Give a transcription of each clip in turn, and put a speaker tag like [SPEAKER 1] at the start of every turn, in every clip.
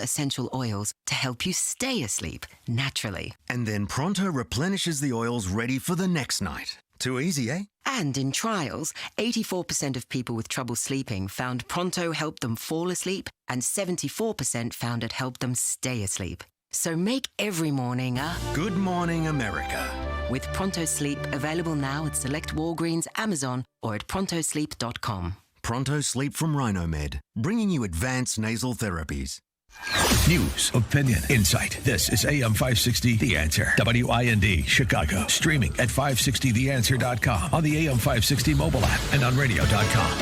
[SPEAKER 1] essential oils to help you stay asleep naturally.
[SPEAKER 2] And then Pronto replenishes the oils ready for the next night. Too easy, eh?
[SPEAKER 1] And in trials, 84% of people with trouble sleeping found Pronto helped them fall asleep, and 74% found it helped them stay asleep. So make every morning a
[SPEAKER 2] Good Morning America.
[SPEAKER 1] with Pronto Sleep, available now at select Walgreens, Amazon, or at prontosleep.com.
[SPEAKER 2] Pronto Sleep from Rhinomed, bringing you advanced nasal therapies.
[SPEAKER 3] News, opinion, insight. This is AM 560 The Answer. WIND Chicago. Streaming at 560theanswer.com, on the AM 560 mobile app, and on radio.com.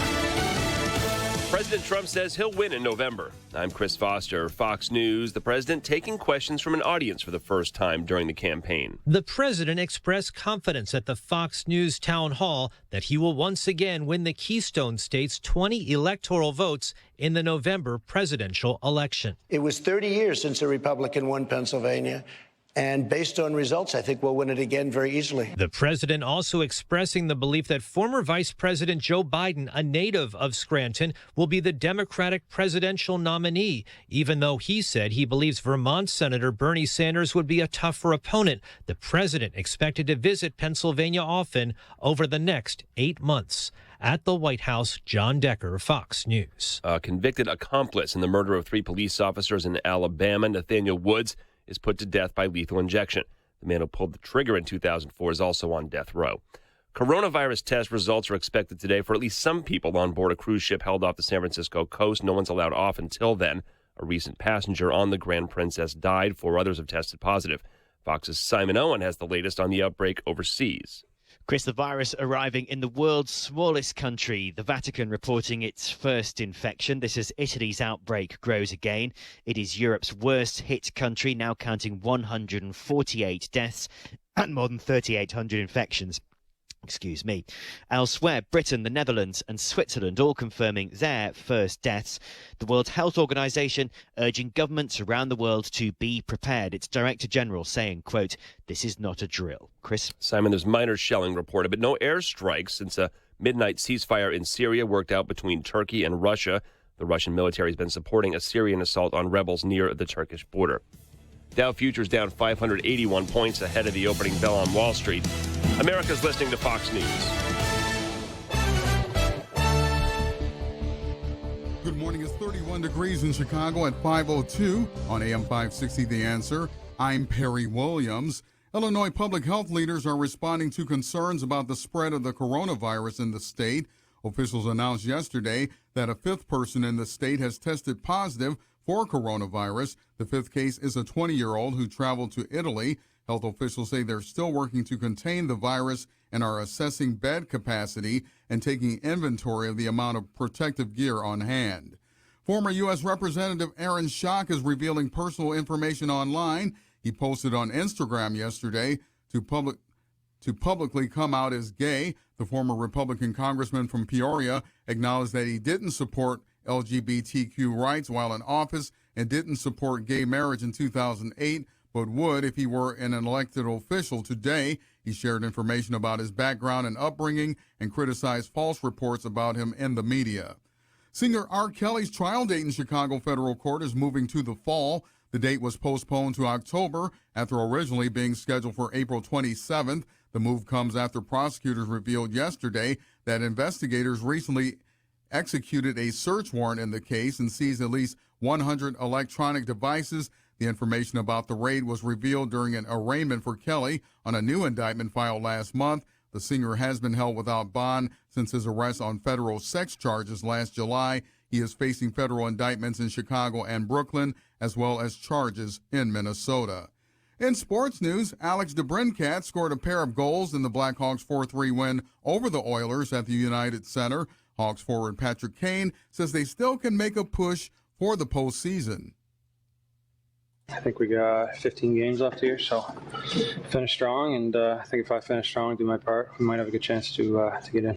[SPEAKER 4] President Trump says he'll win in November. I'm Chris Foster, Fox News. The president taking questions from an audience for the first time during the campaign.
[SPEAKER 5] The president expressed confidence at the Fox News town hall that he will once again win the Keystone State's 20 electoral votes in the November presidential election.
[SPEAKER 6] It was 30 years since a Republican won Pennsylvania. And based on results, I think we'll win it again very easily.
[SPEAKER 5] The president also expressing the belief that former Vice President Joe Biden, a native of Scranton, will be the Democratic presidential nominee, even though he said he believes Vermont Senator Bernie Sanders would be a tougher opponent. The president expected to visit Pennsylvania often over the next 8 months. At the White House, John Decker, Fox News.
[SPEAKER 4] A convicted accomplice in the murder of 3 police officers in Alabama, Nathaniel Woods, is put to death by lethal injection. The man who pulled the trigger in 2004 is also on death row. Coronavirus test results are expected today for at least some people on board a cruise ship held off the San Francisco coast. No one's allowed off until then. A recent passenger on the Grand Princess died. 4 others have tested positive. Fox's Simon Owen has the latest on the outbreak overseas.
[SPEAKER 7] Chris, the virus arriving in the world's smallest country, the Vatican reporting its first infection. This as Italy's outbreak grows again. It is Europe's worst hit country, now counting 148 deaths and more than 3,800 infections. Excuse me. Elsewhere, Britain, the Netherlands and Switzerland all confirming their first deaths. The World Health Organization urging governments around the world to be prepared. Its Director General saying, quote, "This is not a drill." Chris?
[SPEAKER 4] Simon, there's minor shelling reported, but no airstrikes since a midnight ceasefire in Syria worked out between Turkey and Russia. The Russian military has been supporting a Syrian assault on rebels near the Turkish border. Dow futures down 581 points ahead of the opening bell on Wall Street. America's listening to Fox News.
[SPEAKER 8] Good morning. It's 31 degrees in Chicago at 5:02 on AM 560 The Answer. I'm Perry Williams. Illinois public health leaders are responding to concerns about the spread of the coronavirus in the state. Officials announced yesterday that a 5th person in the state has tested positive for coronavirus. The 5th case is a 20-year-old who traveled to Italy. Health officials say they're still working to contain the virus and are assessing bed capacity and taking inventory of the amount of protective gear on hand. Former U.S. Representative Aaron Schock is revealing personal information online. He posted on Instagram yesterday to publicly come out as gay. The former Republican congressman from Peoria acknowledged that he didn't support LGBTQ rights while in office and didn't support gay marriage in 2008, but would if he were an elected official today. He shared information about his background and upbringing and criticized false reports about him in the media. Singer R. Kelly's trial date in Chicago federal court is moving to the fall. The date was postponed to October after originally being scheduled for April 27th. The move comes after prosecutors revealed yesterday that investigators recently executed a search warrant in the case and seized at least 100 electronic devices. The information about the raid was revealed during an arraignment for Kelly on a new indictment filed last month. The singer has been held without bond since his arrest on federal sex charges last July. He is facing federal indictments in Chicago and Brooklyn, as well as charges in Minnesota. In sports news, Alex DeBrincat scored a pair of goals in the Blackhawks 4-3 win over the Oilers at the United Center. Hawks forward Patrick Kane says they still can make a push for the postseason.
[SPEAKER 9] I think we got 15 games left here, so finish strong, and I think if I finish strong and do my part, we might have a good chance to get in.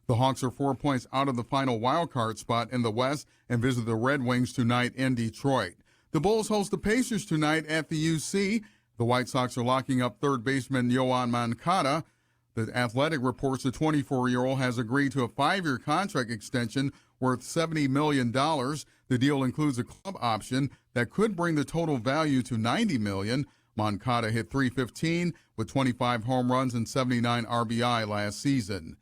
[SPEAKER 8] The Hawks are 4 points out of the final wildcard spot in the West and visit the Red Wings tonight in Detroit. The Bulls host the Pacers tonight at the UC. The White Sox are locking up third baseman Yoan Moncada. The Athletic reports the 24-year-old has agreed to a 5-year contract extension worth $70 million. The deal includes a club option that could bring the total value to $90 million. Moncada hit .315 with 25 home runs and 79 RBI last season.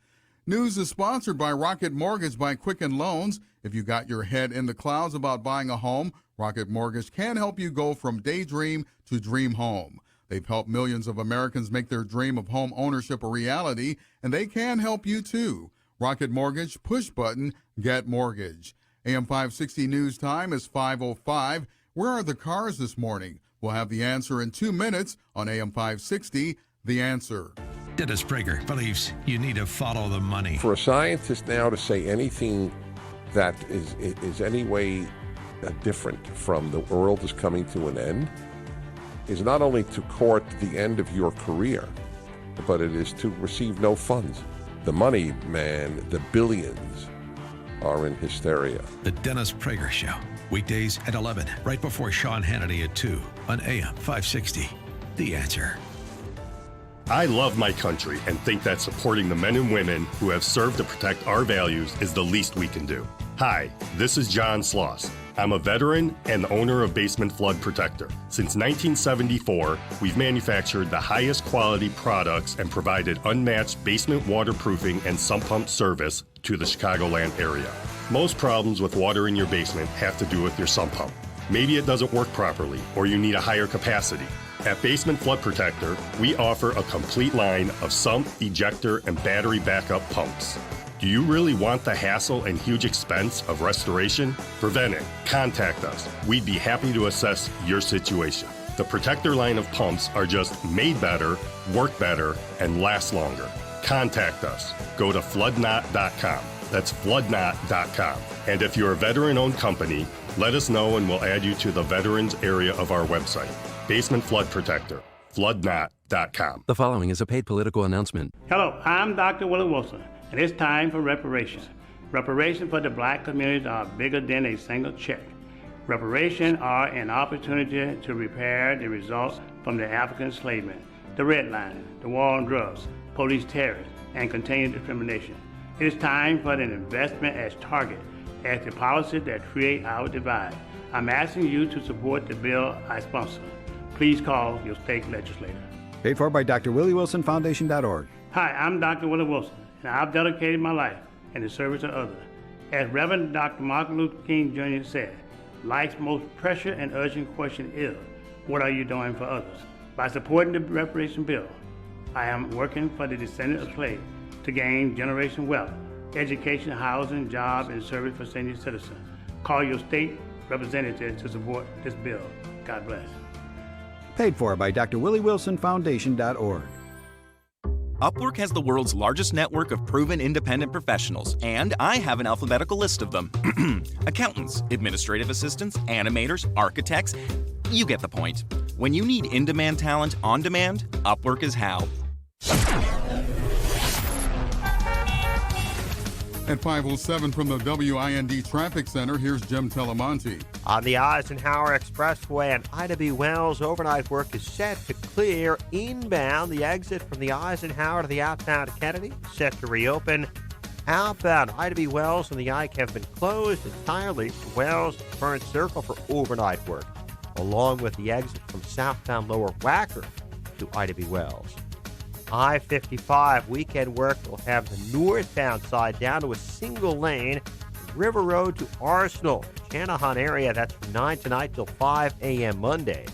[SPEAKER 8] News is sponsored by Rocket Mortgage by Quicken Loans. If you got your head in the clouds about buying a home, Rocket Mortgage can help you go from daydream to dream home. They've helped millions of Americans make their dream of home ownership a reality, and they can help you too. Rocket Mortgage, push button, get mortgage. AM 560 News Time is 5:05. Where are the cars this morning? We'll have the answer in 2 minutes on AM 560, The Answer.
[SPEAKER 3] Dennis Prager believes you need to follow the money.
[SPEAKER 10] For a scientist now to say anything that is any way different from the world is coming to an end is not only to court the end of your career, but it is to receive no funds. The money, man, the billions are in hysteria.
[SPEAKER 3] The Dennis Prager Show, weekdays at 11, right before Sean Hannity at 2 on AM 560. The Answer.
[SPEAKER 11] I love my country and think that supporting the men and women who have served to protect our values is the least we can do. Hi, this is John Sloss. I'm a veteran and the owner of Basement Flood Protector. Since 1974, we've manufactured the highest quality products and provided unmatched basement waterproofing and sump pump service to the Chicagoland area. Most problems with water in your basement have to do with your sump pump. Maybe it doesn't work properly, or you need a higher capacity. At Basement Flood Protector, we offer a complete line of sump, ejector, and battery backup pumps. Do you really want the hassle and huge expense of restoration? Prevent it. Contact us. We'd be happy to assess your situation. The Protector line of pumps are just made better, work better, and last longer. Contact us. Go to floodknot.com. That's floodknot.com. And if you're a veteran-owned company, let us know and we'll add you to the veterans area of our website. Basement Flood Protector. floodknot.com.
[SPEAKER 12] The following is a paid political announcement.
[SPEAKER 13] Hello, I'm Dr. Willie Wilson, and it's time for reparations. Reparations for the black community are bigger than a single check. Reparations are an opportunity to repair the results from the African enslavement, the redlining, the war on drugs, police terror, and continued discrimination. It is time for an investment as target as the policies that create our divide. I'm asking you to support the bill I sponsor. Please call your state legislator.
[SPEAKER 14] Paid for by drwillywilsonfoundation.org.
[SPEAKER 13] Hi, I'm Dr. Willie Wilson, and I've dedicated my life in the service of others. As Reverend Dr. Martin Luther King Jr. said, life's most pressing and urgent question is, what are you doing for others? By supporting the reparation bill, I am working for the descendants of slaves to gain generation wealth, education, housing, job, and service for senior citizens. Call your state representative to support this bill. God bless.
[SPEAKER 14] Paid for by drwillywilsonfoundation.org.
[SPEAKER 15] Upwork has the world's largest network of proven independent professionals, and I have an alphabetical list of them. Accountants, administrative assistants, animators, architects. You get the point. When you need in-demand talent on demand, Upwork is how.
[SPEAKER 8] At 5:07 from the WIND Traffic Center, here's Jim Telemonte.
[SPEAKER 16] On the Eisenhower Expressway and Ida B. Wells, overnight work is set to clear inbound. The exit from the Eisenhower to the outbound Kennedy is set to reopen. Outbound Ida B. Wells and the Ike have been closed entirely to Wells and Fern Circle for overnight work, along with the exit from southbound Lower Wacker to Ida B. Wells. I-55 weekend work will have the northbound side down to a single lane. River Road to Arsenal, Channahon area, that's from 9 tonight till 5 a.m. Monday.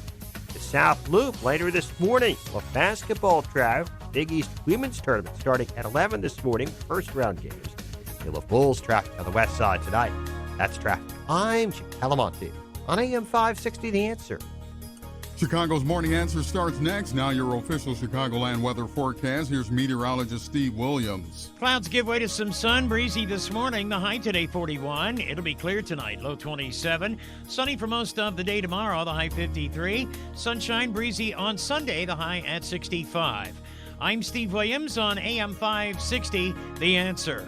[SPEAKER 16] The South Loop later this morning. A basketball track, Big East Women's Tournament starting at 11 this morning, first round games. You'll have Bulls traffic on the west side tonight. That's traffic. I'm Jim Telemonte on AM 560 The Answer.
[SPEAKER 8] Chicago's Morning Answer starts next. Now your official Chicagoland weather forecast. Here's meteorologist Steve Williams.
[SPEAKER 17] Clouds give way to some sun. Breezy this morning. The high today 41. It'll be clear tonight. Low 27. Sunny for most of the day tomorrow. The high 53. Sunshine breezy on Sunday. The high at 65. I'm Steve Williams on AM 560 The Answer.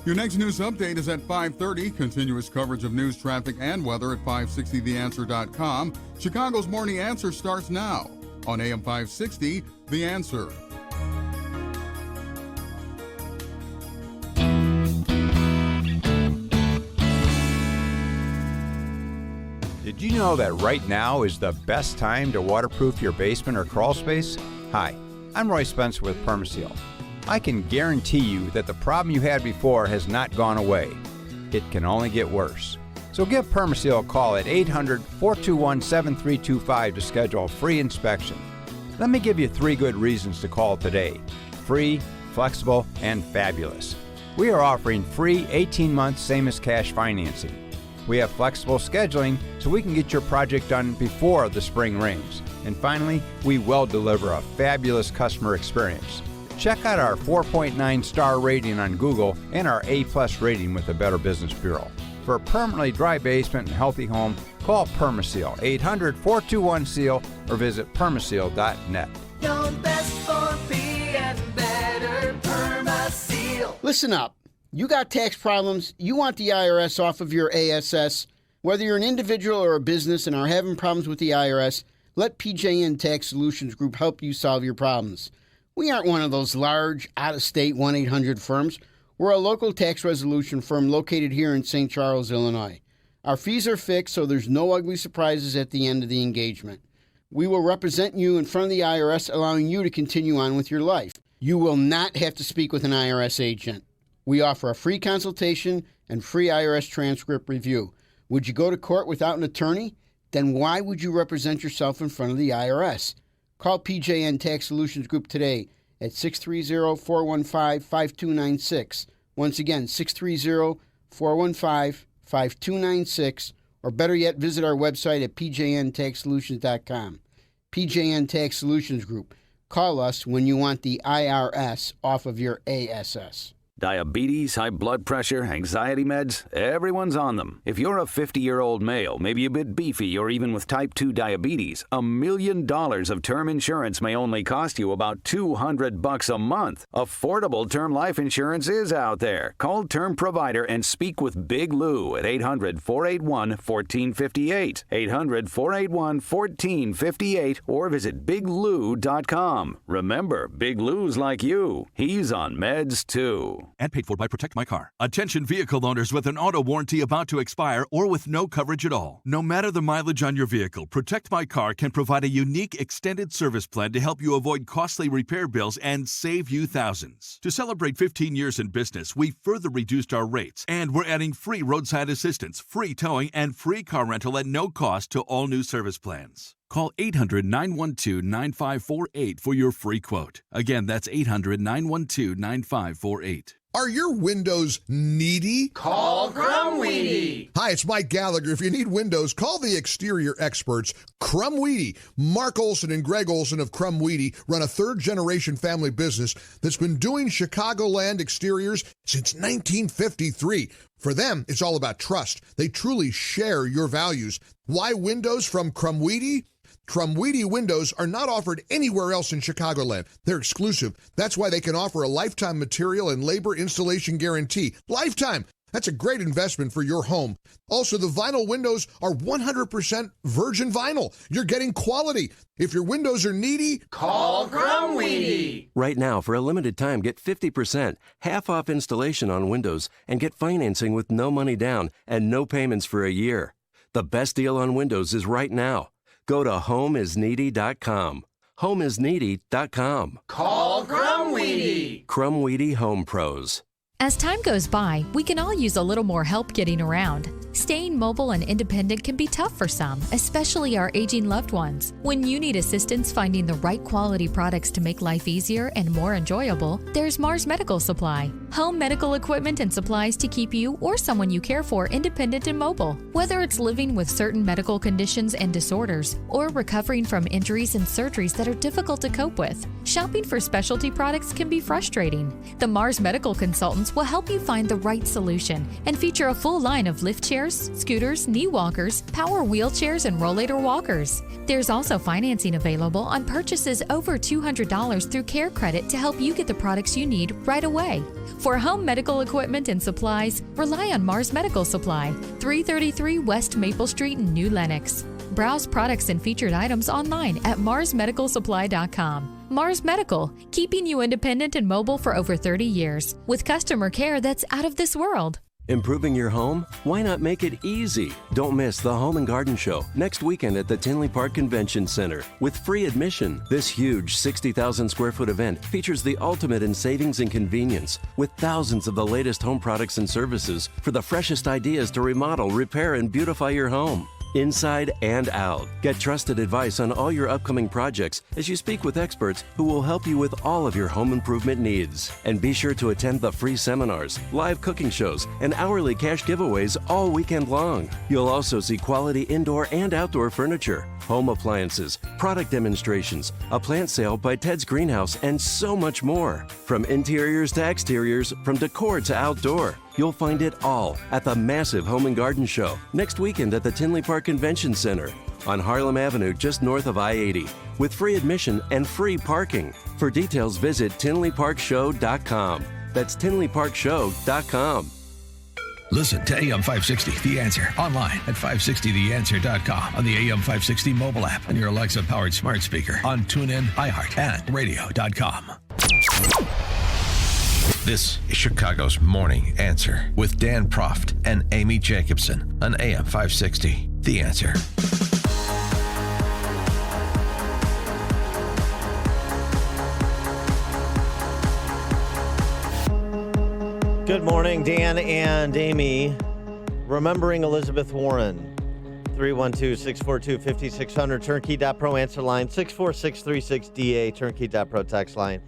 [SPEAKER 8] Your next news update is at 5:30. Continuous coverage of news, traffic, and weather at 560theanswer.com. Chicago's Morning Answer starts now on AM 560, The Answer.
[SPEAKER 18] Did you know that right now is the best time to waterproof your basement or crawl space? Hi, I'm Roy Spencer with Permaseal. I can guarantee you that the problem you had before has not gone away. It can only get worse. So give Permaseal a call at 800-421-7325 to schedule a free inspection. Let me give you 3 good reasons to call today. Free, flexible, and fabulous. We are offering free 18-month same-as-cash financing. We have flexible scheduling so we can get your project done before the spring rains. And finally, we will deliver a fabulous customer experience. Check out our 4.9 star rating on Google and our A+ rating with the Better Business Bureau. For a permanently dry basement and healthy home, call Permaseal, 800-421-SEAL, or visit permaseal.net.
[SPEAKER 19] Your best for being better, Permaseal. Listen up. You got tax problems, you want the IRS off of your ASS. Whether you're an individual or a business and are having problems with the IRS, let PJN Tax Solutions Group help you solve your problems. We aren't one of those large, out-of-state 1-800 firms. We're a local tax resolution firm located here in St. Charles, Illinois. Our fees are fixed, so there's no ugly surprises at the end of the engagement. We will represent you in front of the IRS, allowing you to continue on with your life. You will not have to speak with an IRS agent. We offer a free consultation and free IRS transcript review. Would you go to court without an attorney? Then why would you represent yourself in front of the IRS? Call PJN Tax Solutions Group today at 630-415-5296. Once again, 630-415-5296. Or better yet, visit our website at pjntaxsolutions.com. PJN Tax Solutions Group. Call us when you want the IRS off of your ASS.
[SPEAKER 20] Diabetes, high blood pressure, anxiety meds, everyone's on them. If you're a 50-year-old male, maybe a bit beefy, or even with type 2 diabetes, $1 million of term insurance may only cost you about $200 a month. Affordable term life insurance is out there. Call Term Provider and speak with Big Lou at 800-481-1458, 800-481-1458, or visit biglou.com. Remember, Big Lou's like you. He's on meds, too.
[SPEAKER 21] And paid for by Protect My Car. Attention vehicle owners with an auto warranty about to expire or with no coverage at all. No matter the mileage on your vehicle, Protect My Car can provide a unique extended service plan to help you avoid costly repair bills and save you thousands. To celebrate 15 years in business, we further reduced our rates, and we're adding free roadside assistance, free towing, and free car rental at no cost to all new service plans. Call 800-912-9548 for your free quote. Again, that's 800-912-9548.
[SPEAKER 22] Are your windows needy?
[SPEAKER 19] Call Crumweedy.
[SPEAKER 22] Hi, it's Mike Gallagher. If you need windows, call the exterior experts, Crumweedy. Mark Olson and Greg Olson of Crumweedy run a third-generation family business that's been doing Chicagoland exteriors since 1953. For them, it's all about trust. They truly share your values. Why windows from Crumweedy? Crumweedy windows are not offered anywhere else in Chicagoland. They're exclusive. That's why they can offer a lifetime material and labor installation guarantee. Lifetime! That's a great investment for your home. Also, the vinyl windows are 100% virgin vinyl. You're getting quality. If your windows are needy,
[SPEAKER 19] call Crumweedy.
[SPEAKER 23] Right now, for a limited time, get 50%, half off installation on windows, and get financing with no money down and no payments for a year. The best deal on windows is right now. Go to homeisneedy.com. Homeisneedy.com.
[SPEAKER 19] Call Crumweedy.
[SPEAKER 23] Crumweedy Home Pros.
[SPEAKER 24] As time goes by, we can all use a little more help getting around. Staying mobile and independent can be tough for some, especially our aging loved ones. When you need assistance finding the right quality products to make life easier and more enjoyable, there's Mars Medical Supply. Home medical equipment and supplies to keep you or someone you care for independent and mobile. Whether it's living with certain medical conditions and disorders or recovering from injuries and surgeries that are difficult to cope with, shopping for specialty products can be frustrating. The Mars Medical Consultants will help you find the right solution and feature a full line of lift chairs, scooters, knee walkers, power wheelchairs, and rollator walkers. There's also financing available on purchases over $200 through Care Credit to help you get the products you need right away. For home medical equipment and supplies, rely on Mars Medical Supply, 333 West Maple Street in New Lenox. Browse products and featured items online at marsmedicalsupply.com. Mars Medical, keeping you independent and mobile for over 30 years, with customer care that's out of this world.
[SPEAKER 23] Improving your home? Why not make it easy? Don't miss the Home and Garden Show next weekend at the Tinley Park Convention Center with free admission. This huge 60,000 square foot event features the ultimate in savings and convenience with thousands of the latest home products and services for the freshest ideas to remodel, repair, and beautify your home. Inside and out. Get trusted advice on all your upcoming projects as you speak with experts who will help you with all of your home improvement needs. And be sure to attend the free seminars, live cooking shows, and hourly cash giveaways all weekend long. You'll also see quality indoor and outdoor furniture, home appliances, product demonstrations, a plant sale by Ted's Greenhouse, and so much more. From interiors to exteriors, from decor to outdoor. You'll find it all at the massive Home and Garden Show next weekend at the Tinley Park Convention Center on Harlem Avenue just north of I-80 with free admission and free parking. For details, visit tinleyparkshow.com. That's tinleyparkshow.com.
[SPEAKER 3] Listen to AM 560, The Answer, online at 560theanswer.com, on the AM 560 mobile app, on your Alexa-powered smart speaker, on TuneIn, iHeart, and radio.com. This is Chicago's Morning Answer with Dan Proft and Amy Jacobson on AM 560, The Answer.
[SPEAKER 1] Good morning, Dan and Amy. Remembering Elizabeth Warren. 312-642-5600, turnkey.pro answer line, 64636DA, turnkey.pro text line.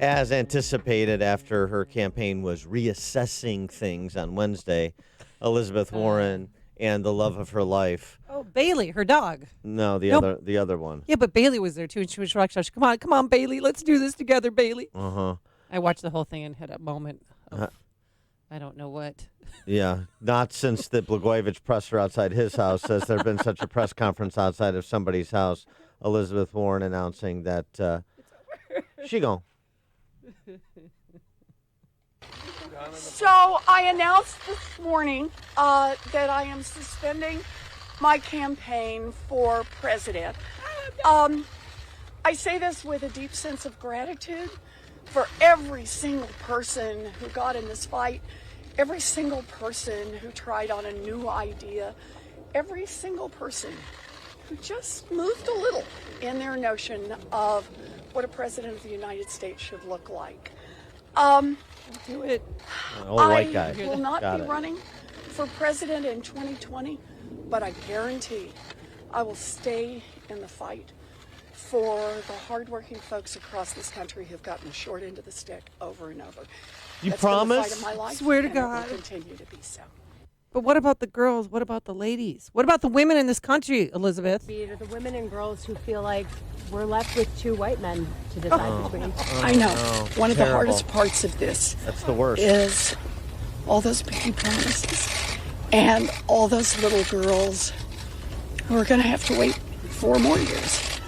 [SPEAKER 1] As anticipated, after her campaign was reassessing things on Wednesday, Elizabeth Warren and the love of her life.
[SPEAKER 2] Oh, Bailey, her dog.
[SPEAKER 1] No, the other one.
[SPEAKER 2] Yeah, but Bailey was there too, and she was like, come on, Bailey, let's do this together, Bailey.
[SPEAKER 1] Uh-huh.
[SPEAKER 2] I watched the whole thing and had a moment of, I don't know what.
[SPEAKER 1] Yeah, not since the Blagojevich presser outside his house has there been such a press conference outside of somebody's house. Elizabeth Warren announcing that she gone.
[SPEAKER 5] So I announced this morning that I am suspending my campaign for president. I say this with a deep sense of gratitude for every single person who got in this fight, every single person who tried on a new idea, every single person who just moved a little in their notion of what a president of the United States should look like.
[SPEAKER 2] Do it.
[SPEAKER 1] White guy.
[SPEAKER 5] I will not be running for president in 2020, but I guarantee I will stay in the fight for the hardworking folks across this country who've gotten the short end of the stick over and over.
[SPEAKER 1] You
[SPEAKER 5] That's
[SPEAKER 1] promise?
[SPEAKER 5] been the fight of my life,
[SPEAKER 2] Swear to
[SPEAKER 5] and it will
[SPEAKER 2] God.
[SPEAKER 5] continue to be so.
[SPEAKER 2] But what about the girls? What about the ladies? What about the women in this country, Elizabeth?
[SPEAKER 6] To the women and girls who feel like we're left with two white men to decide between.
[SPEAKER 5] I know. One of the hardest parts of this
[SPEAKER 1] That's the worst.
[SPEAKER 5] is all those baby promises and all those little girls who are going to have to wait 4 more years.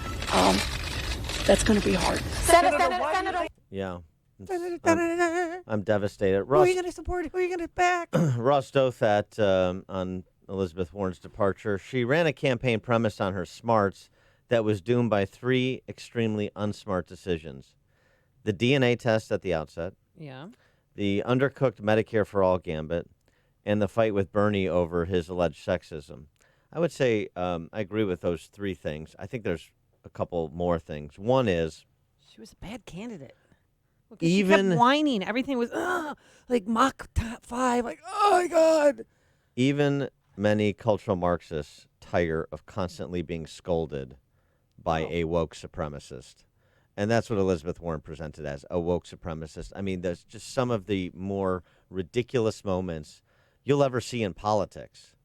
[SPEAKER 5] That's going to be hard.
[SPEAKER 6] Senator.
[SPEAKER 1] Yeah. I'm devastated.
[SPEAKER 2] Who are you going to support? Who are you going to back?
[SPEAKER 1] Ross Douthat on Elizabeth Warren's departure. She ran a campaign premised on her smarts that was doomed by 3 extremely unsmart decisions. The DNA test at the outset.
[SPEAKER 2] Yeah.
[SPEAKER 1] The undercooked Medicare for All gambit. And the fight with Bernie over his alleged sexism. I would say I agree with those 3 things. I think there's a couple more things. One is
[SPEAKER 2] She was a bad candidate. Look,
[SPEAKER 1] Even-
[SPEAKER 2] she kept whining. Everything was like Mach 5. Like, oh my God.
[SPEAKER 1] even many cultural Marxists tire of constantly being scolded by a woke supremacist. And that's what Elizabeth Warren presented as, a woke supremacist. I mean, there's just some of the more ridiculous moments you'll ever see in politics.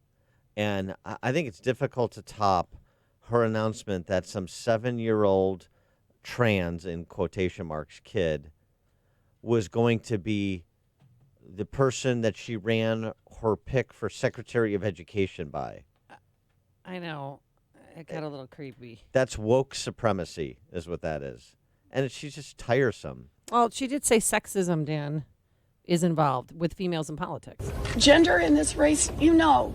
[SPEAKER 1] And I think it's difficult to top her announcement that some 7-year-old trans, in quotation marks, kid was going to be the person that she ran her pick for Secretary of Education by.
[SPEAKER 2] I know. It got a little creepy.
[SPEAKER 1] That's woke supremacy is what that is. And she's just tiresome.
[SPEAKER 2] Well, she did say sexism, Dan, is involved with females in politics.
[SPEAKER 5] Gender in this race, you know,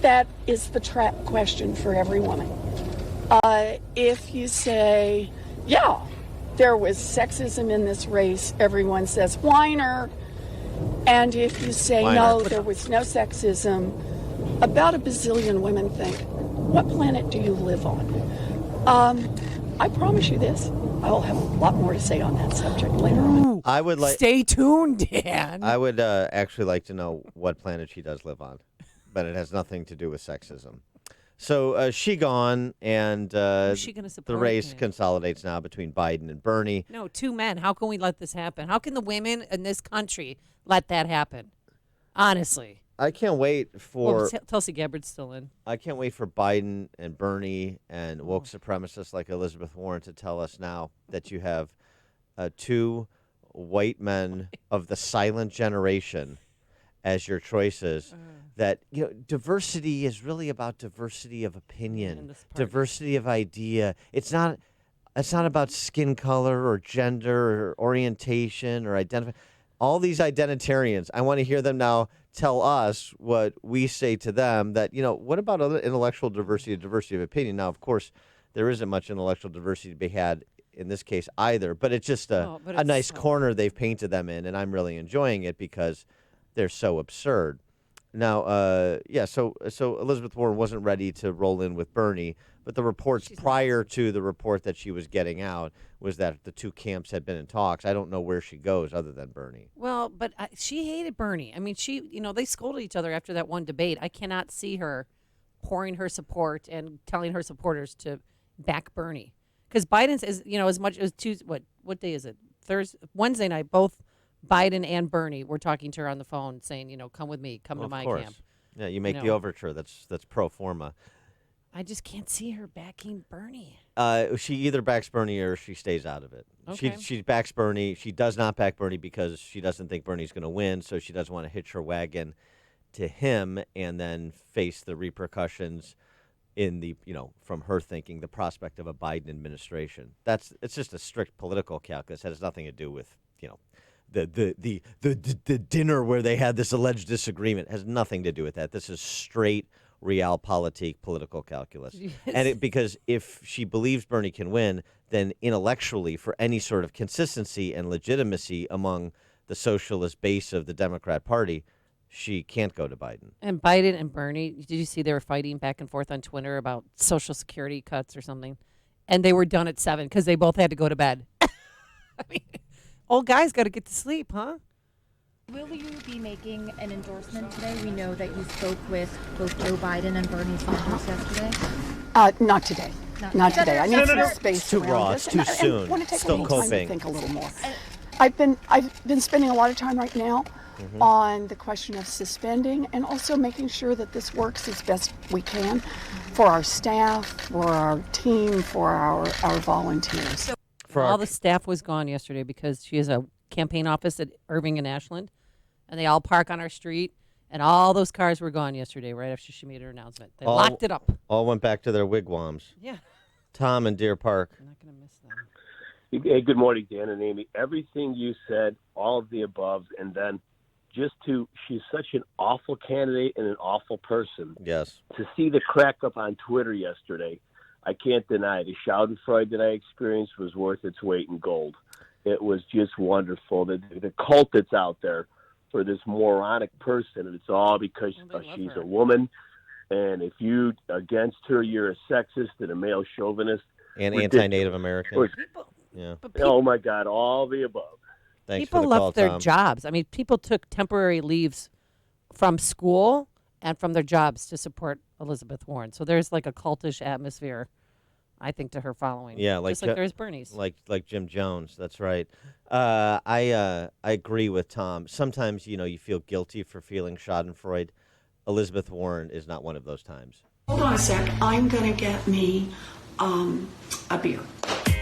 [SPEAKER 5] that is the trap question for every woman. If you say, yeah, there was sexism in this race, everyone says whiner. And if you say,
[SPEAKER 1] Why
[SPEAKER 5] no,
[SPEAKER 1] not?
[SPEAKER 5] there was no sexism, about a bazillion women think, what planet do you live on? I promise you this. I will have a lot more to say on that subject later on.
[SPEAKER 1] I would like.
[SPEAKER 2] Stay tuned, Dan.
[SPEAKER 1] I would actually like to know what planet she does live on, but it has nothing to do with sexism. So she gone, and
[SPEAKER 2] Who's she gonna
[SPEAKER 1] the
[SPEAKER 2] support
[SPEAKER 1] race
[SPEAKER 2] then?
[SPEAKER 1] consolidates now between Biden and Bernie.
[SPEAKER 2] No, two men. How can we let this happen? How can the women in this country let that happen? Honestly.
[SPEAKER 1] I can't wait for.
[SPEAKER 2] Well, Tulsi Gabbard's still in.
[SPEAKER 1] I can't wait for Biden and Bernie and woke supremacists like Elizabeth Warren to tell us now that you have two white men of the silent generation as your choices. That diversity is really about diversity of opinion, diversity of idea. It's not about skin color or gender or orientation or identify. All these identitarians, I want to hear them now tell us what we say to them, that, what about other intellectual diversity of opinion? Now, of course, there isn't much intellectual diversity to be had in this case either, but it's just a nice corner they've painted them in, and I'm really enjoying it because they're so absurd. Now, so Elizabeth Warren wasn't ready to roll in with Bernie, but the reports prior to the report that she was getting out was that the two camps had been in talks. I don't know where she goes other than Bernie.
[SPEAKER 2] Well, but she hated Bernie. I mean, they scolded each other after that one debate. I cannot see her pouring her support and telling her supporters to back Bernie. Because Biden's, as much as Tuesday, what day is it? Wednesday night, both Biden and Bernie were talking to her on the phone saying, come with me, come to my camp.
[SPEAKER 1] Yeah, you make the overture. That's pro forma.
[SPEAKER 2] I just can't see her backing Bernie.
[SPEAKER 1] She either backs Bernie or she stays out of it.
[SPEAKER 2] Okay.
[SPEAKER 1] She backs Bernie. She does not back Bernie because she doesn't think Bernie's going to win, so she doesn't want to hitch her wagon to him and then face the repercussions in the, from her thinking, the prospect of a Biden administration. It's just a strict political calculus. It has nothing to do with, the dinner where they had this alleged disagreement. It has nothing to do with that. This is straight realpolitik political calculus.
[SPEAKER 2] Yes.
[SPEAKER 1] And because if she believes Bernie can win, then intellectually, for any sort of consistency and legitimacy among the socialist base of the Democrat Party, she can't go to Biden.
[SPEAKER 2] And Biden and Bernie, did you see they were fighting back and forth on Twitter about Social Security cuts or something? And they were done at 7 because they both had to go to bed. I mean, old guys got to get to sleep, huh?
[SPEAKER 4] Will you be making an endorsement today? We know that you spoke with both Joe Biden and Bernie Sanders yesterday.
[SPEAKER 5] Not today. Not today. I need some space
[SPEAKER 1] Too
[SPEAKER 5] around
[SPEAKER 1] raw.
[SPEAKER 5] this.
[SPEAKER 1] It's too soon.
[SPEAKER 5] I want to take
[SPEAKER 1] Still
[SPEAKER 5] a little time
[SPEAKER 1] coping.
[SPEAKER 5] to think a little more. I've been spending a lot of time right now on the question of suspending and also making sure that this works as best we can for our staff, for our team, for our volunteers.
[SPEAKER 2] All the staff was gone yesterday because she has a campaign office at Irving and Ashland, and they all park on our street, and all those cars were gone yesterday right after she made her announcement. They locked it up.
[SPEAKER 1] All went back to their wigwams.
[SPEAKER 2] Yeah.
[SPEAKER 1] Tom in Deer Park.
[SPEAKER 2] I'm not going to miss them.
[SPEAKER 7] Hey, good morning, Dan and Amy. Everything you said, all of the above, and then she's such an awful candidate and an awful person.
[SPEAKER 1] Yes.
[SPEAKER 7] To see the crack up on Twitter yesterday, I can't deny the schadenfreude that I experienced was worth its weight in gold. It was just wonderful. The cult that's out there for this moronic person, and it's all because she's a woman. And if you against her, you're a sexist and a male chauvinist.
[SPEAKER 1] And anti-Native American. Yeah.
[SPEAKER 7] Oh, my God, all the above.
[SPEAKER 1] Thanks
[SPEAKER 2] people
[SPEAKER 1] for the
[SPEAKER 2] left
[SPEAKER 1] call,
[SPEAKER 2] their
[SPEAKER 1] Tom.
[SPEAKER 2] jobs. I mean, people took temporary leaves from school and from their jobs to support Elizabeth Warren. So there's like a cultish atmosphere, I think, to her following.
[SPEAKER 1] Yeah, like
[SPEAKER 2] just like there's Bernie's.
[SPEAKER 1] Like Jim Jones. That's right. I agree with Tom. Sometimes you feel guilty for feeling schadenfreude. Elizabeth Warren is not one of those times.
[SPEAKER 5] Hold on a sec. I'm going to get me a beer.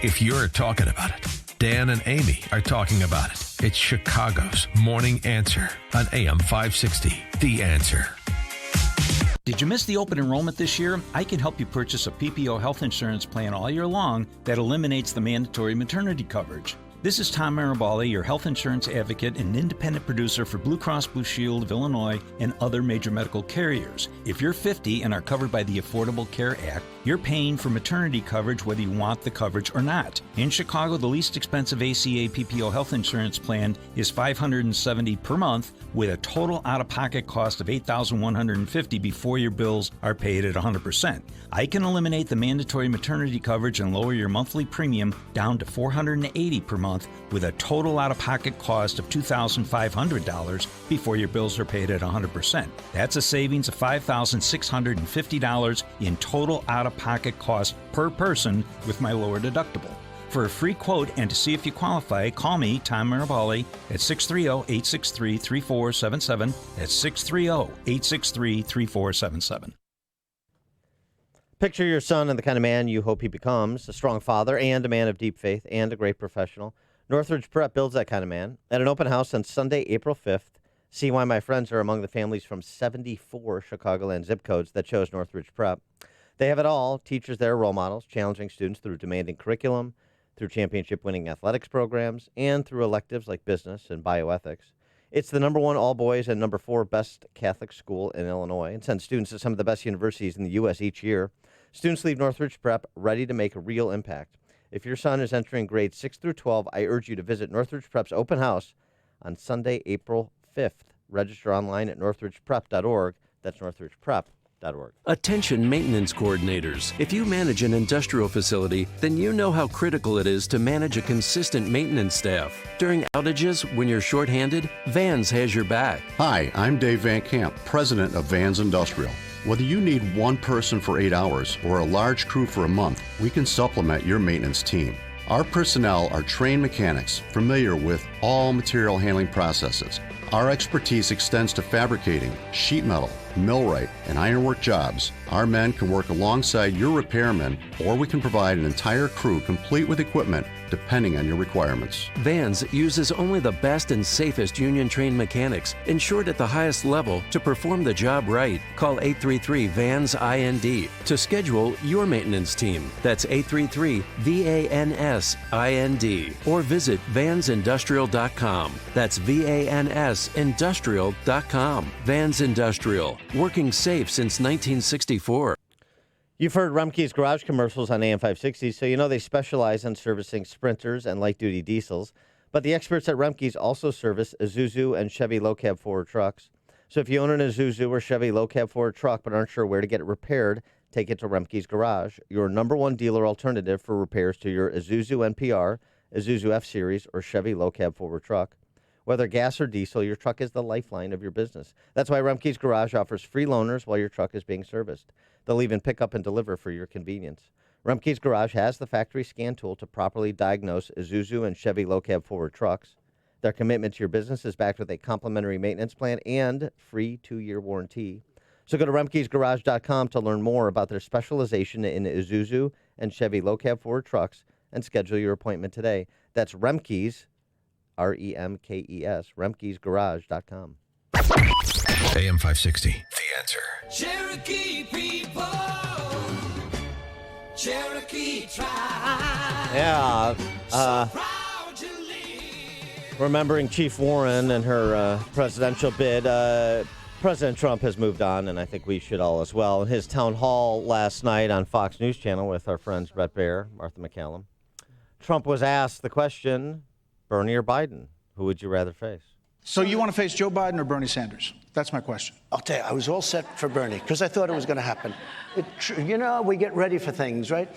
[SPEAKER 3] If you're talking about it, Dan and Amy are talking about it. It's Chicago's Morning Answer on AM 560. The Answer.
[SPEAKER 9] Did you miss the open enrollment this year? I can help you purchase a PPO health insurance plan all year long that eliminates the mandatory maternity coverage. This is Tom Marabali, your health insurance advocate and independent producer for Blue Cross Blue Shield of Illinois and other major medical carriers. If you're 50 and are covered by the Affordable Care Act, you're paying for maternity coverage whether you want the coverage or not. In Chicago, the least expensive ACA PPO health insurance plan is $570 per month with a total out-of-pocket cost of $8,150 before your bills are paid at 100%. I can eliminate the mandatory maternity coverage and lower your monthly premium down to $480 per month with a total out-of-pocket cost of $2,500 before your bills are paid at 100%. That's a savings of $5,650 in total out-of-pocket cost per person with my lower deductible. For a free quote and to see if you qualify, call me, Tom Marabali, at 630-863-3477. That's 630-863-3477.
[SPEAKER 1] Picture your son and the kind of man you hope he becomes, a strong father and a man of deep faith and a great professional. Northridge Prep builds that kind of man. At an open house on Sunday, April 5th, see why my friends are among the families from 74 Chicagoland zip codes that chose Northridge Prep. They have it all. Teachers there are role models, challenging students through demanding curriculum, through championship-winning athletics programs, and through electives like business and bioethics. It's the #1 all-boys and #4 best Catholic school in Illinois and sends students to some of the best universities in the U.S. each year. Students leave Northridge Prep ready to make a real impact. If your son is entering grades 6 through 12, I urge you to visit Northridge Prep's open house on Sunday, April 5th. Register online at northridgeprep.org. That's northridgeprep.org.
[SPEAKER 23] Attention maintenance coordinators. If you manage an industrial facility, then you know how critical it is to manage a consistent maintenance staff. During outages, when you're shorthanded, Vans has your back.
[SPEAKER 10] Hi, I'm Dave Van Camp, president of Vans Industrial. Whether you need one person for 8 hours or a large crew for a month, we can supplement your maintenance team. Our personnel are trained mechanics familiar with all material handling processes. Our expertise extends to fabricating, sheet metal, millwright, and ironwork jobs. Our men can work alongside your repairmen, or we can provide an entire crew complete with equipment, depending on your requirements.
[SPEAKER 23] Vans uses only the best and safest union-trained mechanics, insured at the highest level, to perform the job right. Call 833-VANS-IND to schedule your maintenance team. That's 833-VANS-IND. Or visit vansindustrial.com. That's VANSindustrial.com. Vans Industrial, working safe since 1964.
[SPEAKER 1] You've heard Rumpke's Garage commercials on AM 560, so you know they specialize in servicing Sprinters and light-duty diesels. But the experts at Rumpke's also service Isuzu and Chevy low-cab forward trucks. So if you own an Isuzu or Chevy low-cab forward truck but aren't sure where to get it repaired, take it to Rumpke's Garage, your #1 dealer alternative for repairs to your Isuzu NPR, Isuzu F-Series, or Chevy low-cab forward truck. Whether gas or diesel, your truck is the lifeline of your business. That's why Rumpke's Garage offers free loaners while your truck is being serviced. They'll even pick up and deliver for your convenience. Rumpke's Garage has the factory scan tool to properly diagnose Isuzu and Chevy low-cab forward trucks. Their commitment to your business is backed with a complimentary maintenance plan and free 2-year warranty. So go to Rumpke'sGarage.com to learn more about their specialization in Isuzu and Chevy low-cab forward trucks and schedule your appointment today. That's Rumpke's, REMKES, Rumpke'sGarage.com.
[SPEAKER 3] AM 560, The Answer.
[SPEAKER 11] Cherokee people, Cherokee tribe.
[SPEAKER 1] Yeah. Remembering Chief Warren and her presidential bid, President Trump has moved on, and I think we should all as well. In his town hall last night on Fox News Channel with our friends Brett Baer, Martha McCallum, Trump was asked the question, Bernie or Biden, who would you rather face?
[SPEAKER 12] So you want to face Joe Biden or Bernie Sanders? That's my question.
[SPEAKER 13] I'll tell you, I was all set for Bernie because I thought it was going to happen. We get ready for things, right?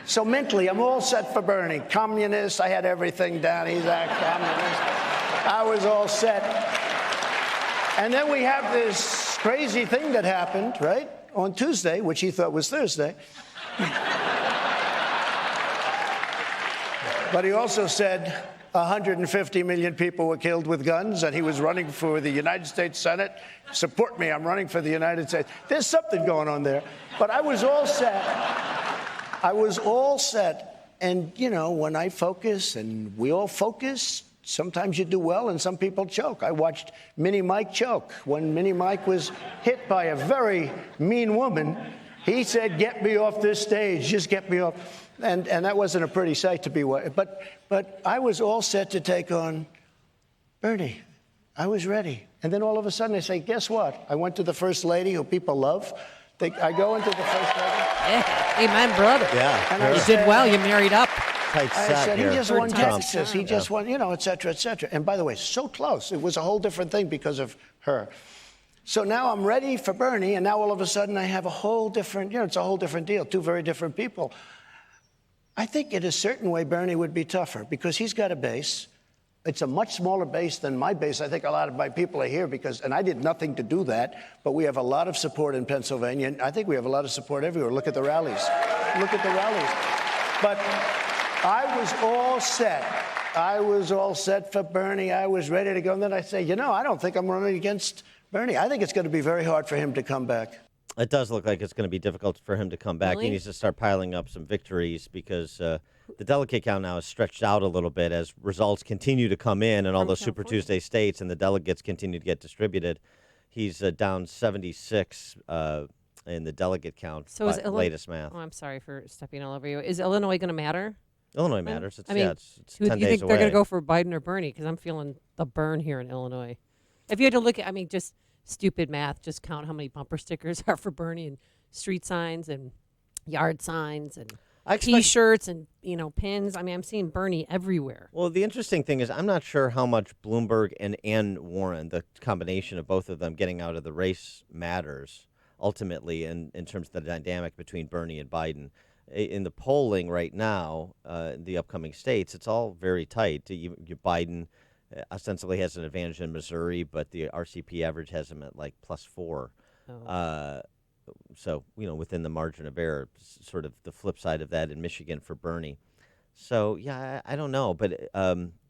[SPEAKER 13] So mentally, I'm all set for Bernie. Communist, I had everything down. He's a communist. I was all set. And then we have this crazy thing that happened, right, on Tuesday, which he thought was Thursday. But he also said 150 million people were killed with guns, and he was running for the United States Senate. Support me, I'm running for the United States. There's something going on there. But I was all set. And, when I focus, and we all focus, sometimes you do well, and some people choke. I watched Mini Mike choke. When Mini Mike was hit by a very mean woman, he said, "Get me off this stage, just get me off." And that wasn't a pretty sight to be. But I was all set to take on Bernie. I was ready. And then all of a sudden they say, guess what? I went to the First Lady, who people love. I go into the First Lady.
[SPEAKER 2] Yeah. Amen, brother.
[SPEAKER 1] Yeah.
[SPEAKER 2] You did well. You married up.
[SPEAKER 1] tight
[SPEAKER 13] I
[SPEAKER 1] set
[SPEAKER 13] said
[SPEAKER 1] here.
[SPEAKER 13] he just
[SPEAKER 1] for
[SPEAKER 13] won
[SPEAKER 1] Trump.
[SPEAKER 13] Texas. He just won, et cetera, et cetera. And by the way, so close. It was a whole different thing because of her. So now I'm ready for Bernie, and now all of a sudden I have a whole different, it's a whole different deal, two very different people. I think in a certain way Bernie would be tougher because he's got a base. It's a much smaller base than my base. I think a lot of my people are here and I did nothing to do that, but we have a lot of support in Pennsylvania, and I think we have a lot of support everywhere. Look at the rallies. Look at the rallies. But I was all set. I was all set for Bernie. I was ready to go, and then I say, I don't think I'm running against Bernie. I think it's going to be very hard for him to come back.
[SPEAKER 1] It does look like it's going to be difficult for him to come back.
[SPEAKER 2] Really?
[SPEAKER 1] He needs to start piling up some victories because the delegate count now is stretched out a little bit as results continue to come in and all those Super Tuesday states and the delegates continue to get distributed. He's down 76 in the delegate count
[SPEAKER 2] So
[SPEAKER 1] by
[SPEAKER 2] is
[SPEAKER 1] latest math.
[SPEAKER 2] Oh, I'm sorry for stepping all over you. Is Illinois going to matter?
[SPEAKER 1] Illinois matters. It's,
[SPEAKER 2] I mean,
[SPEAKER 1] it's
[SPEAKER 2] who
[SPEAKER 1] 10
[SPEAKER 2] do you
[SPEAKER 1] days
[SPEAKER 2] think they're
[SPEAKER 1] away.
[SPEAKER 2] going to go for Biden or Bernie? Because I'm feeling the burn here in Illinois. If you had to look at, just stupid math, just count how many bumper stickers are for Bernie and street signs and yard signs and T-shirts and, pins. I'm seeing Bernie everywhere.
[SPEAKER 1] Well, the interesting thing is I'm not sure how much Bloomberg and Warren, the combination of both of them getting out of the race matters ultimately in terms of the dynamic between Bernie and Biden. In the polling right now, the upcoming states, it's all very tight. Biden ostensibly has an advantage in Missouri, but the RCP average has him at like +4.
[SPEAKER 2] Oh.
[SPEAKER 1] So, within the margin of error, sort of the flip side of that in Michigan for Bernie. So, yeah, I don't know. But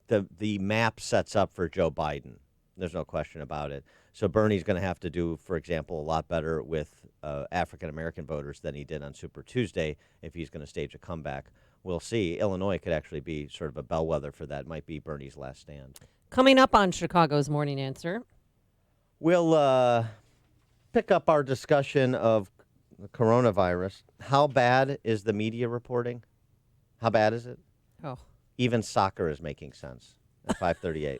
[SPEAKER 1] the map sets up for Joe Biden. There's no question about it. So Bernie's going to have to do, for example, a lot better with African-American voters than he did on Super Tuesday if he's going to stage a comeback. We'll see. Illinois could actually be sort of a bellwether for that. Might be Bernie's last stand.
[SPEAKER 2] Coming up on Chicago's Morning Answer.
[SPEAKER 1] We'll pick up our discussion of the coronavirus. How bad is the media reporting? How bad is it?
[SPEAKER 2] Oh.
[SPEAKER 1] Even soccer is making sense at 5:38.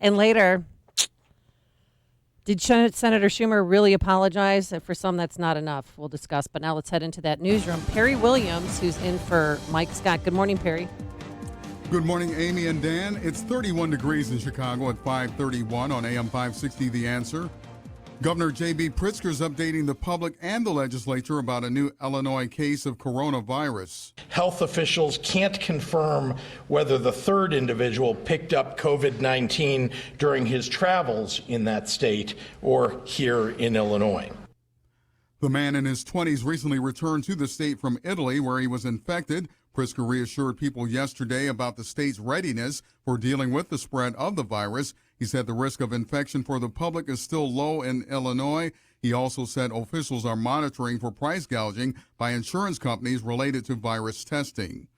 [SPEAKER 2] And later, did Senator Schumer really apologize? For some, that's not enough. We'll discuss. But now let's head into that newsroom. Perry Williams, who's in for Mike Scott. Good morning, Perry.
[SPEAKER 8] Good morning, Amy and Dan. It's 31 degrees in Chicago at 5:31 on AM 560 The Answer. Governor J.B. Pritzker is updating the public and the legislature about a new Illinois case of coronavirus.
[SPEAKER 14] Health officials can't confirm whether the third individual picked up COVID-19 during his travels in that state or here in Illinois.
[SPEAKER 8] The man in his 20s recently returned to the state from Italy where he was infected. Pritzker reassured people yesterday about the state's readiness for dealing with the spread of the virus. He said the risk of infection for the public is still low in Illinois. He also said officials are monitoring for price gouging by insurance companies related to virus testing.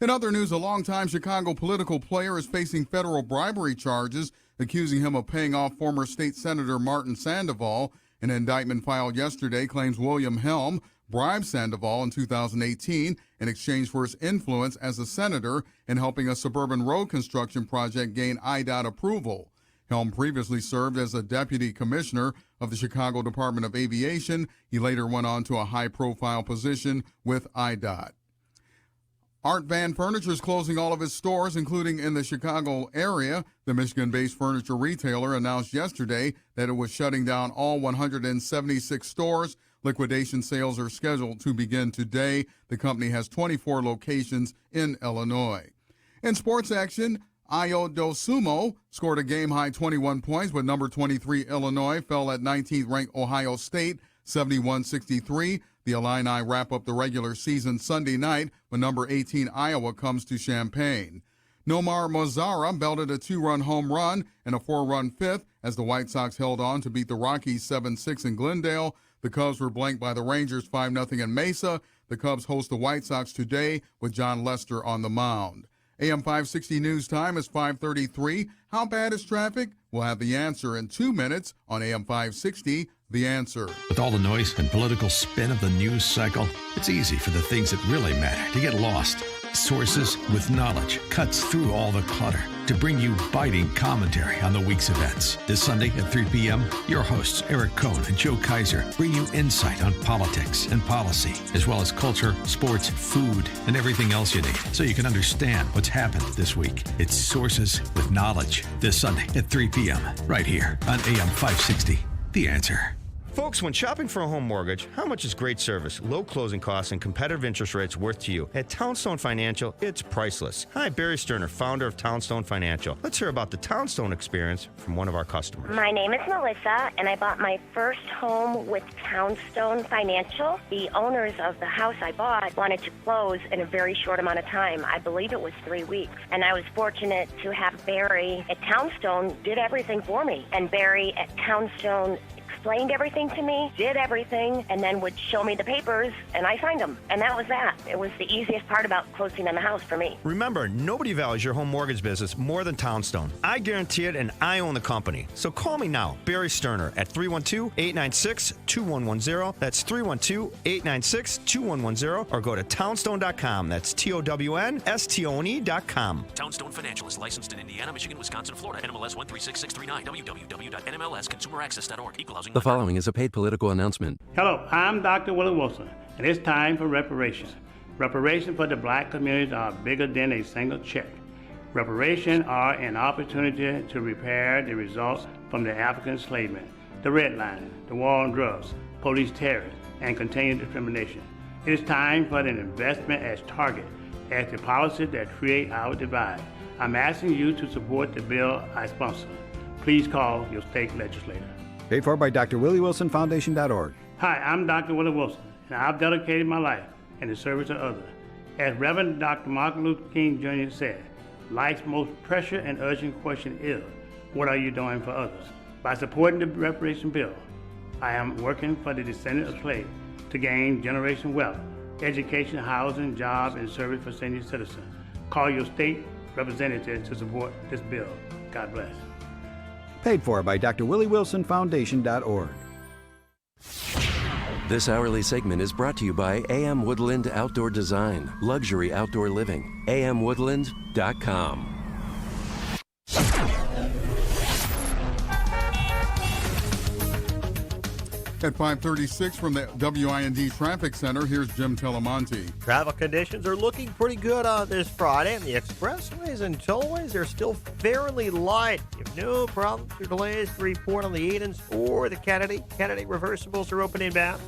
[SPEAKER 8] In other news, a longtime Chicago political player is facing federal bribery charges, accusing him of paying off former state senator Martin Sandoval. An indictment filed yesterday claims William Helm bribed Sandoval in 2018 in exchange for his influence as a senator in helping a suburban road construction project gain IDOT approval. Helm previously served as a deputy commissioner of the Chicago Department of Aviation. He later went on to a high-profile position with IDOT. Art Van Furniture is closing all of its stores, including in the Chicago area. The Michigan-based furniture retailer announced yesterday that it was shutting down all 176 stores. Liquidation sales are scheduled to begin today. The company has 24 locations in Illinois. In sports action, Ayo Dosunmu scored a game-high 21 points, but number 23 Illinois fell at 19th-ranked Ohio State, 71-63. The Illini wrap up the regular season Sunday night when number 18 Iowa comes to Champaign. Nomar Mazara belted a 2-run home run and a 4-run fifth as the White Sox held on to beat the Rockies 7-6 in Glendale. The Cubs were blanked by the Rangers 5-0 in Mesa. The Cubs host the White Sox today with John Lester on the mound. AM 560 News Time is 5:33. How bad is traffic? We'll have the answer in 2 minutes on AM 560. The Answer.
[SPEAKER 3] With all the noise and political spin of the news cycle, it's easy for the things that really matter to get lost. Sources with knowledge cuts through all the clutter to bring you biting commentary on the week's events. This Sunday at 3 p.m., your hosts Eric Cohn and Joe Kaiser bring you insight on politics and policy, as well as culture, sports, food, and everything else you need, so you can understand what's happened this week. It's Sources with Knowledge this Sunday at 3 p.m. right here on AM 560. The Answer.
[SPEAKER 15] Folks, when shopping for a home mortgage, how much is great service, low closing costs, and competitive interest rates worth to you? At Townstone Financial, it's priceless. Hi, Barry Sterner, founder of Townstone Financial. Let's hear about the Townstone experience from one of our customers.
[SPEAKER 16] My name is Melissa, and I bought my first home with Townstone Financial. The owners of the house I bought wanted to close in a very short amount of time. I believe it was 3 weeks. And I was fortunate to have Barry at Townstone did everything for me. And Barry at Townstone explained everything to me, did everything, and then would show me the papers, and I signed them. And that was that. It was the easiest part about closing on the house for me.
[SPEAKER 15] Remember, nobody values your home mortgage business more than Townstone. I guarantee it, and I own the company. So call me now, Barry Sterner, at 312-896-2110. That's 312-896-2110, or go to townstone.com. That's TOWNSTONE.com.
[SPEAKER 17] Townstone Financial is licensed in Indiana, Michigan, Wisconsin, Florida. NMLS 136639. www.nmlsconsumeraccess.org. Equal housing.
[SPEAKER 23] The following is a paid political announcement.
[SPEAKER 18] Hello, I'm Dr. Willie Wilson, and it's time for reparations. Reparations for the black community are bigger than a single check. Reparations are an opportunity to repair the results from the African enslavement, the redlining, the war on drugs, police terrorists, and continued discrimination. It is time for an investment as target as the policies that create our divide. I'm asking you to support the bill I sponsor. Please call your state legislator.
[SPEAKER 25] Paid for by drwilliewilsonfoundation.org.
[SPEAKER 18] Hi, I'm Dr. Willie Wilson, and I've dedicated my life in the service of others. As Reverend Dr. Martin Luther King Jr. said, life's most pressing and urgent question is, what are you doing for others? By supporting the reparation bill, I am working for the descendants of slaves to gain generational wealth, education, housing, jobs, and service for senior citizens. Call your state representative to support this bill. God bless.
[SPEAKER 25] Paid for by drwilliewilsonfoundation.org.
[SPEAKER 23] This hourly segment is brought to you by AM Woodland Outdoor Design, luxury outdoor living. amwoodland.com.
[SPEAKER 8] At 5:36 from the WIND Traffic Center, here's Jim Telemonte.
[SPEAKER 26] Traffic conditions are looking pretty good on this Friday, and the expressways and tollways are still fairly light. You have no problems or delays to report on the Edens or the Kennedy. Kennedy reversibles are open inbound.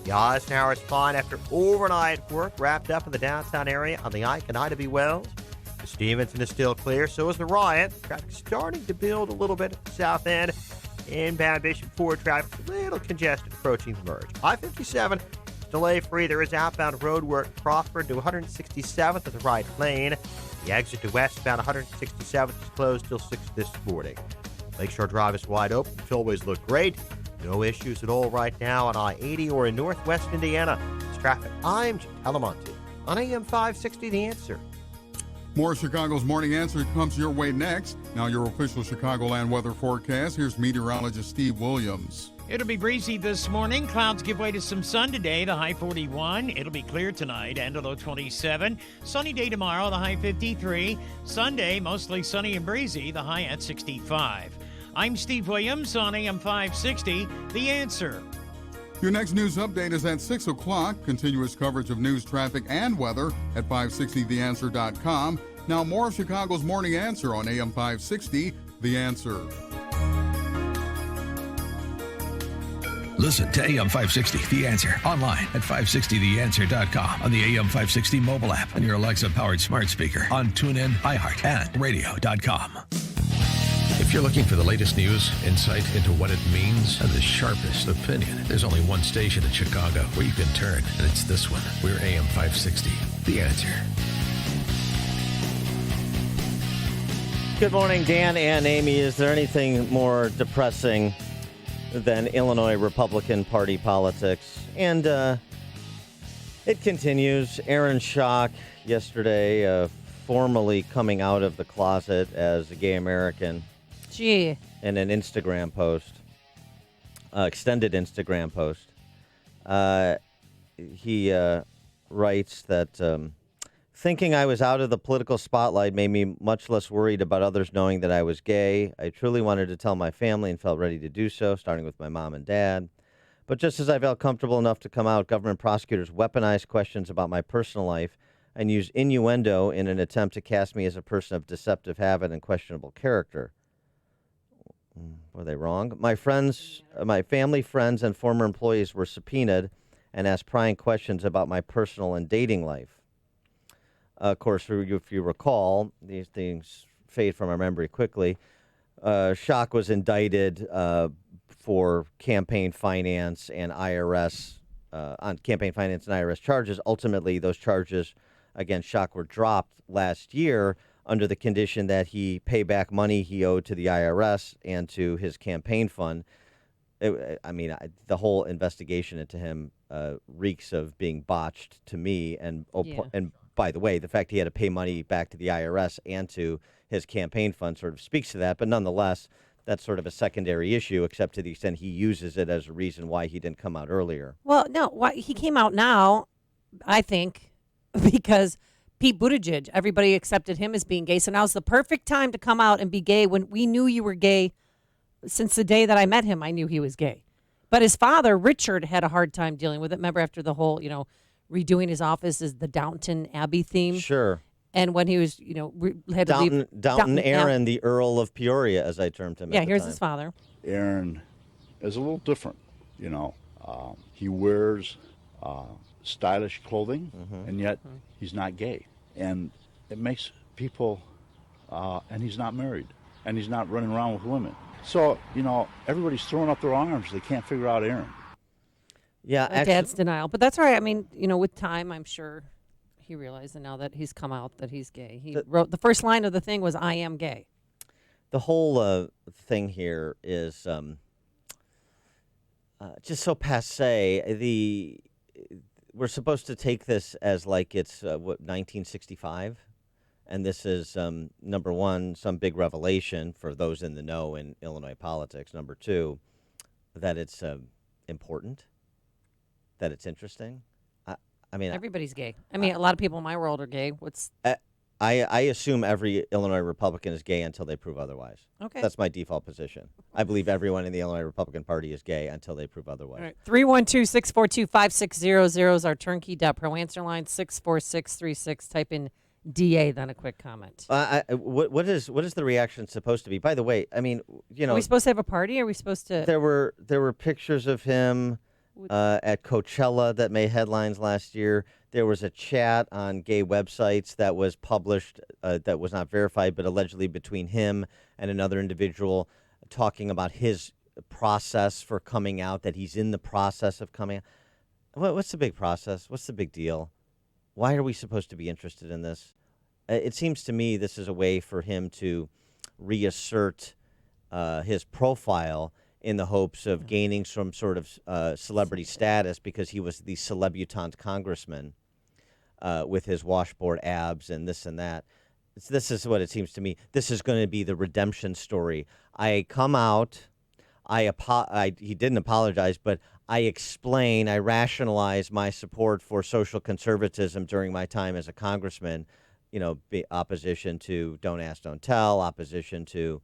[SPEAKER 26] The Eisenhower is fine after overnight work wrapped up in the downtown area on the Ike and Ida B. Wells. The Stevenson is still clear, so is the Riot. Traffic starting to build a little bit at the south end. Inbound Bishop Ford traffic a little congested approaching the merge. I-57 delay free. There is outbound road work Crawford to 167th at the right lane. The exit to westbound 167th is closed till 6 this morning. Lakeshore Drive is wide open. The tollways look great. No issues at all right now on I-80 or in northwest Indiana. It's traffic. I'm Jim Telemonte on AM 560 The Answer.
[SPEAKER 8] More Chicago's Morning Answer comes your way next. Now your official Chicagoland weather forecast. Here's meteorologist Steve Williams.
[SPEAKER 27] It'll be breezy this morning. Clouds give way to some sun today, the high 41. It'll be clear tonight and a low 27. Sunny day tomorrow, the high 53. Sunday, mostly sunny and breezy, the high at 65. I'm Steve Williams on AM 560, The Answer.
[SPEAKER 8] Your next news update is at 6 o'clock. Continuous coverage of news, traffic, and weather at 560theanswer.com. Now more of Chicago's Morning Answer on AM 560, The Answer.
[SPEAKER 3] Listen to AM 560, The Answer, online at 560theanswer.com, on the AM 560 mobile app, on your Alexa-powered smart speaker, on TuneIn, iHeart, and radio.com. If you're looking for the latest news, insight into what it means, and the sharpest opinion, there's only one station in Chicago where you can turn, and it's this one. We're AM 560, The Answer.
[SPEAKER 1] Good morning, Dan and Amy. Is there anything more depressing than Illinois Republican Party politics? And it continues. Aaron Schock yesterday formally coming out of the closet as a gay American.
[SPEAKER 2] Gee.
[SPEAKER 1] In an Instagram post. extended Instagram post. He writes that thinking I was out of the political spotlight made me much less worried about others knowing that I was gay. I truly wanted to tell my family and felt ready to do so, starting with my mom and dad. But just as I felt comfortable enough to come out, government prosecutors weaponized questions about my personal life and used innuendo in an attempt to cast me as a person of deceptive habit and questionable character. Were they wrong? My friends, my family, friends, and former employees were subpoenaed and asked prying questions about my personal and dating life. Of course, if you recall, these things fade from our memory quickly. Schock was indicted for campaign finance and IRS, on campaign finance and IRS charges. Ultimately, those charges against Schock were dropped last year under the condition that he pay back money he owed to the IRS and to his campaign fund. The whole investigation into him reeks of being botched to me. And and by the way, the fact he had to pay money back to the IRS and to his campaign fund sort of speaks to that. But nonetheless, that's sort of a secondary issue, except to the extent he uses it as a reason why he didn't come out earlier.
[SPEAKER 2] Well, no, why he came out now, I think, because Pete Buttigieg, everybody accepted him as being gay. So now's the perfect time to come out and be gay when we knew you were gay. Since the day that I met him, I knew he was gay. But his father, Richard, had a hard time dealing with it. Remember after the whole, redoing his office as the Downton Abbey theme?
[SPEAKER 1] Sure.
[SPEAKER 2] And when he was, had to leave.
[SPEAKER 1] Downton Aaron, the Earl of Peoria, as I termed him.
[SPEAKER 2] Yeah,
[SPEAKER 1] at the
[SPEAKER 2] here's
[SPEAKER 1] time.
[SPEAKER 2] his father.
[SPEAKER 4] Aaron is a little different, he wears stylish clothing, and yet he's not gay. And it makes people, and he's not married, and he's not running around with women. So, everybody's throwing up their arms. They can't figure out Aaron.
[SPEAKER 1] Yeah,
[SPEAKER 2] Dad's denial. But that's all right. I mean, with time, I'm sure he realized, and now that he's come out, that he's gay. He wrote, the first line of the thing was, "I am gay."
[SPEAKER 1] The whole thing here is just so passé. We're supposed to take this as like it's 1965, and this is number one, some big revelation for those in the know in Illinois politics. Number two, that it's important, that it's interesting. I mean,
[SPEAKER 2] everybody's gay. I mean, a lot of people in my world are gay.
[SPEAKER 1] I assume every Illinois Republican is gay until they prove otherwise.
[SPEAKER 2] Okay.
[SPEAKER 1] That's my default position. I believe everyone in the Illinois Republican Party is gay until they prove otherwise.
[SPEAKER 2] All right. 312-642-5600 is our turnkey.pro answer line. 64636. Type in DA, then a quick comment.
[SPEAKER 1] What is the reaction supposed to be? By the way, I mean,
[SPEAKER 2] Are we supposed to have a party? Are we supposed to?
[SPEAKER 1] There were pictures of him at Coachella that made headlines last year. There was a chat on gay websites that was published that was not verified, but allegedly between him and another individual talking about his process for coming out, that he's in the process of coming out. What's the big process? What's the big deal? Why are we supposed to be interested in this? It seems to me this is a way for him to reassert his profile in the hopes of gaining some sort of celebrity status because he was the celebutant congressman with his washboard abs and this and that. This is what it seems to me. This is going to be the redemption story. I come out. He didn't apologize, but I explain, I rationalize my support for social conservatism during my time as a congressman. Opposition to Don't Ask, Don't Tell, opposition to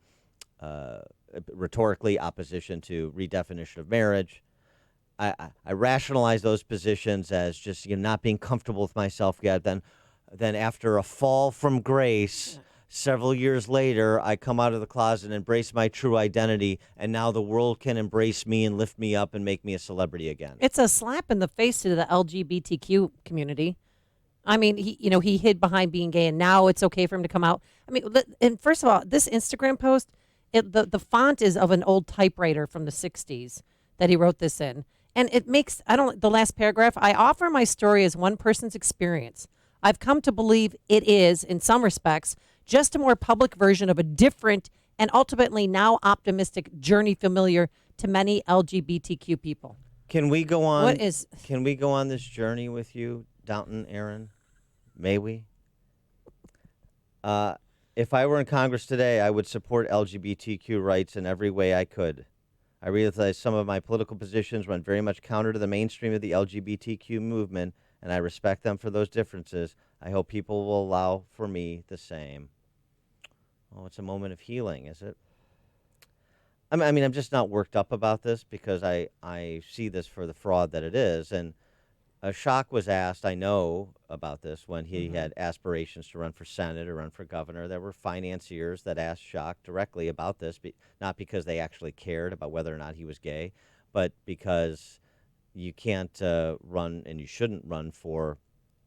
[SPEAKER 1] rhetorically opposition to redefinition of marriage. I rationalize those positions as just not being comfortable with myself yet. Then after a fall from grace, several years later, I come out of the closet and embrace my true identity, and now the world can embrace me and lift me up and make me a celebrity again.
[SPEAKER 2] It's a slap in the face to the LGBTQ community. I mean, he hid behind being gay, and now it's okay for him to come out. I mean, and first of all, this Instagram post, the font is of an old typewriter from the 60s that he wrote this in. And it makes, the last paragraph, I offer my story as one person's experience. I've come to believe it is, in some respects, just a more public version of a different and ultimately now optimistic journey familiar to many LGBTQ people.
[SPEAKER 1] Can we go on?
[SPEAKER 2] Can
[SPEAKER 1] we go on this journey with you, Downton Aaron? May we? If I were in Congress today, I would support LGBTQ rights in every way I could. I realize some of my political positions run very much counter to the mainstream of the LGBTQ movement, and I respect them for those differences. I hope people will allow for me the same. Oh, it's a moment of healing, is it? I mean, I'm just not worked up about this because I see this for the fraud that it is. And Schock was asked, I know about this, when he had aspirations to run for Senate or run for governor. There were financiers that asked Schock directly about this, not because they actually cared about whether or not he was gay, but because you can't run and you shouldn't run for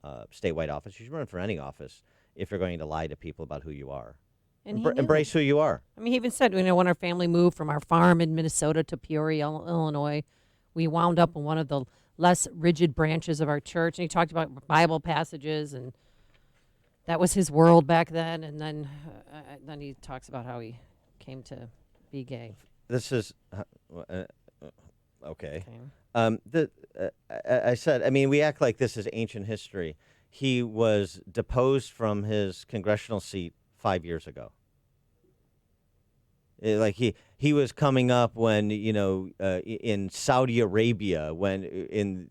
[SPEAKER 1] statewide office. You should run for any office if you're going to lie to people about who you are.
[SPEAKER 2] And
[SPEAKER 1] Embrace who you are.
[SPEAKER 2] I mean, he even said, when our family moved from our farm in Minnesota to Peoria, Illinois, we wound up in one of the less rigid branches of our church. And he talked about Bible passages, and that was his world back then. And then he talks about how he came to be gay.
[SPEAKER 1] This is okay. I said, I mean, we act like this is ancient history. He was deposed from his congressional seat 5 years ago. Like he was coming up when, in Saudi Arabia, when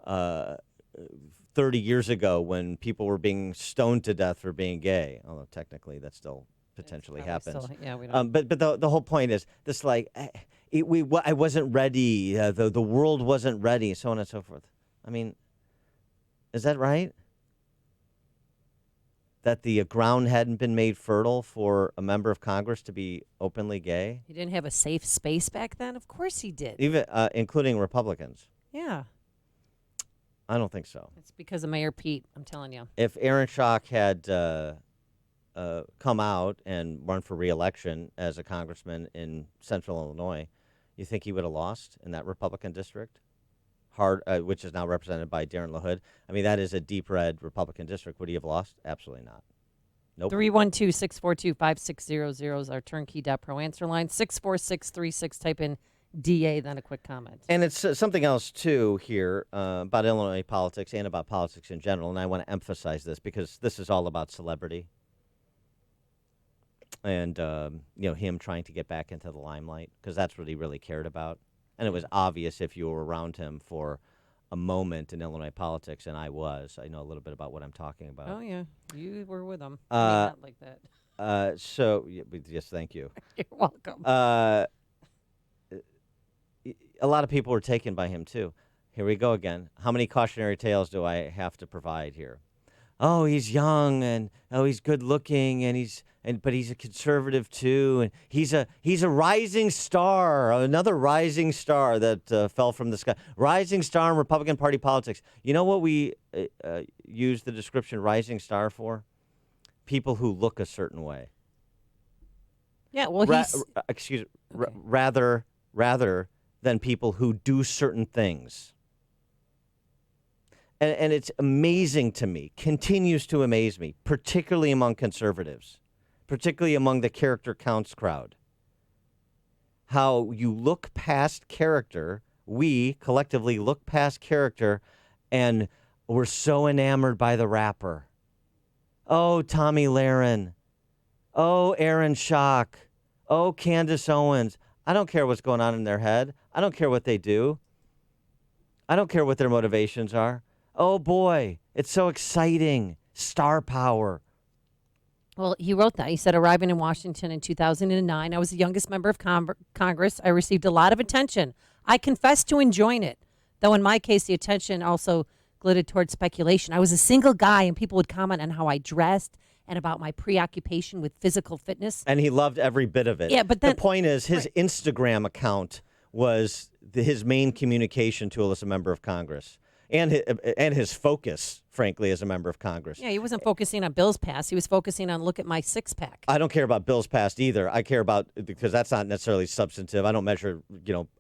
[SPEAKER 1] 30 years ago when people were being stoned to death for being gay. Although technically that still potentially happens.
[SPEAKER 2] We don't.
[SPEAKER 1] But the whole point is this: like I wasn't ready. The world wasn't ready, so on and so forth. I mean, is that right? That the ground hadn't been made fertile for a member of Congress to be openly gay?
[SPEAKER 2] He didn't have a safe space back then? Of course he did.
[SPEAKER 1] Even including Republicans?
[SPEAKER 2] Yeah.
[SPEAKER 1] I don't think so.
[SPEAKER 2] It's because of Mayor Pete, I'm telling you.
[SPEAKER 1] If Aaron Schock had come out and run for re-election as a congressman in Central Illinois, you think he would have lost in that Republican district? Which is now represented by Darren LaHood. I mean, that is a deep red Republican district. Would he have lost? Absolutely not. Nope.
[SPEAKER 2] 312-642-5600 is our turnkey.pro answer line. 64636, type in DA, then a quick comment.
[SPEAKER 1] And it's something else, too, here about Illinois politics and about politics in general. And I want to emphasize this because this is all about celebrity. And, him trying to get back into the limelight because that's what he really cared about. And it was obvious if you were around him for a moment in Illinois politics, and I was. I know a little bit about what I'm talking about.
[SPEAKER 2] Oh, yeah. You were with him. Not like that.
[SPEAKER 1] Yes, thank you.
[SPEAKER 2] You're welcome.
[SPEAKER 1] A lot of people were taken by him, too. Here we go again. How many cautionary tales do I have to provide here? Oh, he's young, and he's good looking, but he's a conservative too, and he's a rising star, another rising star that fell from the sky. Rising star in Republican Party politics. You know what we use the description rising star for? People who look a certain way.
[SPEAKER 2] Yeah, well,
[SPEAKER 1] rather than people who do certain things. And it's amazing to me, continues to amaze me, particularly among conservatives, particularly among the character counts crowd, how you look past character, we collectively look past character, and we're so enamored by the rapper. Oh, Tommy Lahren. Oh, Aaron Schock. Oh, Candace Owens. I don't care what's going on in their head. I don't care what they do. I don't care what their motivations are. Oh, boy, it's so exciting. Star power.
[SPEAKER 2] Well, he wrote that. He said, arriving in Washington in 2009, I was the youngest member of Congress. I received a lot of attention. I confess to enjoying it, though in my case, the attention also glittered towards speculation. I was a single guy, and people would comment on how I dressed and about my preoccupation with physical fitness.
[SPEAKER 1] And he loved every bit of it.
[SPEAKER 2] Yeah, but then,
[SPEAKER 1] the point is, his Instagram account was his main communication tool as a member of Congress. And his focus, frankly, as a member of Congress.
[SPEAKER 2] Yeah, he wasn't focusing on bills passed. He was focusing on look at my six-pack.
[SPEAKER 1] I don't care about bills passed either. I care about, because that's not necessarily substantive. I don't measure,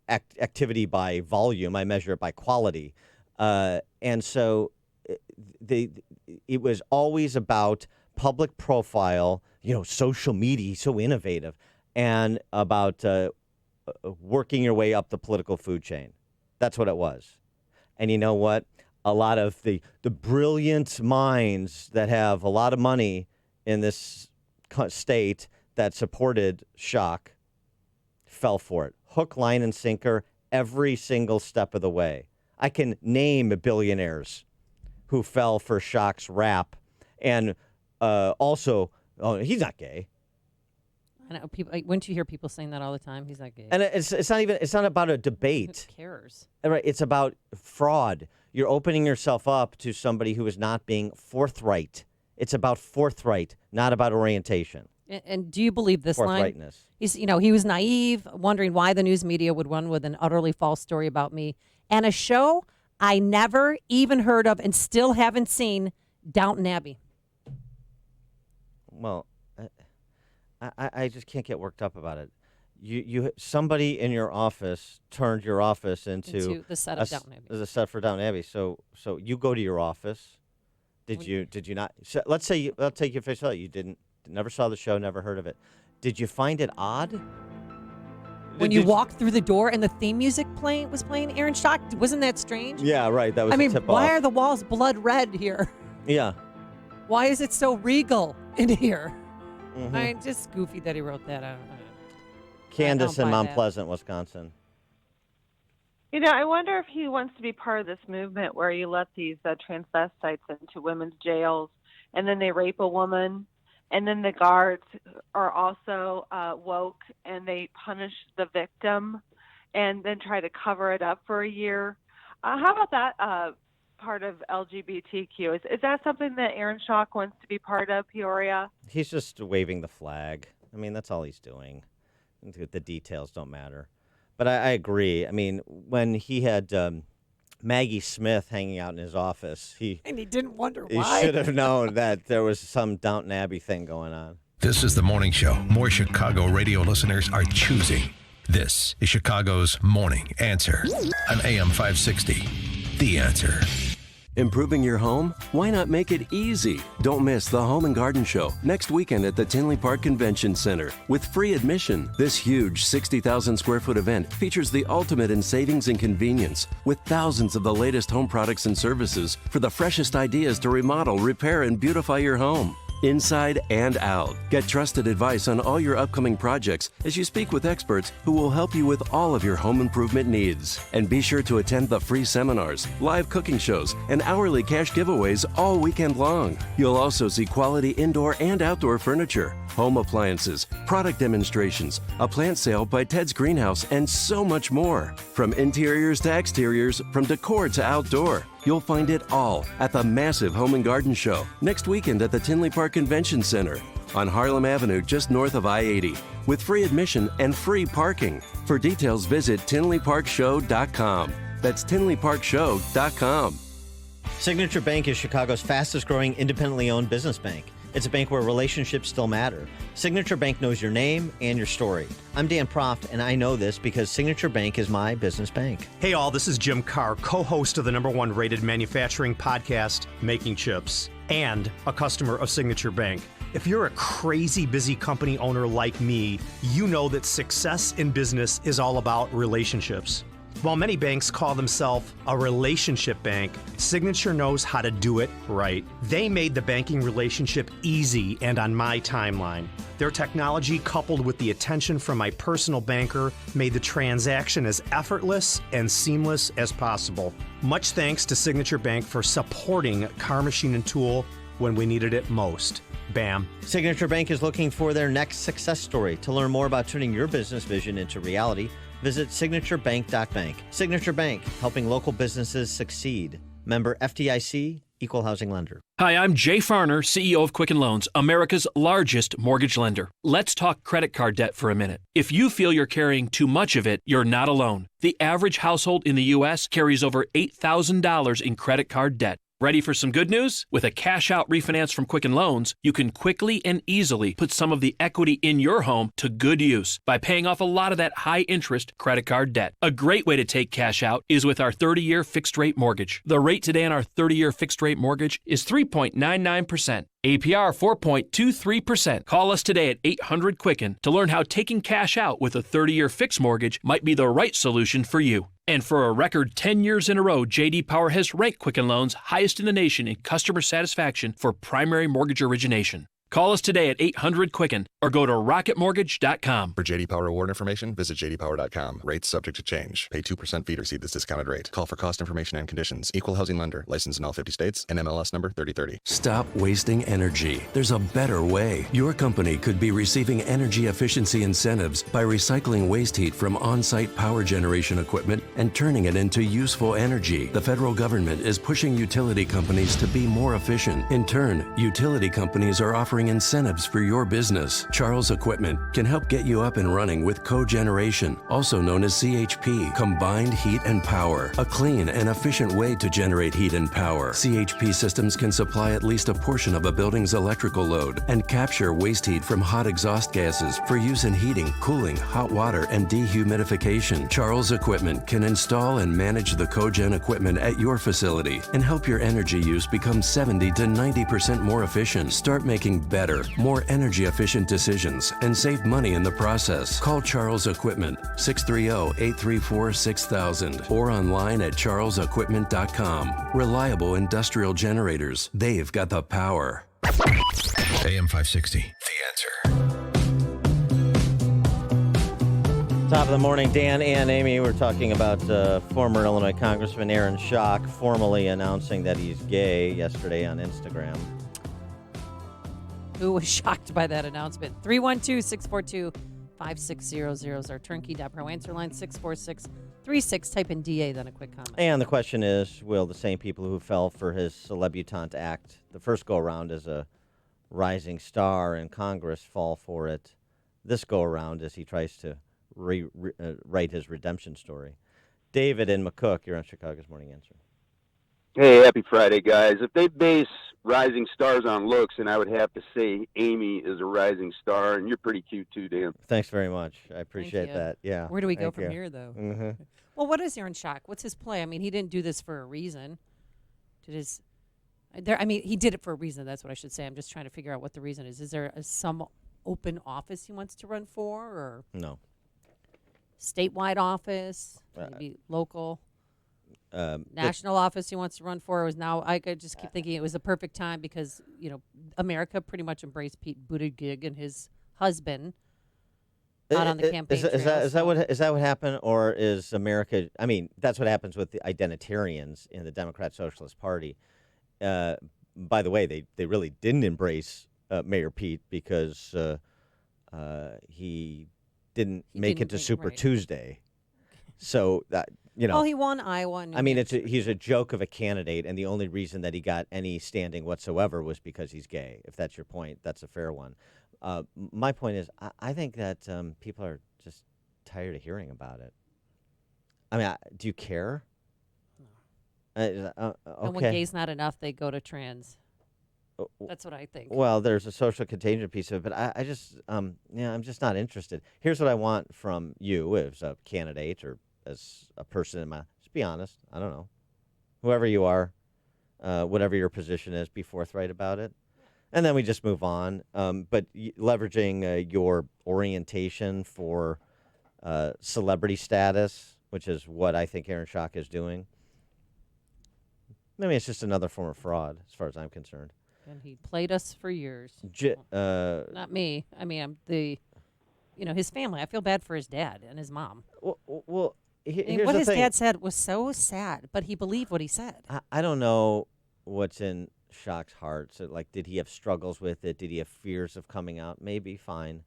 [SPEAKER 1] activity by volume. I measure it by quality. And so it was always about public profile, social media, so innovative, and about working your way up the political food chain. That's what it was. And you know what? A lot of the brilliant minds that have a lot of money in this state that supported Schock fell for it, hook, line, and sinker every single step of the way. I can name billionaires who fell for Jacques' rap, and also, he's not gay.
[SPEAKER 2] I know people. Wouldn't you hear people saying that all the time? He's not gay.
[SPEAKER 1] And it's not about a debate.
[SPEAKER 2] Who cares?
[SPEAKER 1] Right? It's about fraud. You're opening yourself up to somebody who is not being forthright. It's about forthright, not about orientation.
[SPEAKER 2] And do you believe this line?
[SPEAKER 1] Forthrightness.
[SPEAKER 2] He was naive, wondering why the news media would run with an utterly false story about me. And a show I never even heard of and still haven't seen, Downton Abbey.
[SPEAKER 1] Well, I just can't get worked up about it. Somebody in your office turned your office into
[SPEAKER 2] the set of Downton Abbey.
[SPEAKER 1] The set for Downton Abbey. So you go to your office. Did you not? So let's say I'll take you officially. You never saw the show, never heard of it. Did you find it odd?
[SPEAKER 2] When you walked through the door and the theme music was playing, Aaron Schock, wasn't that strange?
[SPEAKER 1] Yeah, right. That was.
[SPEAKER 2] Why are the walls blood red here?
[SPEAKER 1] Yeah.
[SPEAKER 2] Why is it so regal in here?
[SPEAKER 1] Mm-hmm.
[SPEAKER 2] Just goofy that he wrote that. I don't know.
[SPEAKER 1] Candace in Mount
[SPEAKER 2] that.
[SPEAKER 1] Pleasant, Wisconsin.
[SPEAKER 6] I wonder if he wants to be part of this movement where you let these transvestites into women's jails, and then they rape a woman, and then the guards are also woke, and they punish the victim, and then try to cover it up for a year. How about that part of LGBTQ? Is that something that Aaron Schock wants to be part of, Peoria?
[SPEAKER 1] He's just waving the flag. I mean, that's all he's doing. The details don't matter. But I agree. I mean, when he had Maggie Smith hanging out in his office,
[SPEAKER 2] and he didn't wonder
[SPEAKER 1] he
[SPEAKER 2] why.
[SPEAKER 1] should have known that there was some Downton Abbey thing going on.
[SPEAKER 3] This is the morning show more Chicago radio listeners are choosing. This is Chicago's Morning Answer on AM 560. The Answer.
[SPEAKER 23] Improving your home? Why not make it easy? Don't miss the Home and Garden Show next weekend at the Tinley Park Convention Center with free admission. This huge 60,000 square foot event features the ultimate in savings and convenience with thousands of the latest home products and services for the freshest ideas to remodel, repair, and beautify your home. Inside and out. Get trusted advice on all your upcoming projects as you speak with experts who will help you with all of your home improvement needs. And be sure to attend the free seminars, live cooking shows, and hourly cash giveaways all weekend long. You'll also see quality indoor and outdoor furniture, home appliances, product demonstrations, a plant sale by Ted's Greenhouse, and so much more. From interiors to exteriors, from decor to outdoor. You'll find it all at the massive Home and Garden Show next weekend at the Tinley Park Convention Center on Harlem Avenue just north of I-80 with free admission and free parking. For details, visit tinleyparkshow.com. That's tinleyparkshow.com.
[SPEAKER 1] Signature Bank is Chicago's fastest growing independently owned business bank. It's a bank where relationships still matter. Signature Bank knows your name and your story. I'm Dan Proft, and I know this because Signature Bank is my business bank.
[SPEAKER 7] Hey all, this is Jim Carr, co-host of the #1 rated manufacturing podcast, Making Chips, and a customer of Signature Bank. If you're a crazy busy company owner like me, you know that success in business is all about relationships. While many banks call themselves a relationship bank, Signature knows how to do it right. They made the banking relationship easy and on my timeline. Their technology, coupled with the attention from my personal banker, made the transaction as effortless and seamless as possible. Much thanks to Signature Bank for supporting Car Machine and Tool when we needed it most. Bam.
[SPEAKER 1] Signature Bank is looking for their next success story. To learn more about turning your business vision into reality, visit signaturebank.bank. Signature Bank, helping local businesses succeed. Member FDIC, Equal Housing Lender.
[SPEAKER 19] Hi, I'm Jay Farner, CEO of Quicken Loans, America's largest mortgage lender. Let's talk credit card debt for a minute. If you feel you're carrying too much of it, you're not alone. The average household in the U.S. carries over $8,000 in credit card debt. Ready for some good news? With a cash-out refinance from Quicken Loans, you can quickly and easily put some of the equity in your home to good use by paying off a lot of that high-interest credit card debt. A great way to take cash out is with our 30-year fixed-rate mortgage. The rate today on our 30-year fixed-rate mortgage is 3.99%. APR 4.23%. Call us today at 800-QUICKEN to learn how taking cash out with a 30-year fixed mortgage might be the right solution for you. And for a record 10 years in a row, J.D. Power has ranked Quicken Loans highest in the nation in customer satisfaction for primary mortgage origination. Call us today at 800-QUICKEN or go to rocketmortgage.com.
[SPEAKER 5] For JD Power award information, visit jdpower.com. Rates subject to change. Pay 2% fee to receive this discounted rate. Call for cost information and conditions. Equal housing lender. Licensed in all 50 states. NMLS number 3030.
[SPEAKER 23] Stop wasting energy. There's a better way. Your company could be receiving energy efficiency incentives by recycling waste heat from on-site power generation equipment and turning it into useful energy. The federal government is pushing utility companies to be more efficient. In turn, utility companies are offering incentives for your business. Charles Equipment can help get you up and running with cogeneration, also known as CHP, combined heat and power, a clean and efficient way to generate heat and power. CHP systems can supply at least a portion of a building's electrical load and capture waste heat from hot exhaust gases for use in heating, cooling, hot water, and dehumidification. Charles Equipment can install and manage the cogen equipment at your facility and help your energy use become 70 to 90% more efficient. Start making better, more energy efficient decisions and save money in the process. Call Charles Equipment 630-834-6000 or online at charlesequipment.com. Reliable industrial generators. They've got the power.
[SPEAKER 3] AM 560, The Answer.
[SPEAKER 1] Top of the morning, Dan and Amy. We're talking about former Illinois Congressman Aaron Schock formally announcing that he's gay yesterday on Instagram.
[SPEAKER 2] Who was shocked by that announcement? 312-642-5600 is our turnkey.pro answer line. 646-36. Type in DA, then a quick comment.
[SPEAKER 1] And the question is, will the same people who fell for his celebutante act the first go-around as a rising star in Congress fall for it this go-around as he tries to write his redemption story? David in McCook, you're on Chicago's Morning Answer.
[SPEAKER 9] Hey, happy Friday, guys. If they base rising stars on looks, then I would have to say Amy is a rising star, and you're pretty cute too, Dan.
[SPEAKER 1] Thanks very much. I appreciate
[SPEAKER 2] you.
[SPEAKER 1] that. Yeah.
[SPEAKER 2] Where do we go
[SPEAKER 1] Thank
[SPEAKER 2] from
[SPEAKER 1] you.
[SPEAKER 2] here, though?
[SPEAKER 1] Mm-hmm.
[SPEAKER 2] Well, what is Aaron Schock? What's his play? I mean, he didn't do this for a reason. He did it for a reason. That's what I should say. I'm just trying to figure out what the reason is. Is there some open office he wants to run for, or
[SPEAKER 1] no
[SPEAKER 2] statewide office, maybe local? National office he wants to run for. It was now. I could just keep thinking it was the perfect time because America pretty much embraced Pete Buttigieg and his husband out on the campaign trail.
[SPEAKER 1] Is that what happened, or is America? I mean, that's what happens with the identitarians in the Democrat Socialist Party. By the way, they really didn't embrace Mayor Pete because he didn't make it to Super Tuesday. So that.
[SPEAKER 2] Well, he won Iowa.
[SPEAKER 1] I mean, he's a joke of a candidate, and the only reason that he got any standing whatsoever was because he's gay. If that's your point, that's a fair one. My point is, I think that people are just tired of hearing about it. I mean, do you care? Okay.
[SPEAKER 2] And when gay's not enough, they go to trans. That's what I think.
[SPEAKER 1] Well, there's a social contagion piece of it, but I just, I'm just not interested. Here's what I want from you as a candidate or as a person in just be honest. I don't know. Whoever you are, whatever your position is, be forthright about it. And then we just move on. But leveraging your orientation for celebrity status, which is what I think Aaron Schock is doing. I mean, it's just another form of fraud as far as I'm concerned.
[SPEAKER 2] And he played us for years. Not me. I mean, I'm his family. I feel bad for his dad and his mom.
[SPEAKER 1] Well,
[SPEAKER 2] what his dad said was so sad, but he believed what he said.
[SPEAKER 1] I don't know what's in Schock's heart. So, did he have struggles with it? Did he have fears of coming out? Maybe. Fine.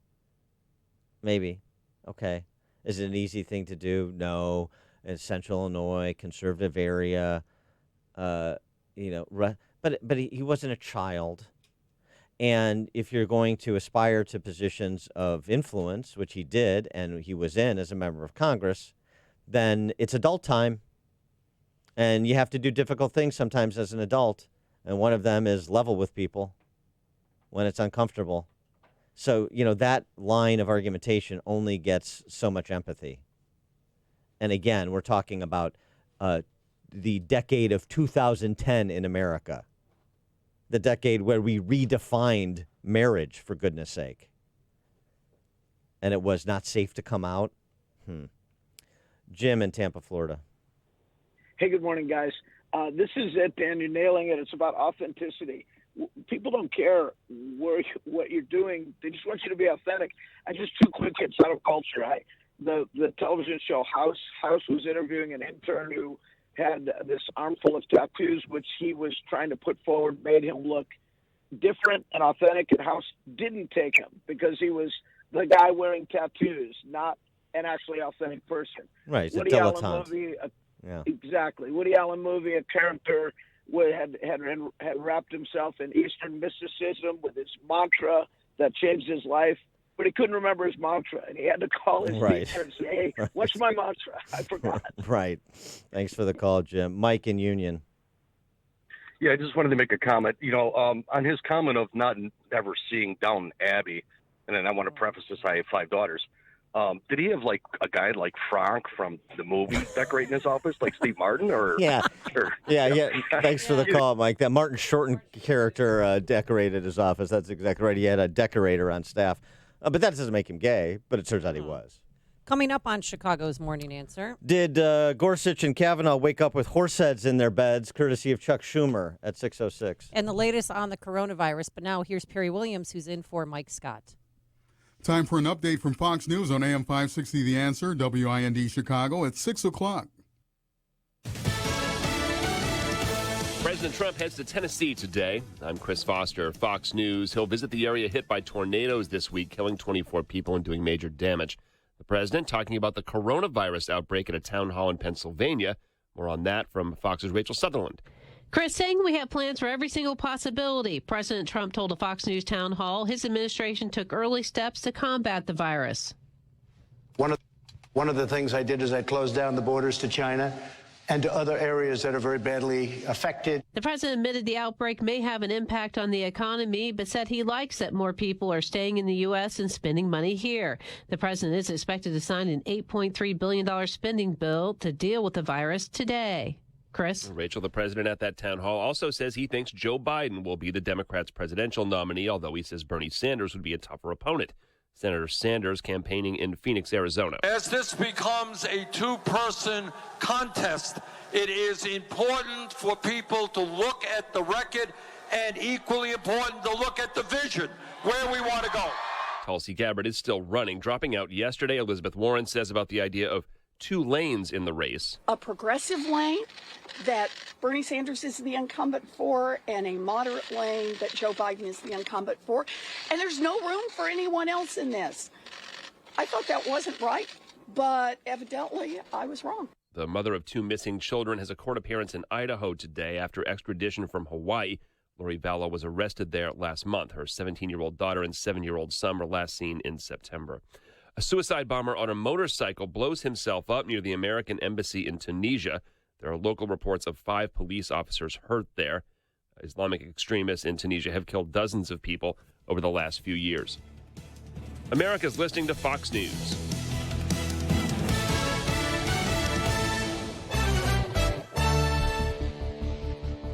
[SPEAKER 1] Maybe. Okay. Is it an easy thing to do? No. In Central Illinois, conservative area, but he wasn't a child. And if you're going to aspire to positions of influence, which he did, and he was in as a member of Congress, then it's adult time. And you have to do difficult things sometimes as an adult. And one of them is level with people when it's uncomfortable. So, that line of argumentation only gets so much empathy. And again, we're talking about the decade of 2010 in America. The decade where we redefined marriage, for goodness sake. And it was not safe to come out. Jim in Tampa, Florida.
[SPEAKER 10] Hey, good morning, guys. This is it, Dan. You're nailing it. It's about authenticity. people don't care what you're doing. They just want you to be authentic. And just two quick hits out of culture. The television show House was interviewing an intern who had this armful of tattoos, which he was trying to put forward, made him look different and authentic, and House didn't take him because he was the guy wearing tattoos, not an actually authentic person.
[SPEAKER 1] Right, it's
[SPEAKER 10] Woody
[SPEAKER 1] a
[SPEAKER 10] Allen
[SPEAKER 1] dilettante.
[SPEAKER 10] movie,
[SPEAKER 1] Yeah.
[SPEAKER 10] exactly. Woody Allen movie, a character had wrapped himself in Eastern mysticism with his mantra that changed his life, but he couldn't remember his mantra, and he had to call his
[SPEAKER 1] Right.
[SPEAKER 10] teacher and say, "Hey, what's my mantra? I forgot."
[SPEAKER 1] Right. Thanks for the call, Jim. Mike in Union.
[SPEAKER 11] Yeah, I just wanted to make a comment. On his comment of not ever seeing Downton Abbey, and then I want to preface this: I have 5 daughters. Did he have like a guy like Frank from the movie decorating his office, like Steve Martin, or
[SPEAKER 1] Yeah.
[SPEAKER 11] or-
[SPEAKER 1] Yeah. Thanks for the call, Mike. That Martin Shorten character decorated his office. That's exactly right. He had a decorator on staff. But that doesn't make him gay, but it turns out he was.
[SPEAKER 2] Coming up on Chicago's Morning Answer.
[SPEAKER 1] Did Gorsuch and Kavanaugh wake up with horse heads in their beds, courtesy of Chuck Schumer at 6:06?
[SPEAKER 2] And the latest on the coronavirus. But now here's Perry Williams, who's in for Mike Scott.
[SPEAKER 8] Time for an update from Fox News on AM 560 The Answer, WIND Chicago at 6 o'clock.
[SPEAKER 12] President Trump heads to Tennessee today. I'm Chris Foster, Fox News. He'll visit the area hit by tornadoes this week, killing 24 people and doing major damage. The president talking about the coronavirus outbreak at a town hall in Pennsylvania. More on that from Fox's Rachel Sutherland.
[SPEAKER 20] Chris saying we have plans for every single possibility. President Trump told a Fox News town hall his administration took early steps to combat the virus.
[SPEAKER 13] One of the things I did is I closed down the borders to China and to other areas that are very badly affected.
[SPEAKER 20] The president admitted the outbreak may have an impact on the economy, but said he likes that more people are staying in the U.S. and spending money here. The president is expected to sign an $8.3 billion spending bill to deal with the virus today. Chris?
[SPEAKER 12] Rachel, the president at that town hall, also says he thinks Joe Biden will be the Democrats' presidential nominee, although he says Bernie Sanders would be a tougher opponent. Senator Sanders campaigning in Phoenix, Arizona.
[SPEAKER 21] As this becomes a two-person contest, it is important for people to look at the record and equally important to look at the vision, where we want to go.
[SPEAKER 12] Tulsi Gabbard is still running, dropping out yesterday. Elizabeth Warren says about the idea of 2 lanes in the race.
[SPEAKER 22] A progressive lane that Bernie Sanders is the incumbent for, and a moderate lane that Joe Biden is the incumbent for. And there's no room for anyone else in this. I thought that wasn't right, but evidently I was wrong.
[SPEAKER 12] The mother of 2 missing children has a court appearance in Idaho today after extradition from Hawaii. Lori Vallow was arrested there last month. Her 17-year-old daughter and 7-year-old son were last seen in September. A suicide bomber on a motorcycle blows himself up near the American Embassy in Tunisia. There are local reports of 5 police officers hurt there. Islamic extremists in Tunisia have killed dozens of people over the last few years. America's listening to Fox News.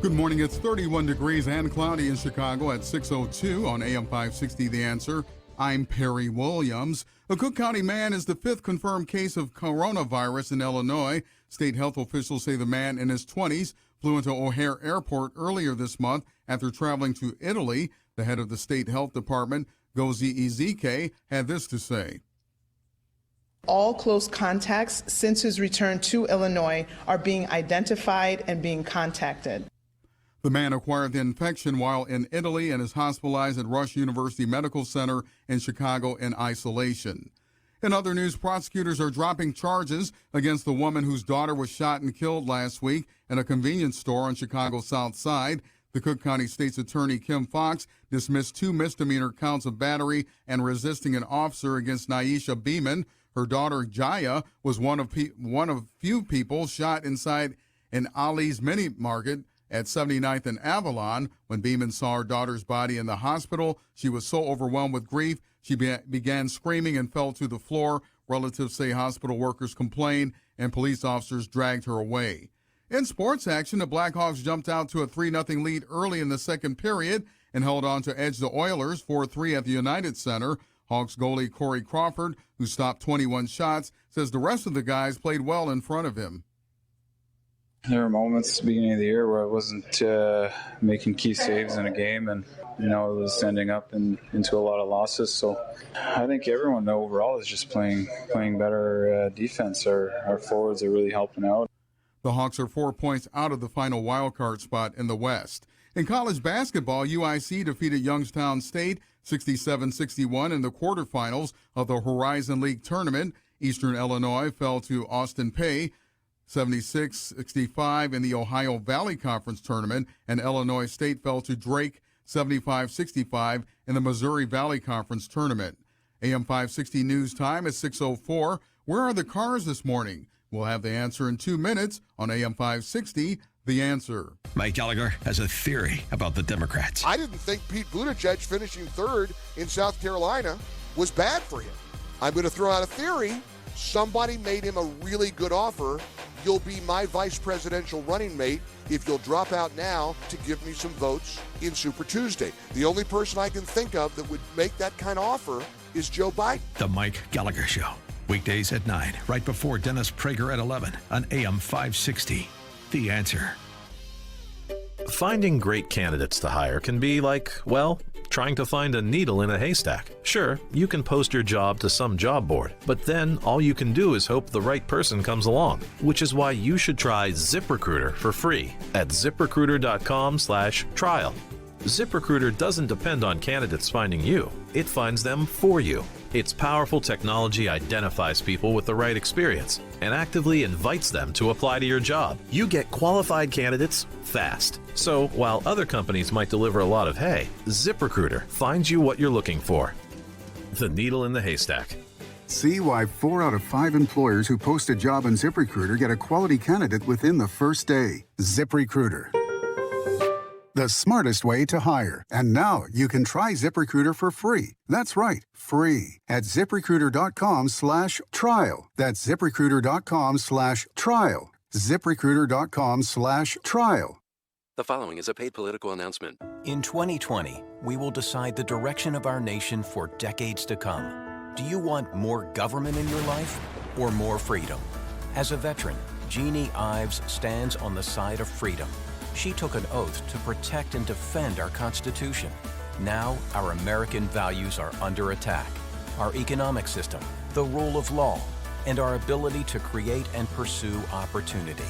[SPEAKER 8] Good morning. It's 31 degrees and cloudy in Chicago at 6:02 on AM 560 The Answer. I'm Perry Williams. A Cook County man is the 5th confirmed case of coronavirus in Illinois. State health officials say the man in his 20s flew into O'Hare Airport earlier this month after traveling to Italy. The head of the state health department, Gozi Ezike, had this to say.
[SPEAKER 24] All close contacts since his return to Illinois are being identified and being contacted.
[SPEAKER 8] The man acquired the infection while in Italy and is hospitalized at Rush University Medical Center in Chicago in isolation. In other news, prosecutors are dropping charges against the woman whose daughter was shot and killed last week in a convenience store on Chicago's South Side. The Cook County State's Attorney Kim Fox dismissed 2 misdemeanor counts of battery and resisting an officer against Naisha Beeman. Her daughter Jaya was one of few people shot inside an Ali's Mini Market at 79th and Avalon. When Beeman saw her daughter's body in the hospital, she was so overwhelmed with grief, she began screaming and fell to the floor. Relatives say hospital workers complained and police officers dragged her away. In sports action, the Blackhawks jumped out to a 3-0 lead early in the second period and held on to edge the Oilers 4-3 at the United Center. Hawks goalie Corey Crawford, who stopped 21 shots, says the rest of the guys played well in front of him.
[SPEAKER 14] There were moments at the beginning of the year where I wasn't making key saves in a game, and it was ending up into a lot of losses. So I think everyone overall is just playing better defense. Our forwards are really helping out.
[SPEAKER 8] The Hawks are 4 points out of the final wildcard spot in the West. In college basketball, UIC defeated Youngstown State 67-61 in the quarterfinals of the Horizon League tournament. Eastern Illinois fell to Austin Peay 76-65 in the Ohio Valley Conference tournament, and Illinois State fell to Drake 75-65 in the Missouri Valley Conference tournament. AM 560 news time is 6:04. Where are the cars this morning? We'll have the answer in 2 minutes on AM 560, The Answer.
[SPEAKER 3] Mike Gallagher has a theory about the Democrats.
[SPEAKER 15] I didn't think Pete Buttigieg finishing third in South Carolina was bad for him. I'm going to throw out a theory. Somebody made him a really good offer. You'll be my vice presidential running mate if you'll drop out now to give me some votes in Super Tuesday. The only person I can think of that would make that kind of offer is Joe Biden.
[SPEAKER 3] The Mike Gallagher Show. Weekdays at 9, right before Dennis Prager at 11 on AM 560. The Answer.
[SPEAKER 16] Finding great candidates to hire can be like, well, trying to find a needle in a haystack. Sure, you can post your job to some job board, but then all you can do is hope the right person comes along, which is why you should try ZipRecruiter for free at ZipRecruiter.com/trial. ZipRecruiter doesn't depend on candidates finding you. It finds them for you. Its powerful technology identifies people with the right experience and actively invites them to apply to your job. You get qualified candidates fast. So while other companies might deliver a lot of hay, ZipRecruiter finds you what you're looking for. The needle in the haystack.
[SPEAKER 17] See why 4 out of 5 employers who post a job on ZipRecruiter get a quality candidate within the first day. ZipRecruiter, the smartest way to hire. And now you can try ZipRecruiter for free. That's right, free at ZipRecruiter.com/trial. That's ZipRecruiter.com/trial. ZipRecruiter.com/trial.
[SPEAKER 23] The following is a paid political announcement.
[SPEAKER 18] In 2020, we will decide the direction of our nation for decades to come. Do you want more government in your life or more freedom? As a veteran, Jeannie Ives stands on the side of freedom. She took an oath to protect and defend our Constitution. Now, our American values are under attack. Our economic system, the rule of law, and our ability to create and pursue opportunity.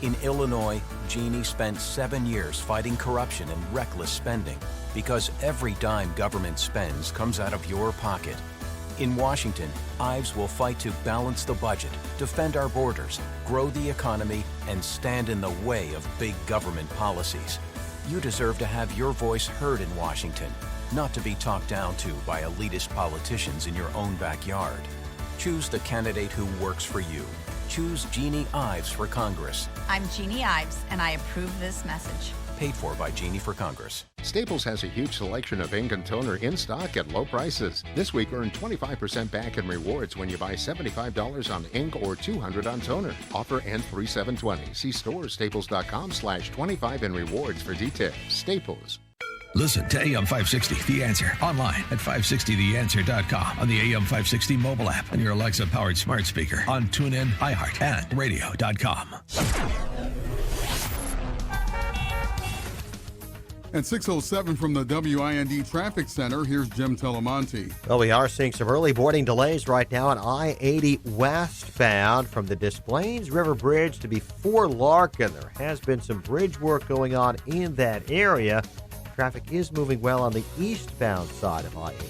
[SPEAKER 18] In Illinois, Jeannie spent 7 years fighting corruption and reckless spending, because every dime government spends comes out of your pocket. In Washington, Ives will fight to balance the budget, defend our borders, grow the economy, and stand in the way of big government policies. You deserve to have your voice heard in Washington, not to be talked down to by elitist politicians in your own backyard. Choose the candidate who works for you. Choose Jeannie Ives for Congress.
[SPEAKER 25] I'm Jeannie Ives, and I approve this message.
[SPEAKER 18] Paid for by Jeannie for Congress.
[SPEAKER 26] Staples has a huge selection of ink and toner in stock at low prices. This week, earn 25% back in rewards when you buy $75 on ink or $200 on toner. Offer ends 3/7/20. See stores.staples.com/25 in rewards for details. Staples.
[SPEAKER 3] Listen to AM 560, The Answer, online at 560theanswer.com, on the AM 560 mobile app, on your Alexa-powered smart speaker, on TuneIn, iHeart, and radio.com.
[SPEAKER 8] At 6:07 from the WIND Traffic Center, here's Jim Telemonte.
[SPEAKER 1] Well, we are seeing some early boarding delays right now on I-80 westbound from the Des Plaines River Bridge to before Larkin. There has been some bridge work going on in that area. Traffic is moving well on the eastbound side of I-80.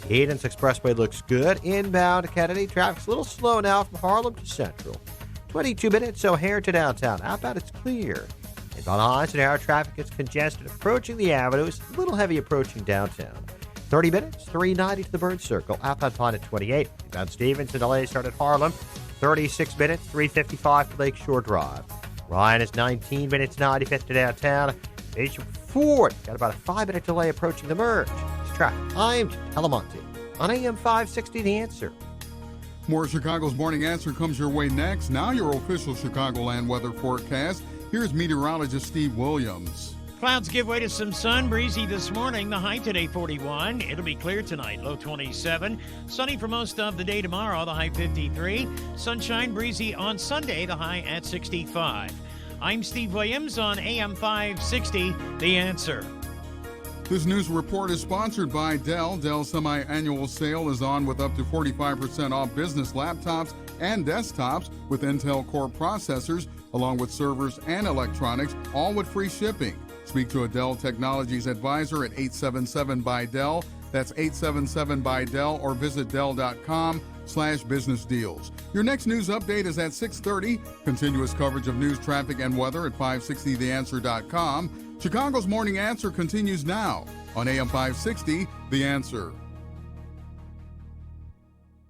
[SPEAKER 1] Cadence Expressway looks good. Inbound Kennedy, traffic's a little slow now from Harlem to Central. 22 minutes O'Hare to downtown. Outbound, it's clear. Inbound Eisenhower traffic is congested approaching the Avenue. It's a little heavy approaching downtown. 30 minutes, 390 to the Bird Circle. Outbound Pine at 28. Inbound Stevenson delays start at Harlem. 36 minutes, 355 to Lakeshore Drive. Ryan is 19 minutes, 95th to downtown. Station Ford got about a 5-minute delay approaching the merge. It's traffic. I'm Telemonte on AM 560, The Answer.
[SPEAKER 8] More Chicago's Morning Answer comes your way next. Now your official Chicagoland weather forecast. Here's meteorologist Steve Williams.
[SPEAKER 27] Clouds give way to some sun. Breezy this morning. The high today 41. It'll be clear tonight. Low 27. Sunny for most of the day tomorrow. The high 53. Sunshine breezy on Sunday. The high at 65. I'm Steve Williams on AM 560, The Answer.
[SPEAKER 8] This news report is sponsored by Dell. Dell's semi-annual sale is on with up to 45% off business laptops and desktops with Intel Core processors, along with servers and electronics, all with free shipping. Speak to a Dell Technologies advisor at 877-BY-DELL. That's 877-BY-DELL, or visit Dell.com/business deals. Your next news update is at 6:30. Continuous coverage of news, traffic, and weather at 560theanswer.com. Chicago's Morning Answer continues now on AM 560, The Answer.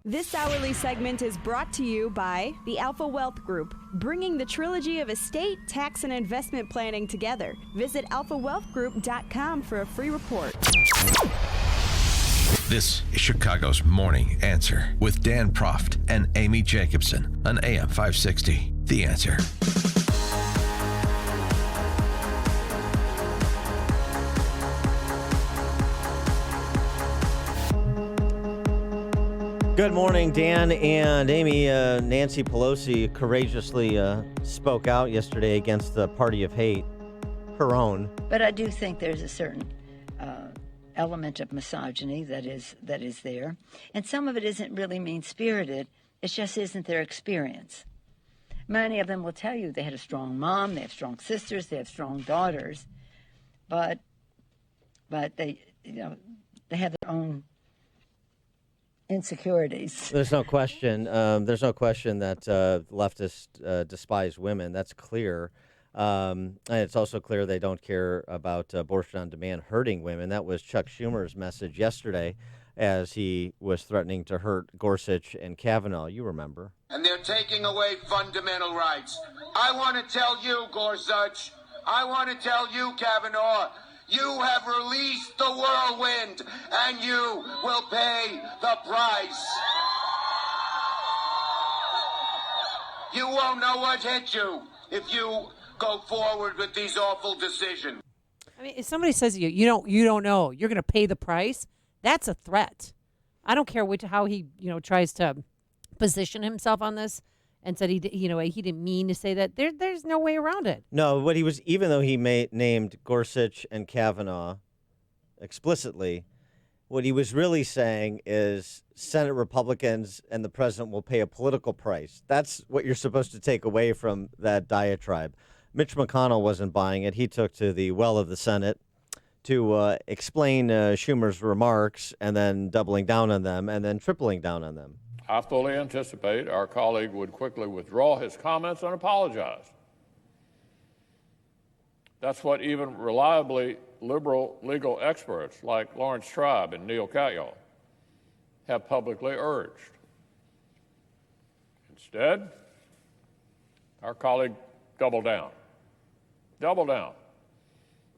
[SPEAKER 4] This hourly segment is brought to you by the Alpha Wealth Group, bringing the trilogy of estate, tax, and investment planning together. Visit alphawealthgroup.com for a free report.
[SPEAKER 3] This is Chicago's Morning Answer with Dan Proft and Amy Jacobson on AM 560, The Answer.
[SPEAKER 1] Good morning, Dan and Amy. Nancy Pelosi courageously spoke out yesterday against the party of hate, her own.
[SPEAKER 5] But I do think there's a certain element of misogyny that is there. And some of it isn't really mean-spirited. It just isn't their experience. Many of them will tell you they had a strong mom, they have strong sisters, they have strong daughters. But they have their own insecurities.
[SPEAKER 1] There's no question. There's no question that leftists despise women. That's clear. And it's also clear they don't care about abortion on demand hurting women. That was Chuck Schumer's message yesterday as he was threatening to hurt Gorsuch and Kavanaugh. You remember.
[SPEAKER 6] And they're taking away fundamental rights. I want to tell you, Gorsuch, I want to tell you, Kavanaugh, you have released the whirlwind, and you will pay the price. You won't know what hit you if you go forward with these awful decisions.
[SPEAKER 2] I mean, if somebody says to you, you don't know, you're going to pay the price, that's a threat. I don't care how he, tries to position himself on this and said he didn't mean to say that. There's no way around it.
[SPEAKER 1] No, what he was, even though he named Gorsuch and Kavanaugh explicitly, what he was really saying is Senate Republicans and the president will pay a political price. That's what you're supposed to take away from that diatribe. Mitch McConnell wasn't buying it. He took to the well of the Senate to explain Schumer's remarks and then doubling down on them and then tripling down on them.
[SPEAKER 7] I fully anticipate our colleague would quickly withdraw his comments and apologize. That's what even reliably liberal legal experts like Lawrence Tribe and Neil Katyal have publicly urged. Instead, our colleague doubled down. Doubled down.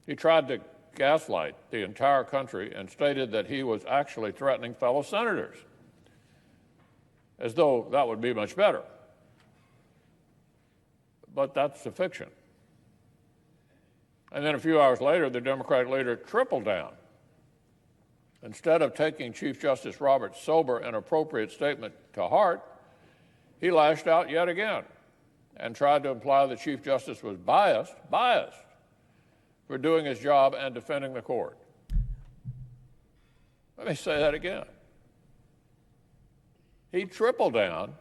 [SPEAKER 7] He tried to gaslight the entire country and stated that he was actually threatening fellow senators, as though that would be much better. But that's a fiction. And then a few hours later, the Democratic leader tripled down. Instead of taking Chief Justice Roberts' sober and appropriate statement to heart, he lashed out yet again and tried to imply the Chief Justice was biased for doing his job and defending the court. Let me say that again. He tripled down,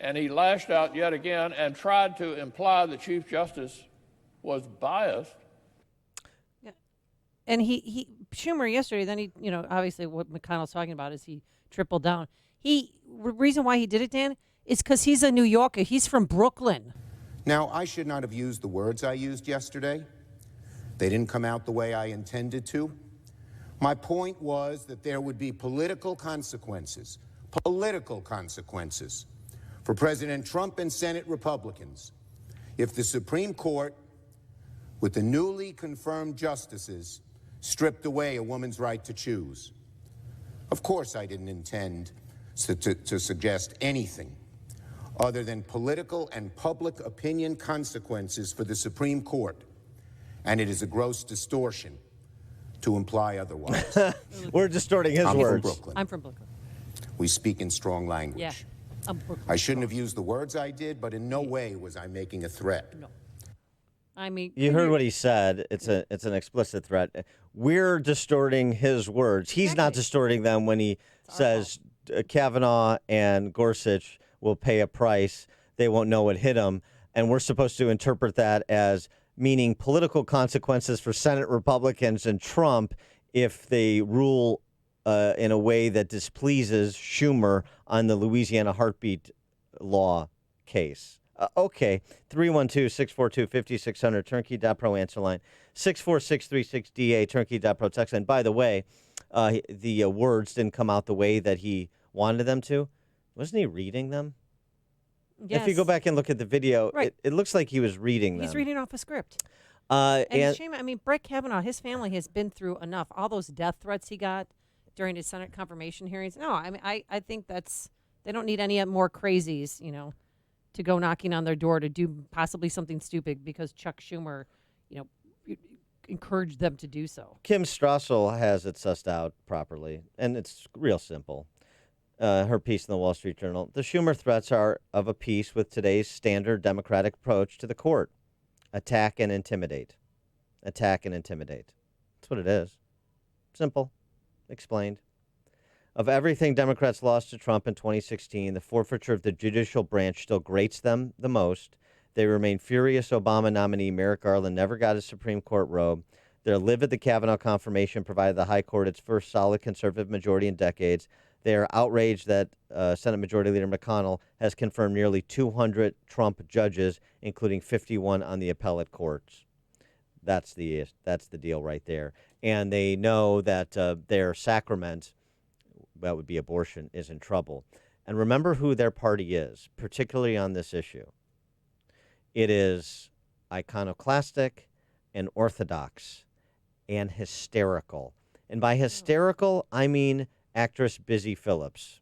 [SPEAKER 7] and he lashed out yet again and tried to imply the Chief Justice was biased.
[SPEAKER 2] Yeah. And Schumer yesterday, then he, obviously what McConnell's talking about is he tripled down. Reason why he did it, Dan, is because he's a New Yorker. He's from Brooklyn.
[SPEAKER 9] Now, I should not have used the words I used yesterday. They didn't come out the way I intended to. My point was that there would be political consequences for President Trump and Senate Republicans if the Supreme Court, with the newly confirmed justices, stripped away a woman's right to choose. Of course, I didn't intend to suggest anything other than political and public opinion consequences for the Supreme Court, and it is a gross distortion to imply otherwise.
[SPEAKER 1] We're distorting his
[SPEAKER 9] I'm
[SPEAKER 1] words.
[SPEAKER 9] From Brooklyn.
[SPEAKER 2] I'm from Brooklyn.
[SPEAKER 9] We speak in strong language.
[SPEAKER 2] Yeah,
[SPEAKER 9] I shouldn't have used the words I did, but in no way was I making a threat.
[SPEAKER 2] No. I mean,
[SPEAKER 1] You heard what he said. It's an explicit threat. We're distorting his words. He's not distorting them when he says Kavanaugh and Gorsuch will pay a price. They won't know what hit them. And we're supposed to interpret that as meaning political consequences for Senate Republicans and Trump if they rule in a way that displeases Schumer on the Louisiana heartbeat law case. Okay, 312-642-5600, turnkey.pro answer line, 64636DA, turnkey.pro text line. By the way, the words didn't come out the way that he wanted them to. Wasn't he reading them?
[SPEAKER 2] Yes.
[SPEAKER 1] If you go back and look at the video,
[SPEAKER 2] Right.
[SPEAKER 1] it looks like he was reading them.
[SPEAKER 2] He's reading off a script.
[SPEAKER 1] And
[SPEAKER 2] it's a shame. I mean, Brett Kavanaugh, his family has been through enough. All those death threats he got during his Senate confirmation hearings. No, I mean, I think they don't need any more crazies, to go knocking on their door to do possibly something stupid because Chuck Schumer, encouraged them to do so.
[SPEAKER 1] Kim Strassel has it sussed out properly, and it's real simple. Her piece in the Wall Street Journal. The Schumer threats are of a piece with today's standard Democratic approach to the court. Attack and intimidate. Attack and intimidate. That's what it is. Simple. Explained. Of everything Democrats lost to Trump in 2016, the forfeiture of the judicial branch still grates them the most. They remain furious Obama nominee Merrick Garland never got his Supreme Court robe. They're livid the Kavanaugh confirmation provided the high court its first solid conservative majority in decades. They are outraged that Senate Majority Leader McConnell has confirmed nearly 200 Trump judges, including 51 on the appellate courts. That's the deal right there. And they know that their sacrament, that would be abortion, is in trouble. And remember who their party is, particularly on this issue. It is iconoclastic and orthodox and hysterical. And by hysterical, I mean actress Busy Phillips.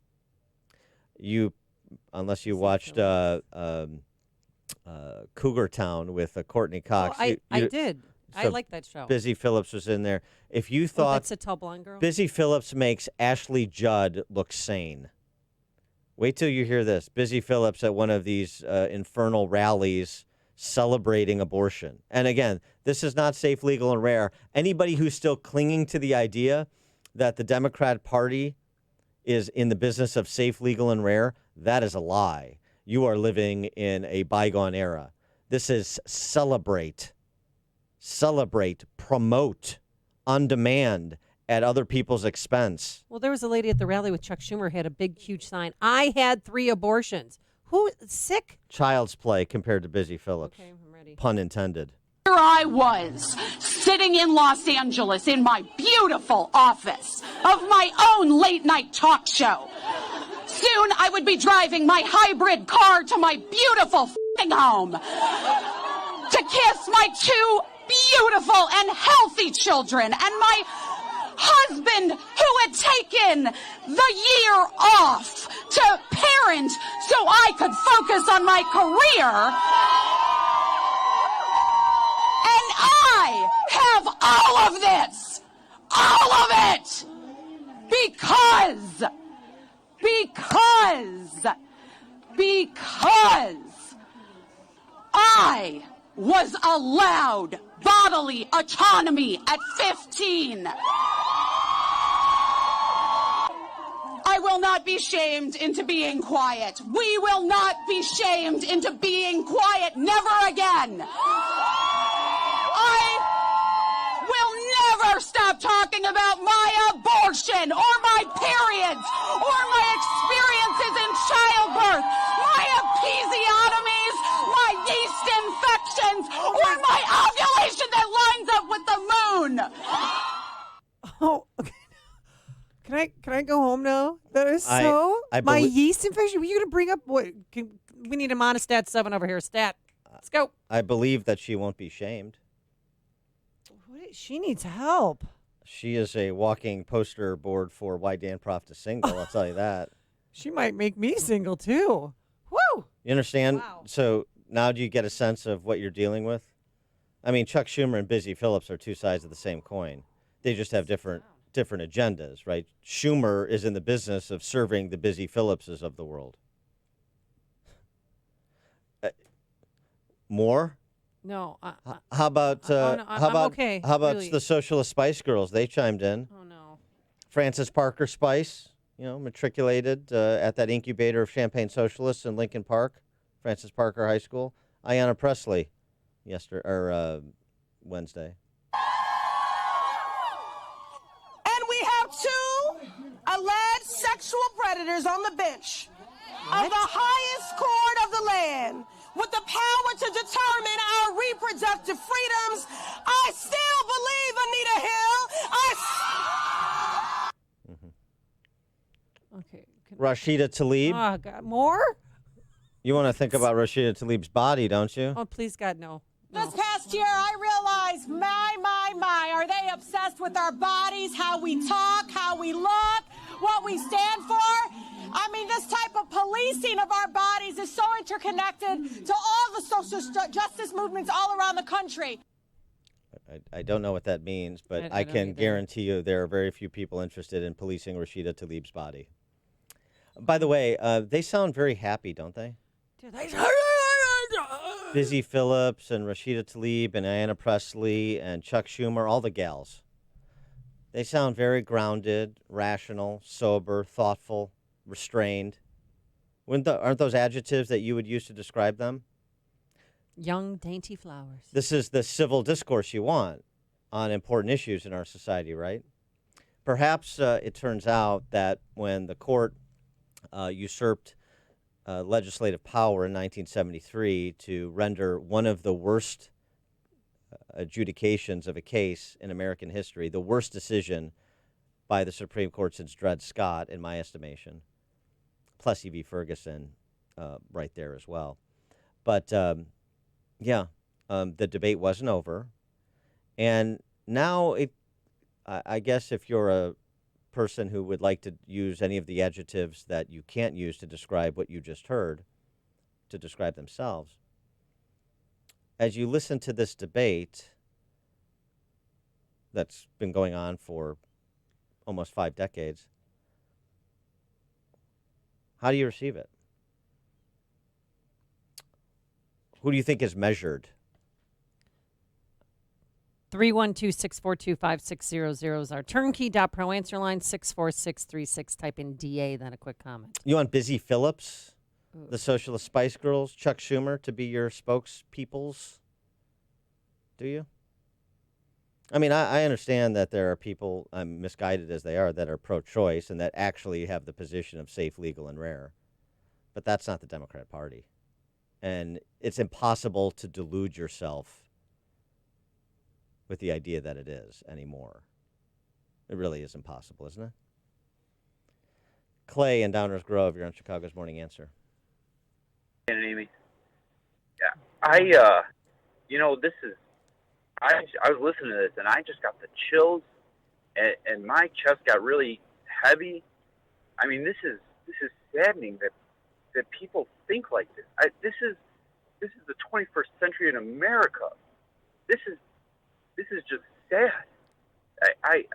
[SPEAKER 1] Unless you watched Cougar Town with Courtney Cox.
[SPEAKER 2] I did. I like that show.
[SPEAKER 1] Busy Phillips was in there. If you thought
[SPEAKER 2] that's a tall blonde girl.
[SPEAKER 1] Busy Phillips makes Ashley Judd look sane. Wait till you hear this. Busy Phillips at one of these infernal rallies celebrating abortion. And again, this is not safe, legal, and rare. Anybody who's still clinging to the idea that the Democrat Party is in the business of safe, legal, and rare, that is a lie. You are living in a bygone era. This is celebrate, promote, on demand, at other people's expense.
[SPEAKER 2] Well, there was a lady at the rally with Chuck Schumer had a big, huge sign. I had 3 abortions. Who sick?
[SPEAKER 1] Child's play compared to Busy Phillips.
[SPEAKER 2] Okay, I'm ready.
[SPEAKER 1] Pun intended.
[SPEAKER 10] Here I was, sitting in Los Angeles in my beautiful office of my own late-night talk show. Soon I would be driving my hybrid car to my beautiful home to kiss my 2 beautiful and healthy children and my husband who had taken the year off to parent so I could focus on my career. And I have all of this, all of it, because I was allowed bodily autonomy at 15. I will not be shamed into being quiet. We will not be shamed into being quiet. Never again. I will never stop talking about my abortion or my periods or my experiences in childbirth, my episiotomies, my yeast infections, or my ovulation that lines up with the moon.
[SPEAKER 2] Oh, okay. Can I go home now? That is so. My yeast infection. Were you going to bring up what? We need a Monistat 7 over here. Stat. Let's go.
[SPEAKER 1] I believe that she won't be shamed.
[SPEAKER 2] She needs help.
[SPEAKER 1] She is a walking poster board for why Dan Proft is single. I'll tell you that.
[SPEAKER 2] She might make me single too. Woo!
[SPEAKER 1] You understand?
[SPEAKER 2] Wow.
[SPEAKER 1] So now do you get a sense of what you're dealing with? I mean, Chuck Schumer and Busy Phillips are 2 sides of the same coin. They just have different agendas, right? Schumer is in the business of serving the Busy Phillipses of the world. More?
[SPEAKER 2] No.
[SPEAKER 1] How about
[SPEAKER 2] no,
[SPEAKER 1] how
[SPEAKER 2] I'm
[SPEAKER 1] about
[SPEAKER 2] okay,
[SPEAKER 1] how about
[SPEAKER 2] really.
[SPEAKER 1] the Socialist Spice Girls? They chimed in.
[SPEAKER 2] Oh no.
[SPEAKER 1] Frances Parker Spice, matriculated at that incubator of Champagne Socialists in Lincoln Park, Francis Parker High School. Ayanna Pressley, Wednesday.
[SPEAKER 11] And we have two alleged sexual predators on the bench of the highest court of the land with the power to determine our reproductive freedoms. I still believe, Anita Hill.
[SPEAKER 2] Okay.
[SPEAKER 1] Rashida Tlaib.
[SPEAKER 2] Oh God, more?
[SPEAKER 1] You want to think about Rashida Tlaib's body, don't you?
[SPEAKER 2] Oh please, God, no.
[SPEAKER 11] This past year, I realized, my, are they obsessed with our bodies, how we talk, how we look, what we stand for? I mean, this type of policing of our bodies is so interconnected to all the social justice movements all around the country.
[SPEAKER 1] I don't know what that means, but I can guarantee you there are very few people interested in policing Rashida Tlaib's body. By the way, they sound very happy, don't they? Busy Phillips and Rashida Tlaib and Ayanna Pressley and Chuck Schumer, all the gals. They sound very grounded, rational, sober, thoughtful, restrained. Aren't those adjectives that you would use to describe them?
[SPEAKER 2] Young, dainty flowers.
[SPEAKER 1] This is the civil discourse you want on important issues in our society, right? Perhaps it turns out that when the court usurped legislative power in 1973 to render one of the worst adjudications of a case in American history, the worst decision by the Supreme Court since Dred Scott, in my estimation, Plessy v. Ferguson right there as well. But, the debate wasn't over. And now, I guess if you're a person who would like to use any of the adjectives that you can't use to describe what you just heard, to describe themselves, as you listen to this debate that's been going on for almost 5 decades, how do you receive it? Who do you think is measured?
[SPEAKER 2] 312-642-5600 is our turnkey.pro answer line, 64636. Type in DA, then a quick comment.
[SPEAKER 1] You want Busy Phillips, the Socialist Spice Girls, Chuck Schumer to be your spokespeoples? Do you? I mean, I understand that there are people, misguided as they are, that are pro-choice and that actually have the position of safe, legal, and rare. But that's not the Democrat Party. And it's impossible to delude yourself with the idea that it is anymore. It really is impossible, isn't it? Clay in Downers Grove, you're on Chicago's Morning Answer.
[SPEAKER 12] And Amy. Yeah. I was listening to this and I just got the chills and my chest got really heavy. I mean, this is saddening that people think like this. This is the 21st century in America. This is just sad. I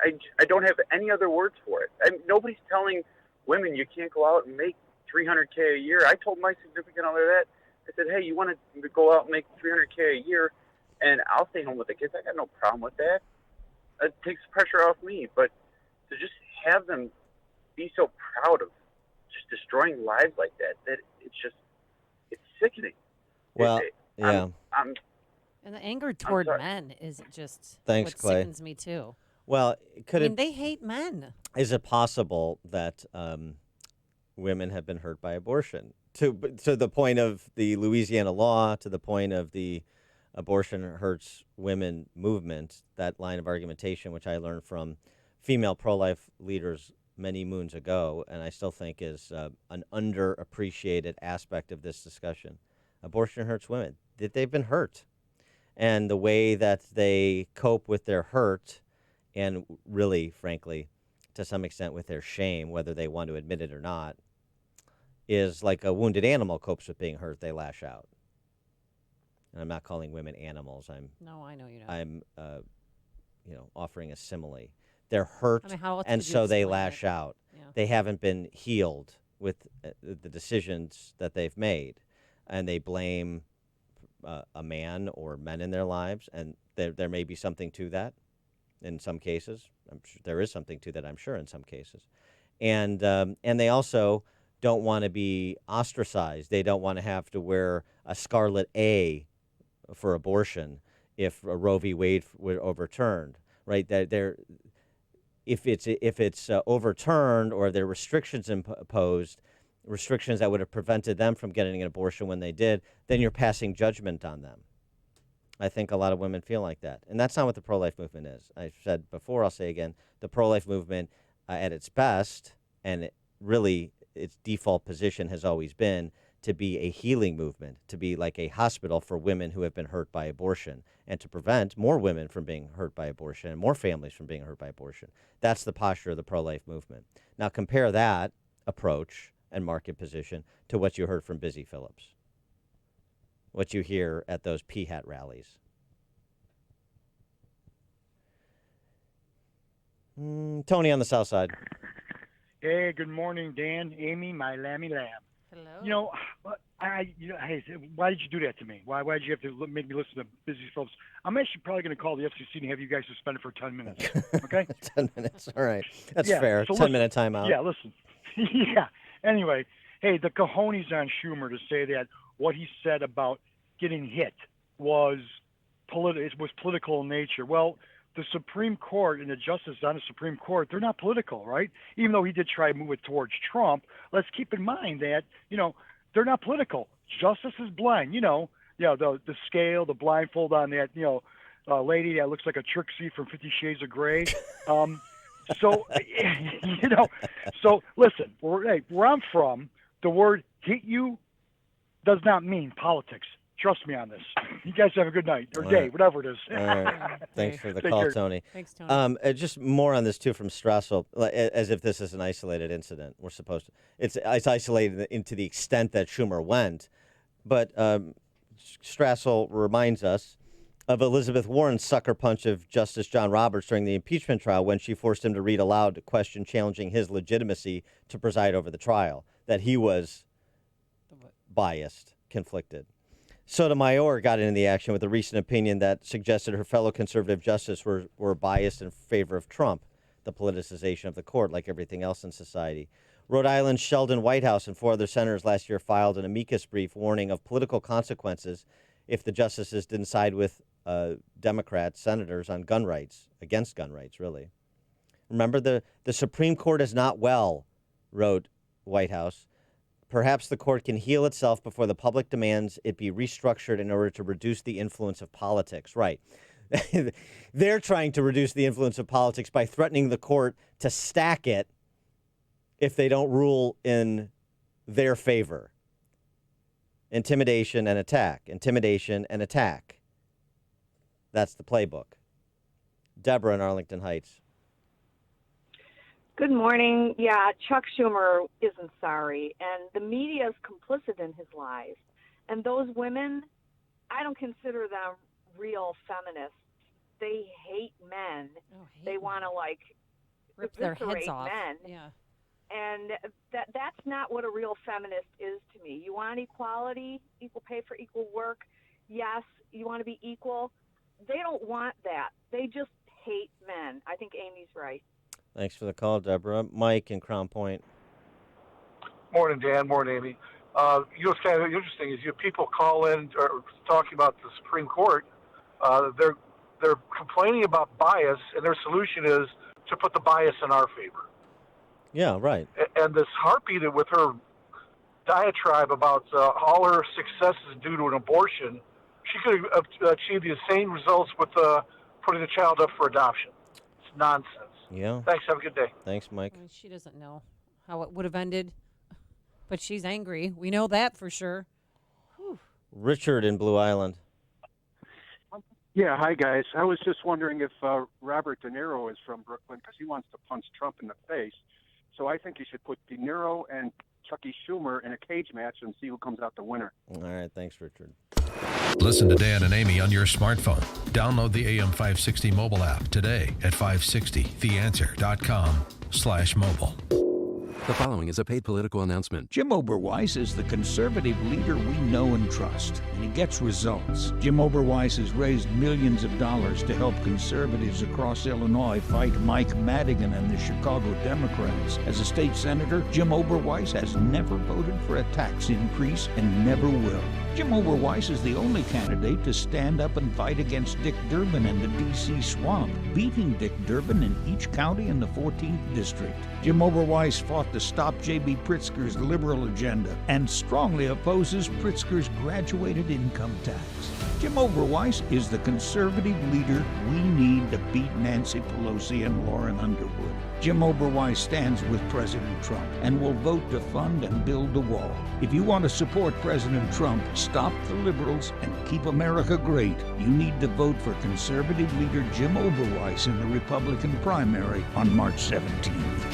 [SPEAKER 12] don't have any other words for it. Nobody's telling women you can't go out and make $300K a year. I told my significant other that. I said, hey, you want to go out and make $300K a year, and I'll stay home with the kids. I got no problem with that. It takes the pressure off me. But to just have them be so proud of just destroying lives like that it's sickening.
[SPEAKER 1] Well,
[SPEAKER 2] And the anger toward men is just
[SPEAKER 1] Thanks,
[SPEAKER 2] what
[SPEAKER 1] Clay.
[SPEAKER 2] sickens me too.
[SPEAKER 1] Well,
[SPEAKER 2] they hate men.
[SPEAKER 1] Is it possible that women have been hurt by abortion? To the point of the Louisiana law, to the point of the abortion hurts women movement, that line of argumentation, which I learned from female pro-life leaders many moons ago, and I still think is an underappreciated aspect of this discussion. Abortion hurts women. They've been hurt. And the way that they cope with their hurt and really, frankly, to some extent with their shame, whether they want to admit it or not, is like a wounded animal copes with being hurt. They lash out. And I'm not calling women animals.
[SPEAKER 2] No, I know you know.
[SPEAKER 1] I'm, offering a simile. They're hurt,
[SPEAKER 2] I mean, how else
[SPEAKER 1] and
[SPEAKER 2] would you
[SPEAKER 1] so they
[SPEAKER 2] explain
[SPEAKER 1] lash
[SPEAKER 2] it?
[SPEAKER 1] out.
[SPEAKER 2] Yeah.
[SPEAKER 1] They haven't been healed with the decisions that they've made, and they blame a man or men in their lives, and there may be something to that in some cases. I'm sure there is something to that, I'm sure, in some cases. And they also don't want to be ostracized. They don't want to have to wear a scarlet A for abortion if Roe v. Wade were overturned, right? If it's overturned or there are restrictions imposed, restrictions that would have prevented them from getting an abortion when they did, then you're passing judgment on them. I think a lot of women feel like that. And that's not what the pro-life movement is. I've said before, I'll say again, the pro-life movement at its best, and really its default position has always been to be a healing movement, to be like a hospital for women who have been hurt by abortion, and to prevent more women from being hurt by abortion and more families from being hurt by abortion. That's the posture of the pro-life movement. Now compare that approach and market position to what you heard from Busy Phillips, what you hear at those P-hat rallies. Tony on the south side.
[SPEAKER 13] Hey, good morning, Dan, Amy, my lammy lamb.
[SPEAKER 2] Hello.
[SPEAKER 13] Hey, why did you do that to me? Why did you have to make me listen to Busy Phillips? I'm actually probably going to call the FCC and have you guys suspended for 10 minutes. Okay?
[SPEAKER 1] 10 minutes. All right. That's
[SPEAKER 13] Yeah,
[SPEAKER 1] fair.
[SPEAKER 13] so
[SPEAKER 1] 10-minute timeout.
[SPEAKER 13] Yeah, listen. Yeah. Anyway, hey, the cojones on Schumer to say that what he said about getting hit was political in nature. Well, the Supreme Court and the justices on the Supreme Court, they're not political, right? Even though he did try to move it towards Trump, let's keep in mind that, they're not political. Justice is blind. The scale, the blindfold on that, lady that looks like a Trixie from 50 Shades of Grey. So listen, where I'm from, the word hit you does not mean politics. Trust me on this. You guys have a good night or day, whatever it is.
[SPEAKER 1] All right. Thanks for the
[SPEAKER 13] Take
[SPEAKER 1] call,
[SPEAKER 13] care.
[SPEAKER 1] Tony.
[SPEAKER 2] Thanks, Tony.
[SPEAKER 1] Just more on this, too, from Strassel, as if this is an isolated incident. We're supposed to. It's isolated into the extent that Schumer went. But Strassel reminds us of Elizabeth Warren's sucker punch of Justice John Roberts during the impeachment trial when she forced him to read aloud a question challenging his legitimacy to preside over the trial, that he was biased, conflicted. Sotomayor got into the action with a recent opinion that suggested her fellow conservative justices were biased in favor of Trump, the politicization of the court, like everything else in society. Rhode Island's Sheldon Whitehouse and 4 other senators last year filed an amicus brief warning of political consequences if the justices didn't side with Democrat senators on gun rights, against gun rights, really. Remember, the Supreme Court is not well, wrote Whitehouse. Perhaps the court can heal itself before the public demands it be restructured in order to reduce the influence of politics. Right. They're trying to reduce the influence of politics by threatening the court to stack it if they don't rule in their favor. Intimidation and attack. Intimidation and attack. That's the playbook. Deborah in Arlington Heights.
[SPEAKER 14] Good morning. Yeah, Chuck Schumer isn't sorry, and the media is complicit in his lies. And those women, I don't consider them real feminists. They hate men. They want to
[SPEAKER 2] rip their heads
[SPEAKER 14] eviscerate
[SPEAKER 2] off.
[SPEAKER 14] men.
[SPEAKER 2] Yeah.
[SPEAKER 14] And that's not what a real feminist is to me. You want equality, equal pay for equal work. Yes, you want to be equal. They don't want that. They just hate men. I think Amy's right.
[SPEAKER 1] Thanks for the call, Deborah. Mike in Crown Point.
[SPEAKER 19] Morning, Dan. Morning, Amy. What's kind of interesting is people call in or talking about the Supreme Court. They're complaining about bias, and their solution is to put the bias in our favor.
[SPEAKER 1] Yeah, right.
[SPEAKER 19] And this Harpy, that with her diatribe about all her successes due to an abortion, she could have achieved the same results with putting the child up for adoption. It's nonsense.
[SPEAKER 1] Yeah.
[SPEAKER 19] Thanks. Have a good day.
[SPEAKER 1] Thanks, Mike.
[SPEAKER 2] I mean, she doesn't know how it would have ended, but she's angry. We know that for sure.
[SPEAKER 1] Richard in Blue Island.
[SPEAKER 20] Yeah, hi, guys. I was just wondering if Robert De Niro is from Brooklyn because he wants to punch Trump in the face. So I think you should put De Niro and Chucky Schumer in a cage match and see who comes out the winner.
[SPEAKER 1] All right. Thanks, Richard.
[SPEAKER 3] Listen to Dan and Amy on your smartphone. Download the AM560 mobile app today at 560theanswer.com/mobile.
[SPEAKER 15] The following is a paid political announcement.
[SPEAKER 16] Jim Oberweis is the conservative leader we know and trust, and he gets results. Jim Oberweis has raised millions of dollars to help conservatives across Illinois fight Mike Madigan and the Chicago Democrats. As a state senator, Jim Oberweis has never voted for a tax increase and never will. Jim Oberweis is the only candidate to stand up and fight against Dick Durbin and the D.C. swamp, beating Dick Durbin in each county in the 14th district. Jim Oberweis fought to stop J.B. Pritzker's liberal agenda and strongly opposes Pritzker's graduated income tax. Jim Oberweis is the conservative leader we need to beat Nancy Pelosi and Lauren Underwood. Jim Oberweis stands with President Trump and will vote to fund and build the wall. If you want to support President Trump, stop the liberals, and keep America great, you need to vote for conservative leader Jim Oberweis in the Republican primary on March 17th.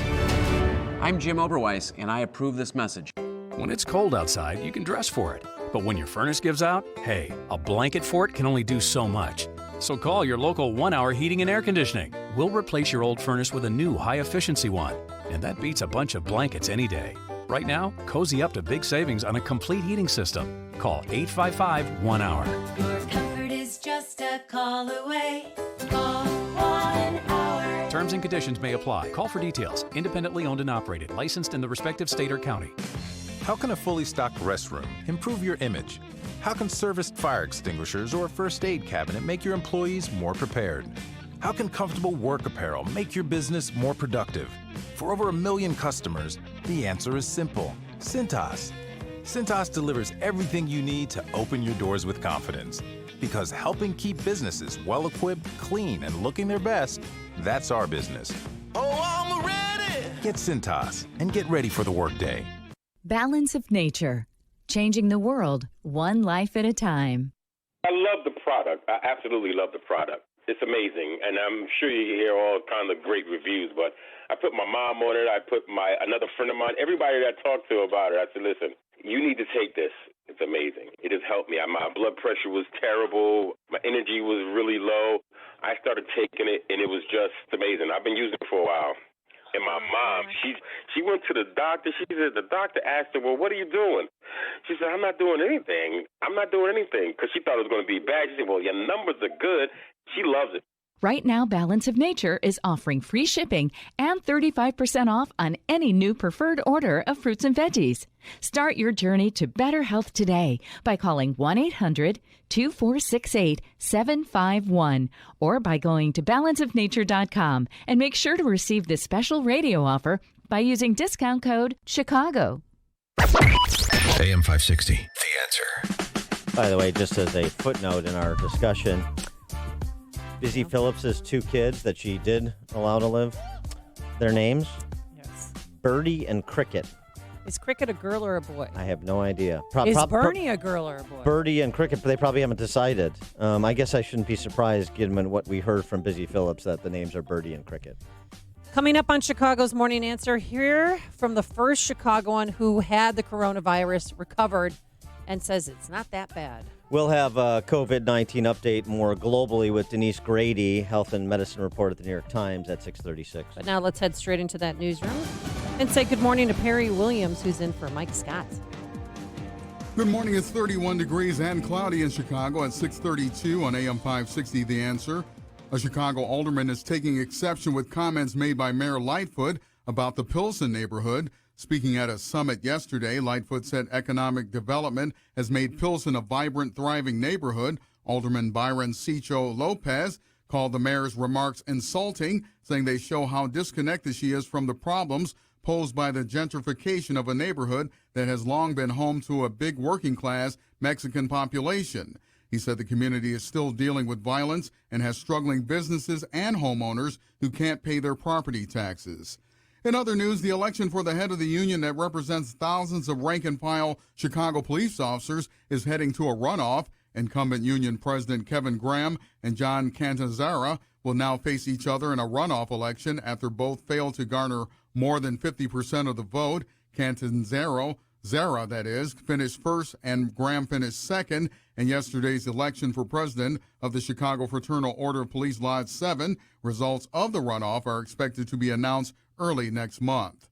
[SPEAKER 17] I'm Jim Oberweis, and I approve this message.
[SPEAKER 21] When it's cold outside, you can dress for it. But when your furnace gives out, hey, a blanket fort can only do so much. So call your local 1-Hour Heating and Air Conditioning. We'll replace your old furnace with a new high-efficiency one. And that beats a bunch of blankets any day. Right now, cozy up to big savings on a complete heating system. Call 855-1-HOUR.
[SPEAKER 22] Your comfort is just a call away. Call 1-Hour.
[SPEAKER 21] Terms and conditions may apply. Call for details. Independently owned and operated. Licensed in the respective state or county.
[SPEAKER 23] How can a fully stocked restroom improve your image? How can serviced fire extinguishers or a first aid cabinet make your employees more prepared? How can comfortable work apparel make your business more productive? For over 1 million customers, the answer is simple. Cintas. Cintas delivers everything you need to open your doors with confidence. Because helping keep businesses well-equipped, clean, and looking their best, that's our business. Oh, I'm ready! Get Cintas and get ready for the workday.
[SPEAKER 24] Balance of Nature, changing the world one life at a time.
[SPEAKER 28] I love the product. I absolutely love the product. It's amazing, and I'm sure you hear all kinds of great reviews, but I put my mom on it. I put another friend of mine, everybody that I talked to about it, I said, listen, you need to take this. It's amazing. It has helped me. My blood pressure was terrible. My energy was really low. I started taking it, and it was just amazing. I've been using it for a while. And my mom, she went to the doctor. She said, the doctor asked her, well, what are you doing? She said, I'm not doing anything. Because she thought it was going to be bad. She said, well, your numbers are good. She loves it.
[SPEAKER 24] Right now, Balance of Nature is offering free shipping and 35% off on any new preferred order of fruits and veggies. Start your journey to better health today by calling 1-800-2468-751 or by going to balanceofnature.com and make sure to receive this special radio offer by using discount code CHICAGO.
[SPEAKER 3] AM 560, The Answer.
[SPEAKER 1] By the way, just as a footnote in our discussion, Busy Phillips's 2 kids that she did allow to live, their names?
[SPEAKER 2] Yes.
[SPEAKER 1] Birdie and Cricket.
[SPEAKER 2] Is Cricket a girl or a boy?
[SPEAKER 1] I have no idea.
[SPEAKER 2] Is Bernie a girl or a boy?
[SPEAKER 1] Birdie and Cricket, but they probably haven't decided. I guess I shouldn't be surprised, given what we heard from Busy Phillips, that the names are Birdie and Cricket.
[SPEAKER 2] Coming up on Chicago's Morning Answer, hear from the first Chicagoan who had the coronavirus, recovered, and says it's not that bad.
[SPEAKER 1] We'll have a COVID-19 update more globally with Denise Grady, health and medicine report at the New York Times at 6:36.
[SPEAKER 2] But now let's head straight into that newsroom and say good morning to Perry Williams, who's in for Mike Scott.
[SPEAKER 8] Good morning. It's 31 degrees and cloudy in Chicago at 6:32 on AM 560 The Answer. A Chicago alderman is taking exception with comments made by Mayor Lightfoot about the Pilsen neighborhood. Speaking at a summit yesterday, Lightfoot said economic development has made Pilsen a vibrant, thriving neighborhood. Alderman Byron Cicho Lopez called the mayor's remarks insulting, saying they show how disconnected she is from the problems posed by the gentrification of a neighborhood that has long been home to a big working-class Mexican population. He said the community is still dealing with violence and has struggling businesses and homeowners who can't pay their property taxes. In other news, the election for the head of the union that represents thousands of rank-and-file Chicago police officers is heading to a runoff. Incumbent union president Kevin Graham and John Catanzara will now face each other in a runoff election after both failed to garner more than 50% of the vote. Catanzara, finished first and Graham finished second in yesterday's election for president of the Chicago Fraternal Order of Police Lodge 7. Results of the runoff are expected to be announced early next month.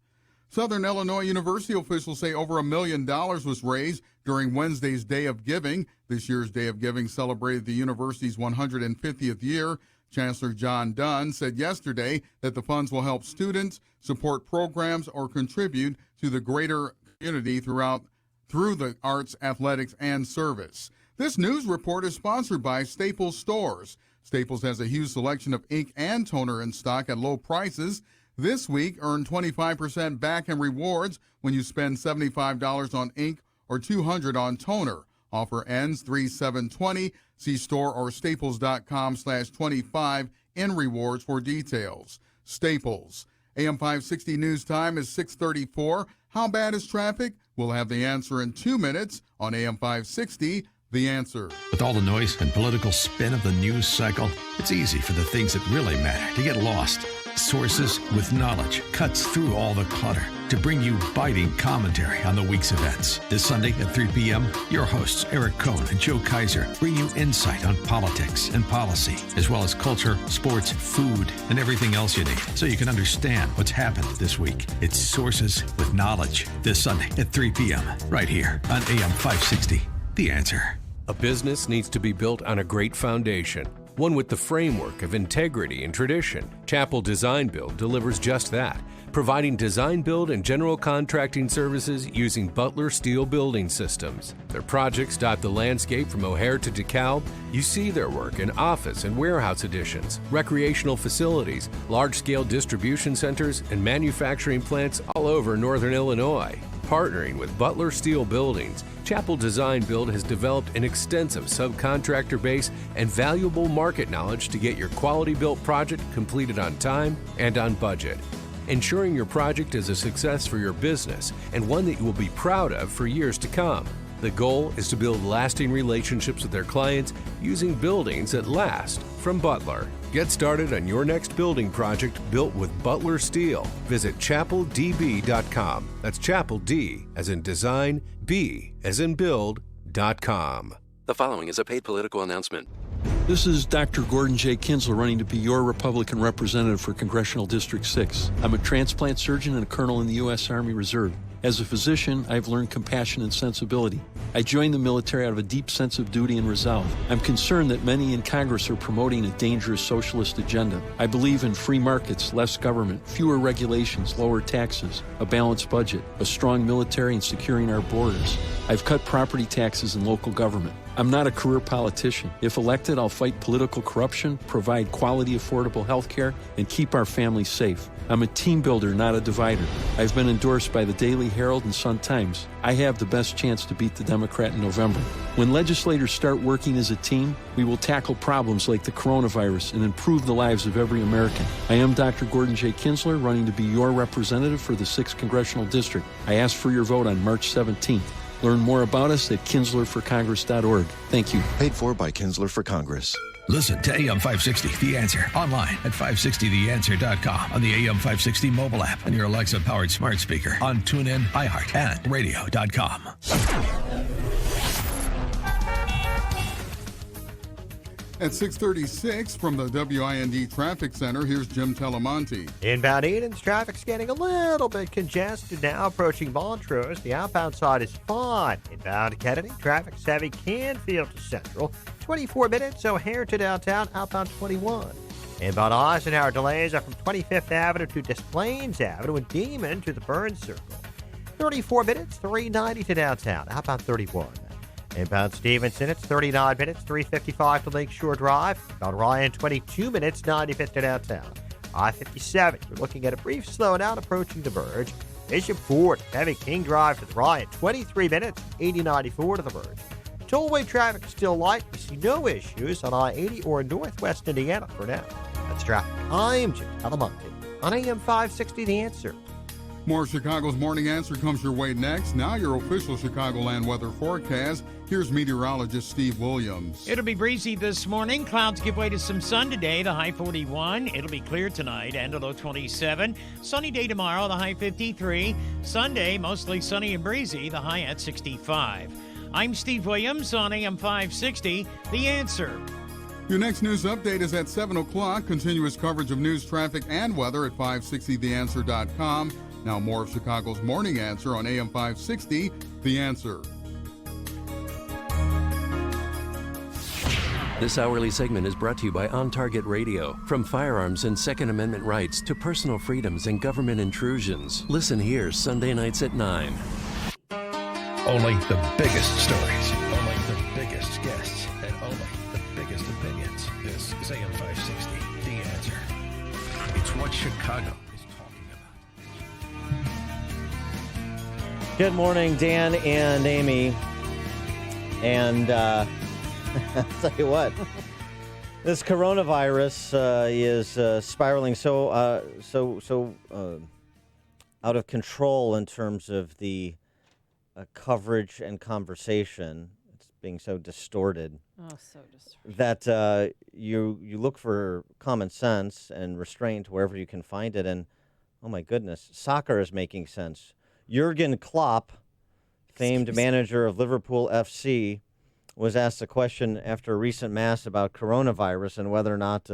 [SPEAKER 8] Southern Illinois University officials say over $1 million was raised during Wednesday's Day of Giving. This year's Day of Giving celebrated the university's 150th year. Chancellor John Dunn said yesterday that the funds will help students, support programs, or contribute to the greater community through the arts, athletics, and service. This news report is sponsored by Staples Stores. Staples has a huge selection of ink and toner in stock at low prices. This week, earn 25% back in rewards when you spend $75 on ink or $200 on toner. Offer ends 3/7/20. See store or staples.com/25 in rewards for details. Staples. AM 560 news time is 6:34. How bad is traffic? We'll have the answer in 2 minutes on AM 560. The Answer.
[SPEAKER 3] With all the noise and political spin of the news cycle, it's easy for the things that really matter to get lost. Sources with knowledge cuts through all the clutter to bring you biting commentary on the week's events. This Sunday at 3 p.m., your hosts Eric Cohn and Joe Kaiser bring you insight on politics and policy, as well as culture, sports, food, and everything else you need so you can understand what's happened this week. It's Sources with Knowledge this Sunday at 3 p.m. right here on AM 560. The Answer.
[SPEAKER 4] A business needs to be built on a great foundation, one with the framework of integrity and tradition. Chapel Design Build delivers just that, providing design build and general contracting services using Butler Steel Building Systems. Their projects dot the landscape from O'Hare to DeKalb. You see their work in office and warehouse additions, recreational facilities, large-scale distribution centers, and manufacturing plants all over Northern Illinois. Partnering with Butler Steel Buildings, Chapel Design Build has developed an extensive subcontractor base and valuable market knowledge to get your quality-built project completed on time and on budget, ensuring your project is a success for your business and one that you will be proud of for years to come. The goal is to build lasting relationships with their clients using buildings that last from Butler. Get started on your next building project built with Butler Steel. Visit chapeldb.com. That's Chapel D as in design, B as in build.com.
[SPEAKER 15] The following is a paid political announcement.
[SPEAKER 5] This is Dr. Gordon J. Kinsler running to be your Republican representative for Congressional District 6. I'm a transplant surgeon and a colonel in the U.S. Army Reserve. As a physician, I've learned compassion and sensibility. I joined the military out of a deep sense of duty and resolve. I'm concerned that many in Congress are promoting a dangerous socialist agenda. I believe in free markets, less government, fewer regulations, lower taxes, a balanced budget, a strong military, and securing our borders. I've cut property taxes in local government. I'm not a career politician. If elected, I'll fight political corruption, provide quality, affordable health care, and keep our families safe. I'm a team builder, not a divider. I've been endorsed by the Daily Herald and Sun-Times. I have the best chance to beat the Democrat in November. When legislators start working as a team, we will tackle problems like the coronavirus and improve the lives of every American. I am Dr. Gordon J. Kinsler, running to be your representative for the 6th Congressional District. I ask for your vote on March 17th. Learn more about us at kinslerforcongress.org. Thank you.
[SPEAKER 6] Paid for by Kinsler for Congress.
[SPEAKER 3] Listen to AM 560, The Answer, online at 560theanswer.com, on the AM 560 mobile app, and your Alexa-powered smart speaker, on TuneIn, iHeart, and radio.com.
[SPEAKER 8] At 6:36 from the WIND Traffic Center, here's Jim Telemonte.
[SPEAKER 7] Inbound Eden's traffic's getting a little bit congested now, approaching Montrose. The outbound side is fine. Inbound Kennedy, traffic's heavy Canfield to Central. 24 minutes, O'Hare to downtown, outbound 21. Inbound Eisenhower delays are from 25th Avenue to Des Plaines Avenue and Demon to the Burns Circle. 34 minutes, 390 to downtown, outbound 31. Inbound Stevenson, it's 39 minutes, 355 to Lakeshore Drive. Inbound Ryan, 22 minutes, 95th to downtown. I-57, you're looking at a brief slowdown approaching the Verge. Bishop Ford, heavy King Drive to the Ryan, 23 minutes, 80-94 to the Verge. Tollway traffic is still light. We see no issues on I-80 or Northwest Indiana for now. That's traffic. I'm Jim Telemonte on AM 560 The Answer.
[SPEAKER 8] More Chicago's Morning Answer comes your way next. Now your official Chicagoland weather forecast. Here's meteorologist Steve Williams.
[SPEAKER 18] It'll be breezy this morning. Clouds give way to some sun today, the high 41. It'll be clear tonight and a low 27. Sunny day tomorrow, the high 53. Sunday, mostly sunny and breezy, the high at 65. I'm Steve Williams on AM 560, The Answer.
[SPEAKER 8] Your next news update is at 7 o'clock. Continuous coverage of news, traffic, and weather at 560theanswer.com. Now more of Chicago's Morning Answer on AM 560, The Answer.
[SPEAKER 4] This hourly segment is brought to you by On Target Radio. From firearms and Second Amendment rights to personal freedoms and government intrusions. Listen here Sunday nights at 9.
[SPEAKER 3] Only the biggest stories, only the biggest guests, and only the biggest opinions. This is AM 560, The Answer. It's what Chicago is talking about.
[SPEAKER 1] Good morning, Dan and Amy. And I'll tell you what, this coronavirus is spiraling so out of control in terms of the coverage and conversation. It's being so distorted.
[SPEAKER 2] Oh, so distorted.
[SPEAKER 1] That you look for common sense and restraint wherever you can find it. And, oh my goodness, soccer is making sense. Jurgen Klopp, famed manager of Liverpool FC, was asked a question after a recent mass about coronavirus and whether or not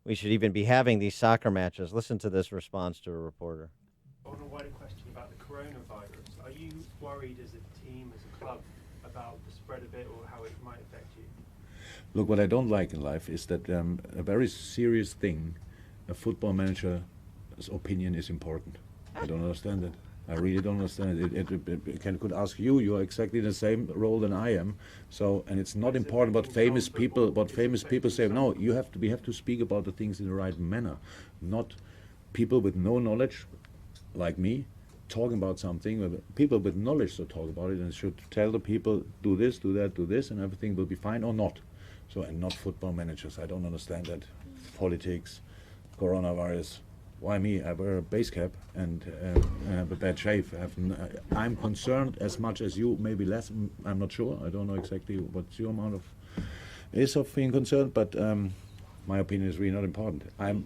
[SPEAKER 1] we should even be having these soccer matches. Listen to this response to a reporter.
[SPEAKER 9] On a wider question about the coronavirus, are you worried as a team, as a club, about the spread of it or how it might affect you?
[SPEAKER 10] Look, what I don't like in life is that a very serious thing, a football manager's opinion is important. I don't understand it. I really don't understand it. I could ask you. You are exactly the same role than I am. So, and it's not important what famous people say. No, we have to speak about the things in the right manner, not people with no knowledge, like me, talking about something. People with knowledge should talk about it and should tell the people, do this, do that, do this, and everything will be fine or not. So, and not football managers. I don't understand that. Politics, coronavirus. Why me? I wear a base cap and have a bad shave. I'm concerned as much as you, maybe less. I'm not sure. I don't know exactly what's your amount of being concerned, but my opinion is really not important. I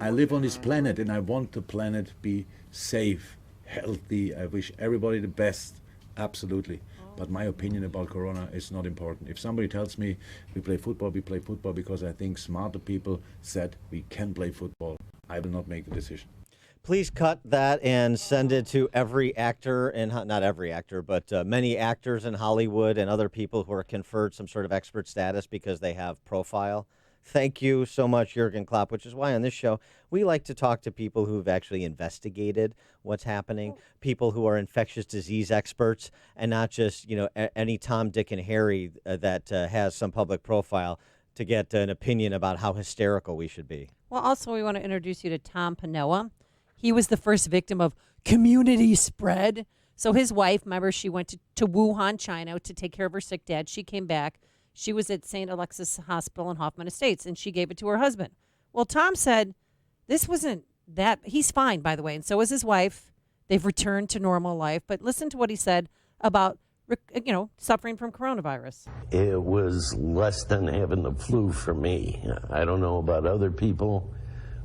[SPEAKER 10] live on this planet and I want the planet be safe, healthy. I wish everybody the best, absolutely. But my opinion about Corona is not important. If somebody tells me we play football because I think smarter people said we can play football, I will not make the decision.
[SPEAKER 1] Please cut that and send it to every actor, and not every actor, but many actors in Hollywood and other people who are conferred some sort of expert status because they have profile. Thank you so much, Jurgen Klopp, which is why on this show we like to talk to people who've actually investigated what's happening, people who are infectious disease experts, and not just, any Tom, Dick, and Harry that has some public profile to get an opinion about how hysterical we should be.
[SPEAKER 2] Well, also, we want to introduce you to Tom Panoa. He was the first victim of community spread. So his wife, remember, she went to Wuhan, China, to take care of her sick dad. She came back. She was at St. Alexis Hospital in Hoffman Estates, and she gave it to her husband. Well, Tom said this wasn't that. He's fine, by the way, and so is his wife. They've returned to normal life. But listen to what he said about, suffering from coronavirus.
[SPEAKER 11] It was less than having the flu for me. I don't know about other people,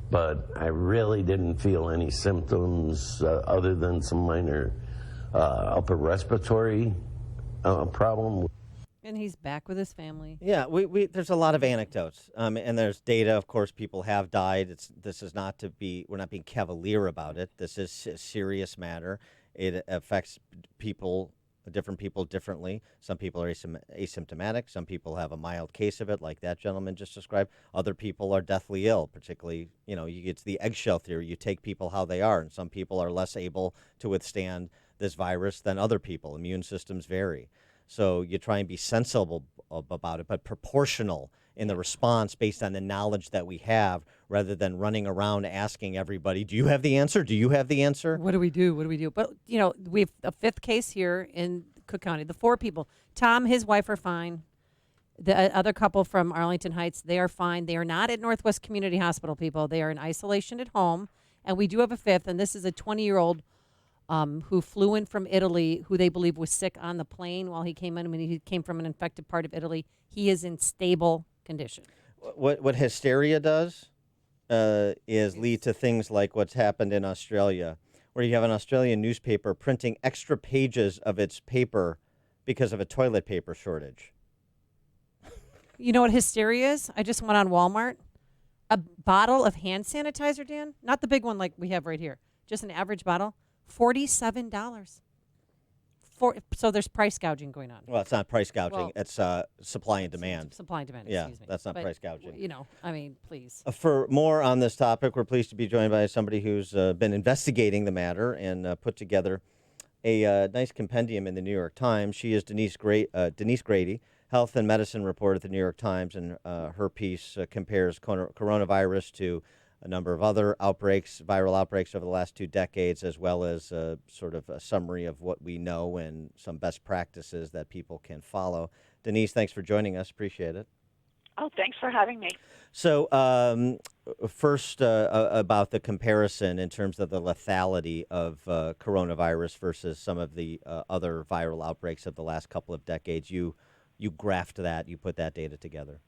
[SPEAKER 11] but I really didn't feel any symptoms other than some minor upper respiratory problem.
[SPEAKER 2] And he's back with his family.
[SPEAKER 1] Yeah, we there's a lot of anecdotes, and there's data. Of course, people have died. We're not being cavalier about it. This is a serious matter. It affects different people differently. Some people are asymptomatic. Some people have a mild case of it, like that gentleman just described. Other people are deathly ill, particularly, it's the eggshell theory. You take people how they are, and some people are less able to withstand this virus than other people. Immune systems vary. So you try and be sensible about it, but proportional in the response based on the knowledge that we have, rather than running around asking everybody, do you have the answer? Do you have the answer?
[SPEAKER 2] What do we do? What do we do? But, we have a fifth case here in Cook County. The 4 people. Tom, his wife are fine. The other couple from Arlington Heights, they are fine. They are not at Northwest Community Hospital, people. They are in isolation at home. And we do have a fifth, and this is a 20-year-old who flew in from Italy, who they believe was sick on the plane while he came in. I mean, he came from an infected part of Italy. He is in stable condition.
[SPEAKER 1] What hysteria does is lead to things like what's happened in Australia, where you have an Australian newspaper printing extra pages of its paper because of a toilet paper shortage.
[SPEAKER 2] You know what hysteria is? I just went on Walmart. A bottle of hand sanitizer, Dan, not the big one like we have right here. just an average bottle, $47. So there's price gouging going on.
[SPEAKER 1] Well, it's not price gouging.
[SPEAKER 2] Well,
[SPEAKER 1] it's supply and demand.
[SPEAKER 2] Supply and demand,
[SPEAKER 1] Yeah,
[SPEAKER 2] excuse me.
[SPEAKER 1] that's not
[SPEAKER 2] But,
[SPEAKER 1] price gouging.
[SPEAKER 2] You know, I mean, please.
[SPEAKER 1] For more on this topic, we're pleased to be joined by somebody who's been investigating the matter and put together a nice compendium in the New York Times. She is Denise Grady, health and medicine reporter at the New York Times, and her piece compares coronavirus to a number of other viral outbreaks over the last 2 decades, as well as sort of a summary of what we know and some best practices that people can follow. Denise, thanks for joining us. Appreciate it.
[SPEAKER 12] Oh, thanks for having me.
[SPEAKER 1] So first, about the comparison in terms of the lethality of coronavirus versus some of the other viral outbreaks of the last couple of decades. You graphed that. You put that data together.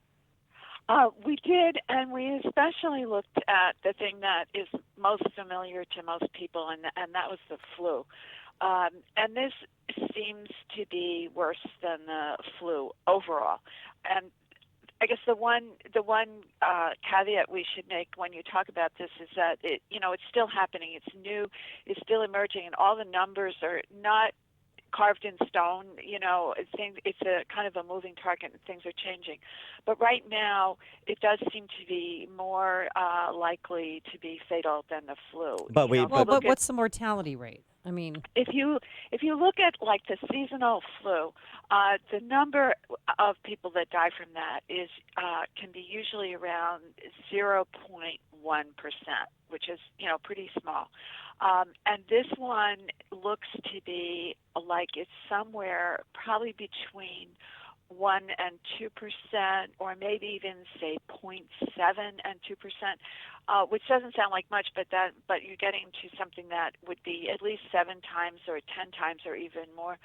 [SPEAKER 12] We did, and we especially looked at the thing that is most familiar to most people, and that was the flu. And this seems to be worse than the flu overall. And I guess the one caveat we should make when you talk about this is that it's still happening. It's new. It's still emerging, and all the numbers are not carved in stone. It's a kind of a moving target, and things are changing. But right now, it does seem to be more likely to be fatal than the flu.
[SPEAKER 1] But
[SPEAKER 2] what's the mortality rate? I mean,
[SPEAKER 12] if you look at like the seasonal flu, the number of people that die from that can be usually around 0.1%, which is pretty small. And this one looks to be like it's somewhere probably between 1 and 2%, or maybe even say 0.7 and 2%, which doesn't sound like much, but you're getting to something that would be at least 7 times or 10 times or even more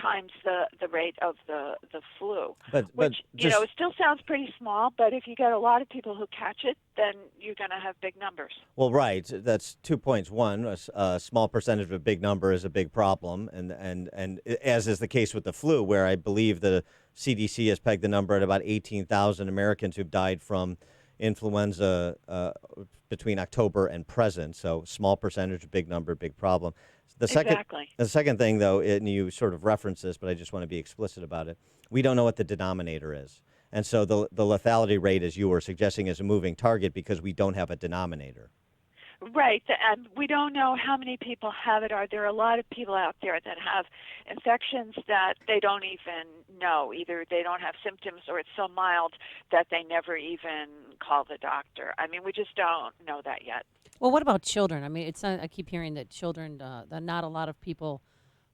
[SPEAKER 12] times the rate of the flu. Which it still sounds pretty small, but if you get a lot of people who catch it, then you're going to have big numbers.
[SPEAKER 1] Well, right. That's 2 points. One, a small percentage of a big number is a big problem, and as is the case with the flu, where I believe the CDC has pegged the number at about 18,000 Americans who've died from influenza between October and present. So small percentage, big number, big problem.
[SPEAKER 12] Exactly.
[SPEAKER 1] The second thing, though, and you sort of reference this, but I just want to be explicit about it, we don't know what the denominator is. And so the lethality rate, as you were suggesting, is a moving target because we don't have a denominator.
[SPEAKER 12] Right, and we don't know how many people have it. Are there a lot of people out there that have infections that they don't even know? Either they don't have symptoms or it's so mild that they never even call the doctor. I mean, we just don't know that yet.
[SPEAKER 2] Well, what about children? I mean, I keep hearing that children, that not a lot of people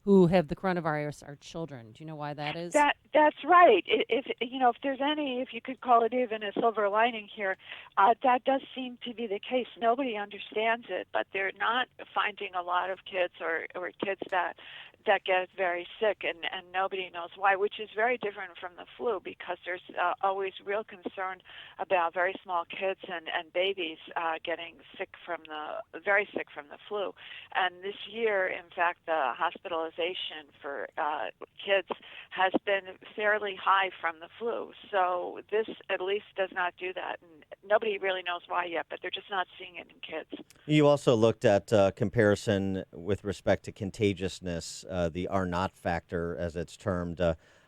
[SPEAKER 2] who have the coronavirus are children. Do you know why that is?
[SPEAKER 12] That's right. If you could call it even a silver lining here, that does seem to be the case. Nobody understands it, but they're not finding a lot of kids or kids that get very sick, and nobody knows why, which is very different from the flu, because there's always real concern about very small kids and babies getting very sick from the flu. And this year, in fact, the hospitalization for kids has been fairly high from the flu. So this at least does not do that, and nobody really knows why yet, but they're just not seeing it in kids.
[SPEAKER 1] You also looked at comparison with respect to contagiousness, the R-naught factor, as it's termed,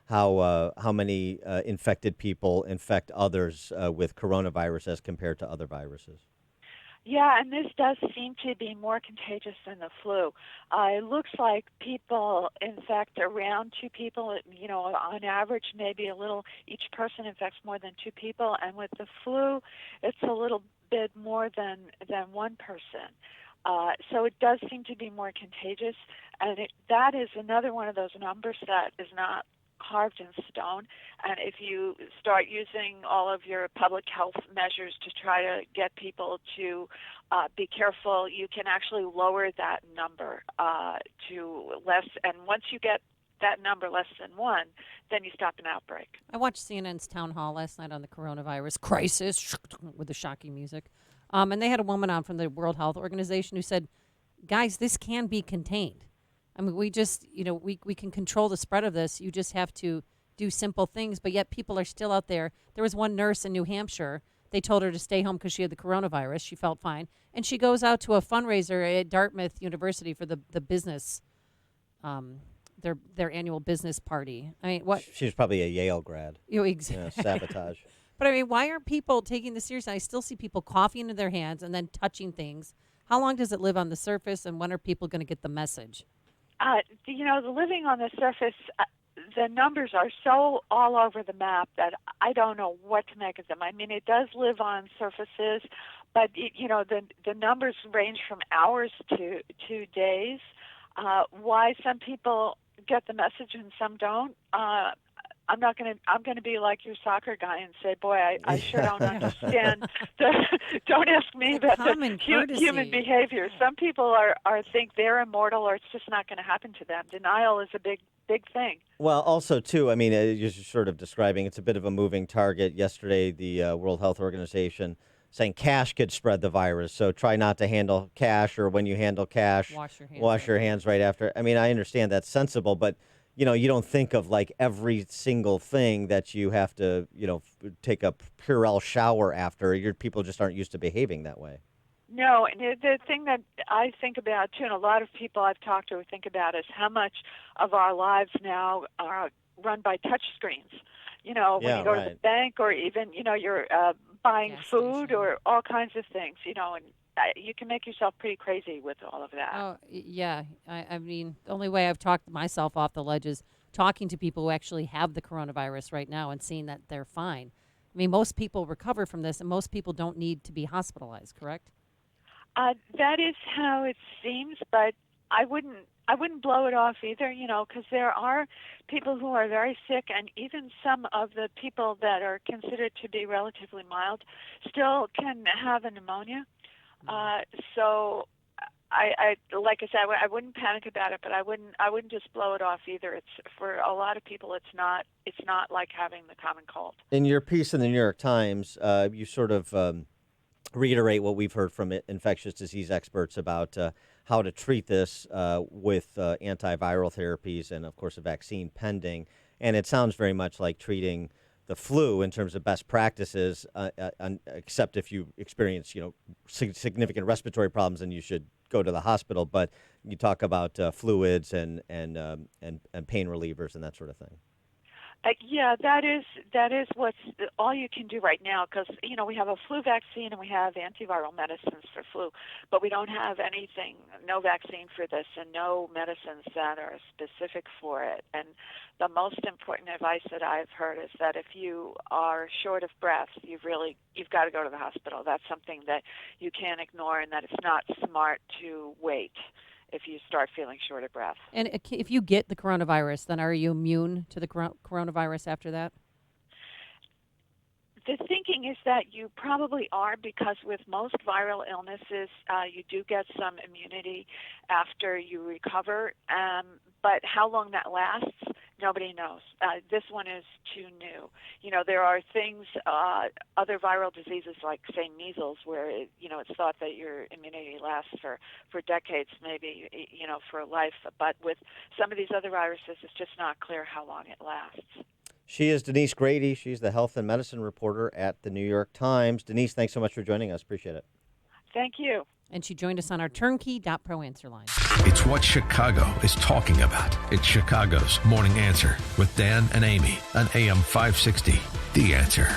[SPEAKER 1] how many infected people infect others with coronavirus as compared to other viruses.
[SPEAKER 12] Yeah, and this does seem to be more contagious than the flu. It looks like people infect around 2 people, on average, maybe each person infects more than 2 people. And with the flu, it's a little bit more than 1 person. So it does seem to be more contagious. And that is another one of those numbers that is not carved in stone. And if you start using all of your public health measures to try to get people to be careful, you can actually lower that number to less. And once you get that number less than 1, then you stop an outbreak.
[SPEAKER 2] I watched CNN's town hall last night on the coronavirus crisis with the shocking music. And they had a woman on from the World Health Organization who said, guys, this can be contained. I mean, we just, we can control the spread of this. You just have to do simple things, but yet people are still out there. There was one nurse in New Hampshire They told her to stay home because she had the coronavirus. She felt fine. And she goes out to a fundraiser at Dartmouth University for the business, their annual business party. I mean, what?
[SPEAKER 1] She was probably a Yale grad.
[SPEAKER 2] Exactly.
[SPEAKER 1] Sabotage.
[SPEAKER 2] But I mean, why aren't people taking this seriously? I still see people coughing into their hands and then touching things. How long does it live on the surface, and when are people going to get the message?
[SPEAKER 12] The living on the surface, the numbers are so all over the map that I don't know what to make of them. I mean, it does live on surfaces, but the numbers range from hours to days. Why some people get the message and some don't, I'm going to be like your soccer guy and say, boy, I sure don't understand. Don't ask me about the human behavior. Some people are think they're immortal, or it's just not going to happen to them. Denial is a big thing.
[SPEAKER 1] Well, also, too, I mean, you're sort of describing it's a bit of a moving target. Yesterday, the World Health Organization saying cash could spread the virus, so try not to handle cash, or when you handle cash, wash your hands right after. I mean, I understand that's sensible, but you don't think of like every single thing that you have to, take a Purell shower after. Your people just aren't used to behaving that way.
[SPEAKER 12] No, and the thing that I think about too, and a lot of people I've talked to think about, is how much of our lives now are run by touch screens. When you go to the bank, or even you're buying food or all kinds of things. And you can make yourself pretty crazy with all of that.
[SPEAKER 2] Oh, yeah. I mean, the only way I've talked myself off the ledge is talking to people who actually have the coronavirus right now and seeing that they're fine. I mean, most people recover from this, and most people don't need to be hospitalized, correct?
[SPEAKER 12] That is how it seems, but I wouldn't blow it off either, because there are people who are very sick, and even some of the people that are considered to be relatively mild still can have a pneumonia. So I like I said, I wouldn't panic about it, but I wouldn't just blow it off either. It's, for a lot of people, it's not like having the common cold.
[SPEAKER 1] In your piece in the New York Times, you sort of reiterate what we've heard from infectious disease experts about how to treat this with antiviral therapies and, of course, a vaccine pending. And it sounds very much like treating the flu in terms of best practices, except if you experience, significant respiratory problems, and you should go to the hospital. But you talk about fluids and pain relievers and that sort of thing.
[SPEAKER 12] Yeah, that is what's all you can do right now, because we have a flu vaccine and we have antiviral medicines for flu, but we don't have no vaccine for this, and no medicines that are specific for it. And the most important advice that I've heard is that if you are short of breath, you've got to go to the hospital. That's something that you can't ignore, and that it's not smart to wait if you start feeling short of breath.
[SPEAKER 2] And if you get the coronavirus, then are you immune to the coronavirus after that?
[SPEAKER 12] The thinking is that you probably are, because with most viral illnesses, you do get some immunity after you recover. But how long that lasts, nobody knows. This one is too new. There are things, other viral diseases like, say, measles, where it's thought that your immunity lasts for decades, maybe, for life. But with some of these other viruses, it's just not clear how long it lasts.
[SPEAKER 1] She is Denise Grady. She's the health and medicine reporter at the New York Times. Denise, thanks so much for joining us. Appreciate it.
[SPEAKER 12] Thank you.
[SPEAKER 2] And she joined us on our turnkey.pro answer line.
[SPEAKER 3] It's what Chicago is talking about. It's Chicago's Morning Answer with Dan and Amy on AM 560. The Answer.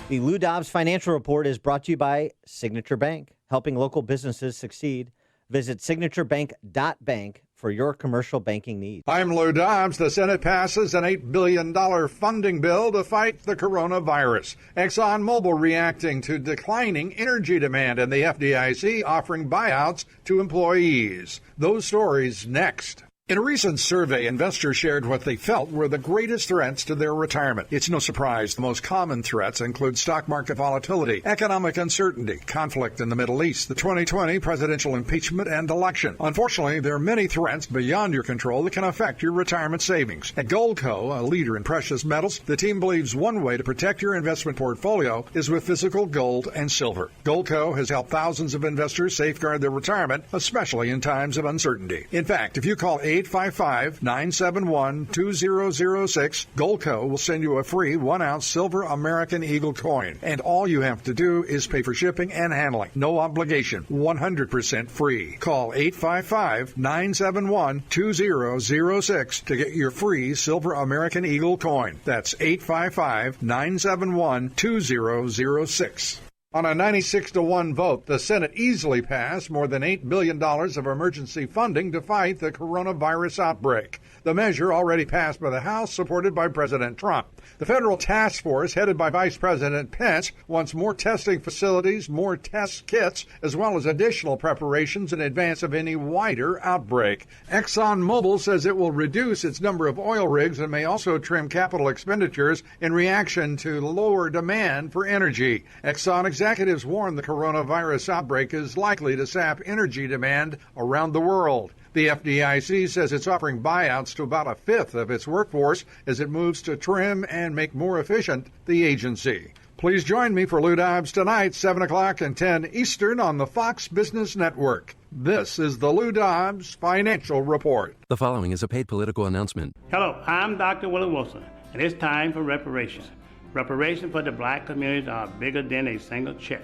[SPEAKER 1] The Lou Dobbs Financial Report is brought to you by Signature Bank, helping local businesses succeed. Visit signaturebank.bank for your commercial banking needs.
[SPEAKER 13] I'm Lou Dobbs. The Senate passes an $8 billion funding bill to fight the coronavirus. ExxonMobil reacting to declining energy demand, and the FDIC offering buyouts to employees. Those stories next. In a recent survey, investors shared what they felt were the greatest threats to their retirement. It's no surprise the most common threats include stock market volatility, economic uncertainty, conflict in the Middle East, the 2020 presidential impeachment and election. Unfortunately, there are many threats beyond your control that can affect your retirement savings. At Goldco, a leader in precious metals, the team believes one way to protect your investment portfolio is with physical gold and silver. Goldco has helped thousands of investors safeguard their retirement, especially in times of uncertainty. In fact, if you call 855-971-2006. Goldco will send you a free 1-ounce silver American Eagle coin. And all you have to do is pay for shipping and handling. No obligation. 100% free. Call 855-971-2006 to get your free silver American Eagle coin. That's 855-971-2006. On a 96-1 vote, the Senate easily passed more than $8 billion of emergency funding to fight the coronavirus outbreak. The measure, already passed by the House, supported by President Trump. The federal task force, headed by Vice President Pence, wants more testing facilities, more test kits, as well as additional preparations in advance of any wider outbreak. ExxonMobil says it will reduce its number of oil rigs and may also trim capital expenditures in reaction to lower demand for energy. Exxon executives warn the coronavirus outbreak is likely to sap energy demand around the world. The FDIC says it's offering buyouts to about a fifth of its workforce as it moves to trim and make more efficient the agency. Please join me for Lou Dobbs tonight, 7 o'clock and 10 Eastern on the Fox Business Network. This is the Lou Dobbs Financial Report.
[SPEAKER 15] The following is a paid political announcement.
[SPEAKER 14] Hello, I'm Dr. Willie Wilson, and it's time for reparations. Reparations for the black community are bigger than a single check.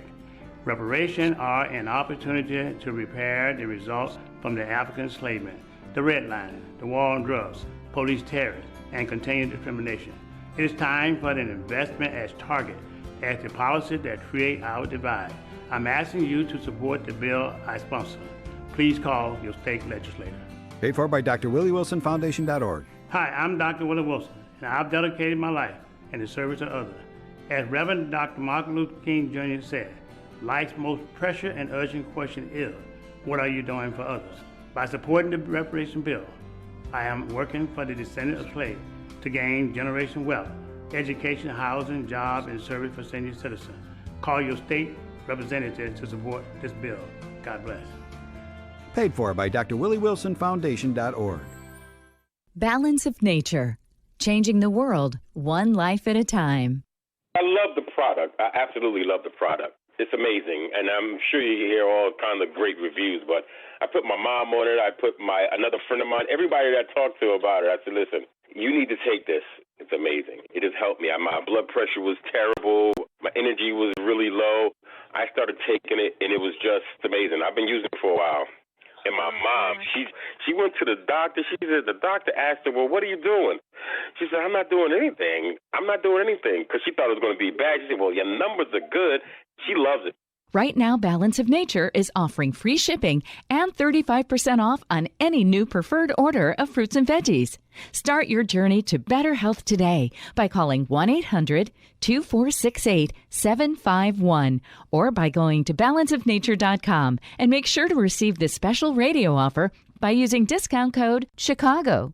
[SPEAKER 14] Reparations are an opportunity to repair the results from the African enslavement, the redlining, the war on drugs, police terrorists, and continued discrimination. It is time for an investment as target as the policies that create our divide. I'm asking you to support the bill I sponsor. Please call your state legislator.
[SPEAKER 16] Paid for by drwilliewilsonfoundation.org.
[SPEAKER 14] Hi, I'm Dr. Willie Wilson, and I've dedicated my life in the service of others. As Reverend Dr. Martin Luther King Jr. said, life's most pressing and urgent question is, what are you doing for others? By supporting the reparation bill, I am working for the descendants of slaves to gain generation wealth, education, housing, job, and service for senior citizens. Call your state representative to support this bill. God bless.
[SPEAKER 16] Paid for by drwilliewilsonfoundation.org.
[SPEAKER 24] Balance of Nature. Changing the world, one life at a time.
[SPEAKER 28] I love the product. I absolutely love the product. It's amazing, and I'm sure you hear all kinds of great reviews, but I put my mom on it. I put another friend of mine, everybody that I talked to about it. I said, listen, you need to take this. It's amazing. It has helped me. My blood pressure was terrible. My energy was really low. I started taking it, and it was just amazing. I've been using it for a while. And my mom, she went to the doctor. She said, the doctor asked her, well, what are you doing? She said, I'm not doing anything. Because she thought it was going to be bad. She said, well, your numbers are good. She loves it.
[SPEAKER 24] Right now, Balance of Nature is offering free shipping and 35% off on any new preferred order of fruits and veggies. Start your journey to better health today by calling 1-800-2468-751 or by going to balanceofnature.com and make sure to receive this special radio offer by using discount code CHICAGO.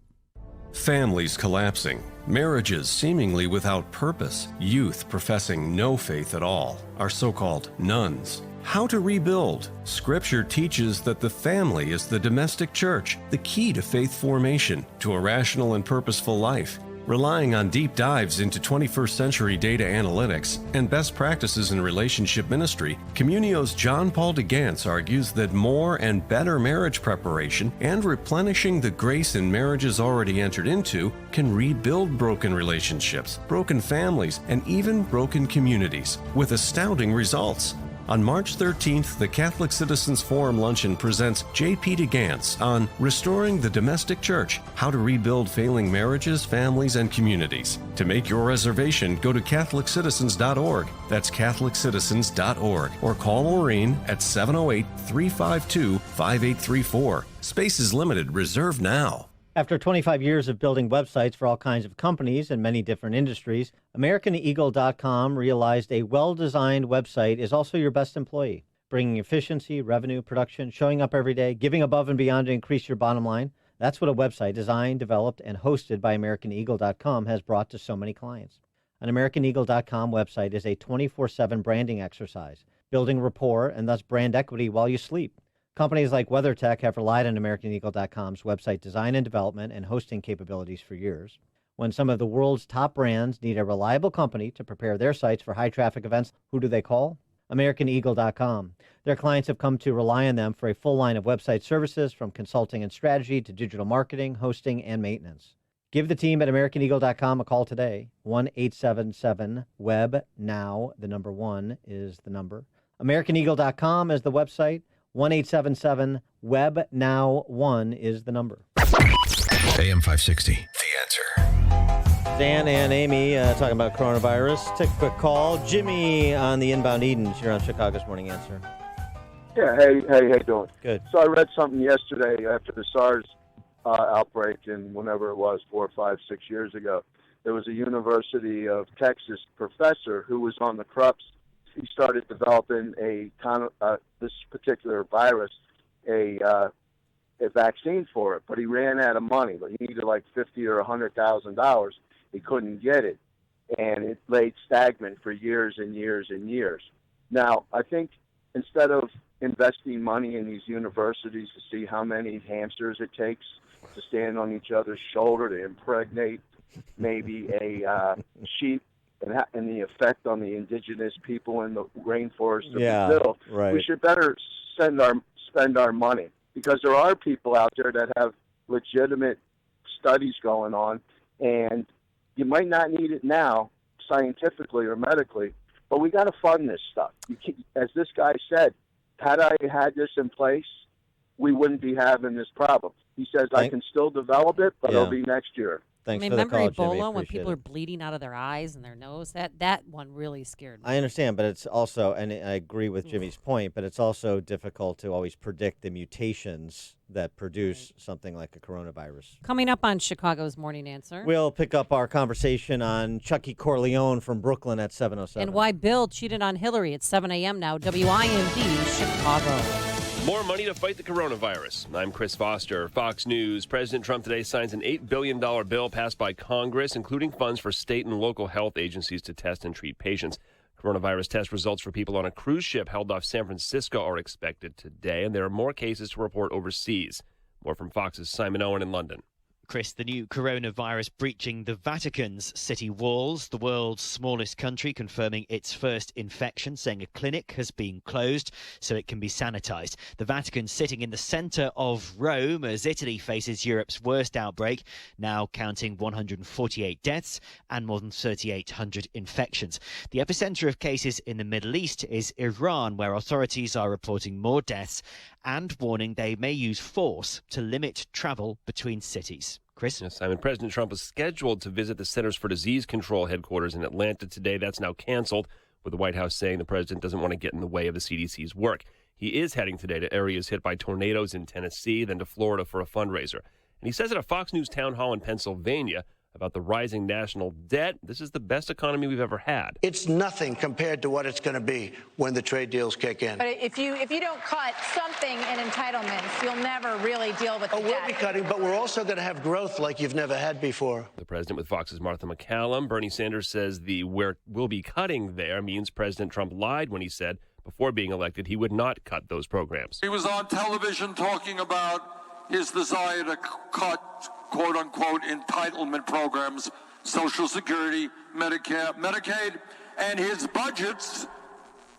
[SPEAKER 4] Families collapsing, marriages seemingly without purpose, youth professing no faith at all, our so-called nuns. How to rebuild. Scripture teaches that the family is the domestic church, the key to faith formation, to a rational and purposeful life. Relying on deep dives into 21st century data analytics and best practices in relationship ministry, Communio's John Paul DeGance argues that more and better marriage preparation and replenishing the grace in marriages already entered into can rebuild broken relationships, broken families, and even broken communities with astounding results. On March 13th, the Catholic Citizens Forum Luncheon presents J.P. DeGance on Restoring the Domestic Church, How to Rebuild Failing Marriages, Families, and Communities. To make your reservation, go to CatholicCitizens.org. That's CatholicCitizens.org. Or call Maureen at 708-352-5834. Space is limited. Reserve now.
[SPEAKER 17] After 25 years of building websites for all kinds of companies and many different industries, AmericanEagle.com realized a well-designed website is also your best employee, bringing efficiency, revenue, production, showing up every day, giving above and beyond to increase your bottom line. That's what a website designed, developed, and hosted by AmericanEagle.com has brought to so many clients. An AmericanEagle.com website is a 24/7 branding exercise, building rapport and thus brand equity while you sleep. Companies like WeatherTech have relied on AmericanEagle.com's website design and development and hosting capabilities for years. When some of the world's top brands need a reliable company to prepare their sites for high-traffic events, who do they call? AmericanEagle.com. Their clients have come to rely on them for a full line of website services, from consulting and strategy to digital marketing, hosting, and maintenance. Give the team at AmericanEagle.com a call today. 1-877-WEB-NOW. The number 1 is the number. AmericanEagle.com is the website. 1-877-WEB-NOW. 1 is the number.
[SPEAKER 3] AM 560, The Answer.
[SPEAKER 1] Dan and Amy talking about coronavirus. Take a quick call. Jimmy on the inbound Edens. You're on Chicago's Morning Answer.
[SPEAKER 19] Yeah, hey, how you doing?
[SPEAKER 1] Good.
[SPEAKER 19] So I read something yesterday after the SARS outbreak, and whenever it was, 4, 5, 6 years ago. There was a University of Texas professor who was on the CRUPS. He started developing this particular virus, a vaccine for it, but he ran out of money. He needed like $50,000 or $100,000. He couldn't get it, and it laid stagnant for years and years and years. Now, I think instead of investing money in these universities to see how many hamsters it takes to stand on each other's shoulder to impregnate maybe a sheep and the effect on the indigenous people in the rainforest of Brazil,
[SPEAKER 1] right.
[SPEAKER 19] we should better spend our money, because there are people out there that have legitimate studies going on, and you might not need it now scientifically or medically, but we got to fund this stuff. As this guy said, had I had this in place, we wouldn't be having this problem. He says, I can still develop it, but it'll be next year.
[SPEAKER 1] Thanks
[SPEAKER 2] I mean,
[SPEAKER 1] for the
[SPEAKER 2] remember
[SPEAKER 1] call, Jimmy.
[SPEAKER 2] Ebola, when
[SPEAKER 1] Appreciate
[SPEAKER 2] people
[SPEAKER 1] it.
[SPEAKER 2] are bleeding out of their eyes and their nose? That one really scared me.
[SPEAKER 1] I understand, but it's also, and I agree with Jimmy's point, but it's also difficult to always predict the mutations that produce something like a coronavirus.
[SPEAKER 2] Coming up on Chicago's Morning Answer.
[SPEAKER 1] We'll pick up our conversation on Chucky Corleone from Brooklyn at 7:07.
[SPEAKER 2] And why Bill cheated on Hillary at 7 a.m. now. WIND, Chicago.
[SPEAKER 20] More money to fight the coronavirus. I'm Chris Foster, Fox News. President Trump today signs an $8 billion bill passed by Congress, including funds for state and local health agencies to test and treat patients. Coronavirus test results for people on a cruise ship held off San Francisco are expected today, and there are more cases to report overseas. More from Fox's Simon Owen in London.
[SPEAKER 21] Chris, the new coronavirus breaching the Vatican's city walls, the world's smallest country confirming its first infection, saying a clinic has been closed so it can be sanitized. The Vatican sitting in the center of Rome as Italy faces Europe's worst outbreak, now counting 148 deaths and more than 3,800 infections. The epicenter of cases in the Middle East is Iran, where authorities are reporting more deaths and warning they may use force to limit travel between cities. Chris?
[SPEAKER 20] Yes, Simon. President Trump was scheduled to visit the Centers for Disease Control headquarters in Atlanta today. That's now canceled, with the White House saying the president doesn't want to get in the way of the CDC's work. He is heading today to areas hit by tornadoes in Tennessee, then to Florida for a fundraiser. And he says at a Fox News town hall in Pennsylvania about the rising national debt, this is the best economy we've ever had.
[SPEAKER 22] It's nothing compared to what it's going to be when the trade deals kick in.
[SPEAKER 23] But if you don't cut something in entitlements, you'll never really deal with the debt.
[SPEAKER 22] We'll be cutting, but we're also going to have growth like you've never had before.
[SPEAKER 20] The president with Fox's Martha McCallum. Bernie Sanders says the where we'll be cutting there means President Trump lied when he said before being elected he would not cut those programs.
[SPEAKER 25] He was on television talking about his desire to cut, quote-unquote, entitlement programs, Social Security, Medicare, Medicaid, and his budgets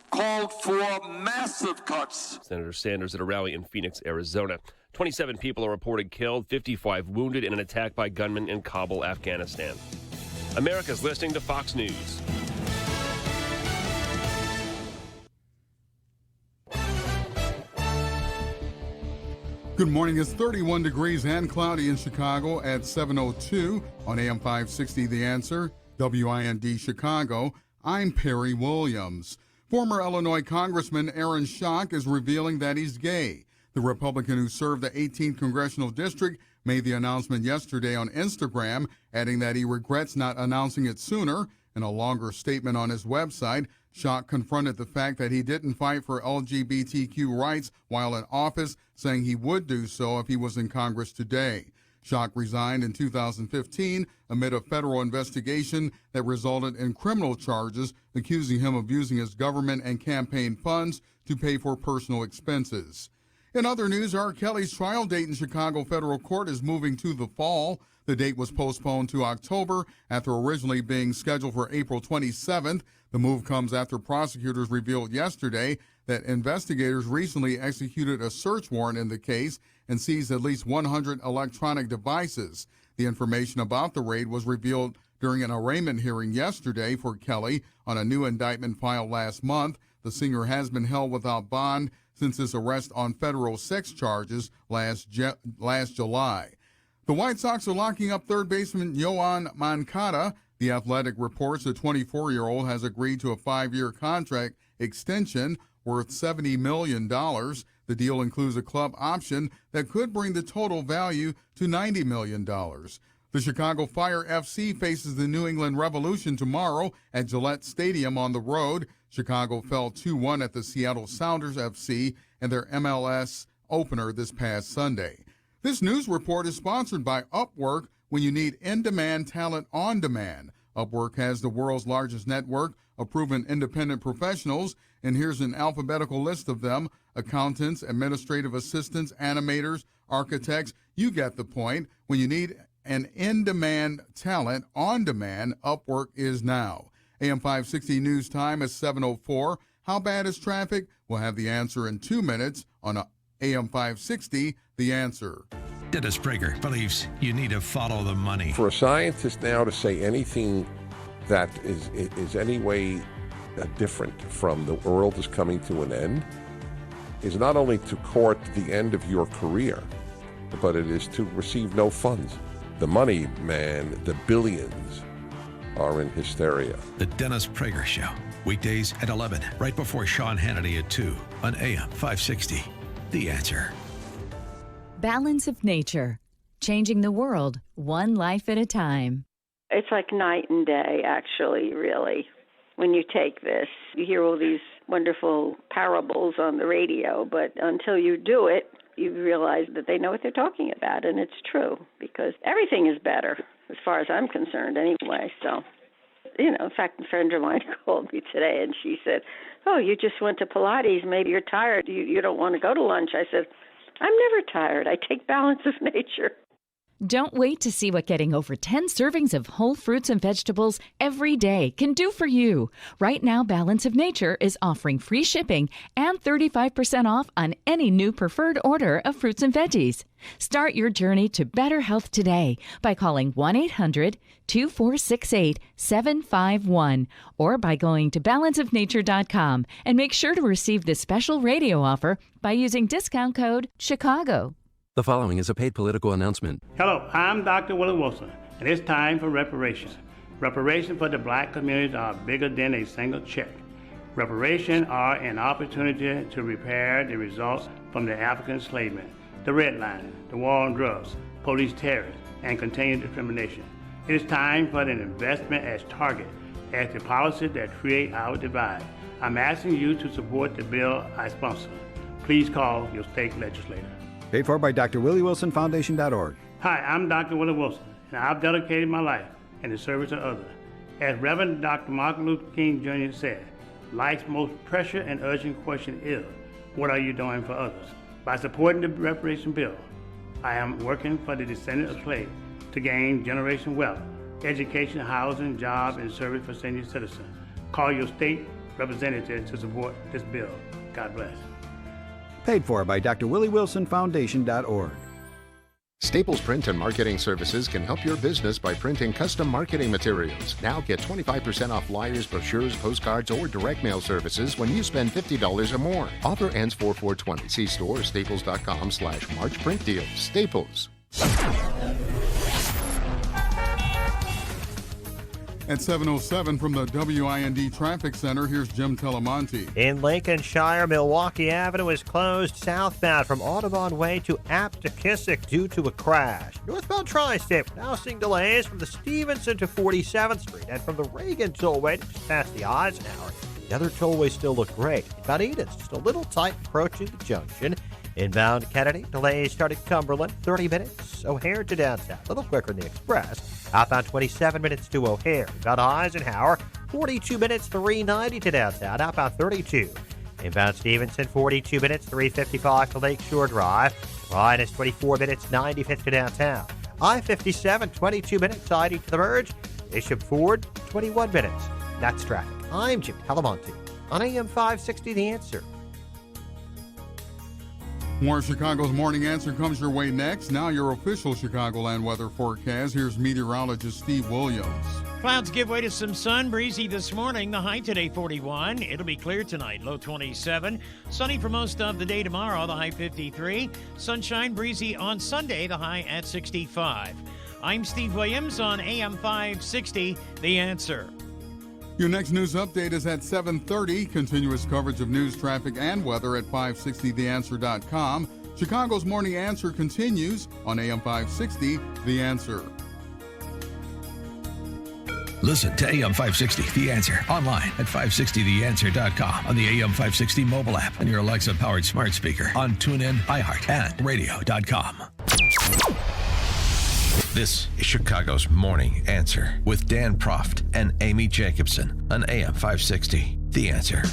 [SPEAKER 25] called for massive cuts.
[SPEAKER 20] Senator Sanders at a rally in Phoenix, Arizona. 27 people are reported killed, 55 wounded in an attack by gunmen in Kabul, Afghanistan. America's listening to Fox News.
[SPEAKER 8] Good morning. It's 31 degrees and cloudy in Chicago at 7:02 on AM 560 The Answer, WIND Chicago. I'm Perry Williams. Former Illinois Congressman Aaron Schock is revealing that he's gay. The Republican who served the 18th Congressional District made the announcement yesterday on Instagram, adding that he regrets not announcing it sooner. In a longer statement on his website, Schock confronted the fact that he didn't fight for LGBTQ rights while in office, saying he would do so if he was in Congress today. Schock resigned in 2015 amid a federal investigation that resulted in criminal charges accusing him of using his government and campaign funds to pay for personal expenses. In other news, R. Kelly's trial date in Chicago federal court is moving to the fall. The date was postponed to October after originally being scheduled for April 27th. The move comes after prosecutors revealed yesterday that investigators recently executed a search warrant in the case and seized at least 100 electronic devices. The information about the raid was revealed during an arraignment hearing yesterday for Kelly on a new indictment filed last month. The singer has been held without bond since his arrest on federal sex charges last July. The White Sox are locking up third baseman Yoan Moncada. The Athletic reports the 24-year-old has agreed to a 5-year contract extension worth $70 million. The deal includes a club option that could bring the total value to $90 million. The Chicago Fire FC faces the New England Revolution tomorrow at Gillette Stadium on the road. Chicago fell 2-1 at the Seattle Sounders FC in their MLS opener this past Sunday. This news report is sponsored by Upwork. When you need in-demand talent on demand, Upwork has the world's largest network of proven independent professionals, and here's an alphabetical list of them: accountants, administrative assistants, animators, architects. You get the point. When you need an in-demand talent on demand, Upwork is now. AM 560 News Time is 7:04. How bad is traffic? We'll have the answer in 2 minutes on AM 560, The Answer.
[SPEAKER 3] Dennis Prager believes you need to follow the money.
[SPEAKER 5] For a scientist now to say anything that is any way different from the world is coming to an end is not only to court the end of your career, but it is to receive no funds. The money, man, the billions are in hysteria.
[SPEAKER 3] The Dennis Prager Show, weekdays at 11, right before Sean Hannity at 2 on AM 560. The Answer.
[SPEAKER 24] Balance of Nature, changing the world one life at a time.
[SPEAKER 6] It's like night and day, actually, really. When you take this, you hear all these wonderful parables on the radio, but until you do it, you realize that they know what they're talking about, and it's true, because everything is better, as far as I'm concerned anyway. So, in fact, a friend of mine called me today, and she said, "Oh, you just went to Pilates. Maybe you're tired. You don't want to go to lunch." I said, "I'm never tired. I take Balance of Nature."
[SPEAKER 24] Don't wait to see what getting over 10 servings of whole fruits and vegetables every day can do for you. Right now, Balance of Nature is offering free shipping and 35% off on any new preferred order of fruits and veggies. Start your journey to better health today by calling 1-800-2468-751 or by going to balanceofnature.com, and make sure to receive this special radio offer by using discount code CHICAGO.
[SPEAKER 15] The following is a paid political announcement.
[SPEAKER 14] Hello, I'm Dr. Willie Wilson, and it's time for reparations. Reparations for the black community are bigger than a single check. Reparations are an opportunity to repair the results from the African enslavement, the redlining, the war on drugs, police terror, and continued discrimination. It is time for an investment as target as the policies that create our divide. I'm asking you to support the bill I sponsor. Please call your state legislator.
[SPEAKER 16] Paid for by drwillywilsonfoundation.org.
[SPEAKER 14] Hi, I'm Dr. Willie Wilson, and I've dedicated my life in the service of others. As Reverend Dr. Martin Luther King Jr. said, life's most pressing and urgent question is, what are you doing for others? By supporting the reparation bill, I am working for the descendants of slaves to gain generation wealth, education, housing, jobs, and service for senior citizens. Call your state representative to support this bill. God bless.
[SPEAKER 16] Paid for by drwillywilsonfoundation.org.
[SPEAKER 7] Staples Print and Marketing Services can help your business by printing custom marketing materials. Now get 25% off flyers, brochures, postcards, or direct mail services when you spend $50 or more. Offer ends 4/4/20. See store or staples.com/MarchPrintDeals. Staples.
[SPEAKER 8] At 7:07 from the WIND Traffic Center, here's Jim Telemonte.
[SPEAKER 9] In Lincolnshire, Milwaukee Avenue is closed southbound from Audubon Way to Aptekissick due to a crash. Northbound Tri-State now seeing delays from the Stevenson to 47th Street and from the Reagan Tollway to just past the Eisenhower. The other tollways still look great. About Edens, just a little tight approaching the junction. Inbound Kennedy, delays starting Cumberland, 30 minutes. O'Hare to downtown, a little quicker than the Express. Outbound 27 minutes to O'Hare. Inbound Eisenhower, 42 minutes, 390 to downtown. Outbound 32. Inbound Stevenson, 42 minutes, 3:55 to Lakeshore Drive. Line is 24 minutes, 95 to downtown. I-57, 22 minutes, siding to the merge. Bishop Ford, 21 minutes. That's traffic. I'm Jim Talamonte on AM 560, The Answer.
[SPEAKER 8] More Chicago's Morning Answer comes your way next. Now your official Chicagoland weather forecast. Here's meteorologist Steve Williams.
[SPEAKER 10] Clouds give way to some sun. Breezy this morning. The high today 41. It'll be clear tonight. Low 27. Sunny for most of the day tomorrow. The high 53. Sunshine breezy on Sunday. The high at 65. I'm Steve Williams on AM 560. The Answer.
[SPEAKER 8] Your next news update is at 7:30. Continuous coverage of news, traffic, and weather at 560theanswer.com. Chicago's Morning Answer continues on AM 560, The Answer.
[SPEAKER 3] Listen to AM 560, The Answer, online at 560theanswer.com, on the AM 560 mobile app, and your Alexa-powered smart speaker, on TuneIn, iHeart, and radio.com. This is Chicago's Morning Answer with Dan Proft and Amy Jacobson on AM 560, The Answer.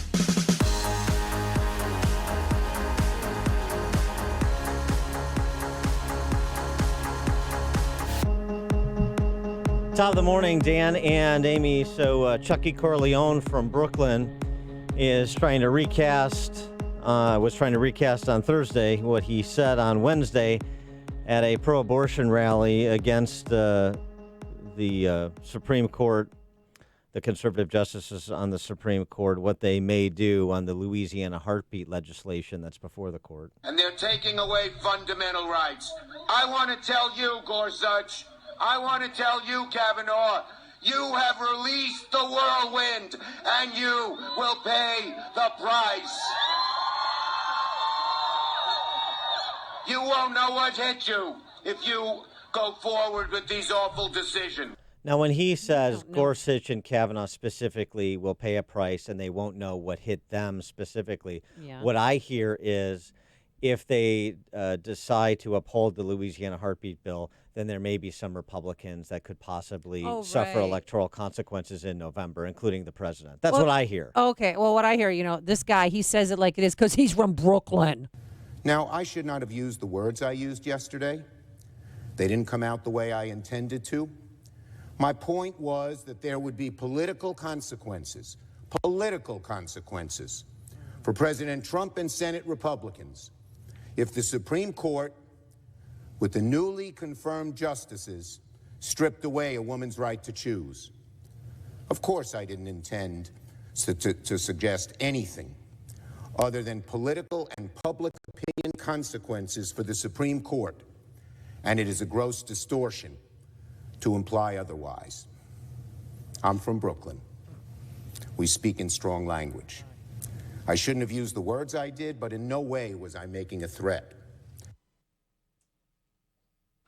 [SPEAKER 17] Top of the morning, Dan and Amy. So Chucky Corleone from Brooklyn is trying to recast, was trying to recast on Thursday what he said on Wednesday at a pro-abortion rally against the Supreme Court, the conservative justices on the Supreme Court, what they may do on the Louisiana heartbeat legislation that's before the court.
[SPEAKER 11] And they're taking away fundamental rights. I want to tell you, Gorsuch, I want to tell you, Kavanaugh, you have released the whirlwind, and you will pay the price. You won't know what hit you if you go forward with these awful decisions.
[SPEAKER 17] Now, when he says Gorsuch and Kavanaugh specifically will pay a price and they won't know what hit them specifically, what I hear is if they decide to uphold the Louisiana heartbeat bill, then there may be some Republicans that could possibly suffer electoral consequences in November, including the president. That's what I hear.
[SPEAKER 2] Okay. Well, what I hear, this guy, he says it like it is because he's from Brooklyn.
[SPEAKER 12] Now, I should not have used the words I used yesterday. They didn't come out the way I intended to. My point was that there would be political consequences for President Trump and Senate Republicans if the Supreme Court, with the newly confirmed justices, stripped away a woman's right to choose. Of course, I didn't intend to suggest anything other than political and public opinion consequences for the Supreme Court, and it is a gross distortion to imply otherwise. I'm from Brooklyn. We speak in strong language. I shouldn't have used the words I did, but in no way was I making a threat.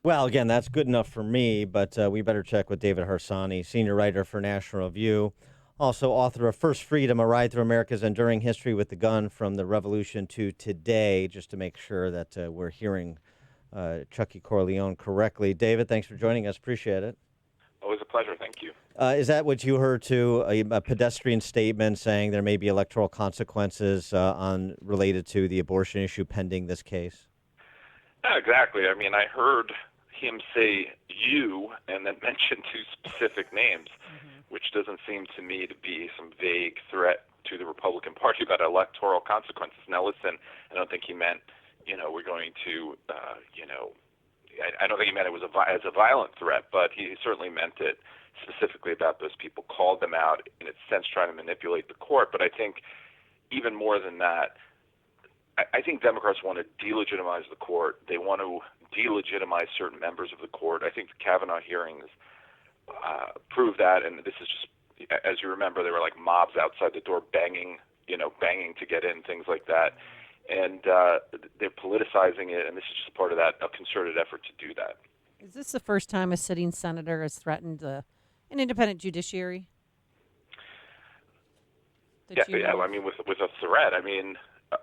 [SPEAKER 17] Well, again, that's good enough for me, but we better check with David Harsanyi, senior writer for National Review, also author of First Freedom, A Ride Through America's Enduring History with the Gun from the Revolution to Today, just to make sure that we're hearing Chucky Corleone correctly. David, thanks for joining us. Appreciate it.
[SPEAKER 13] Always a pleasure. Thank you.
[SPEAKER 17] Is that what you heard, too, a pedestrian statement saying there may be electoral consequences related to the abortion issue pending this case?
[SPEAKER 13] Yeah, exactly. I mean, I heard him say you and then mention two specific names, which doesn't seem to me to be some vague threat to the Republican Party about electoral consequences. Now, listen, I don't think he meant, we're going to, I don't think he meant it was as a violent threat, but he certainly meant it specifically about those people, called them out, in a sense trying to manipulate the court. But I think even more than that, I think Democrats want to delegitimize the court. They want to delegitimize certain members of the court. I think the Kavanaugh hearings prove that, and this is just, as you remember, there were like mobs outside the door banging to get in, things like that. And they're politicizing it, and this is just part of that, a concerted effort to do that.
[SPEAKER 2] Is this the first time a sitting senator has threatened an independent judiciary?
[SPEAKER 13] Yeah, I mean, with a threat. I mean,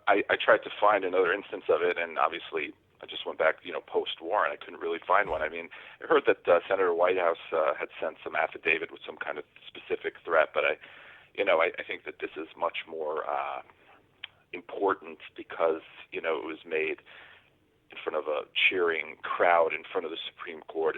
[SPEAKER 13] I tried to find another instance of it, and obviously I just went back, post-war, and I couldn't really find one. I mean, I heard that Senator Whitehouse had sent some affidavit with some kind of specific threat, but I think that this is much more important because, you know, it was made in front of a cheering crowd in front of the Supreme Court.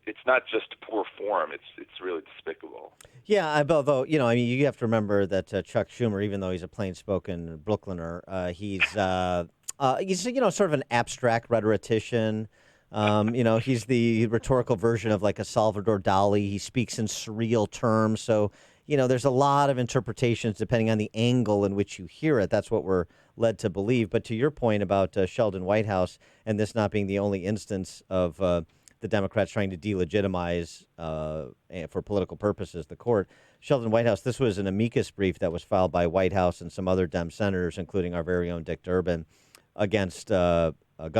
[SPEAKER 13] It's not just poor form. It's really despicable.
[SPEAKER 17] Yeah, although, you know, I mean, you have to remember that Chuck Schumer, even though he's a plain-spoken Brooklyner, he's you know, sort of an abstract rhetorician. You know, he's the rhetorical version of like a Salvador Dali. He speaks in surreal terms. So, you know, there's a lot of interpretations depending on the angle in which you hear it. That's what we're led to believe. But to your point about Sheldon Whitehouse and this not being the only instance of the Democrats trying to delegitimize for political purposes the court, Sheldon Whitehouse, this was an amicus brief that was filed by Whitehouse and some other Dem senators, including our very own Dick Durbin, against gun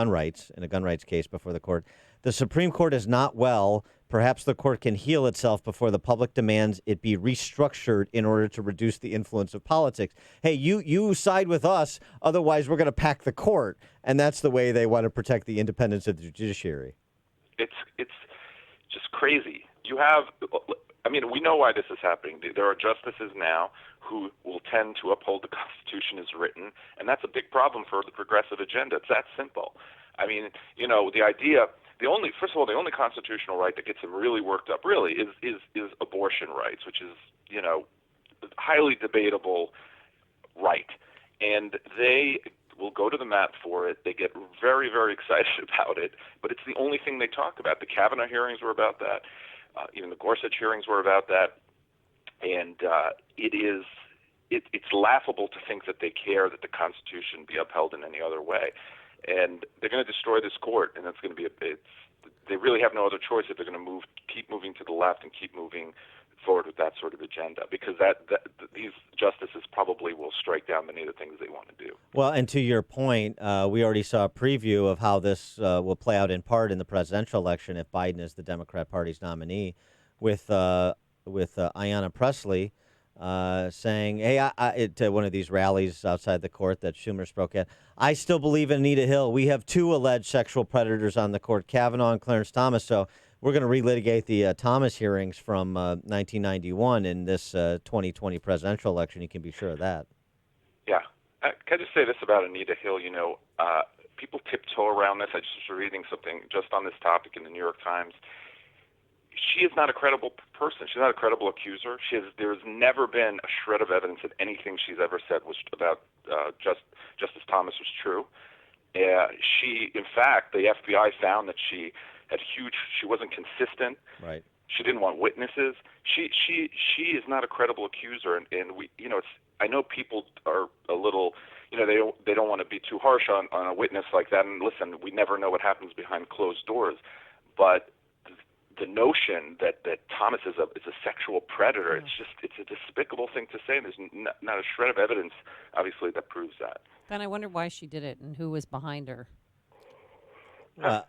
[SPEAKER 17] rights in a gun rights case before the court. The Supreme Court is not well. Perhaps the court can heal itself before the public demands it be restructured in order to reduce the influence of politics. Hey, you side with us, otherwise we're going to pack the court. And that's the way they want to protect the independence of the judiciary.
[SPEAKER 13] It's just crazy. I mean, we know why this is happening. There are justices now who will tend to uphold the Constitution as written, and that's a big problem for the progressive agenda. It's that simple. I mean, you know, first of all, the only constitutional right that gets them really worked up really is abortion rights, which is, you know, highly debatable right. And they will go to the mat for it. They get very, very excited about it, but it's the only thing they talk about. The Kavanaugh hearings were about that. Even the Gorsuch hearings were about that. And it's laughable to think that they care that the Constitution be upheld in any other way. And they're going to destroy this court, and it's going to be they really have no other choice if they're going to keep moving to the left and keep moving forward with that sort of agenda, because these justices probably will strike down many of the things they want to do.
[SPEAKER 17] Well, and to your point, we already saw a preview of how this will play out in part in the presidential election if Biden is the Democrat Party's nominee, with Ayanna Pressley saying, hey, at one of these rallies outside the court that Schumer spoke at, I still believe in Anita Hill. We have two alleged sexual predators on the court, Kavanaugh and Clarence Thomas, so we're going to relitigate the Thomas hearings from 1991 in this 2020 presidential election. You can be sure of that.
[SPEAKER 13] Yeah. Can I just say this about Anita Hill? You know, people tiptoe around this. I just was reading something just on this topic in the New York Times. She is not a credible person. She's not a credible accuser. There's never been a shred of evidence that anything she's ever said was about Justice Thomas was true. In fact, the FBI found that she wasn't consistent.
[SPEAKER 17] Right.
[SPEAKER 13] She didn't want witnesses. She is not a credible accuser, and we, you know, I know people are a little, you know, they don't want to be too harsh on a witness like that. And listen, we never know what happens behind closed doors, but the notion that Thomas is a sexual predator, it's a despicable thing to say. And there's not a shred of evidence, obviously, that proves that.
[SPEAKER 2] Ben, I wonder why she did it and who was behind her.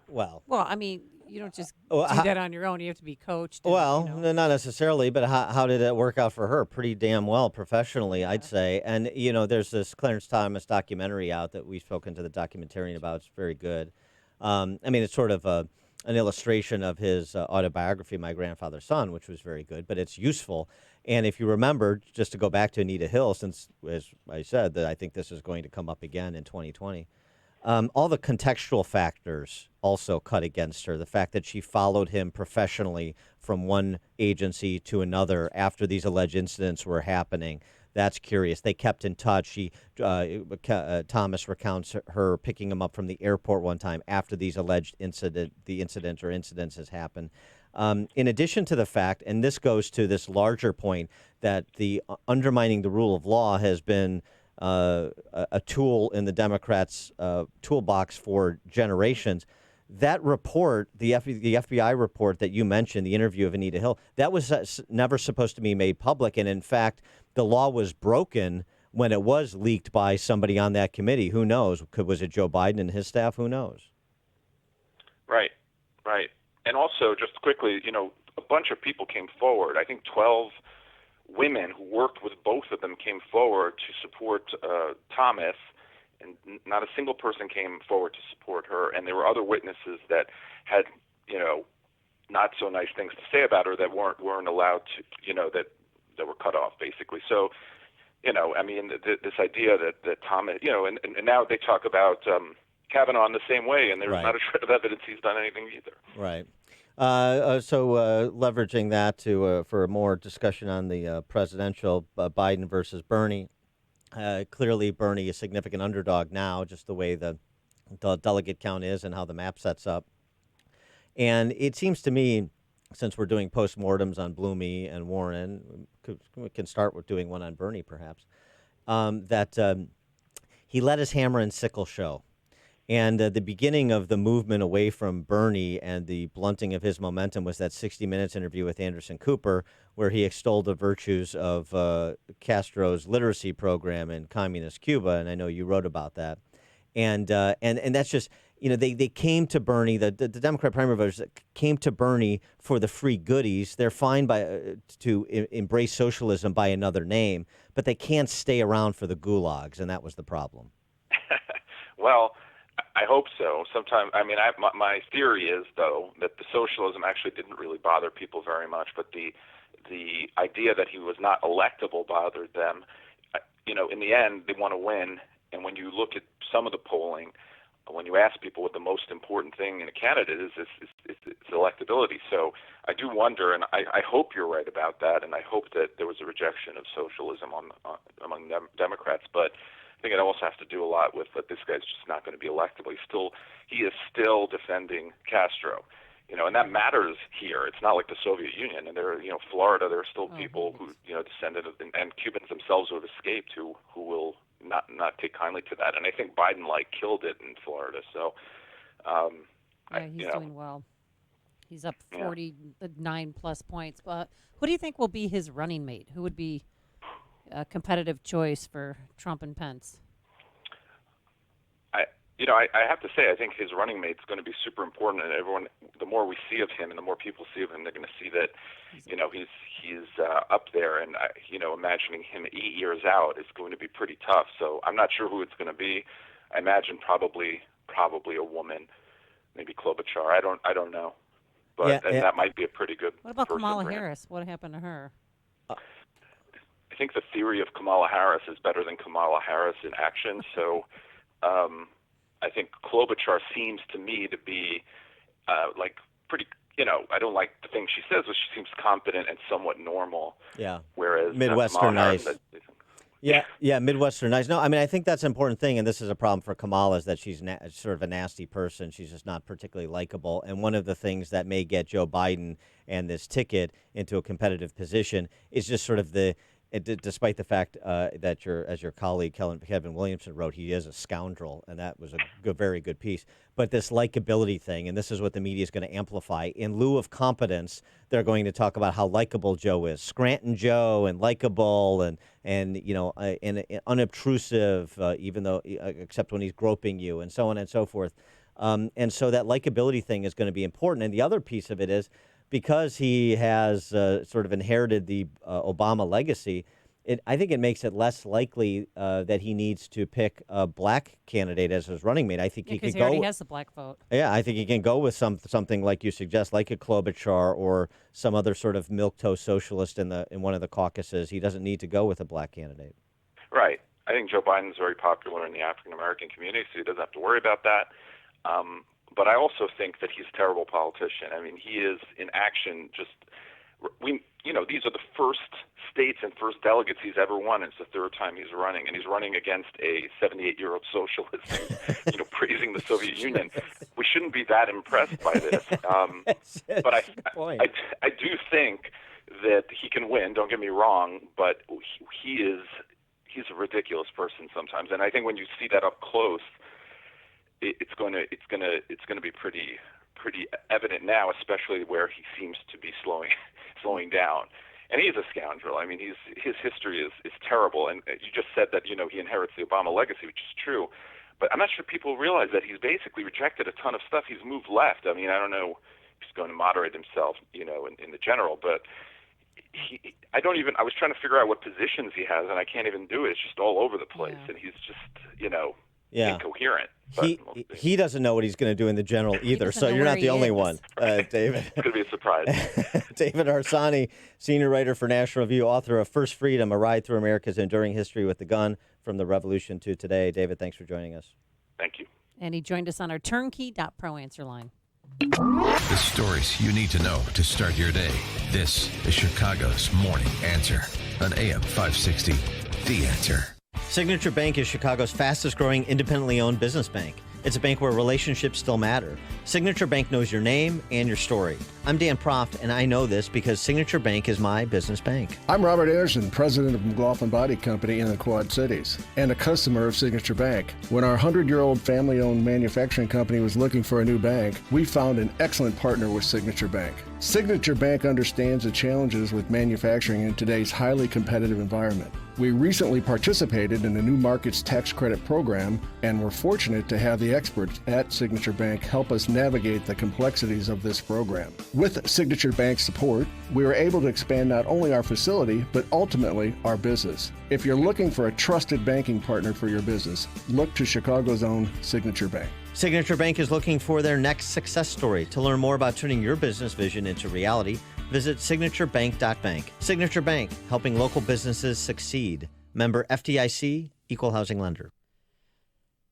[SPEAKER 17] Well,
[SPEAKER 2] I mean, you don't just do that on your own. You have to be coached. And,
[SPEAKER 17] not necessarily, but how did it work out for her? Pretty damn well professionally, I'd say. And, you know, there's this Clarence Thomas documentary out that we've spoken to the documentarian about. It's very good. I mean, it's sort of an illustration of his autobiography, My Grandfather's Son, which was very good, but it's useful. And if you remember, just to go back to Anita Hill, since, as I said, that I think this is going to come up again in 2020, all the contextual factors also cut against her. The fact that she followed him professionally from one agency to another after these alleged incidents were happening. That's curious. They kept in touch. Thomas recounts her picking him up from the airport one time after these alleged incidents has happened. In addition to the fact, and this goes to this larger point, that the undermining the rule of law has been a tool in the Democrats' toolbox for generations. That report, the FBI report that you mentioned, the interview of Anita Hill, that was never supposed to be made public. And in fact, the law was broken when it was leaked by somebody on that committee. Who knows? Was it Joe Biden and his staff? Who knows?
[SPEAKER 13] Right. And also, just quickly, you know, a bunch of people came forward. I think 12 women who worked with both of them came forward to support Thomas, and not a single person came forward to support her. And there were other witnesses that had, you know, not so nice things to say about her that weren't allowed to, you know, that were cut off, basically. So I mean, this idea that Thomas, and now they talk about Kavanaugh in the same way, and there's
[SPEAKER 17] Right.
[SPEAKER 13] not a shred of evidence he's done anything either.
[SPEAKER 17] Right. So leveraging that to for more discussion on the presidential Biden versus Bernie. Clearly, Bernie is a significant underdog now, just the way the delegate count is and how the map sets up. And it seems to me, since we're doing postmortems on Bloomey and Warren, we can start with doing one on Bernie, perhaps, that he let his hammer and sickle show. And the beginning of the movement away from Bernie and the blunting of his momentum was that 60 Minutes interview with Anderson Cooper, where he extolled the virtues of Castro's literacy program in communist Cuba. And I know you wrote about that. And that's just, they came to Bernie, the Democrat primary voters came to Bernie for the free goodies. They're fine to embrace socialism by another name, but they can't stay around for the gulags, and that was the problem.
[SPEAKER 13] Well, I hope so. Sometimes, my theory is, though, that the socialism actually didn't really bother people very much, but the idea that he was not electable bothered them. In the end, they want to win, and when you look at some of the polling, when you ask people what the most important thing in a candidate is, it's electability. So I do wonder, and I hope you're right about that, and I hope that there was a rejection of socialism among Democrats, but I think it also has to do a lot with that this guy's just not going to be electable. He is still defending Castro, and that matters here. It's not like the Soviet Union, and Florida, there are still people who, descended of, and Cubans themselves who have escaped who will not take kindly to that. And I think Biden killed it in Florida. So,
[SPEAKER 2] he's doing well. He's up 49 plus points. But who do you think will be his running mate? Who would be a competitive choice for Trump and Pence?
[SPEAKER 13] I have to say, I think his running mate's going to be super important, and everyone, the more we see of him and the more people see of him, they're going to see that, he's up there, and, imagining him 8 years out is going to be pretty tough. So I'm not sure who it's going to be. I imagine probably a woman, maybe Klobuchar. I don't know. But that might be a pretty good
[SPEAKER 2] What about
[SPEAKER 13] person
[SPEAKER 2] Kamala
[SPEAKER 13] for him.
[SPEAKER 2] Harris? What happened to her?
[SPEAKER 13] I think the theory of Kamala Harris is better than Kamala Harris in action. So I think Klobuchar seems to me to be pretty, I don't like the things she says, but she seems competent and somewhat normal.
[SPEAKER 17] Yeah.
[SPEAKER 13] Whereas
[SPEAKER 17] Midwesternized. Yeah, Midwesternized. No, I think that's an important thing, and this is a problem for Kamala, is that she's sort of a nasty person. She's just not particularly likable. And one of the things that may get Joe Biden and this ticket into a competitive position is just sort of despite the fact that as your colleague Kevin Williamson wrote, he is a scoundrel, and that was a very good piece. But this likability thing, and this is what the media is going to amplify. In lieu of competence, they're going to talk about how likable Joe is, Scranton Joe, and likable, and unobtrusive, even though except when he's groping you, and so on and so forth. And so that likability thing is going to be important. And the other piece of it is, because he has sort of inherited the Obama legacy, I think it makes it less likely that he needs to pick a black candidate as his running mate. I think he could go.
[SPEAKER 2] Already has the black vote.
[SPEAKER 17] Yeah, I think he can go with something like you suggest, like a Klobuchar or some other sort of milquetoast socialist in one of the caucuses. He doesn't need to go with a black candidate.
[SPEAKER 13] Right. I think Joe Biden's very popular in the African American community, so he doesn't have to worry about that. But I also think that he's a terrible politician. I mean, he is in action. These are the first states and first delegates he's ever won. It's the third time he's running, and he's running against a 78-year-old socialist, who's, praising the Soviet Union. We shouldn't be that impressed by this. But I do think that he can win. Don't get me wrong, but he's a ridiculous person sometimes, and I think when you see that up close, it's going to be pretty evident now, especially where he seems to be slowing down. And he's a scoundrel. I mean, his history is terrible. And you just said that he inherits the Obama legacy, which is true. But I'm not sure people realize that he's basically rejected a ton of stuff. He's moved left. I mean, I don't know if he's going to moderate himself, in the general, but I was trying to figure out what positions he has, and I can't even do it. It's just all over the place, and he's just, incoherent. But
[SPEAKER 17] He doesn't know what he's going to do in the general either, so
[SPEAKER 2] know
[SPEAKER 17] you're
[SPEAKER 2] where
[SPEAKER 17] not the
[SPEAKER 2] he
[SPEAKER 17] only
[SPEAKER 2] is.
[SPEAKER 17] one, David.
[SPEAKER 13] It's going to be a surprise.
[SPEAKER 17] David Arsani, senior writer for National Review, author of First Freedom, A Ride Through America's Enduring History with the Gun from the Revolution to Today. David, thanks for joining us.
[SPEAKER 13] Thank you.
[SPEAKER 2] And he joined us on our turnkey.pro answer line.
[SPEAKER 3] The stories you need to know to start your day. This is Chicago's Morning Answer on AM 560. The Answer.
[SPEAKER 17] Signature Bank is Chicago's fastest growing independently owned business bank. It's a bank where relationships still matter. Signature Bank knows your name and your story. I'm Dan Proft, and I know this because Signature Bank is my business bank.
[SPEAKER 1] I'm Robert Anderson, president of McLaughlin Body Company in the Quad Cities, and a customer of Signature Bank. When our 100-year-old family-owned manufacturing company was looking for a new bank, we found an excellent partner with Signature Bank. Signature Bank understands the challenges with manufacturing in today's highly competitive environment. We recently participated in the New Markets Tax Credit Program and were fortunate to have the experts at Signature Bank help us navigate the complexities of this program. With Signature Bank's support, we were able to expand not only our facility, but ultimately our business. If you're looking for a trusted banking partner for your business, look to Chicago's own Signature Bank.
[SPEAKER 17] Signature Bank is looking for their next success story. To learn more about turning your business vision into reality, visit signaturebank.bank. Signature Bank, helping local businesses succeed. Member FDIC, Equal Housing Lender.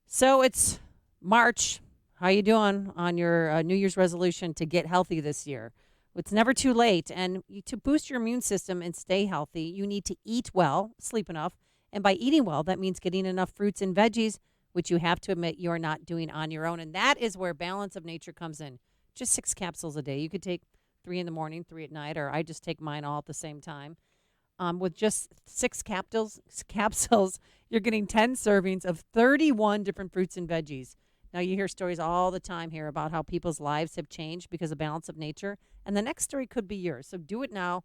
[SPEAKER 2] So it's March. How you doing on your New Year's resolution to get healthy this year? It's never too late. And to boost your immune system and stay healthy, you need to eat well, sleep enough. And by eating well, that means getting enough fruits and veggies, which you have to admit you're not doing on your own. And that is where Balance of Nature comes in. Just 6 capsules a day. You could take 3 in the morning, 3 at night, or I just take mine all at the same time. With just 6 capsules, you're getting 10 servings of 31 different fruits and veggies. Now, you hear stories all the time here about how people's lives have changed because of Balance of Nature, and the next story could be yours. So do it now.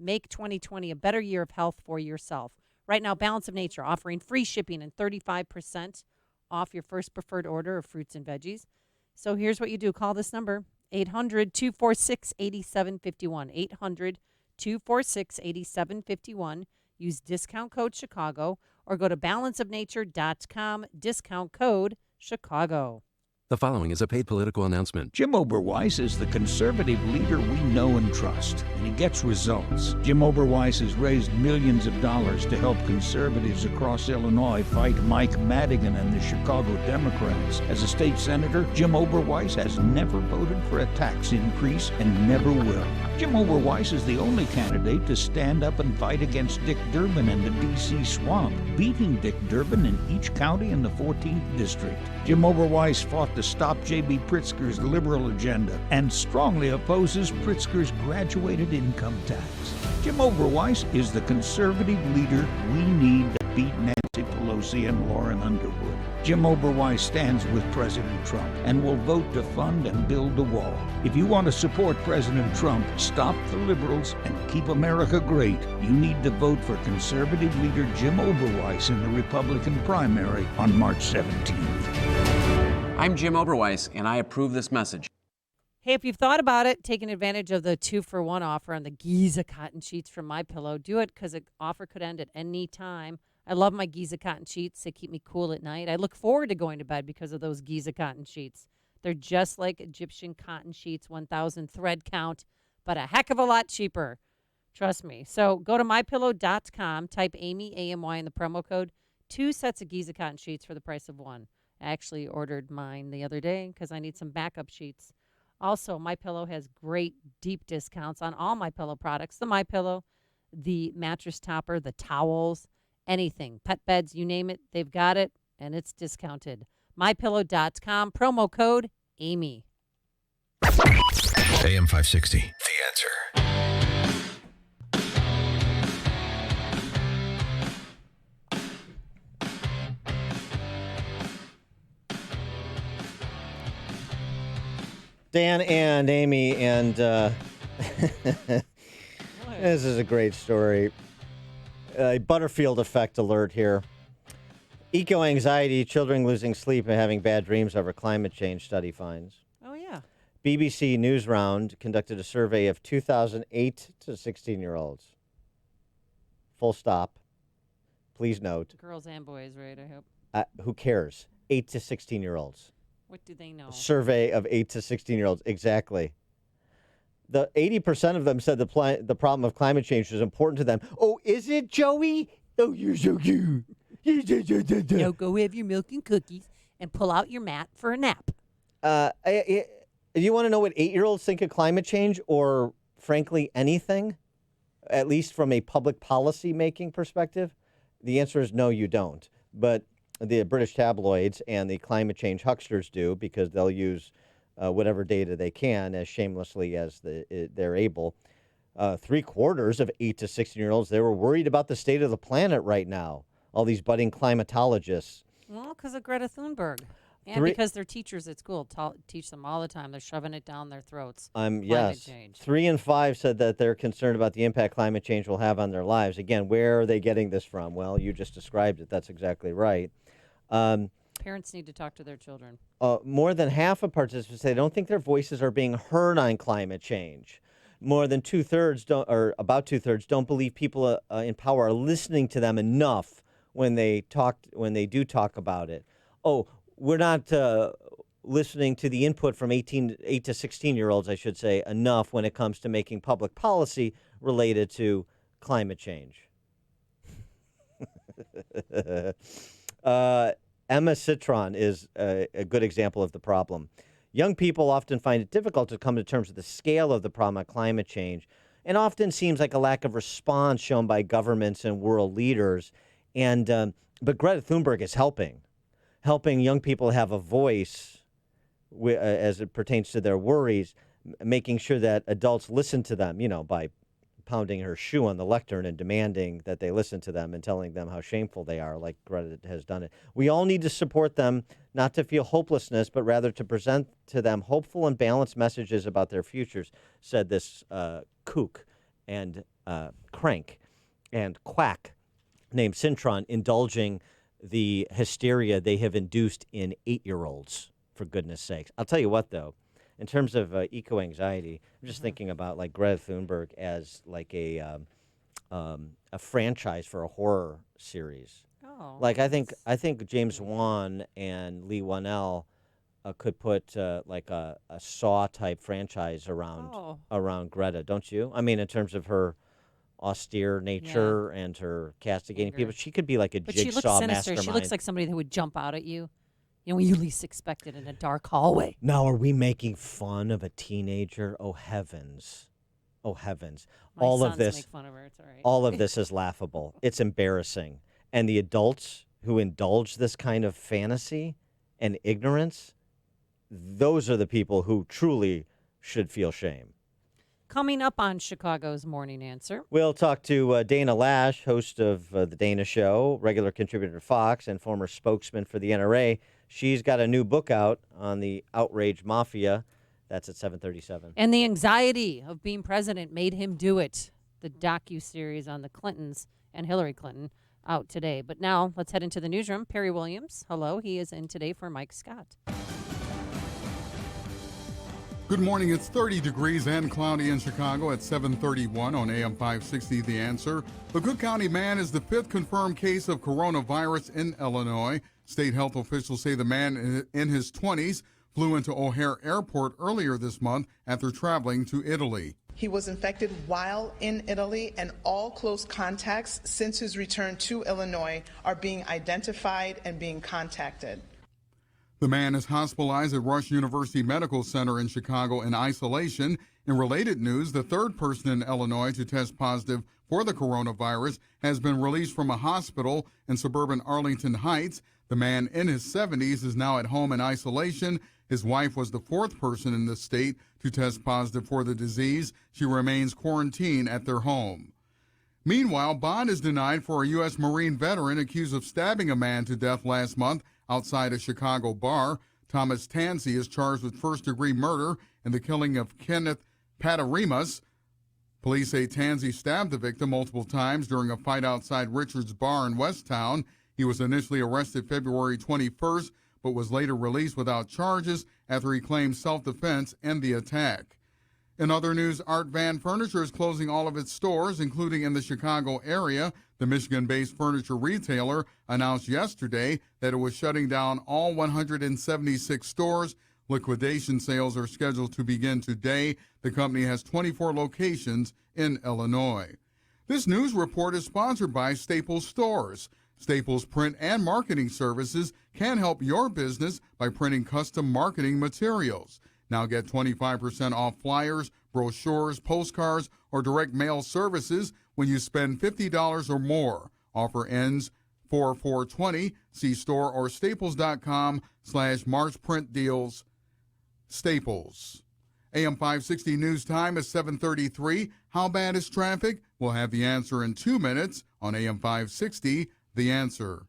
[SPEAKER 2] Make 2020 a better year of health for yourself. Right now, Balance of Nature offering free shipping and 35% off your first preferred order of fruits and veggies. So here's what you do. Call this number, 800-246-8751, 800-246-8751. Use discount code Chicago or go to balanceofnature.com, discount code Chicago.
[SPEAKER 15] The following is a paid political announcement.
[SPEAKER 4] Jim Oberweis is the conservative leader we know and trust, and he gets results. Jim Oberweis has raised millions of dollars to help conservatives across Illinois fight Mike Madigan and the Chicago Democrats. As a state senator, Jim Oberweis has never voted for a tax increase and never will. Jim Oberweis is the only candidate to stand up and fight against Dick Durbin and the D.C. swamp, beating Dick Durbin in each county in the 14th district. Jim Oberweis fought to stop J.B. Pritzker's liberal agenda and strongly opposes Pritzker's graduated income tax. Jim Oberweis is the conservative leader we need to beat Nancy Pelosi and Lauren Underwood. Jim Oberweis stands with President Trump and will vote to fund and build a wall. If you want to support President Trump, stop the liberals, and keep America great, you need to vote for conservative leader Jim Oberweis in the Republican primary on March 17th.
[SPEAKER 18] I'm Jim Oberweis, and I approve this message.
[SPEAKER 2] Hey, if you've thought about it, taking advantage of the 2-for-1 offer on the Giza cotton sheets from MyPillow, do it because the offer could end at any time. I love my Giza cotton sheets. They keep me cool at night. I look forward to going to bed because of those Giza cotton sheets. They're just like Egyptian cotton sheets, 1,000 thread count, but a heck of a lot cheaper. Trust me. So go to MyPillow.com, type Amy, A-M-Y, in the promo code. 2 sets of Giza cotton sheets for the price of 1. I actually ordered mine the other day because I need some backup sheets. Also, MyPillow has great deep discounts on all MyPillow products. The MyPillow, the mattress topper, the towels, anything. Pet beds, you name it, they've got it, and it's discounted. MyPillow.com, promo code Amy.
[SPEAKER 3] AM 560, The Answer.
[SPEAKER 17] Dan and Amy, and this is a great story. A Butterfield effect alert here. Eco-anxiety, children losing sleep and having bad dreams over climate change, study finds.
[SPEAKER 2] Oh, yeah.
[SPEAKER 17] BBC Newsround conducted a survey of 2008 to 16-year-olds. Full stop. Please note.
[SPEAKER 2] Girls and boys, right, I hope.
[SPEAKER 17] Who cares? 8 to 16-year-olds.
[SPEAKER 2] What do they know?
[SPEAKER 17] Survey of 8 to 16-year-olds. Exactly. The 80% of them said the problem of climate change is important to them. Oh, is it, Joey? Oh, you're so cute.
[SPEAKER 2] Now go have your milk and cookies and pull out your mat for a nap.
[SPEAKER 17] You want to know what 8-year-olds think of climate change or, frankly, anything, at least from a public policy making perspective? The answer is no, you don't. But the British tabloids and the climate change hucksters do, because they'll use whatever data they can as shamelessly as they're able. 3/4 of 8 to 16-year-olds, they were worried about the state of the planet right now. All these budding climatologists.
[SPEAKER 2] Well, because of Greta Thunberg. And because their teachers at school teach them all the time. They're shoving it down their throats.
[SPEAKER 17] Yes.
[SPEAKER 2] Change.
[SPEAKER 17] 3 in 5 said that they're concerned about the impact climate change will have on their lives. Again, where are they getting this from? Well, you just described it. That's exactly right.
[SPEAKER 2] Parents need to talk to their children.
[SPEAKER 17] More than half of participants say they don't think their voices are being heard on climate change. More than about 2/3 don't believe people in power are listening to them enough when they do talk about it. Oh, we're not listening to the input from 8 to 16-year-olds, I should say, enough when it comes to making public policy related to climate change. Emma Citron is a good example of the problem. Young people often find it difficult to come to terms with the scale of the problem of climate change, and often seems like a lack of response shown by governments and world leaders. But Greta Thunberg is helping young people have a voice as it pertains to their worries, making sure that adults listen to them, by pounding her shoe on the lectern and demanding that they listen to them and telling them how shameful they are, like Greta has done it. We all need to support them, not to feel hopelessness, but rather to present to them hopeful and balanced messages about their futures, said this kook and crank and quack named Citron, indulging the hysteria they have induced in 8-year-olds, for goodness sakes. I'll tell you what, though. In terms of eco-anxiety, I'm just thinking about like Greta Thunberg as like a franchise for a horror series.
[SPEAKER 2] Oh,
[SPEAKER 17] like I think James Wan and Lee Wanell could put like a Saw type franchise around Greta, don't you? I mean, in terms of her austere nature and her castigating people, she could be like a jigsaw
[SPEAKER 2] she looks sinister.
[SPEAKER 17] mastermind.
[SPEAKER 2] She looks like somebody who would jump out at you. When you least expect it in a dark hallway.
[SPEAKER 17] Now, are we making fun of a teenager? Oh, heavens. Oh, heavens. All of this,
[SPEAKER 2] make fun of her. It's all right.
[SPEAKER 17] All of this is laughable. It's embarrassing. And the adults who indulge this kind of fantasy and ignorance, those are the people who truly should feel shame.
[SPEAKER 2] Coming up on Chicago's Morning Answer,
[SPEAKER 17] we'll talk to Dana Lash, host of The Dana Show, regular contributor to Fox, and former spokesman for the NRA. She's got a new book out on the outrage mafia. That's at 7:37.
[SPEAKER 2] And the anxiety of being president made him do it. The docuseries on the Clintons and Hillary Clinton out today. But now let's head into the newsroom. Perry Williams, hello. He is in today for Mike Scott.
[SPEAKER 8] Good morning. It's 30 degrees and cloudy in Chicago at 7:31 on AM 560 The Answer. The Cook County man is the 5th confirmed case of coronavirus in Illinois. State health officials say the man in his 20s flew into O'Hare Airport earlier this month after traveling to Italy.
[SPEAKER 19] He was infected while in Italy, and all close contacts since his return to Illinois are being identified and being contacted.
[SPEAKER 8] The man is hospitalized at Rush University Medical Center in Chicago in isolation. In related news, the 3rd person in Illinois to test positive for the coronavirus has been released from a hospital in suburban Arlington Heights. The man in his 70s is now at home in isolation. His wife was the 4th person in the state to test positive for the disease. She remains quarantined at their home. Meanwhile, bond is denied for a U.S. Marine veteran accused of stabbing a man to death last month outside a Chicago bar. Thomas Tansey is charged with first-degree murder in the killing of Kenneth Patarimas. Police say Tansey stabbed the victim multiple times during a fight outside Richard's Bar in Westtown. He was initially arrested February 21st, but was later released without charges after he claimed self-defense in the attack. In other news, Art Van Furniture is closing all of its stores, including in the Chicago area. The Michigan-based furniture retailer announced yesterday that it was shutting down all 176 stores. Liquidation sales are scheduled to begin today. The company has 24 locations in Illinois. This news report is sponsored by Staples Stores. Staples Print and Marketing Services can help your business by printing custom marketing materials. Now get 25% off flyers, brochures, postcards, or direct mail services when you spend $50 or more. Offer ends 4/4/20. See store or staples.com/MarchPrintDeals. Staples. AM 560 News Time is 7:33. How bad is traffic? We'll have the answer in 2 minutes on AM 560, The Answer.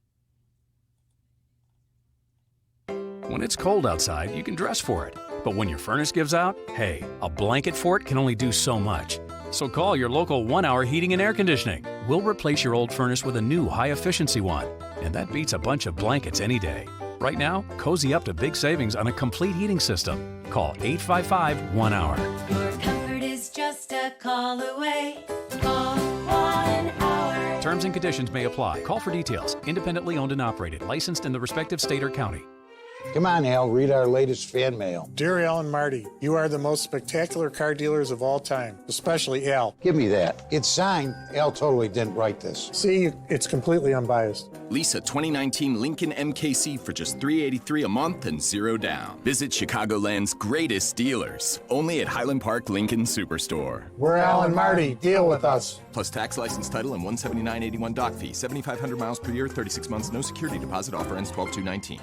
[SPEAKER 20] When it's cold outside, you can dress for it. But when your furnace gives out, hey, a blanket fort can only do so much. So call your local 1 Hour Heating and Air Conditioning. We'll replace your old furnace with a new high-efficiency one. And that beats a bunch of blankets any day. Right now, cozy up to big savings on a complete heating system. Call 855-1-HOUR.
[SPEAKER 21] Your comfort is just a call away. Call 1 Hour.
[SPEAKER 20] Terms and conditions may apply. Call for details. Independently owned and operated. Licensed in the respective state or county.
[SPEAKER 22] Come on, Al, read our latest fan mail.
[SPEAKER 23] Dear Al and Marty, you are the most spectacular car dealers of all time, especially Al.
[SPEAKER 22] Give me that. It's signed. Al totally didn't write this.
[SPEAKER 23] See, it's completely unbiased.
[SPEAKER 25] Lease a 2019 Lincoln MKC for just $383 a month and 0 down. Visit Chicagoland's greatest dealers, only at Highland Park Lincoln Superstore.
[SPEAKER 23] We're Al and Marty. Deal with us.
[SPEAKER 25] Plus tax, license, title, and $179.81 dock fee. 7,500 miles per year, 36 months, no security deposit. Offer ends 12/2/19.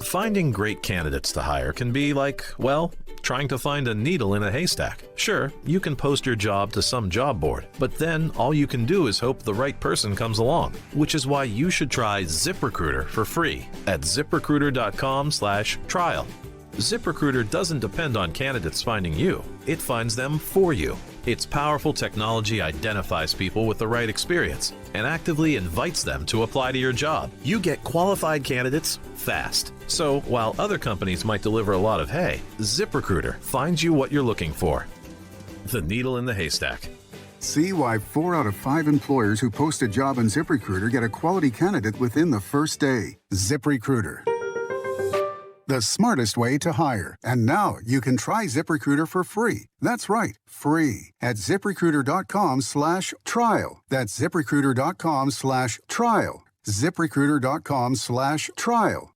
[SPEAKER 26] Finding great candidates to hire can be like, well, trying to find a needle in a haystack. Sure, you can post your job to some job board, but then all you can do is hope the right person comes along, which is why you should try ZipRecruiter for free at ZipRecruiter.com/trial. ZipRecruiter doesn't depend on candidates finding you. It finds them for you. Its powerful technology identifies people with the right experience and actively invites them to apply to your job. You get qualified candidates fast. So while other companies might deliver a lot of hay, ZipRecruiter finds you what you're looking for. The needle in the haystack.
[SPEAKER 27] See why 4 out of 5 employers who post a job on ZipRecruiter get a quality candidate within the first day. ZipRecruiter, the smartest way to hire. And now you can try ZipRecruiter for free. That's right, free at ZipRecruiter.com/trial. That's ZipRecruiter.com/trial. ZipRecruiter.com/trial.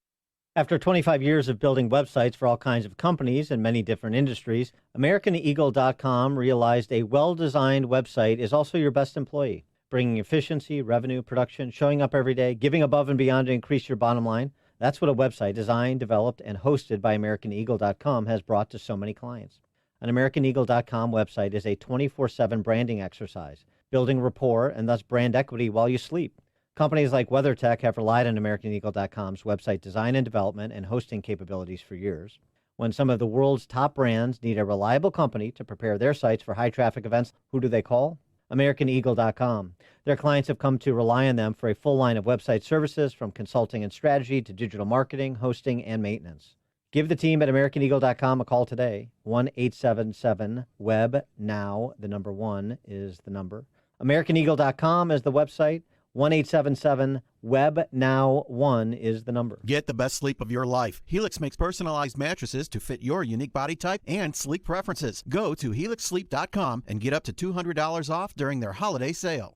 [SPEAKER 17] After 25 years of building websites for all kinds of companies and many different industries, AmericanEagle.com realized a well-designed website is also your best employee, bringing efficiency, revenue, production, showing up every day, giving above and beyond to increase your bottom line. That's what a website designed, developed, and hosted by AmericanEagle.com has brought to so many clients. An AmericanEagle.com website is a 24/7 branding exercise, building rapport and thus brand equity while you sleep. Companies like WeatherTech have relied on AmericanEagle.com's website design and development and hosting capabilities for years. When some of the world's top brands need a reliable company to prepare their sites for high-traffic events, who do they call? AmericanEagle.com. Their clients have come to rely on them for a full line of website services, from consulting and strategy to digital marketing, hosting, and maintenance. Give the team at AmericanEagle.com a call today. 1-877-WEB-NOW. The number 1 is the number. AmericanEagle.com is the website. 1-877-WEB-NOW1 is the number.
[SPEAKER 28] Get the best sleep of your life. Helix makes personalized mattresses to fit your unique body type and sleep preferences. Go to HelixSleep.com and get up to $200 off during their holiday sale.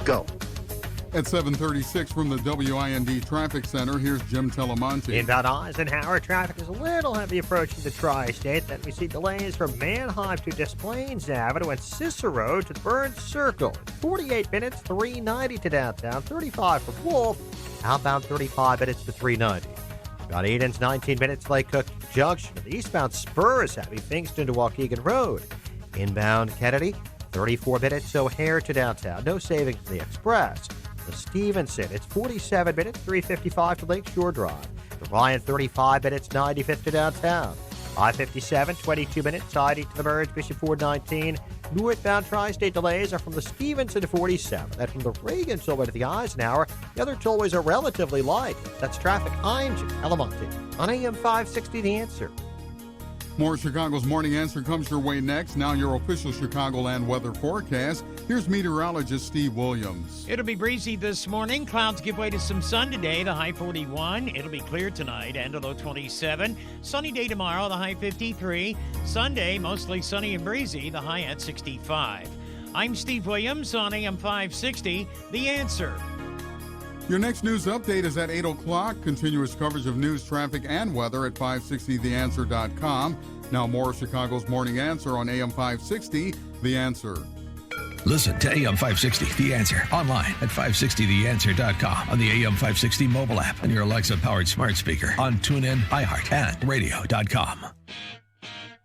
[SPEAKER 27] Go.
[SPEAKER 8] At 7:36 from the WIND Traffic Center, here's Jim Telemonte.
[SPEAKER 9] Inbound Eisenhower traffic is a little heavy approaching the Tri-State. Then we see delays from Manheim to Des Plaines Avenue and Cicero to the Burns Circle. 48 minutes, 390 to downtown, 35 from Wolf. Outbound 35 minutes to 390. Got Eden's 19 minutes, Lake Cook Junction. The eastbound Spurs heavy, Kingston to Waukegan Road. Inbound Kennedy, 34 minutes, O'Hare to downtown. No savings for the Express. The Stevenson, it's 47 minutes, 355 to Lakeshore Drive. The Ryan, 35 minutes, 95th to downtown. I-57, 22 minutes, ID to the Merge, Bishop 419. Northbound tri-state delays are from the Stevenson to 47th and from the Reagan tollway to the Eisenhower. The other tollways are relatively light. That's traffic. I'm Jim Alamonte on AM 560 The Answer.
[SPEAKER 8] More Chicago's Morning Answer comes your way next. Now your official Chicagoland weather forecast. Here's meteorologist Steve Williams.
[SPEAKER 5] It'll be breezy this morning. Clouds give way to some sun today, the high 41. It'll be clear tonight and a low 27. Sunny day tomorrow, the high 53. Sunday, mostly sunny and breezy, the high at 65. I'm Steve Williams on AM 560, The Answer.
[SPEAKER 8] Your next news update is at 8 o'clock. Continuous coverage of news, traffic, and weather at 560theanswer.com. Now more of Chicago's Morning Answer on AM 560, The Answer.
[SPEAKER 3] Listen to AM 560, The Answer, online at 560theanswer.com, on the AM 560 mobile app, and your Alexa-powered smart speaker, on TuneIn, iHeart, and radio.com.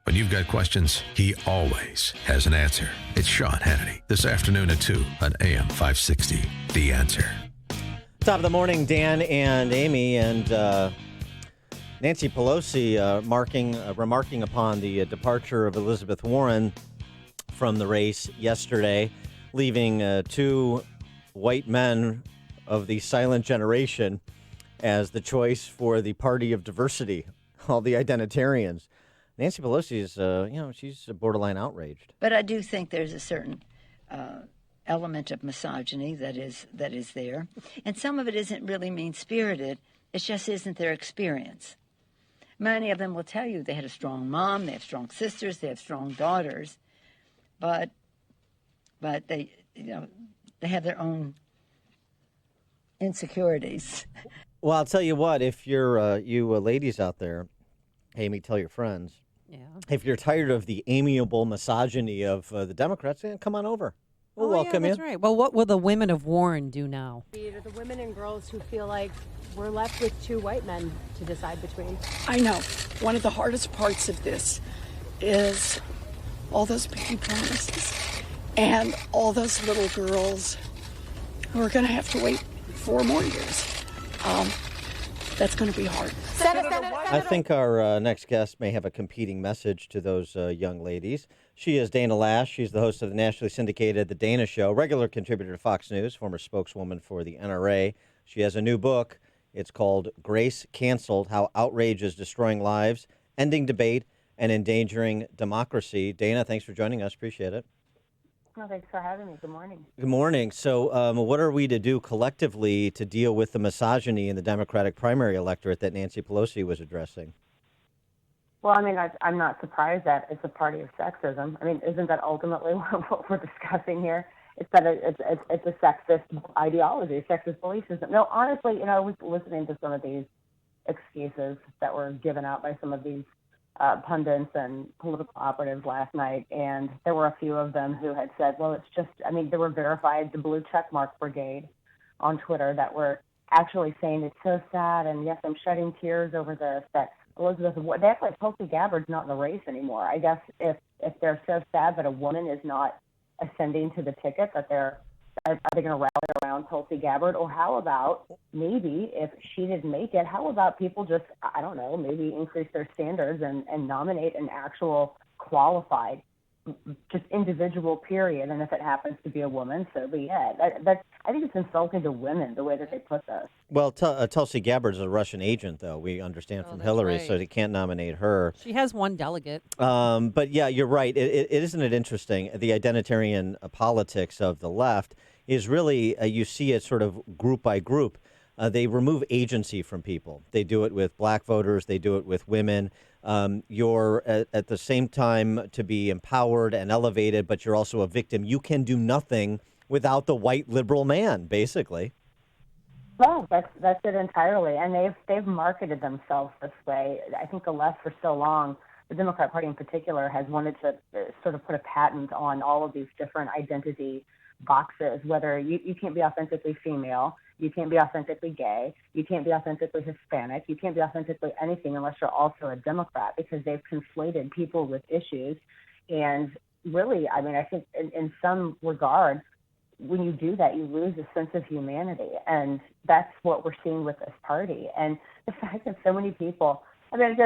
[SPEAKER 3] When you've got questions, he always has an answer. It's Sean Hannity, this afternoon at 2 on AM 560, The Answer.
[SPEAKER 17] Top of the morning, Dan and Amy, and Nancy Pelosi remarking upon the departure of Elizabeth Warren from the race yesterday, leaving two white men of the silent generation as the choice for the party of diversity, all the identitarians. Nancy Pelosi is, she's borderline outraged.
[SPEAKER 6] But I do think there's a certain element of misogyny that is there, and some of it isn't really mean-spirited. It just isn't their experience. Many of them will tell you they had a strong mom, they have strong sisters, they have strong daughters, but they have their own insecurities.
[SPEAKER 17] Well, I'll tell you what, if you're you ladies out there, Amy, tell your friends.
[SPEAKER 2] Yeah.
[SPEAKER 17] If you're tired of the amiable misogyny of the Democrats, come on over. We'll welcome
[SPEAKER 2] that's
[SPEAKER 17] you.
[SPEAKER 2] right. Well, what will the women of Warren do now?
[SPEAKER 7] The women and girls who feel like we're left with two white men to decide between.
[SPEAKER 10] I know. One of the hardest parts of this is all those baby promises and all those little girls who are going to have to wait 4 more years. That's going to be hard.
[SPEAKER 17] I think our next guest may have a competing message to those young ladies. She is Dana Lash. She's the host of the nationally syndicated The Dana Show, regular contributor to Fox News, former spokeswoman for the NRA. She has a new book. It's called Grace Canceled, How Outrage is Destroying Lives, Ending Debate, and Endangering Democracy. Dana, thanks for joining us. Appreciate it.
[SPEAKER 11] No, thanks for having me. Good morning.
[SPEAKER 17] Good morning. So what are we to do collectively to deal with the misogyny in the Democratic primary electorate that Nancy Pelosi was addressing?
[SPEAKER 11] Well, I mean, I'm not surprised that it's a party of sexism. I mean, isn't that ultimately what we're discussing here? It's that it's a sexist ideology, sexist belief system. No, honestly, I was listening to some of these excuses that were given out by some of these pundits and political operatives last night, and there were a few of them who had said, well, it's just, I mean, they were verified, the Blue Checkmark Brigade on Twitter, that were actually saying it's so sad, and yes, I'm shedding tears over this, that Elizabeth, they act like Tulsi Gabbard's not in the race anymore. I guess if they're so sad that a woman is not ascending to the ticket, that are they going to rally around Tulsi Gabbard? Or how about maybe if she didn't make it, how about people just, I don't know, maybe increase their standards and nominate an actual qualified, just individual, period. And if it happens to be a woman, so be it. I think it's insulting to women the way that they put this.
[SPEAKER 17] Well, Tulsi Gabbard is a Russian agent, though, we understand from Hillary,
[SPEAKER 2] right.
[SPEAKER 17] so they can't nominate her.
[SPEAKER 2] She has one delegate.
[SPEAKER 17] But yeah, you're right. Isn't it interesting? The identitarian politics of the left is really, you see it sort of group by group. They remove agency from people. They do it with black voters. They do it with women. You're at the same time to be empowered and elevated, but you're also a victim. You can do nothing without the white liberal man, basically.
[SPEAKER 11] Well, that's it entirely, and they've marketed themselves this way. I think the left for so long, the Democrat Party in particular, has wanted to sort of put a patent on all of these different identity boxes, whether you can't be authentically female, you can't be authentically gay, you can't be authentically Hispanic, you can't be authentically anything unless you're also a Democrat, because they've conflated people with issues. And really, I mean, I think in some regard, when you do that, you lose a sense of humanity. And that's what we're seeing with this party. And the fact that so many people, I mean,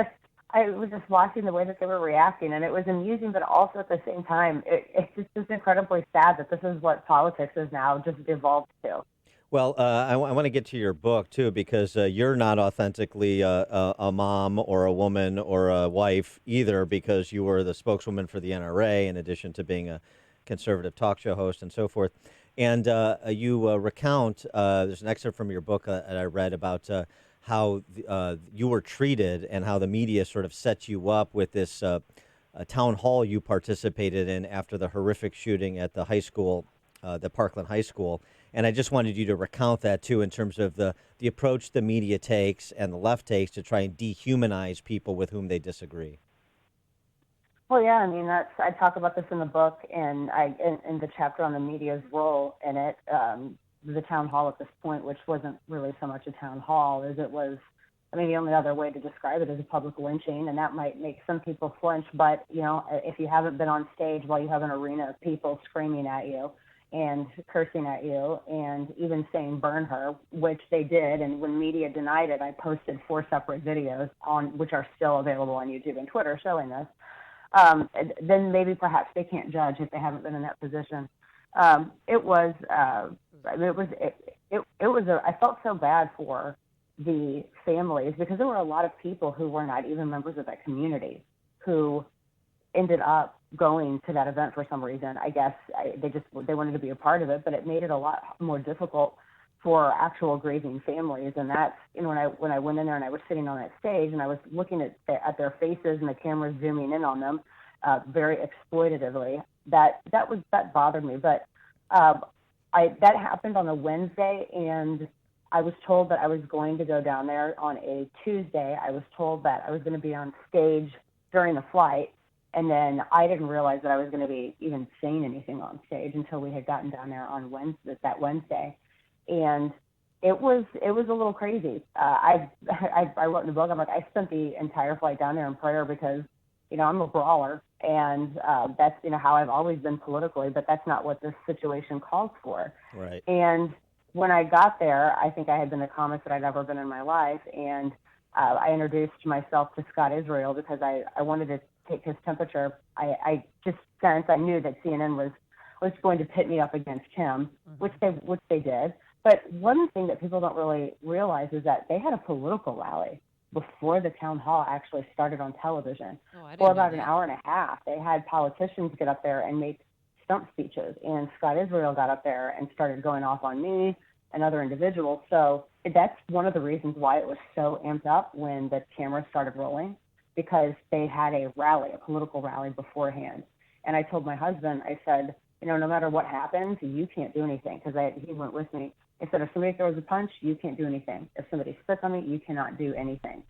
[SPEAKER 11] I was just watching the way that they were reacting, and it was amusing, but also at the same time, it's just incredibly sad that this is what politics is now just evolved to.
[SPEAKER 17] Well, I want to get to your book, too, because you're not authentically a mom or a woman or a wife either, because you were the spokeswoman for the NRA in addition to being a conservative talk show host and so forth. And you recount, there's an excerpt from your book that I read about how you were treated and how the media sort of set you up with this town hall you participated in after the horrific shooting at the high school, the Parkland High School. And I just wanted you to recount that, too, in terms of the approach the media takes and the left takes to try and dehumanize people with whom they disagree.
[SPEAKER 11] Well, yeah, I mean, I talk about this in the book, and in the chapter on the media's role in it. The town hall at this point, which wasn't really so much a town hall as it was, I mean, the only other way to describe it is a public lynching, and that might make some people flinch. But, you know, if you haven't been on stage while you have an arena of people screaming at you and cursing at you and even saying burn her, which they did, and when media denied it, I posted 4 separate videos on which are still available on YouTube and Twitter showing this. Then maybe perhaps they can't judge if they haven't been in that position. I felt so bad for the families because there were a lot of people who were not even members of that community who ended up going to that event for some reason. I guess they wanted to be a part of it, but it made it a lot more difficult for actual grieving families. And that's, you know, when I went in there and I was sitting on that stage and I was looking at their faces and the cameras zooming in on them very exploitatively, that bothered me. But that happened on a Wednesday, and I was told that I was going to go down there on a Tuesday. I was told that I was going to be on stage during the flight, and then I didn't realize that I was going to be even saying anything on stage until we had gotten down there on that Wednesday. And it was a little crazy. I wrote in the book, I'm like, I spent the entire flight down there in prayer because, you know, I'm a brawler, and that's, you know, how I've always been politically, but that's not what this situation calls for.
[SPEAKER 17] Right.
[SPEAKER 11] And when I got there, I think I had been the calmest that I'd ever been in my life, and I introduced myself to Scott Israel because I wanted to take his temperature. I just sensed, I knew that CNN was going to pit me up against him, which they did. But one thing that people don't really realize is that they had a political rally before the town hall actually started on television. For about an hour and a half, they had politicians get up there and make stump speeches, and Scott Israel got up there and started going off on me and other individuals. So that's one of the reasons why it was so amped up when the cameras started rolling, because they had a political rally beforehand. And I told my husband, I said, you know, no matter what happens, you can't do anything, because he went with me. I said, if somebody throws a punch, you can't do anything. If somebody spits on me, you cannot do anything.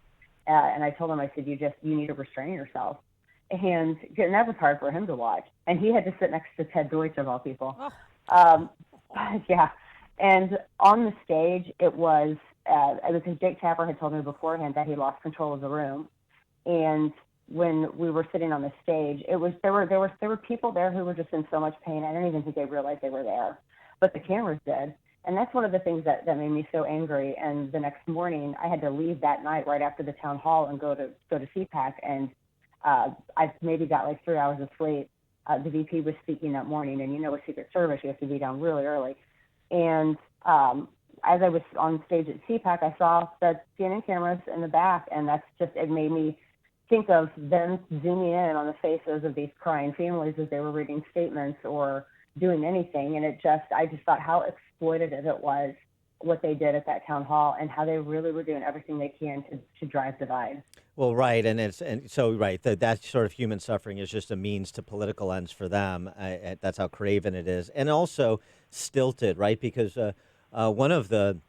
[SPEAKER 11] And I told him, I said, you need to restrain yourself. And that was hard for him to watch. And he had to sit next to Ted Deutsch, of all people. Yeah. And on the stage, it was because Jake Tapper had told me beforehand that he lost control of the room. And when we were sitting on the stage, there were people there who were just in so much pain. I don't even think they realized they were there, but the cameras did. And that's one of the things that made me so angry. And the next morning, I had to leave that night right after the town hall and go to CPAC. And I maybe got like 3 hours of sleep. The VP was speaking that morning, and you know, with Secret Service, you have to be down really early. And as I was on stage at CPAC, I saw the CNN cameras in the back, and it made me think of them zooming in on the faces of these crying families as they were reading statements or doing anything. And I just thought how exploitative it was what they did at that town hall, and how they really were doing everything they can to drive divide.
[SPEAKER 17] Well, right, that sort of human suffering is just a means to political ends for them. That's how craven it is, and also stilted, right? Because one of the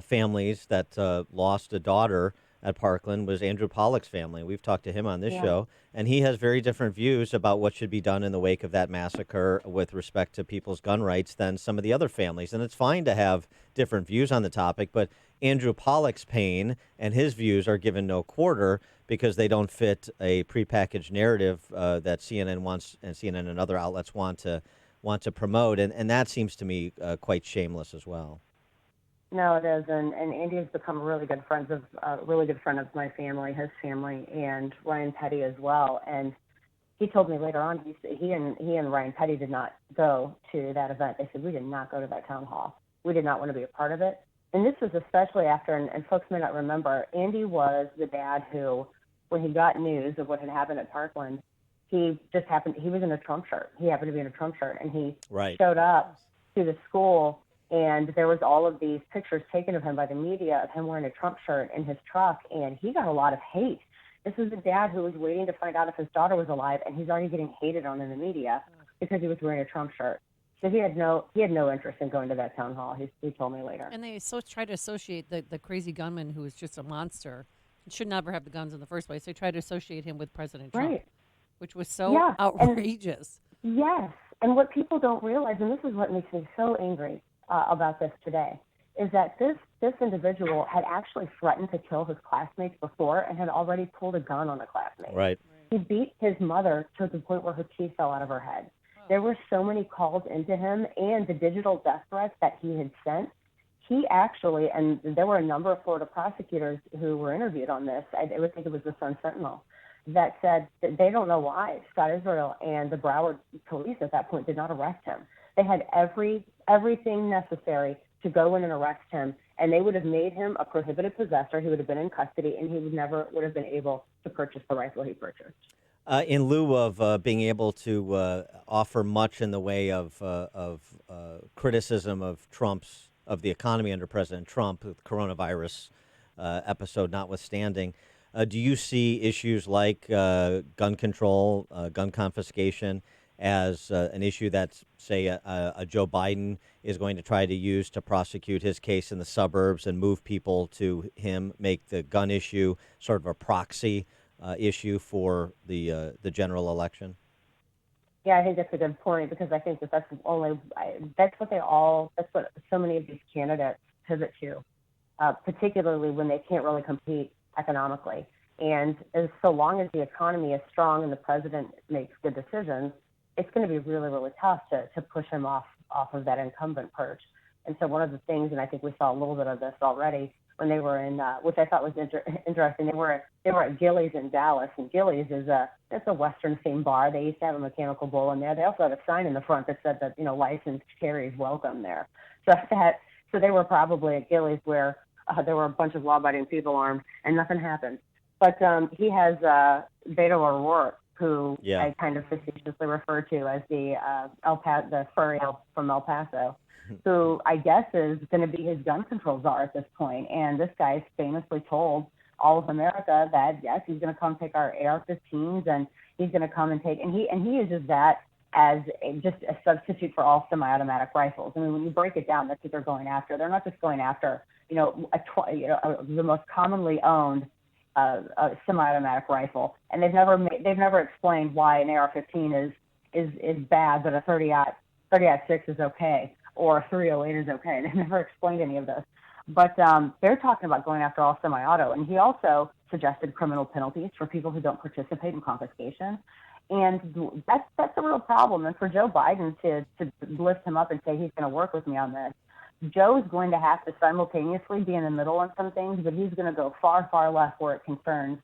[SPEAKER 17] families that lost a daughter at Parkland was Andrew Pollack's family. We've talked to him on this show, and he has very different views about what should be done in the wake of that massacre with respect to people's gun rights than some of the other families. And it's fine to have different views on the topic, but Andrew Pollack's pain and his views are given no quarter because they don't fit a prepackaged narrative that CNN wants, and CNN and other outlets want to promote, and that seems to me quite shameless as well.
[SPEAKER 11] No, it is, and Andy has become a really good friend of my family, his family, and Ryan Petty as well. And he told me later on, he and Ryan Petty did not go to that event. They said, we did not go to that town hall. We did not want to be a part of it. And this was especially after, and folks may not remember, Andy was the dad who, when he got news of what had happened at Parkland, he was in a Trump shirt. He happened to be in a Trump shirt, and he showed up to the school, and there was all of these pictures taken of him by the media of him wearing a Trump shirt in his truck, and he got a lot of hate. This was a dad who was waiting to find out if his daughter was alive, and he's already getting hated on in the media because he was wearing a Trump shirt. So he had no interest in going to that town hall. He told me later.
[SPEAKER 2] And they try to associate the crazy gunman who is just a monster, should never have the guns in the first place. They try to associate him with President Trump, which was so outrageous.
[SPEAKER 11] Yes, and what people don't realize, and this is what makes me so angry about this today, is that this individual had actually threatened to kill his classmates before and had already pulled a gun on a classmate.
[SPEAKER 17] Right.
[SPEAKER 11] He beat his mother to the point where her teeth fell out of her head. There were so many calls into him, and the digital death threats that he had sent. He actually, and there were a number of Florida prosecutors who were interviewed on this. I would think it was the Sun Sentinel, that said that they don't know why Scott Israel and the Broward police at that point did not arrest him. They had everything necessary to go in and arrest him, and they would have made him a prohibited possessor. He would have been in custody, and he would have been able to purchase the rifle he purchased.
[SPEAKER 17] In lieu of being able to offer much in the way of criticism of the economy under President Trump, the coronavirus episode notwithstanding, do you see issues like gun control, gun confiscation as an issue that, say, a Joe Biden is going to try to use to prosecute his case in the suburbs and move people to him, make the gun issue sort of a proxy issue for the general election?
[SPEAKER 11] Yeah, I think that's a good point, because I think that's what so many of these candidates pivot to, particularly when they can't really compete economically. And so long as the economy is strong and the president makes good decisions, it's going to be really, really tough to push him off of that incumbent perch. And so one of the things, and I think we saw a little bit of this already when they were in, which I thought was interesting, they were at Gilley's in Dallas, and Gilley's it's a Western themed bar. They used to have a mechanical bull in there. They also had a sign in the front that said that licensed carry is welcome there. So they were probably at Gilley's where there were a bunch of law-abiding people armed, and nothing happened. But he has Beto O'Rourke, who I kind of facetiously refer to as the furry elf from El Paso, who I guess is going to be his gun control czar at this point. And this guy's famously told all of America that, yes, he's going to come take our AR-15s, and he's going to come and take, and he uses that as just a substitute for all semi-automatic rifles. I mean, when you break it down, that's what they're going after. They're not just going after, the most commonly owned a semi-automatic rifle, and they've never explained why an AR-15 is bad, but a 30-06 is okay, or a 308 is okay. They've never explained any of this. But they're talking about going after all semi-auto, and he also suggested criminal penalties for people who don't participate in confiscation, and that's a real problem. And for Joe Biden to lift him up and say he's going to work with me on this, Joe's going to have to simultaneously be in the middle on some things, but he's going to go far, far left where it concerns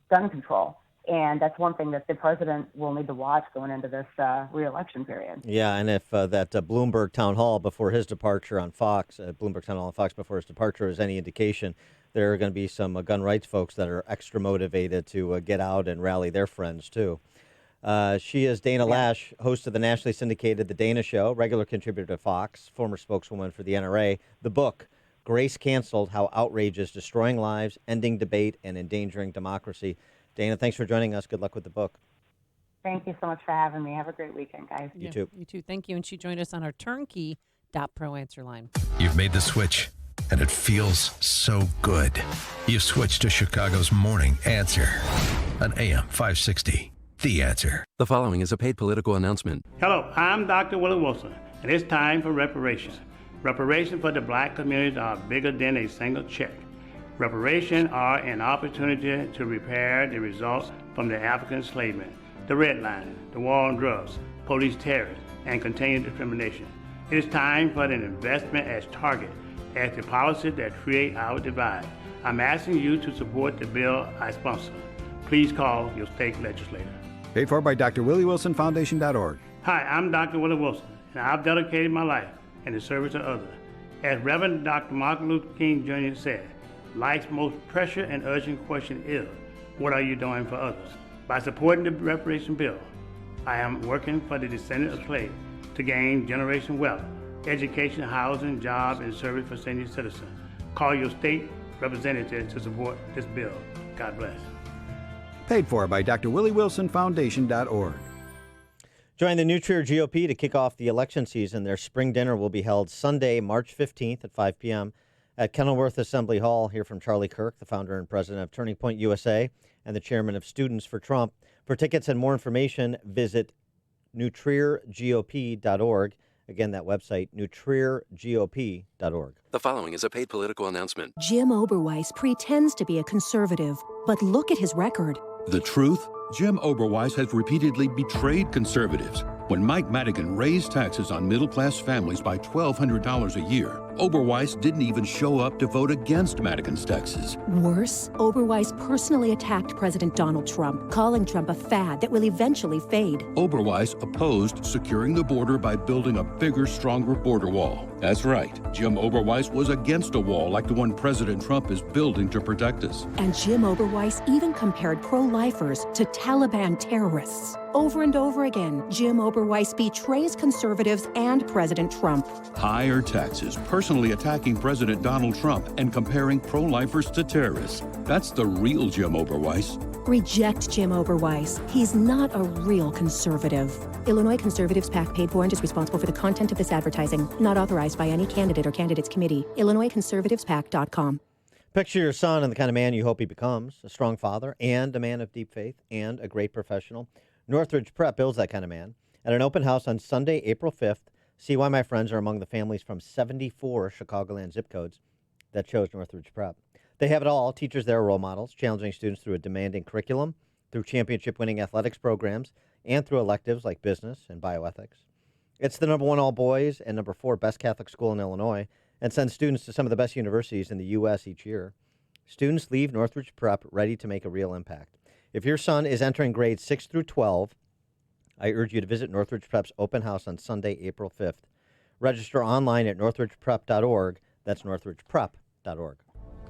[SPEAKER 11] gun control. And that's one thing that the president will need to watch going into this re-election period.
[SPEAKER 17] Yeah, and if that Bloomberg town hall before his departure on Fox, Bloomberg town hall on Fox before his departure is any indication, there are going to be some gun rights folks that are extra motivated to get out and rally their friends, too. She is Dana Lash, host of the nationally syndicated The Dana Show, regular contributor to Fox, former spokeswoman for the NRA. The book, Grace Canceled, How Outrage is Destroying Lives, Ending Debate, and Endangering Democracy. Dana, thanks for joining us. Good luck with the book.
[SPEAKER 11] Thank you so much for having me. Have a great weekend, guys.
[SPEAKER 17] You too.
[SPEAKER 2] You too. Thank you. And she joined us on our turnkey.pro answer line.
[SPEAKER 3] You've made the switch, and it feels so good. You've switched to Chicago's Morning Answer on AM 560. The Answer.
[SPEAKER 20] The following is a paid political announcement.
[SPEAKER 1] Hello, I'm Dr. Willie Wilson, and it's time for reparations. Reparations for the black community are bigger than a single check. Reparations are an opportunity to repair the results from the African enslavement, the redlining, the war on drugs, police terror, and continued discrimination. It is time for an investment as Target as the policies that create our divide. I'm asking you to support the bill I sponsor. Please call your state legislator.
[SPEAKER 4] Paid for by drwillywilsonfoundation.org.
[SPEAKER 1] Hi, I'm Dr. Willie Wilson, and I've dedicated my life in the service of others. As Reverend Dr. Martin Luther King Jr. said, life's most pressing and urgent question is, what are you doing for others? By supporting the reparation bill, I am working for the descendants of slaves to gain generation wealth, education, housing, job, and service for senior citizens. Call your state representative to support this bill. God bless.
[SPEAKER 4] Paid for by drwillywilsonfoundation.org.
[SPEAKER 17] Join the New Trier GOP to kick off the election season. Their spring dinner will be held Sunday, March 15th at 5 p.m. at Kenilworth Assembly Hall. Hear from Charlie Kirk, the founder and president of Turning Point USA and the chairman of Students for Trump. For tickets and more information, visit newtriergop.org. Again, that website, newtriergop.org.
[SPEAKER 12] The following is a paid political announcement.
[SPEAKER 13] Jim Oberweis pretends to be a conservative, but look at his record.
[SPEAKER 14] The truth? Jim Oberweis has repeatedly betrayed conservatives. When Mike Madigan raised taxes on middle-class families by $1,200 a year, Oberweis didn't even show up to vote against Madigan's taxes.
[SPEAKER 13] Worse, Oberweis personally attacked President Donald Trump, calling Trump a fad that will eventually fade.
[SPEAKER 14] Oberweis opposed securing the border by building a bigger, stronger border wall. That's right. Jim Oberweis was against a wall like the one President Trump is building to protect us.
[SPEAKER 13] And Jim Oberweis even compared pro-lifers to Taliban terrorists. Over and over again, Jim Oberweis betrays conservatives and President Trump.
[SPEAKER 14] Higher taxes, personally attacking President Donald Trump, and comparing pro-lifers to terrorists. That's the real Jim Oberweis.
[SPEAKER 13] Reject Jim Oberweis. He's not a real conservative. Illinois Conservatives PAC paid for and is responsible for the content of this advertising. Not authorized by any candidate or candidates committee. IllinoisConservativesPAC.com.
[SPEAKER 17] Picture your son and the kind of man you hope he becomes, a strong father and a man of deep faith and a great professional. Northridge Prep builds that kind of man. At an open house on Sunday, April 5th, see why my friends are among the families from 74 Chicagoland zip codes that chose Northridge Prep. They have it all. Teachers there are role models, challenging students through a demanding curriculum, through championship-winning athletics programs, and through electives like business and bioethics. It's the #1 all-boys and #4 best Catholic school in Illinois and sends students to some of the best universities in the U.S. each year. Students leave Northridge Prep ready to make a real impact. If your son is entering grades 6 through 12, I urge you to visit Northridge Prep's open house on Sunday, April 5th. Register online at northridgeprep.org. That's northridgeprep.org.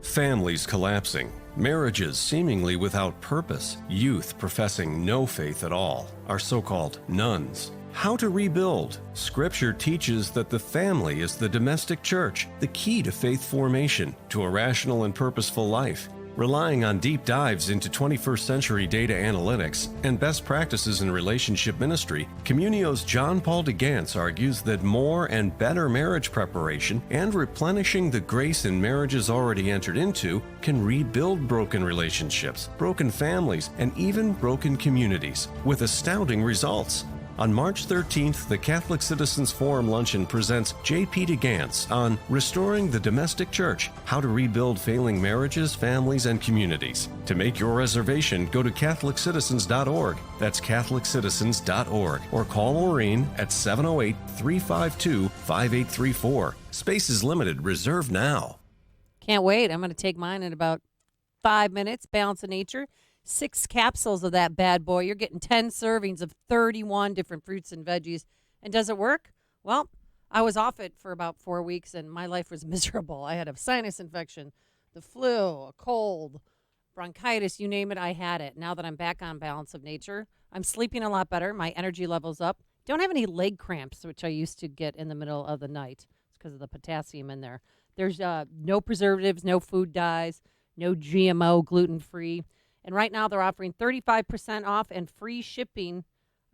[SPEAKER 15] Families collapsing, marriages seemingly without purpose, youth professing no faith at all, our so-called nuns. How to rebuild. Scripture teaches that the family is the domestic church, the key to faith formation, to a rational and purposeful life. Relying on deep dives into 21st century data analytics and best practices in relationship ministry, Communio's John Paul DeGance argues that more and better marriage preparation and replenishing the grace in marriages already entered into can rebuild broken relationships, broken families, and even broken communities with astounding results. On March 13th, the Catholic Citizens Forum Luncheon presents J.P. DeGance on Restoring the Domestic Church, How to Rebuild Failing Marriages, Families, and Communities. To make your reservation, go to CatholicCitizens.org. That's CatholicCitizens.org. Or call Maureen at 708-352-5834. Space is limited. Reserve now.
[SPEAKER 2] Can't wait. I'm going to take mine in about 5 minutes. Balance of Nature. 6 capsules of that bad boy. You're getting 10 servings of 31 different fruits and veggies. And does it work? Well, I was off it for about 4 weeks, and my life was miserable. I had a sinus infection, the flu, a cold, bronchitis, you name it, I had it. Now that I'm back on Balance of Nature, I'm sleeping a lot better. My energy level's up. Don't have any leg cramps, which I used to get in the middle of the night. It's because of the potassium in there. There's no preservatives, no food dyes, no GMO, gluten-free. And right now they're offering 35% off and free shipping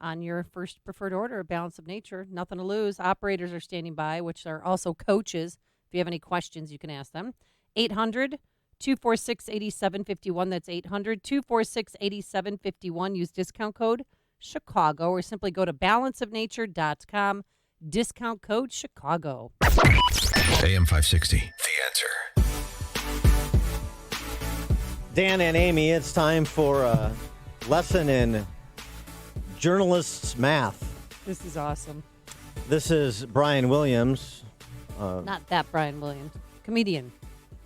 [SPEAKER 2] on your first preferred order of Balance of Nature. Nothing to lose. Operators are standing by, which are also coaches. If you have any questions, you can ask them. 800-246-8751. That's 800-246-8751. Use discount code Chicago or simply go to balanceofnature.com. Discount code Chicago.
[SPEAKER 3] AM 560, The Answer.
[SPEAKER 17] Dan and Amy, it's time for a lesson in journalists' math.
[SPEAKER 2] This is awesome.
[SPEAKER 17] This is Brian Williams.
[SPEAKER 2] Not that Brian Williams. Comedian.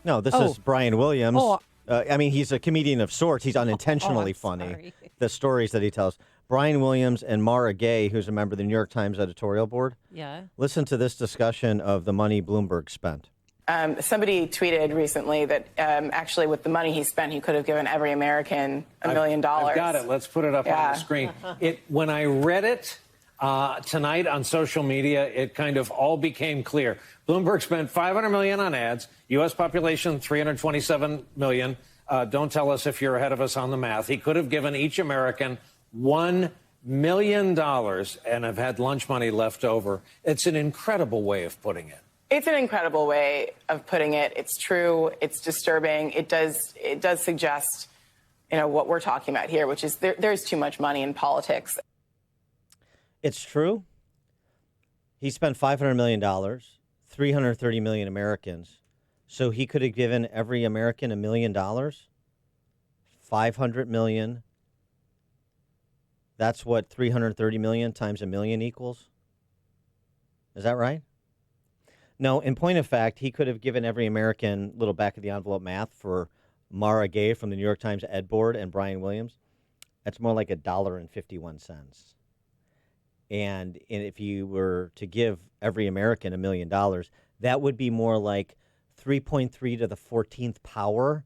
[SPEAKER 17] No, this
[SPEAKER 2] Oh.
[SPEAKER 17] is Brian Williams.
[SPEAKER 2] Oh.
[SPEAKER 17] I mean, he's a comedian of sorts. He's unintentionally
[SPEAKER 2] I'm
[SPEAKER 17] funny.
[SPEAKER 2] sorry.
[SPEAKER 17] The stories that he tells. Brian Williams and Mara Gay, who's a member of the New York Times editorial board.
[SPEAKER 2] Yeah.
[SPEAKER 17] Listen to this discussion of the money Bloomberg spent.
[SPEAKER 16] Somebody tweeted recently that actually with the money he spent, he could have given every American $1 million.
[SPEAKER 18] I've got it. Let's put it up on the screen. When I read it tonight on social media, it kind of all became clear. Bloomberg spent $500 million on ads. U.S. population 327 million. Don't tell us if you're ahead of us on the math. He could have given each American $1 million and have had lunch money left over. It's an incredible way of putting it.
[SPEAKER 16] It's an incredible way of putting it. It's true. It's disturbing. It does suggest, what we're talking about here, which is there's too much money in politics.
[SPEAKER 17] It's true. He spent $500 million, 330 million Americans. So he could have given every American $1 million. 500 million. That's what 330 million times a million equals. Is that right? No, in point of fact, he could have given every American little back of the envelope math for Mara Gay from the New York Times Ed Board and Brian Williams. That's more like $1.51. And if you were to give every American $1 million, that would be more like 3.3 to the 14th power,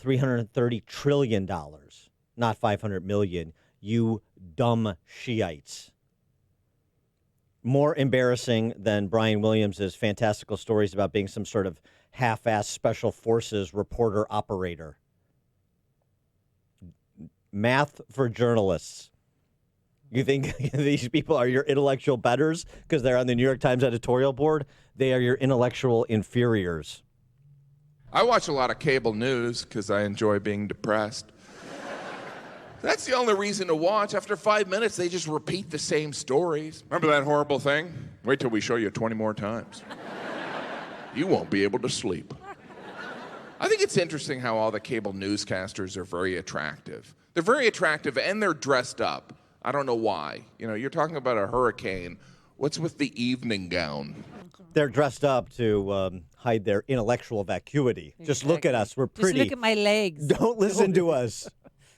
[SPEAKER 17] $330 trillion, not 500 million. You dumb Shiites. More embarrassing than Brian Williams' fantastical stories about being some sort of half-assed special forces reporter operator. Math for journalists. You think these people are your intellectual betters because they're on the New York Times editorial board? They are your intellectual inferiors.
[SPEAKER 19] I watch a lot of cable news because I enjoy being depressed. That's the only reason to watch. After 5 minutes, they just repeat the same stories. Remember that horrible thing? Wait till we show you 20 more times. You won't be able to sleep. I think it's interesting how all the cable newscasters are very attractive. They're very attractive and they're dressed up. I don't know why. You're talking about a hurricane. What's with the evening gown?
[SPEAKER 17] They're dressed up to hide their intellectual vacuity. Just look at us. We're pretty.
[SPEAKER 2] Just look at my legs.
[SPEAKER 17] Don't listen to us.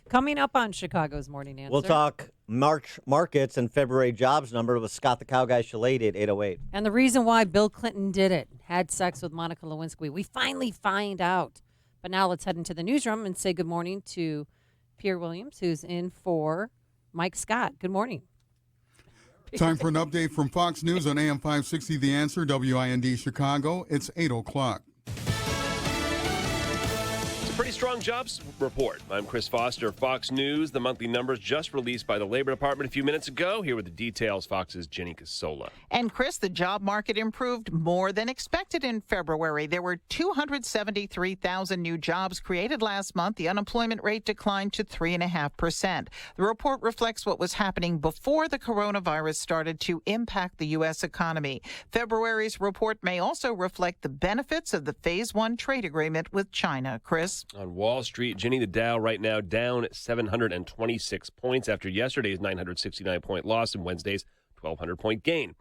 [SPEAKER 2] Coming up on Chicago's Morning Answer.
[SPEAKER 17] We'll talk March markets and February jobs number with Scott the Cowguy Shillady at 8:08.
[SPEAKER 2] And the reason why Bill Clinton did it, had sex with Monica Lewinsky. We finally find out. But now let's head into the newsroom and say good morning to Pierre Williams, who's in for Mike Scott. Good morning.
[SPEAKER 8] Time for an update from Fox News on AM 560 The Answer, WIND Chicago. It's 8 o'clock.
[SPEAKER 21] Pretty strong jobs report. I'm Chris Foster, Fox News. The monthly numbers just released by the Labor Department a few minutes ago. Here with the details, Fox's Jenny Casola.
[SPEAKER 22] And Chris, the job market improved more than expected in February. There were 273,000 new jobs created last month. The unemployment rate declined to 3.5%. The report reflects what was happening before the coronavirus started to impact the U.S. economy. February's report may also reflect the benefits of the Phase 1 trade agreement with China. Chris?
[SPEAKER 21] On Wall Street, Jenny, the Dow right now down 726 points after yesterday's 969-point loss and Wednesday's 1,200-point gain.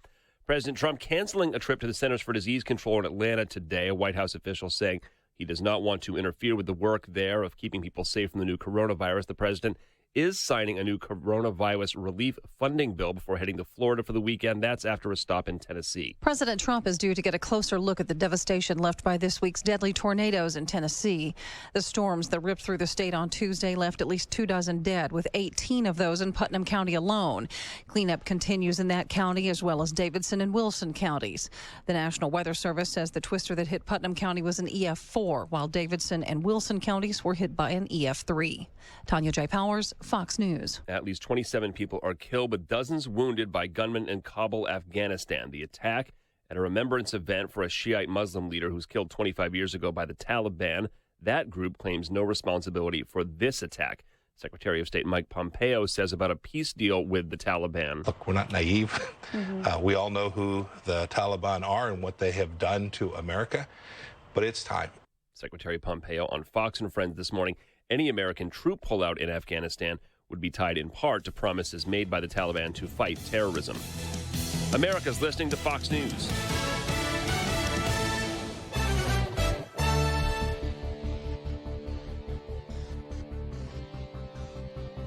[SPEAKER 21] President Trump canceling a trip to the Centers for Disease Control in Atlanta today, a White House official saying he does not want to interfere with the work there of keeping people safe from the new coronavirus. The president is signing a new coronavirus relief funding bill before heading to Florida for the weekend. That's after a stop in Tennessee.
[SPEAKER 23] President Trump is due to get a closer look at the devastation left by this week's deadly tornadoes in Tennessee. The storms that ripped through the state on Tuesday left at least 24 dead, with 18 of those in Putnam County alone. Cleanup continues in that county as well as Davidson and Wilson counties. The National Weather Service says the twister that hit Putnam County was an EF4, while Davidson and Wilson counties were hit by an EF3. Tanya J. Powers, Fox News.
[SPEAKER 21] At least 27 people are killed, but dozens wounded by gunmen in Kabul, Afghanistan. The attack at a remembrance event for a Shiite Muslim leader who was killed 25 years ago by the Taliban. That group claims no responsibility for this attack. Secretary of State Mike Pompeo says about a peace deal with the Taliban.
[SPEAKER 24] Look, we're not naive. We all know who the Taliban are and what they have done to America, but it's time.
[SPEAKER 21] Secretary Pompeo on Fox and Friends this morning. Any American troop pullout in Afghanistan would be tied in part to promises made by the Taliban to fight terrorism. America's listening to Fox News.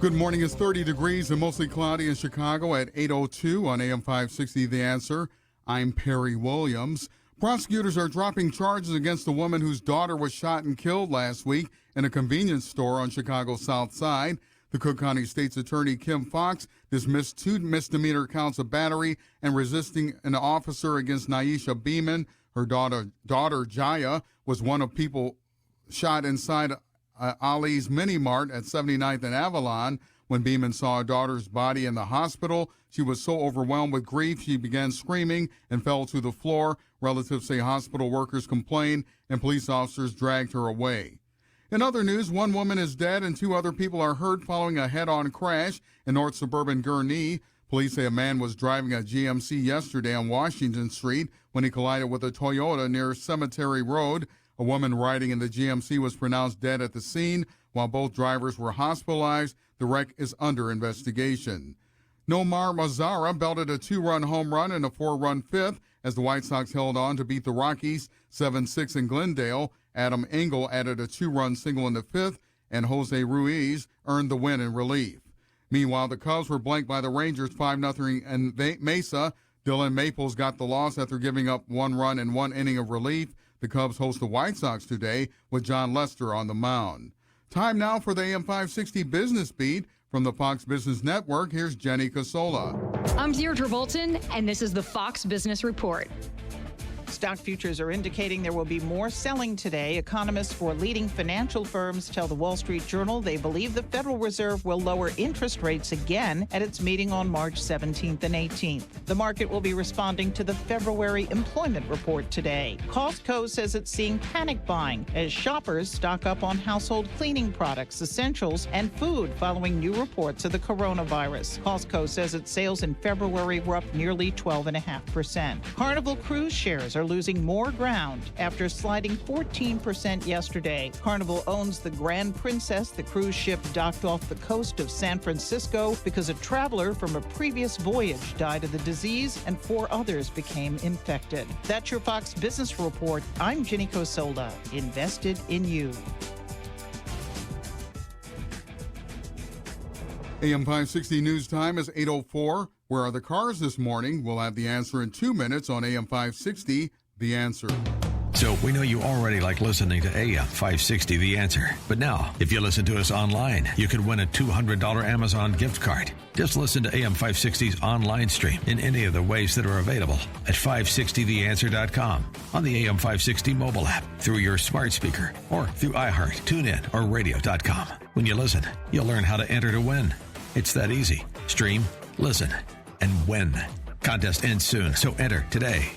[SPEAKER 8] Good morning. It's 30 degrees and mostly cloudy in Chicago at 8:02 on AM 560 The Answer. I'm Perry Williams. Prosecutors are dropping charges against a woman whose daughter was shot and killed last week in a convenience store on Chicago's South Side. The Cook County State's Attorney Kim Fox dismissed 2 misdemeanor counts of battery and resisting an officer against Naisha Beeman. Her daughter Jaya was one of people shot inside Ali's Mini Mart at 79th and Avalon. When Beeman saw her daughter's body in the hospital, she was so overwhelmed with grief she began screaming and fell to the floor. Relatives say hospital workers complained and police officers dragged her away. In other news, 1 woman is dead and 2 other people are hurt following a head-on crash in north suburban Gurnee. Police say a man was driving a GMC yesterday on Washington Street when he collided with a Toyota near Cemetery Road. A woman riding in the GMC was pronounced dead at the scene, while both drivers were hospitalized. The wreck is under investigation. Nomar Mazara belted a 2-run home run and a 4-run fifth as the White Sox held on to beat the Rockies 7-6 in Glendale. Adam Engel added a 2-run single in the fifth, and Jose Ruiz earned the win in relief. Meanwhile, the Cubs were blanked by the Rangers 5-0 in Mesa. Dylan Maples got the loss after giving up 1 run in 1 inning of relief. The Cubs host the White Sox today with John Lester on the mound. Time now for the AM 560 Business Beat. From the Fox Business Network, here's Jenny Casola.
[SPEAKER 5] I'm Deirdre Bolton, and this is the Fox Business Report.
[SPEAKER 22] Stock futures are indicating there will be more selling today. Economists for leading financial firms tell the Wall Street Journal they believe the Federal Reserve will lower interest rates again at its meeting on March 17th and 18th. The market will be responding to the February employment report today. Costco says it's seeing panic buying as shoppers stock up on household cleaning products, essentials, and food following new reports of the coronavirus. Costco says its sales in February were up nearly 12.5%. Carnival Cruise shares are losing more ground after sliding 14% yesterday. Carnival owns the Grand Princess. The cruise ship docked off the coast of San Francisco because a traveler from a previous voyage died of the disease and 4 others became infected. That's your Fox Business Report. I'm Jenny Cosola, invested in you.
[SPEAKER 8] AM 560 News Time is 8:04. Where are the cars this morning? We'll have the answer in 2 minutes on AM 560, The Answer.
[SPEAKER 3] So we know you already like listening to AM 560 The Answer. But now, if you listen to us online, you could win a $200 Amazon gift card. Just listen to AM 560's online stream in any of the ways that are available at 560theanswer.com, on the AM 560 mobile app, through your smart speaker, or through iHeart, TuneIn, or radio.com. When you listen, you'll learn how to enter to win. It's that easy. Stream, listen, and win. Contest ends soon, so enter today.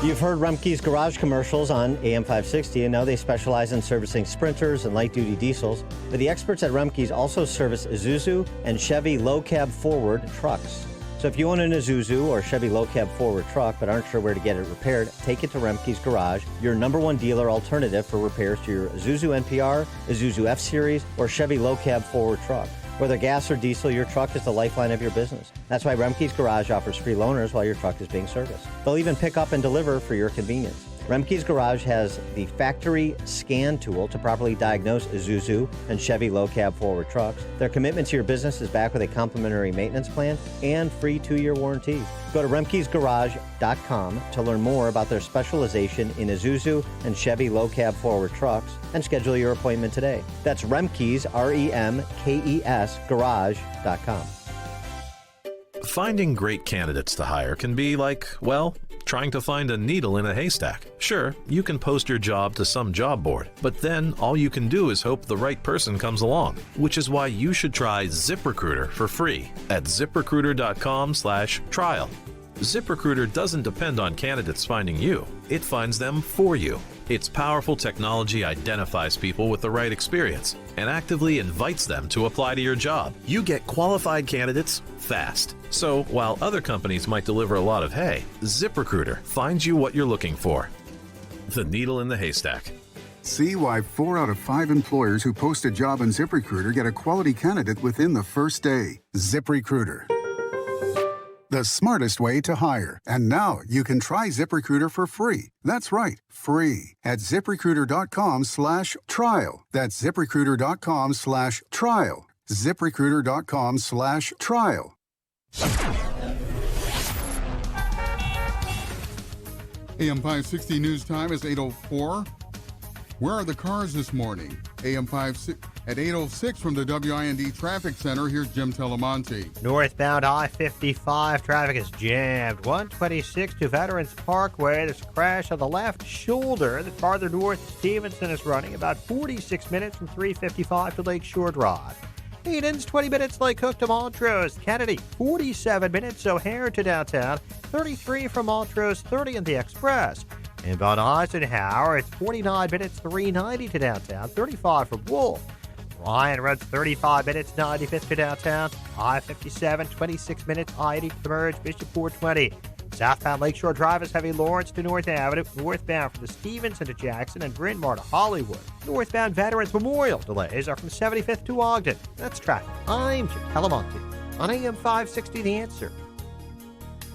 [SPEAKER 17] You've heard Rumpke's Garage commercials on AM 560, and now they specialize in servicing Sprinters and light-duty diesels. But the experts at Rumpke's also service Isuzu and Chevy low-cab forward trucks. So if you own an Isuzu or Chevy low-cab forward truck but aren't sure where to get it repaired, take it to Rumpke's Garage, your #1 dealer alternative for repairs to your Isuzu NPR, Isuzu F-Series, or Chevy low-cab forward truck. Whether gas or diesel, your truck is the lifeline of your business. That's why Rumpke's Garage offers free loaners while your truck is being serviced. They'll even pick up and deliver for your convenience. Rumpke's Garage has the factory scan tool to properly diagnose Isuzu and Chevy low-cab forward trucks. Their commitment to your business is backed with a complimentary maintenance plan and free 2-year warranty. Go to Rumpke'sGarage.com to learn more about their specialization in Isuzu and Chevy low-cab forward trucks and schedule your appointment today. That's Rumpke's, REMKES, Garage.com.
[SPEAKER 6] Finding great candidates to hire can be like, well, trying to find a needle in a haystack. Sure, you can post your job to some job board, but then all you can do is hope the right person comes along, which is why you should try ZipRecruiter for free at ZipRecruiter.com/trial. ZipRecruiter doesn't depend on candidates finding you. It finds them for you. Its powerful technology identifies people with the right experience and actively invites them to apply to your job. You get qualified candidates fast. So while other companies might deliver a lot of hay, ZipRecruiter finds you what you're looking for. The needle in the haystack.
[SPEAKER 7] See why 4 out of 5 employers who post a job on ZipRecruiter get a quality candidate within the first day. ZipRecruiter. the smartest way to hire. And now you can try ZipRecruiter for free. That's right, free at ZipRecruiter.com/trial. That's ZipRecruiter.com/trial. ZipRecruiter.com/trial.
[SPEAKER 8] AM 560 news time is 8:04. Where are the cars this morning? AM 56 at 8:06 from the WIND Traffic Center. Here's Jim Telemonte.
[SPEAKER 9] Northbound I-55 traffic is jammed. 126 to Veterans Parkway. There's a crash on the left shoulder. The farther north, Stevenson is running about 46 minutes from 355 to Lakeshore Drive. Eden's 20 minutes Lake Hook to Montrose. Kennedy, 47 minutes O'Hare to downtown. 33 from Montrose, 30 in the Express. Inbound Eisenhower, it's 49 minutes, 390 to downtown. 35 from Wolf. Ryan runs 35 minutes, 95th to downtown. I-57, 26 minutes, I-80 to Merge, Bishop 420. Southbound Lakeshore Drive is heavy Lawrence to North Avenue. Northbound from the Stevenson to Jackson and Bryn Mawr to Hollywood. Northbound Veterans Memorial delays are from 75th to Ogden. That's traffic. I'm Jim Telemonte on AM 560 The Answer.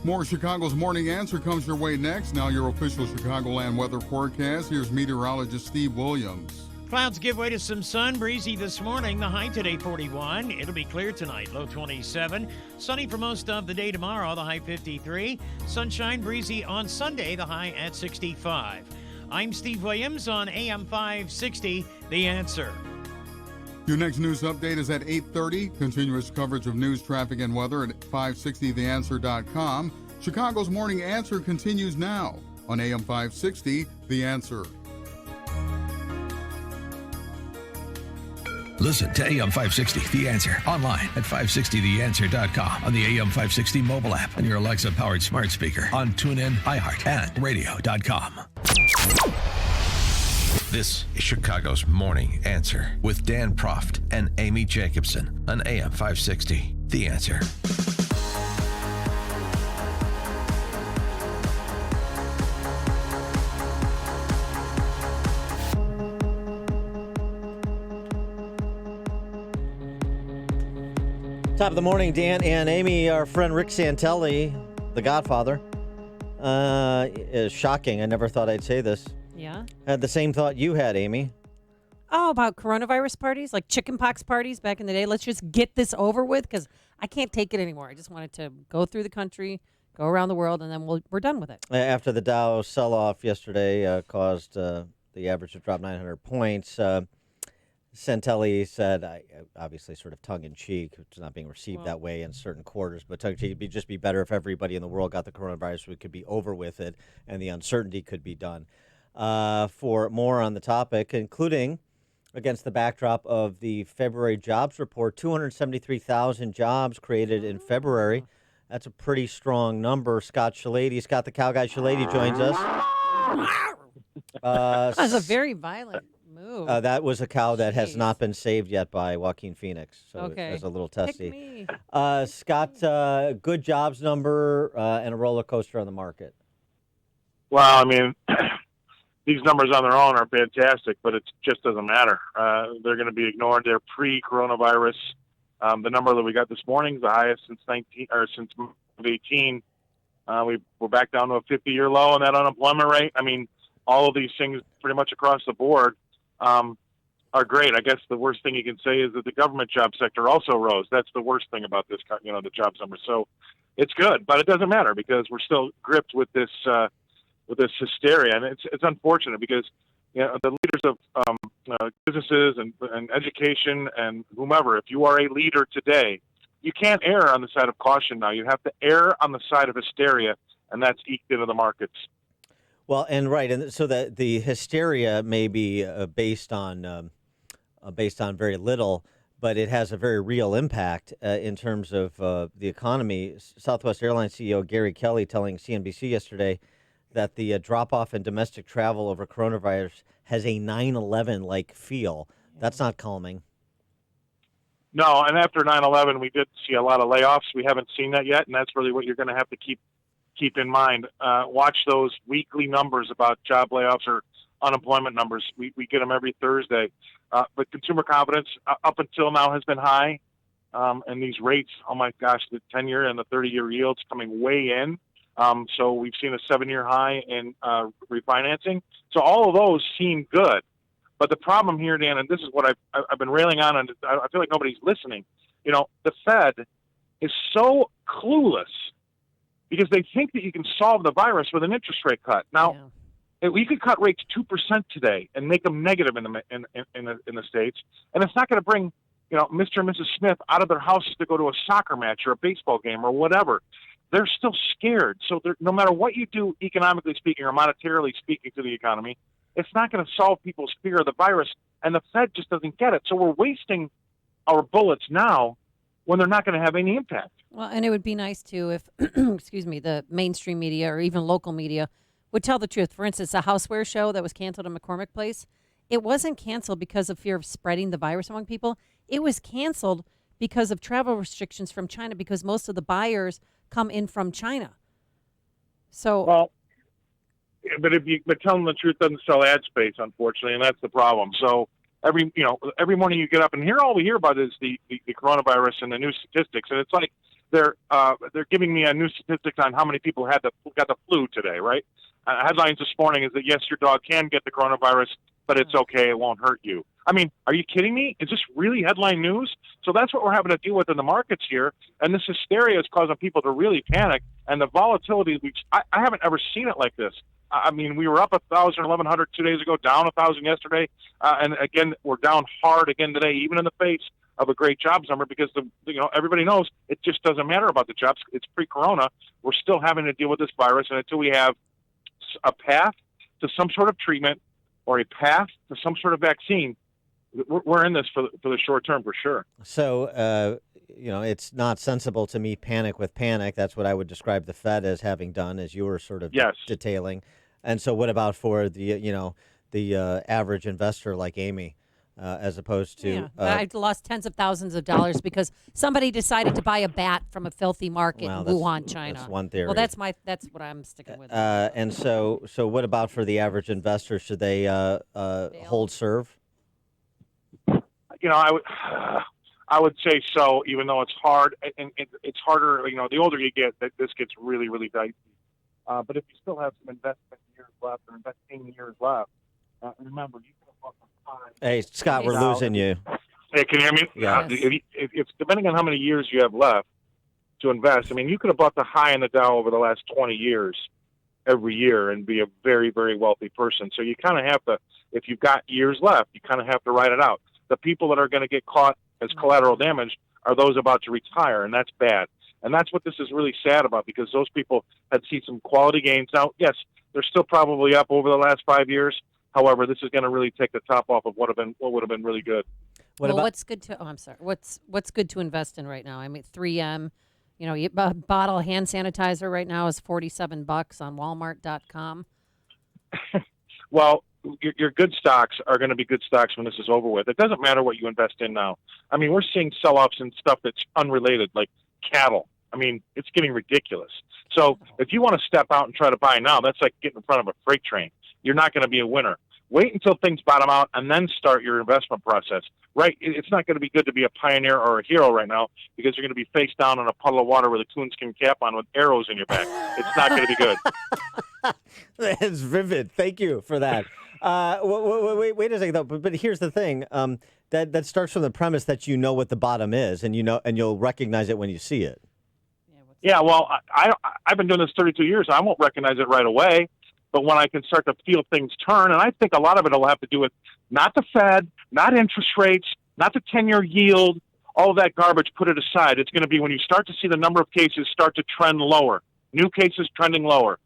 [SPEAKER 8] More Chicago's Morning Answer comes your way next. Now your official Chicagoland weather forecast. Here's meteorologist Steve Williams.
[SPEAKER 10] Clouds give way to some sun. Breezy this morning. The high today 41. It'll be clear tonight. Low 27. Sunny for most of the day tomorrow. The high 53. Sunshine breezy on Sunday. The high at 65. I'm Steve Williams on AM 560. The Answer.
[SPEAKER 8] Your next news update is at 8:30. Continuous coverage of news, traffic, and weather at 560theanswer.com. Chicago's Morning Answer continues now on AM 560, The Answer.
[SPEAKER 3] Listen to AM 560, The Answer, online at 560theanswer.com, on the AM 560 mobile app, on your Alexa-powered smart speaker, on TuneIn, iHeart, and radio.com. This is Chicago's Morning Answer with Dan Proft and Amy Jacobson on AM 560, The Answer.
[SPEAKER 17] Top of the morning, Dan and Amy. Our friend Rick Santelli, the Godfather, is shocking. I never thought I'd say this.
[SPEAKER 2] Yeah.
[SPEAKER 17] Had the same thought you had, Amy.
[SPEAKER 2] Oh, about coronavirus parties, like chickenpox parties back in the day. Let's just get this over with because I can't take it anymore. I just wanted to go through the country, go around the world, and then we're done with it.
[SPEAKER 17] After the Dow sell-off yesterday caused the average to drop 900 points, Santelli said, obviously sort of tongue-in-cheek, it's not being received that way in certain quarters, but tongue-in-cheek, it'd just be better if everybody in the world got the coronavirus, we could be over with it, and the uncertainty could be done. For more on the topic, including against the backdrop of the February jobs report, 273,000 jobs created in February. That's a pretty strong number. Scott Shellady, Scott the Cow Guy Shellady joins us.
[SPEAKER 2] That's a very violent move.
[SPEAKER 17] That was a cow that has not been saved yet by Joaquin Phoenix, so
[SPEAKER 2] Okay.
[SPEAKER 17] it was a little testy.
[SPEAKER 2] Pick me.
[SPEAKER 17] Scott, good jobs number and a roller coaster on the market.
[SPEAKER 11] Well, I mean, these numbers on their own are fantastic, but it just doesn't matter. They're going to be ignored. They're pre-coronavirus. The number that we got this morning is the highest since 18. We're back down to a 50-year low on that unemployment rate. I mean, all of these things pretty much across the board are great. I guess the worst thing you can say is that the government job sector also rose. That's the worst thing about this, the jobs number. So it's good, but it doesn't matter because we're still gripped with this hysteria, and it's unfortunate because the leaders of businesses and education and whomever, if you are a leader today, you can't err on the side of caution now. You have to err on the side of hysteria, and that's eked into the markets.
[SPEAKER 17] Well, and so that the hysteria may be based on very little, but it has a very real impact in terms of the economy. Southwest Airlines CEO Gary Kelly telling CNBC yesterday that the drop-off in domestic travel over coronavirus has a 9/11-like feel. That's not calming.
[SPEAKER 11] No, and after 9/11, we did see a lot of layoffs. We haven't seen that yet, and that's really what you're going to have to keep in mind. Watch those weekly numbers about job layoffs or unemployment numbers. We get them every Thursday. But consumer confidence up until now has been high. and these rates, oh my gosh, the 10-year and the 30-year yields coming way in. So we've seen a 7-year high in refinancing. So all of those seem good. But the problem here, Dan, and this is what I've been railing on, and I feel like nobody's listening. You know, the Fed is so clueless because they think that you can solve the virus with an interest rate cut. Now, we could cut rates 2% today and make them negative in the states, and it's not going to bring Mr. and Mrs. Smith out of their houses to go to a soccer match or a baseball game or whatever. They're still scared. So no matter what you do, economically speaking or monetarily speaking to the economy, it's not going to solve people's fear of the virus, and the Fed just doesn't get it. So we're wasting our bullets now when they're not going to have any impact.
[SPEAKER 2] Well, and it would be nice, too, if, excuse me, the mainstream media or even local media would tell the truth. For instance, the Houseware show that was canceled in McCormick Place, it wasn't canceled because of fear of spreading the virus among people. It was canceled because of travel restrictions from China, because most of the buyers come in from China. So,
[SPEAKER 11] well, but telling the truth doesn't sell ad space, unfortunately, and that's the problem. So every morning you get up, and here all we hear about is the coronavirus and the new statistics, and it's like they're giving me a new statistic on how many people got the flu today, right? Headlines this morning is that yes, your dog can get the coronavirus, but it's okay, it won't hurt you. I mean, are you kidding me? Is this really headline news? So that's what we're having to deal with in the markets here, and this hysteria is causing people to really panic, and the volatility, I haven't ever seen it like this. I mean, we were up 1,000, 1,100 2 days ago, down 1,000 yesterday, and again, we're down hard again today, even in the face of a great jobs number, because everybody knows it just doesn't matter about the jobs. It's pre-corona. We're still having to deal with this virus, and until we have a path to some sort of treatment or a path to some sort of vaccine, we're in this for the short term for sure.
[SPEAKER 17] So, it's not sensible to me panic with panic. That's what I would describe the Fed as having done, as you were sort of detailing. And so what about for the average investor like Amy, as opposed to...
[SPEAKER 2] I've lost tens of thousands of dollars because somebody decided to buy a bat from a filthy market in Wuhan, China.
[SPEAKER 17] That's one theory.
[SPEAKER 2] Well, that's what I'm sticking with.
[SPEAKER 17] And so what about for the average investor? Should they hold serve?
[SPEAKER 11] I would say so, even though it's hard, and it's harder. The older you get, this gets really, really dicey. But if you still have some investment years left or investing years left, remember you can bought the high.
[SPEAKER 17] Hey, Scott, we're losing you.
[SPEAKER 11] Hey, can you hear me?
[SPEAKER 17] Yeah.
[SPEAKER 11] If depending on how many years you have left to invest, I mean, you could have bought the high in the Dow over the last 20 years, every year, and be a very, very wealthy person. So you kind of have to, if you've got years left, you kind of have to write it out. The people that are going to get caught as collateral damage are those about to retire, and that's bad. And that's what this is really sad about, because those people had seen some quality gains. Now, yes, they're still probably up over the last 5 years. However, this is going to really take the top off of what would have been really good.
[SPEAKER 2] What's good to? Oh, I'm sorry. What's good to invest in right now? I mean, 3M. A bottle of hand sanitizer right now is $47 on Walmart.com.
[SPEAKER 11] Well, your good stocks are going to be good stocks when this is over with. It doesn't matter what you invest in now. I mean, we're seeing sell-offs in stuff that's unrelated, like cattle. I mean, it's getting ridiculous. So if you want to step out and try to buy now, that's like getting in front of a freight train. You're not going to be a winner. Wait until things bottom out and then start your investment process. Right? It's not going to be good to be a pioneer or a hero right now, because you're going to be face down in a puddle of water with a coonskin cap on with arrows in your back. It's not going to be good.
[SPEAKER 17] That's vivid. Thank you for that. Wait a second, though. But here's the thing. That starts from the premise that you know what the bottom is, and you'll recognize it when you see it.
[SPEAKER 11] Yeah, well, I've been doing this 32 years. I won't recognize it right away, but when I can start to feel things turn, and I think a lot of it will have to do with not the Fed, not interest rates, not the 10-year yield, all of that garbage, put it aside. It's going to be when you start to see the number of cases start to trend lower, new cases trending lower,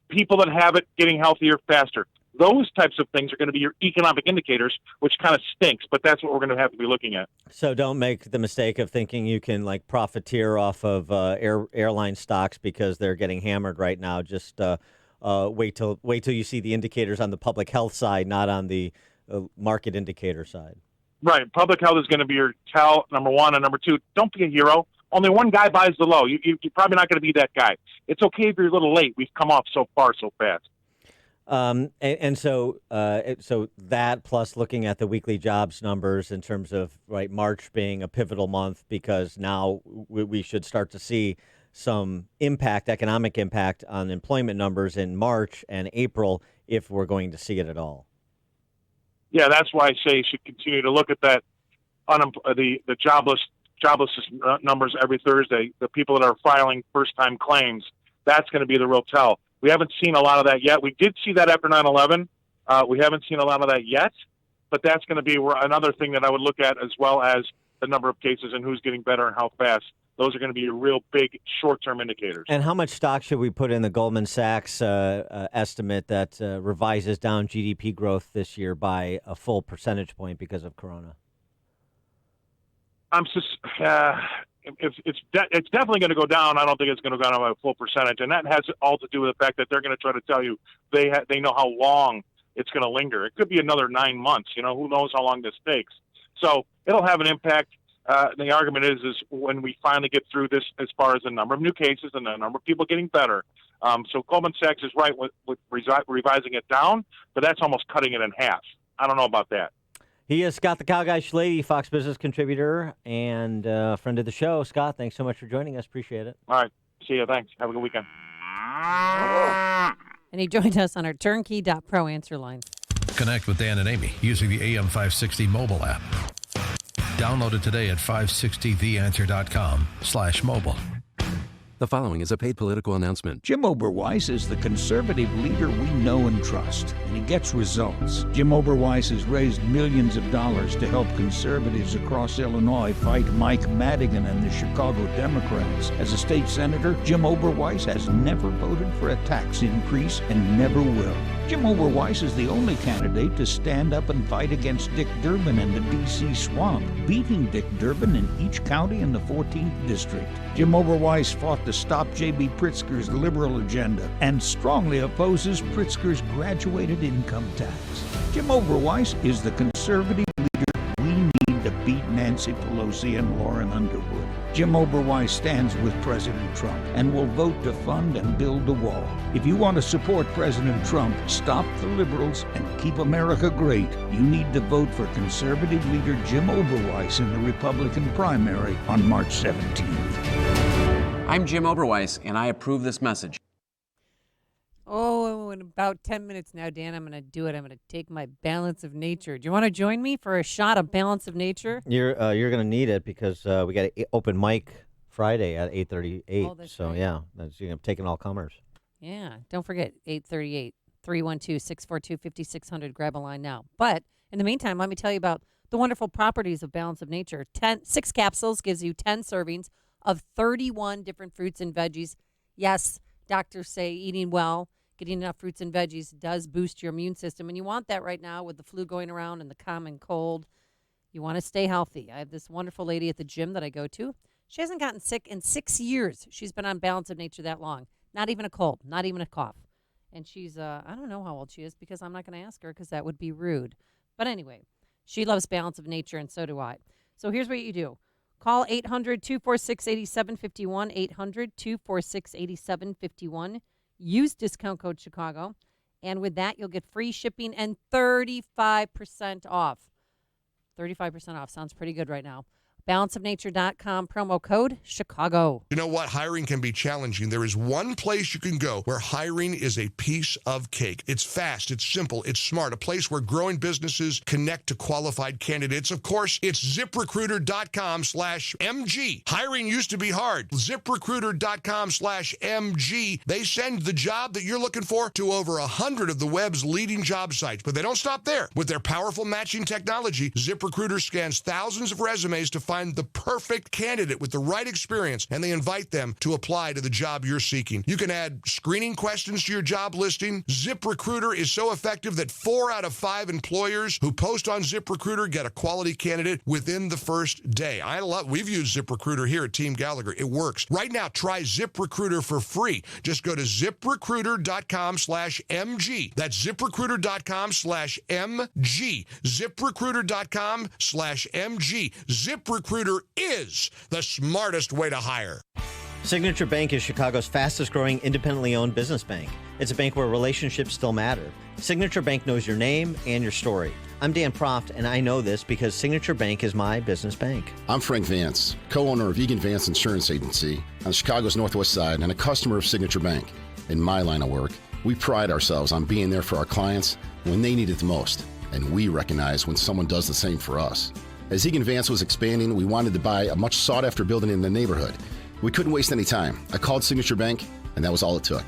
[SPEAKER 11] people that have it getting healthier faster. Those types of things are going to be your economic indicators, which kind of stinks, but that's what we're going to have to be looking at.
[SPEAKER 17] So don't make the mistake of thinking you can profiteer off of airline stocks because they're getting hammered right now. Just wait till you see the indicators on the public health side, not on the market indicator side.
[SPEAKER 11] Right. Public health is going to be your tell, number one, and number two, don't be a hero. Only one guy buys the low. You're probably not going to be that guy. It's okay if you're a little late. We've come off so far so fast.
[SPEAKER 17] And so that plus looking at the weekly jobs numbers in terms of March being a pivotal month because now we should start to see some economic impact on employment numbers in March and April if we're going to see it at all.
[SPEAKER 11] Yeah, that's why I say you should continue to look at that the jobless numbers every Thursday. The people that are filing first-time claims, that's going to be the real tell. We haven't seen a lot of that yet. We did see that after 9/11. We haven't seen a lot of that yet, but that's going to be another thing that I would look at, as well as the number of cases and who's getting better and how fast. Those are going to be real big short-term indicators.
[SPEAKER 17] And how much stock should we put in the Goldman Sachs estimate that revises down GDP growth this year by a full percentage point because of Corona? It's definitely going to go down. I don't think it's going to go down by a full percentage, and that has all to do with the fact that they're going to try to tell you they know how long it's going to linger. It could be another 9 months. Who knows how long this takes. So it'll have an impact. The argument is when we finally get through this, as far as the number of new cases and the number of people getting better. So Goldman Sachs is right with revising it down, but that's almost cutting it in half. I don't know about that. He is Scott the Cow Guy Schlady, Fox Business contributor and friend of the show. Scott, thanks so much for joining us. Appreciate it.
[SPEAKER 11] All right. See you. Thanks. Have a good weekend.
[SPEAKER 2] And he joined us on our turnkey.pro answer line.
[SPEAKER 3] Connect with Dan and Amy using the AM560 mobile app. Download it today at 560theanswer.com/mobile.
[SPEAKER 1] The following is a paid political announcement.
[SPEAKER 4] Jim Oberweis is the conservative leader we know and trust, and he gets results. Jim Oberweis has raised millions of dollars to help conservatives across Illinois fight Mike Madigan and the Chicago Democrats. As a state senator, Jim Oberweis has never voted for a tax increase and never will. Jim Oberweis is the only candidate to stand up and fight against Dick Durbin and the D.C. swamp, beating Dick Durbin in each county in the 14th district. Jim Oberweis fought to stop J.B. Pritzker's liberal agenda and strongly opposes Pritzker's graduated income tax. Jim Oberweis is the conservative leader we need to beat Nancy Pelosi and Lauren Underwood. Jim Oberweis stands with President Trump and will vote to fund and build the wall. If you want to support President Trump, stop the liberals, and keep America great, you need to vote for conservative leader Jim Oberweis in the Republican primary on March 17th.
[SPEAKER 1] I'm Jim Oberweis, and I approve this message.
[SPEAKER 2] Oh, in about 10 minutes now, Dan, I'm going to do it. I'm going to take my Balance of Nature. Do you want to join me for a shot of Balance of Nature?
[SPEAKER 17] You're going to need it because we got an open mic Friday at 8:38.
[SPEAKER 2] Oh, that's
[SPEAKER 17] so,
[SPEAKER 2] right.
[SPEAKER 17] yeah, you're taking all comers.
[SPEAKER 2] Yeah, don't forget, 8:38, 312-642-5600. Grab a line now. But in the meantime, let me tell you about the wonderful properties of Balance of Nature. 6 capsules gives you 10 servings of 31 different fruits and veggies. Yes, doctors say eating well, getting enough fruits and veggies does boost your immune system, and you want that right now with the flu going around and the common cold. You want to stay healthy. I have this wonderful lady at the gym that I go to. She hasn't gotten sick in 6 years. She's been on Balance of Nature that long. Not even a cold, not even a cough. And she's, I don't know how old she is because I'm not going to ask her because that would be rude. But anyway, she loves Balance of Nature, and so do I. So here's what you do. Call 800-246-8751, 800-246-8751. Use discount code Chicago. And with that, you'll get free shipping and 35% off. 35% off. Sounds pretty good right now. Balanceofnature.com, promo code Chicago.
[SPEAKER 12] You know what? Hiring can be challenging. There is one place you can go where hiring is a piece of cake. It's fast, it's simple, it's smart. A place where growing businesses connect to qualified candidates. Of course, it's ZipRecruiter.com/MG. Hiring used to be hard. ZipRecruiter.com/MG. They send the job that you're looking for to over 100 of the web's leading job sites. But they don't stop there. With their powerful matching technology, ZipRecruiter scans thousands of resumes to find the perfect candidate with the right experience, and they invite them to apply to the job you're seeking. You can add screening questions to your job listing. ZipRecruiter is so effective that 4 out of 5 employers who post on ZipRecruiter get a quality candidate within the first day. We've used ZipRecruiter here at Team Gallagher. It works. Right now, try ZipRecruiter for free. Just go to ZipRecruiter.com/MG. That's ZipRecruiter.com/MG. ZipRecruiter.com/MG. ZipRecruiter is the smartest way to hire.
[SPEAKER 17] Signature Bank is Chicago's fastest growing independently owned business bank. It's a bank where relationships still matter. Signature Bank knows your name and your story. I'm Dan Proft, and I know this because Signature Bank is my business bank.
[SPEAKER 13] I'm Frank Vance, co-owner of Egan Vance Insurance Agency on Chicago's Northwest Side and a customer of Signature Bank. In my line of work, we pride ourselves on being there for our clients when they need it the most, and we recognize when someone does the same for us. As Egan Vance was expanding, we wanted to buy a much sought-after building in the neighborhood. We couldn't waste any time. I called Signature Bank, and that was all it took.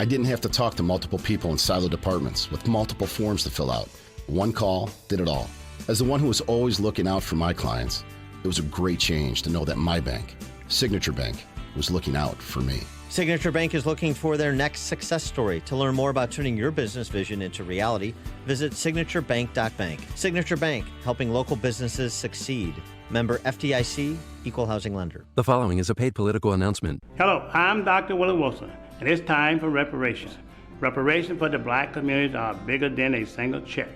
[SPEAKER 13] I didn't have to talk to multiple people in siloed departments with multiple forms to fill out. One call did it all. As the one who was always looking out for my clients, it was a great change to know that my bank, Signature Bank, was looking out for me.
[SPEAKER 17] Signature Bank is looking for their next success story. To learn more about turning your business vision into reality, visit signaturebank.bank. Signature Bank, helping local businesses succeed. Member FDIC, Equal Housing Lender.
[SPEAKER 14] The following is a paid political announcement.
[SPEAKER 15] Hello, I'm Dr. Willie Wilson, and it's time for reparations. Reparations for the black communities are bigger than a single check.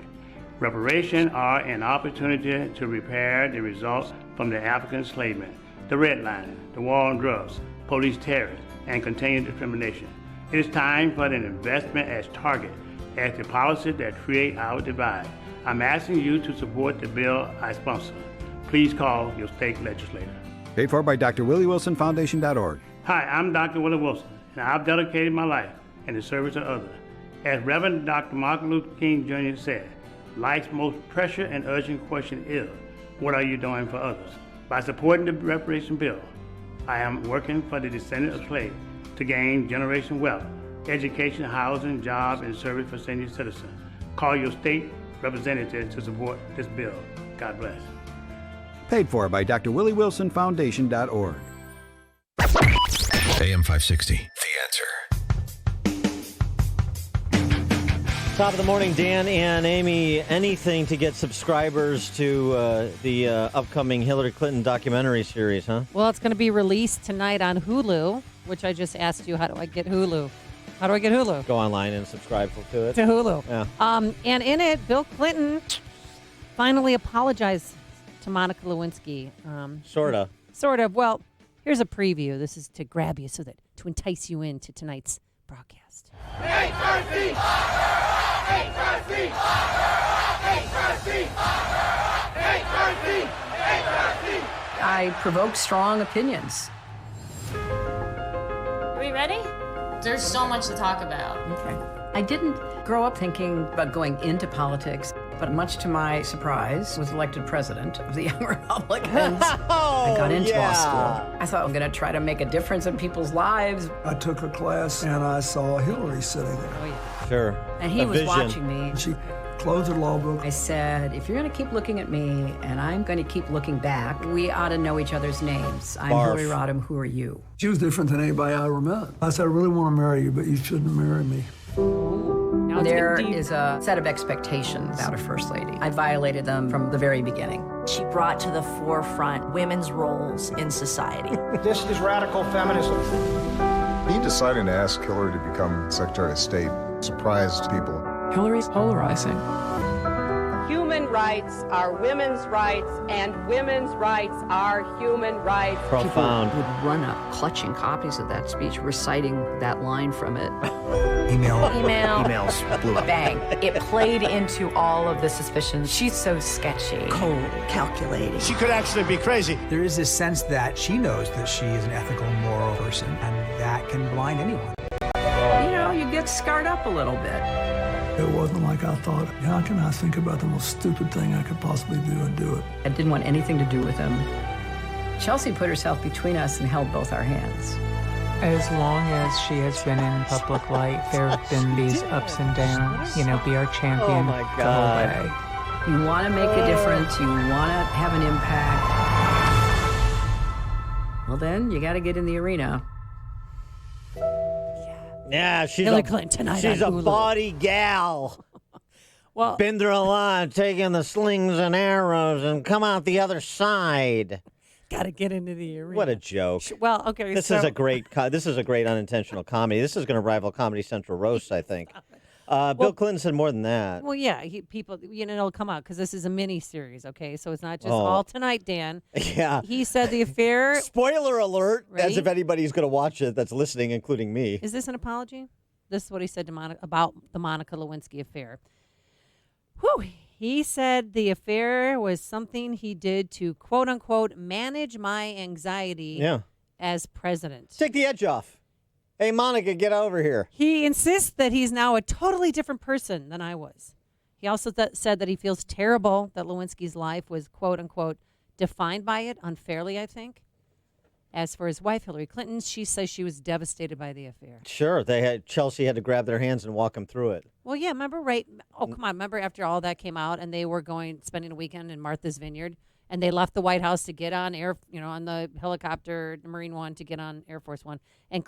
[SPEAKER 15] Reparations are an opportunity to repair the results from the African enslavement, the redlining, the war on drugs, police terror, and continued discrimination. It is time for an investment as target as the policies that create our divide. I'm asking you to support the bill I sponsor. Please call your state legislator.
[SPEAKER 20] Paid for by drwillywilsonfoundation.org.
[SPEAKER 15] Hi, I'm Dr. Willie Wilson, and I've dedicated my life in the service of others. As Reverend Dr. Martin Luther King Jr. said, life's most pressing and urgent question is, what are you doing for others? By supporting the reparation bill, I am working for the descendants of slaves to gain generation wealth, education, housing, job, and service for senior citizens. Call your state representative to support this bill. God bless.
[SPEAKER 20] Paid for by drwillywilsonfoundation.org.
[SPEAKER 3] AM 560, The Answer.
[SPEAKER 17] Top of the morning, Dan and Amy. Anything to get subscribers to the upcoming Hillary Clinton documentary series, huh?
[SPEAKER 2] Well, it's going to be released tonight on Hulu, which I just asked you, how do I get Hulu? How do I get Hulu?
[SPEAKER 17] Go online and subscribe to it.
[SPEAKER 2] To Hulu.
[SPEAKER 17] Yeah.
[SPEAKER 2] And in it, Bill Clinton finally apologized to Monica Lewinsky.
[SPEAKER 17] Sort of.
[SPEAKER 2] Sort of. Well, here's a preview. This is to grab you to entice you into tonight's broadcast.
[SPEAKER 25] I provoke strong opinions.
[SPEAKER 26] Are we ready? There's so much to talk about.
[SPEAKER 25] Okay. I didn't grow up thinking about going into politics, but much to my surprise, was elected president of the Young Republicans. I got into law school. I thought I'm going to try to make a difference in people's lives.
[SPEAKER 27] I took a class and I saw Hillary sitting there.
[SPEAKER 2] Oh, yeah.
[SPEAKER 17] Sure.
[SPEAKER 25] And he was watching me.
[SPEAKER 27] She closed her law book.
[SPEAKER 25] I said, if you're going to keep looking at me and I'm going to keep looking back, we ought to know each other's names. I'm
[SPEAKER 27] Barf.
[SPEAKER 25] Hillary Rodham. Who are you?
[SPEAKER 27] She was different than anybody I ever met. I said, I really want to marry you, but you shouldn't marry me.
[SPEAKER 2] Now
[SPEAKER 25] there is a set of expectations about a first lady. I violated them from the very beginning.
[SPEAKER 28] She brought to the forefront women's roles in society.
[SPEAKER 29] This is radical feminism.
[SPEAKER 30] Me deciding to ask Hillary to become Secretary of State surprised people.
[SPEAKER 31] Hillary's polarizing.
[SPEAKER 32] Human rights are women's rights, and women's rights are human rights.
[SPEAKER 17] Profound.
[SPEAKER 25] People would run up clutching copies of that speech, reciting that line from it.
[SPEAKER 28] Emails
[SPEAKER 25] blew up.
[SPEAKER 28] Bang. It played into all of the suspicions. She's so sketchy. Cold, calculating.
[SPEAKER 29] She could actually be crazy.
[SPEAKER 27] There is this sense that she knows that she is an ethical, moral person, and that can blind anyone.
[SPEAKER 25] You know, you get scarred up a little bit.
[SPEAKER 27] It wasn't like I thought, how can I think about the most stupid thing I could possibly do and do it?
[SPEAKER 25] I didn't want anything to do with him. Chelsea put herself between us and held both our hands.
[SPEAKER 31] As long as she has been in public light, there have been these ups and downs. You know, be our champion,
[SPEAKER 17] Oh my
[SPEAKER 25] go
[SPEAKER 17] God.
[SPEAKER 25] away. You want to make a difference, you want to have an impact. Well, then you got to get in the arena.
[SPEAKER 17] Yeah, she's
[SPEAKER 2] Hillary Clinton tonight
[SPEAKER 17] She's
[SPEAKER 2] on
[SPEAKER 17] a
[SPEAKER 2] Hulu.
[SPEAKER 17] body gal.
[SPEAKER 2] Well,
[SPEAKER 17] been through a lot, taking the slings and arrows and come out the other side.
[SPEAKER 2] Got to get into the arena.
[SPEAKER 17] What a joke!
[SPEAKER 2] Well, okay.
[SPEAKER 17] This
[SPEAKER 2] so,
[SPEAKER 17] is a great. This is a great unintentional comedy. This is going to rival Comedy Central roast, I think. Bill Clinton said more than that.
[SPEAKER 2] Well, yeah, people, it'll come out because this is a mini series, okay? So it's not just
[SPEAKER 17] Oh.
[SPEAKER 2] all tonight, Dan.
[SPEAKER 17] Yeah.
[SPEAKER 2] He said the affair.
[SPEAKER 17] Spoiler alert! As
[SPEAKER 2] Right?
[SPEAKER 17] if anybody's going to watch it that's listening, including me.
[SPEAKER 2] Is this an apology? This is what he said to about the Monica Lewinsky affair. Whew. He said the affair was something he did to, quote unquote, manage my anxiety as president.
[SPEAKER 17] Take the edge off. Hey, Monica, get over here.
[SPEAKER 2] He insists that he's now a totally different person than I was. He also said that he feels terrible that Lewinsky's life was, quote unquote, defined by it unfairly, I think. As for his wife, Hillary Clinton, she says she was devastated by the affair.
[SPEAKER 17] Sure, Chelsea had to grab their hands and walk him through it.
[SPEAKER 2] Well, yeah, remember, right? Oh, come on. Remember after all that came out and they were spending a weekend in Martha's Vineyard and they left the White House to get on on the helicopter, the Marine One, to get on Air Force One. And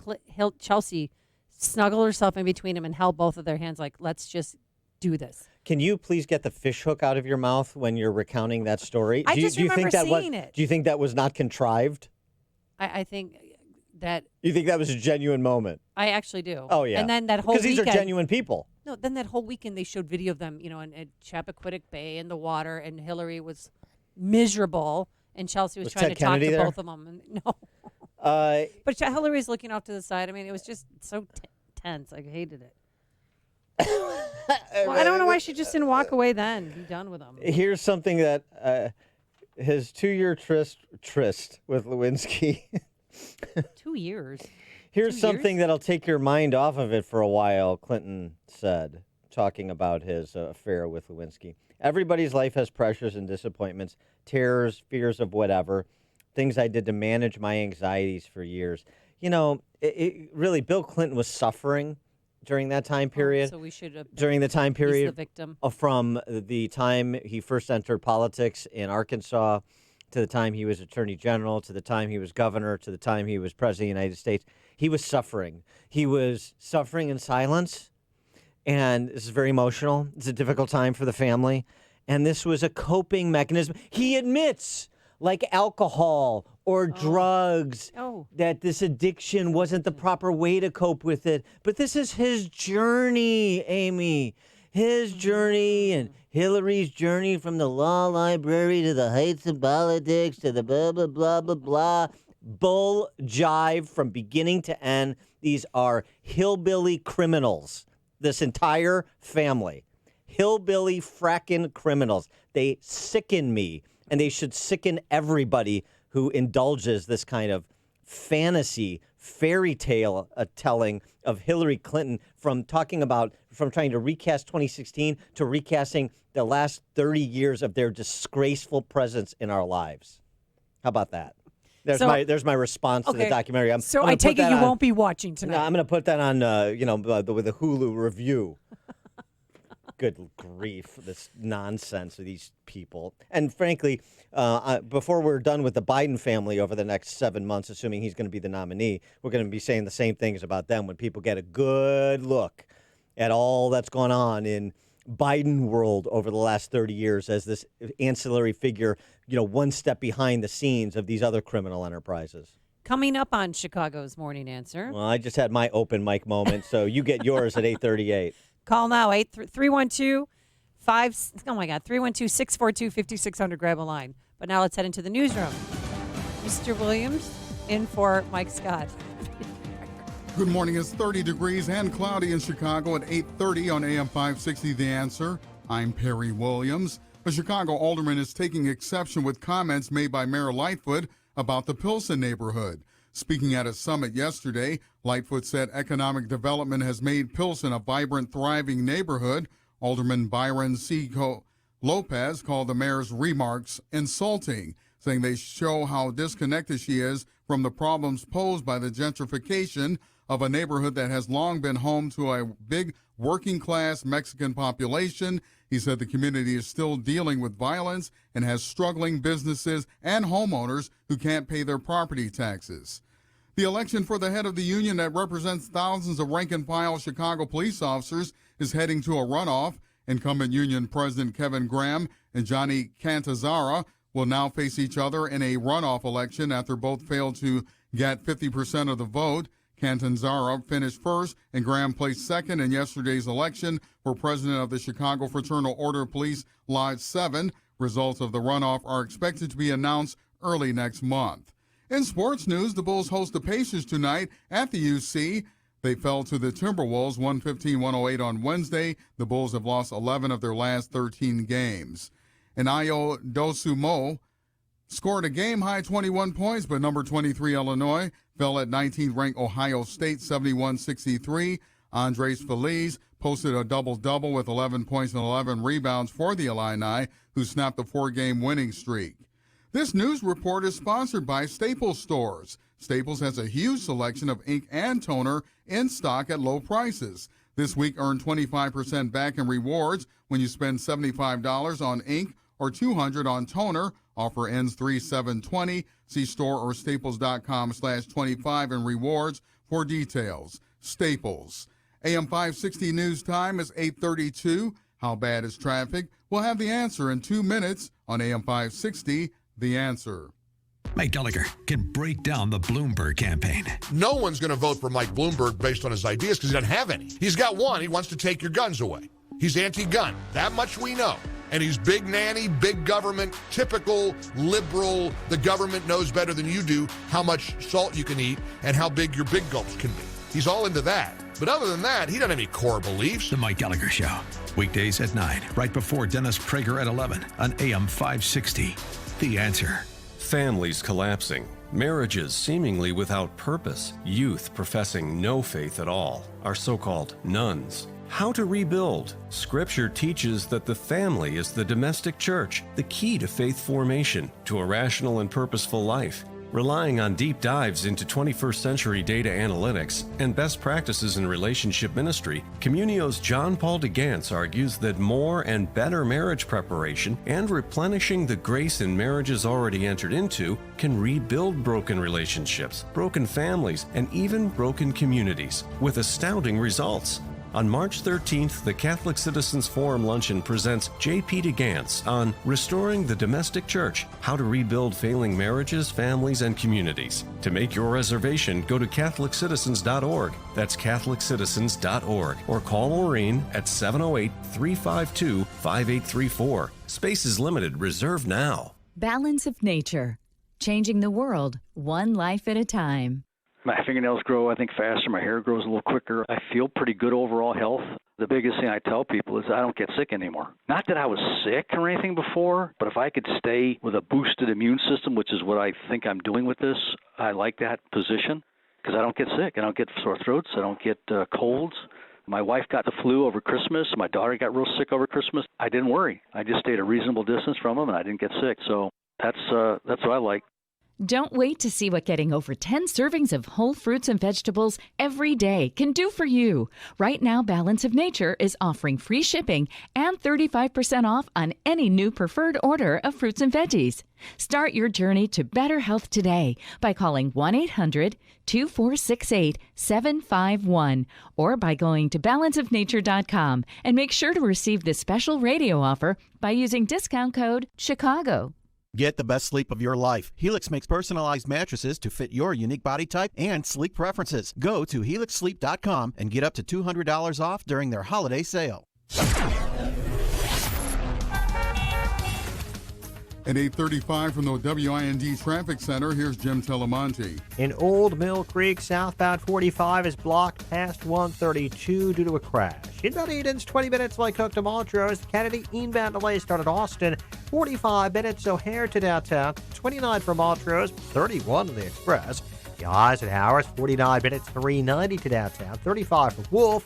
[SPEAKER 2] Chelsea snuggled herself in between them and held both of their hands like, let's just do this.
[SPEAKER 17] Can you please get the fish hook out of your mouth when you're recounting that story?
[SPEAKER 2] I just remember seeing it.
[SPEAKER 17] Do you think that was not contrived?
[SPEAKER 2] I think that...
[SPEAKER 17] You think that was a genuine moment?
[SPEAKER 2] I actually do.
[SPEAKER 17] Oh, yeah.
[SPEAKER 2] And then that whole weekend...
[SPEAKER 17] Because these are genuine people.
[SPEAKER 2] No, then that whole weekend they showed video of them, in Chappaquiddick Bay in the water, and Hillary was miserable, and Chelsea was trying to talk to both of them. And, no. But Hillary's looking off to the side. I mean, it was just so tense. I hated it. Well, I don't know why she just didn't walk away then. Be done with them.
[SPEAKER 17] Here's something that... his 2-year tryst with Lewinsky.
[SPEAKER 2] 2 years.
[SPEAKER 17] Here's something that'll take your mind off of it for a while, Clinton said, talking about his affair with Lewinsky. Everybody's life has pressures and disappointments, terrors, fears of whatever, things I did to manage my anxieties for years. Really, Bill Clinton was suffering during that time period.
[SPEAKER 2] So we should have
[SPEAKER 17] during the time period
[SPEAKER 2] the victim.
[SPEAKER 17] From the time he first entered politics in Arkansas to the time he was attorney general to the time he was governor to the time he was president of the United States, he was suffering. He was suffering in silence, and this is very emotional. It's a difficult time for the family, and this was a coping mechanism. He admits, like alcohol or drugs, that this addiction wasn't the proper way to cope with it. But this is his journey, Amy. His journey and Hillary's journey from the law library to the heights of politics to the blah, blah, blah, blah, blah. Bull jive from beginning to end. These are hillbilly criminals, this entire family. Hillbilly fracking criminals. They sicken me, and they should sicken everybody who indulges this kind of fantasy, fairy tale telling of Hillary Clinton from trying to recast 2016 to recasting the last 30 years of their disgraceful presence in our lives. How about that? There's my response to the documentary.
[SPEAKER 2] So I take it you won't be watching tonight.
[SPEAKER 17] No, I'm going to put that on, with the Hulu review. Good grief, this nonsense of these people. And frankly, before we're done with the Biden family over the next 7 months, assuming he's going to be the nominee, we're going to be saying the same things about them when people get a good look at all that's gone on in Biden world over the last 30 years as this ancillary figure, one step behind the scenes of these other criminal enterprises.
[SPEAKER 2] Coming up on Chicago's Morning Answer.
[SPEAKER 17] Well, I just had my open mic moment, so you get yours at 8:38.
[SPEAKER 2] Call now, 312-642-5600. Grab a line. But now let's head into the newsroom. Mr. Williams in for Mike Scott.
[SPEAKER 8] Good morning. It's 30 degrees and cloudy in Chicago at 8:30 on AM 560 The Answer. I'm Perry Williams. A Chicago alderman is taking exception with comments made by Mayor Lightfoot about the Pilsen neighborhood. Speaking at a summit yesterday, Lightfoot said economic development has made Pilsen a vibrant, thriving neighborhood. Alderman Byron C. Lopez called the mayor's remarks insulting, saying they show how disconnected she is from the problems posed by the gentrification of a neighborhood that has long been home to a big working-class Mexican population. He said the community is still dealing with violence and has struggling businesses and homeowners who can't pay their property taxes. The election for the head of the union that represents thousands of rank-and-file Chicago police officers is heading to a runoff. Incumbent union president Kevin Graham and Johnny Cantazara will now face each other in a runoff election after both failed to get 50% of the vote. Catanzaro finished first and Graham placed second in yesterday's election for president of the Chicago Fraternal Order of Police Lodge 7. Results of the runoff are expected to be announced early next month. In sports news, the Bulls host the Pacers tonight at the UC. They fell to the Timberwolves 115-108 on Wednesday. The Bulls have lost 11 of their last 13 games. And Ayo Dosunmu scored a game-high 21 points, but number 23 Illinois fell at 19th-ranked Ohio State 71-63. Andres Feliz posted a double-double with 11 points and 11 rebounds for the Illini, who snapped a 4-game winning streak. This news report is sponsored by Staples Stores. Staples has a huge selection of ink and toner in stock at low prices. This week, earn 25% back in rewards when you spend $75 on ink or $200 on toner. Offer ends 3/7/20. See store or staples.com/25 in rewards for details. Staples. AM 560 News Time is 8:32. How bad is traffic? We'll have the answer in 2 minutes on AM 560, The Answer.
[SPEAKER 3] Mike Gallagher can break down the Bloomberg campaign.
[SPEAKER 12] No one's going to vote for Mike Bloomberg based on his ideas because he doesn't have any. He's got one. He wants to take your guns away. He's anti-gun. That much we know. And he's big nanny, big government, typical liberal. The government knows better than you do how much salt you can eat and how big your big gulps can be. He's all into that. But other than that, he doesn't have any core beliefs.
[SPEAKER 3] The Mike Gallagher Show. Weekdays at 9, right before Dennis Prager at 11 on AM 560. The Answer.
[SPEAKER 14] Families collapsing, marriages seemingly without purpose, youth professing no faith at all, our so-called nuns. How to rebuild. Scripture teaches that the family is the domestic church, the key to faith formation, to a rational and purposeful life. Relying on deep dives into 21st century data analytics and best practices in relationship ministry, Communio's John Paul DeGance argues that more and better marriage preparation and replenishing the grace in marriages already entered into can rebuild broken relationships, broken families, and even broken communities with astounding results. On March 13th, the Catholic Citizens Forum Luncheon presents J.P. DeGance on Restoring the Domestic Church, How to Rebuild Failing Marriages, Families, and Communities. To make your reservation, go to CatholicCitizens.org. That's CatholicCitizens.org. Or call Maureen at 708-352-5834. Space is limited. Reserve now.
[SPEAKER 5] Balance of Nature. Changing the world, one life at a time.
[SPEAKER 6] My fingernails grow, I think, faster. My hair grows a little quicker. I feel pretty good overall health. The biggest thing I tell people is I don't get sick anymore. Not that I was sick or anything before, but if I could stay with a boosted immune system, which is what I think I'm doing with this, I like that position because I don't get sick. I don't get sore throats. I don't get colds. My wife got the flu over Christmas. My daughter got real sick over Christmas. I didn't worry. I just stayed a reasonable distance from them, and I didn't get sick. So that's what I like.
[SPEAKER 5] Don't wait to see what getting over 10 servings of whole fruits and vegetables every day can do for you. Right now, Balance of Nature is offering free shipping and 35% off on any new preferred order of fruits and veggies. Start your journey to better health today by calling 1-800-2468-751 or by going to balanceofnature.com and make sure to receive this special radio offer by using discount code CHICAGO.
[SPEAKER 7] Get the best sleep of your life. Helix makes personalized mattresses to fit your unique body type and sleep preferences. Go to helixsleep.com and get up to $200 off during their holiday sale.
[SPEAKER 8] At 8:35 from the WIND Traffic Center, here's Jim Telemonte.
[SPEAKER 9] In Old Mill Creek, southbound 45 is blocked past 132 due to a crash. Inbound Eden's 20 minutes like Cook to Montrose. Kennedy inbound delay started Austin. 45 minutes O'Hare to downtown. 29 from Montrose. 31 to the Express. The Eisenhower's 49 minutes 390 to downtown. 35 for Wolf.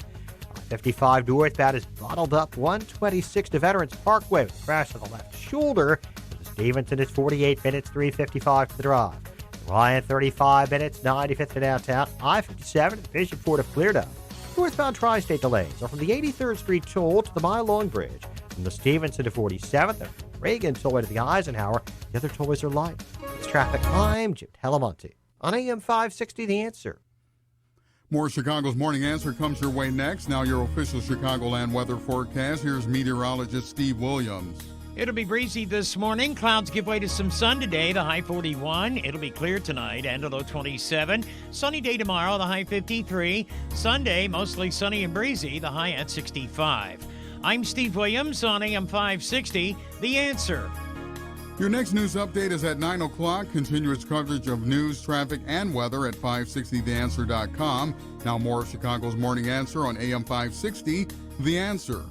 [SPEAKER 9] 55 northbound is bottled up. 126 to Veterans Parkway with a crash on the left shoulder. Stevenson is 48 minutes, 3:55 to the drive. Ryan, 35 minutes, 95th to downtown. I-57 at Bishopport have cleared up. Northbound tri-state delays are from the 83rd Street toll to the Mile Long Bridge. From the Stevenson to 47th, and Reagan tollway to the Eisenhower. The other tollways are light. It's traffic. I'm Jim Telemonte on AM 560, The Answer.
[SPEAKER 8] More Chicago's Morning Answer comes your way next. Now your official Chicagoland weather forecast. Here's meteorologist Steve Williams.
[SPEAKER 10] It'll be breezy this morning. Clouds give way to some sun today, the high 41. It'll be clear tonight and a low 27. Sunny day tomorrow, the high 53. Sunday, mostly sunny and breezy, the high at 65. I'm Steve Williams on AM 560, The Answer.
[SPEAKER 8] Your next news update is at 9 o'clock. Continuous coverage of news, traffic, and weather at 560theanswer.com. Now more of Chicago's Morning Answer on AM 560, The Answer.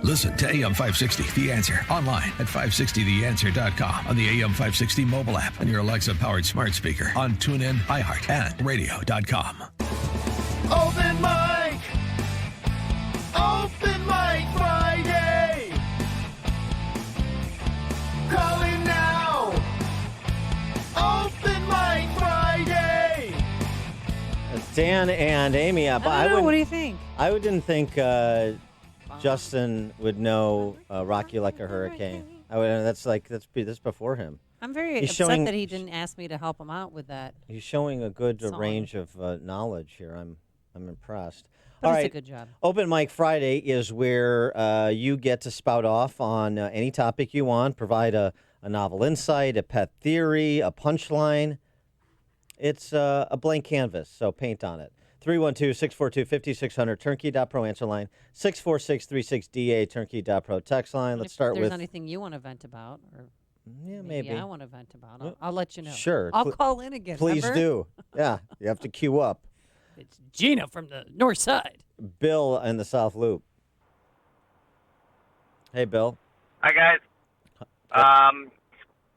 [SPEAKER 3] Listen to AM 560, The Answer, online at 560theanswer.com, on the AM 560 mobile app, on your Alexa-powered smart speaker, on TuneIn, iHeart, and radio.com.
[SPEAKER 1] Open mic! Open mic Friday! Call in now! Open mic Friday!
[SPEAKER 17] Dan and Amy up.
[SPEAKER 2] I don't know. What do you think?
[SPEAKER 17] I didn't think Justin would know "Rock You Like a Hurricane." That's before him.
[SPEAKER 2] I'm very upset that he didn't ask me to help him out with that.
[SPEAKER 17] He's showing a good range of knowledge here. I'm impressed.
[SPEAKER 2] But
[SPEAKER 17] All
[SPEAKER 2] it's
[SPEAKER 17] right,
[SPEAKER 2] a good job.
[SPEAKER 17] Open Mic Friday is where you get to spout off on any topic you want, provide a novel insight, a pet theory, a punchline. It's a blank canvas, so paint on it. 312-642-5600, turnkey.pro answer line, 64636DA, turnkey.pro text line. Let's start with...
[SPEAKER 2] If there's anything you want to vent about, or
[SPEAKER 17] maybe
[SPEAKER 2] I want to vent about, I'll let you know.
[SPEAKER 17] Sure.
[SPEAKER 2] I'll call in again.
[SPEAKER 17] Please
[SPEAKER 2] remember?
[SPEAKER 17] do. Yeah, you have to queue up.
[SPEAKER 2] It's Gina from the north side.
[SPEAKER 17] Bill in the South Loop. Hey, Bill.
[SPEAKER 4] Hi, guys.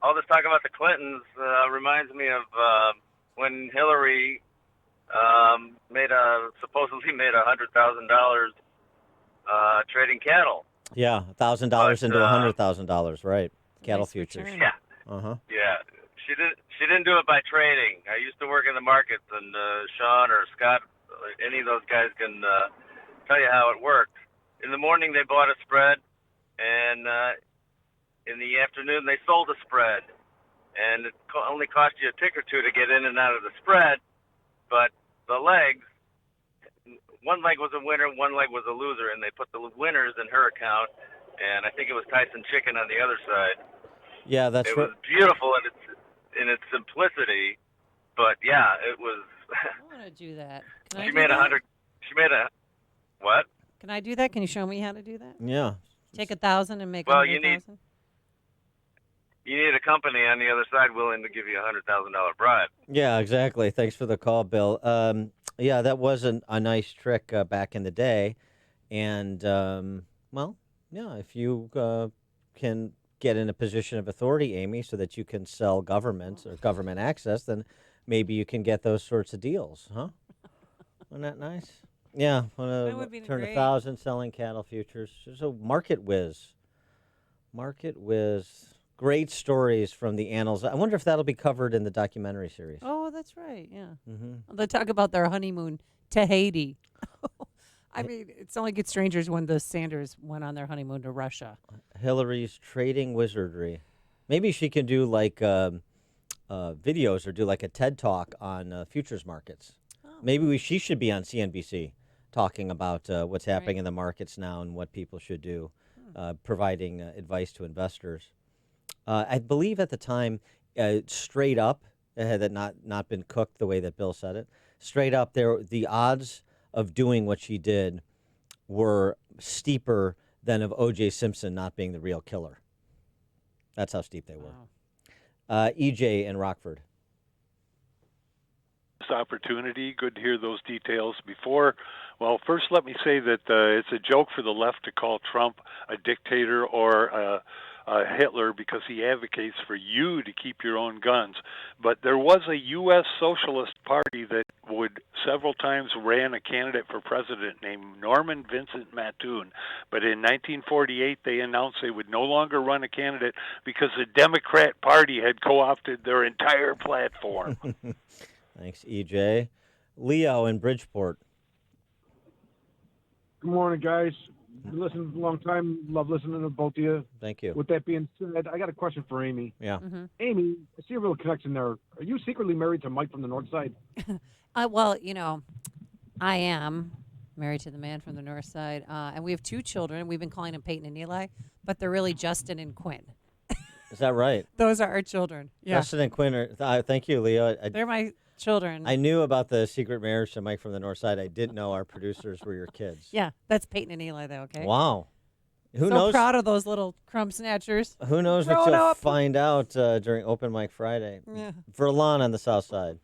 [SPEAKER 4] All this talk about the Clintons reminds me of when Hillary supposedly made $100,000 trading cattle.
[SPEAKER 17] Yeah, $1,000 into $100,000, right? Cattle futures.
[SPEAKER 4] Yeah.
[SPEAKER 17] Uh-huh.
[SPEAKER 4] Yeah. She didn't do it by trading. I used to work in the markets, and Sean or Scott, any of those guys can tell you how it worked. In the morning, they bought a spread, and in the afternoon, they sold a spread. And it only cost you a tick or two to get in and out of the spread, but the legs, one leg was a winner, one leg was a loser, and they put the winners in her account, and I think it was Tyson Chicken on the other side.
[SPEAKER 17] Yeah, that's
[SPEAKER 4] It was beautiful in its simplicity, but yeah, it was.
[SPEAKER 2] I want to do that.
[SPEAKER 4] She made what?
[SPEAKER 2] Can I do that? Can you show me how to do that?
[SPEAKER 17] Yeah.
[SPEAKER 2] Take 1,000 and make
[SPEAKER 4] Well,
[SPEAKER 2] 100,000.
[SPEAKER 4] You need a company on the other side willing to give you a $100,000 bribe.
[SPEAKER 17] Yeah, exactly. Thanks for the call, Bill. Yeah, that was a nice trick back in the day. And, well, yeah, if you can get in a position of authority, Amy, so that you can sell government or government access, then maybe you can get those sorts of deals, huh? Isn't that nice? Yeah,
[SPEAKER 2] That would be
[SPEAKER 17] turn
[SPEAKER 2] great.
[SPEAKER 17] 1,000 selling cattle futures. So Market Whiz. Market Whiz. Great stories from the annals. I wonder if that'll be covered in the documentary series.
[SPEAKER 2] Oh, that's right. Yeah.
[SPEAKER 17] Mm-hmm.
[SPEAKER 2] They talk about their honeymoon to Haiti. I mean, it's only gets strangers when the Sanders went on their honeymoon to Russia.
[SPEAKER 17] Hillary's trading wizardry. Maybe she can do like videos or do like a TED Talk on futures markets.
[SPEAKER 2] Oh.
[SPEAKER 17] Maybe she should be on CNBC talking about what's happening in the markets now and what people should do, providing advice to investors. I believe at the time, straight up, it had not been cooked the way that Bill said it. Straight up, the odds of doing what she did were steeper than of O.J. Simpson not being the real killer. That's how steep they were. EJ in Rockford.
[SPEAKER 11] Opportunity. Good to hear those details before. Well, first let me say that it's a joke for the left to call Trump a dictator or Hitler because he advocates for you to keep your own guns. But there was a U.S. Socialist Party that would several times ran a candidate for president named Norman Vincent Mattoon. But in 1948, they announced they would no longer run a candidate because the Democrat Party had co-opted their entire platform.
[SPEAKER 17] Thanks, EJ. Leo in Bridgeport.
[SPEAKER 13] Good morning, guys. Been listening a long time. Love listening to both of you.
[SPEAKER 17] Thank you.
[SPEAKER 13] With that being said, I got a question for Amy.
[SPEAKER 17] Yeah.
[SPEAKER 13] Amy, I see a real connection there. Are you secretly married to Mike from the North Side?
[SPEAKER 2] Well, I am married to the man from the North Side, and we have 2 children. We've been calling them Peyton and Eli, but they're really Justin and Quinn.
[SPEAKER 17] Is that right?
[SPEAKER 2] Those are our children. Yeah.
[SPEAKER 17] Justin and Quinn are. Thank you, Leo.
[SPEAKER 2] They're my children.
[SPEAKER 17] I knew about the secret marriage to Mike from the North Side. I didn't know our producers were your kids.
[SPEAKER 2] Yeah, that's Peyton and Eli, though, okay?
[SPEAKER 17] Wow. Who
[SPEAKER 2] so
[SPEAKER 17] knows?
[SPEAKER 2] proud of those little crumb snatchers.
[SPEAKER 17] Who knows what
[SPEAKER 2] Growing
[SPEAKER 17] you'll
[SPEAKER 2] up.
[SPEAKER 17] find out during Open Mic Friday.
[SPEAKER 2] Yeah.
[SPEAKER 17] Verlon on the South Side.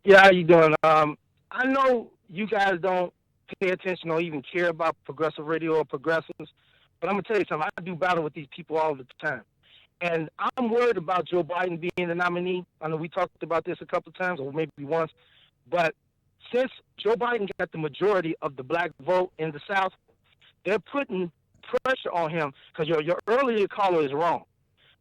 [SPEAKER 15] Yeah, how you doing? I know you guys don't pay attention or even care about progressive radio or progressives, but I'm gonna tell you something. I do battle with these people all the time, and I'm worried about Joe Biden being the nominee. I know we talked about this a couple of times, or maybe once, but since Joe Biden got the majority of the black vote in the South, they're putting pressure on him because your earlier caller is wrong.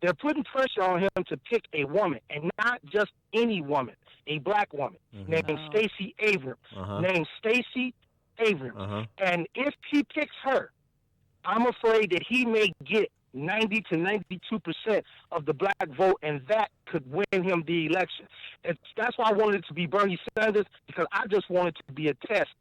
[SPEAKER 15] They're putting pressure on him to pick a woman, and not just any woman, a black woman named Stacey Abrams. Named Stacey Abrams. And if he picks her, I'm afraid that he may get 90 to 92% of the black vote, and that could win him the election. That's why I wanted it to be Bernie Sanders, because I just wanted it to be a test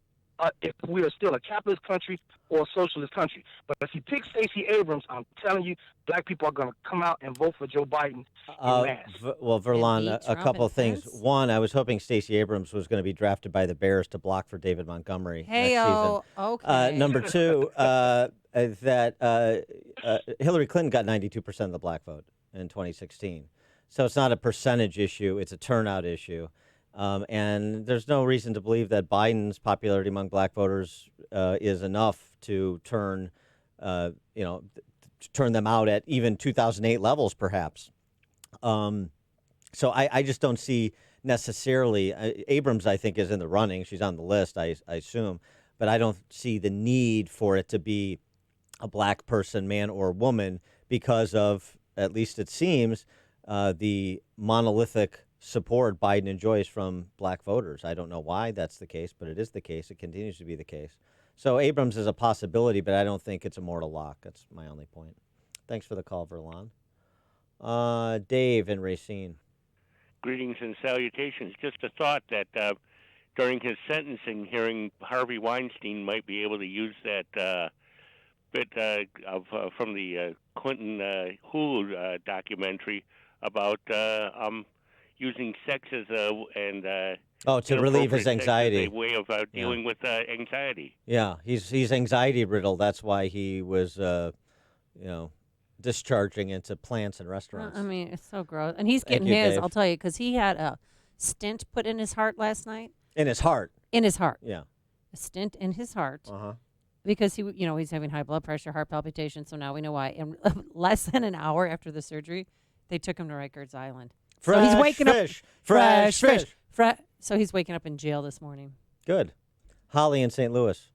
[SPEAKER 15] if we are still a capitalist country or a socialist country. But if he picks Stacey Abrams, I'm telling you, black people are going to come out and vote for Joe Biden en masse.
[SPEAKER 17] Well, Verlon, a couple of things. One, I was hoping Stacey Abrams was going to be drafted by the Bears to block for David Montgomery next season.
[SPEAKER 2] Okay.
[SPEAKER 17] Number two, that Hillary Clinton got 92% of the black vote in 2016. So it's not a percentage issue, it's a turnout issue. And there's no reason to believe that Biden's popularity among black voters is enough to turn them out at even 2008 levels, perhaps. So I just don't see necessarily Abrams. I think is in the running. She's on the list, I assume, but I don't see the need for it to be a black person, man or woman, because of, at least it seems, the monolithic support Biden enjoys from black voters. I don't know why that's the case, but it is the case. It continues to be the case. So Abrams is a possibility, but I don't think it's a mortal lock. That's my only point. Thanks for the call, Verlon. Dave in Racine.
[SPEAKER 16] Greetings and salutations. Just a thought that during his sentencing hearing, Harvey Weinstein might be able to use that bit from the Clinton Hulu documentary about using sex as a
[SPEAKER 17] to relieve his
[SPEAKER 16] inappropriate sex
[SPEAKER 17] anxiety.
[SPEAKER 16] as a way of dealing with anxiety.
[SPEAKER 17] Yeah, he's anxiety riddled. That's why he was, discharging into plants and restaurants.
[SPEAKER 2] I mean, it's so gross. And he's
[SPEAKER 17] Thank
[SPEAKER 2] getting
[SPEAKER 17] you,
[SPEAKER 2] his,
[SPEAKER 17] Dave.
[SPEAKER 2] I'll tell you, because he had a stent put in his heart last night.
[SPEAKER 17] In his heart.
[SPEAKER 2] In his heart.
[SPEAKER 17] Yeah.
[SPEAKER 2] A stent in his heart.
[SPEAKER 17] Uh-huh.
[SPEAKER 2] Because he's having high blood pressure, heart palpitations, so now we know why. And less than an hour after the surgery, they took him to Rikers Island. So he's waking
[SPEAKER 17] fish.
[SPEAKER 2] up
[SPEAKER 17] Fresh fish.
[SPEAKER 2] So he's waking up in jail this morning.
[SPEAKER 17] Good. Holly in St. Louis.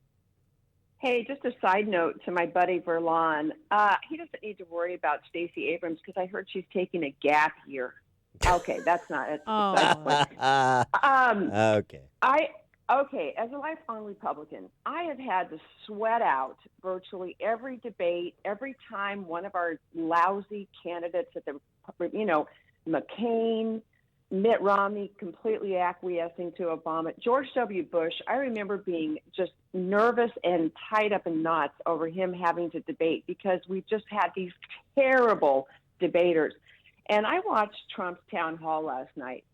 [SPEAKER 18] Hey, just a side note to my buddy Verlon. He doesn't need to worry about Stacey Abrams because I heard she's taking a gap year. Okay, that's not it. Okay, as a lifelong Republican, I have had to sweat out virtually every debate, every time one of our lousy candidates at the, McCain, Mitt Romney completely acquiescing to Obama. George W. Bush, I remember being just nervous and tied up in knots over him having to debate because we just had these terrible debaters. And I watched Trump's town hall last night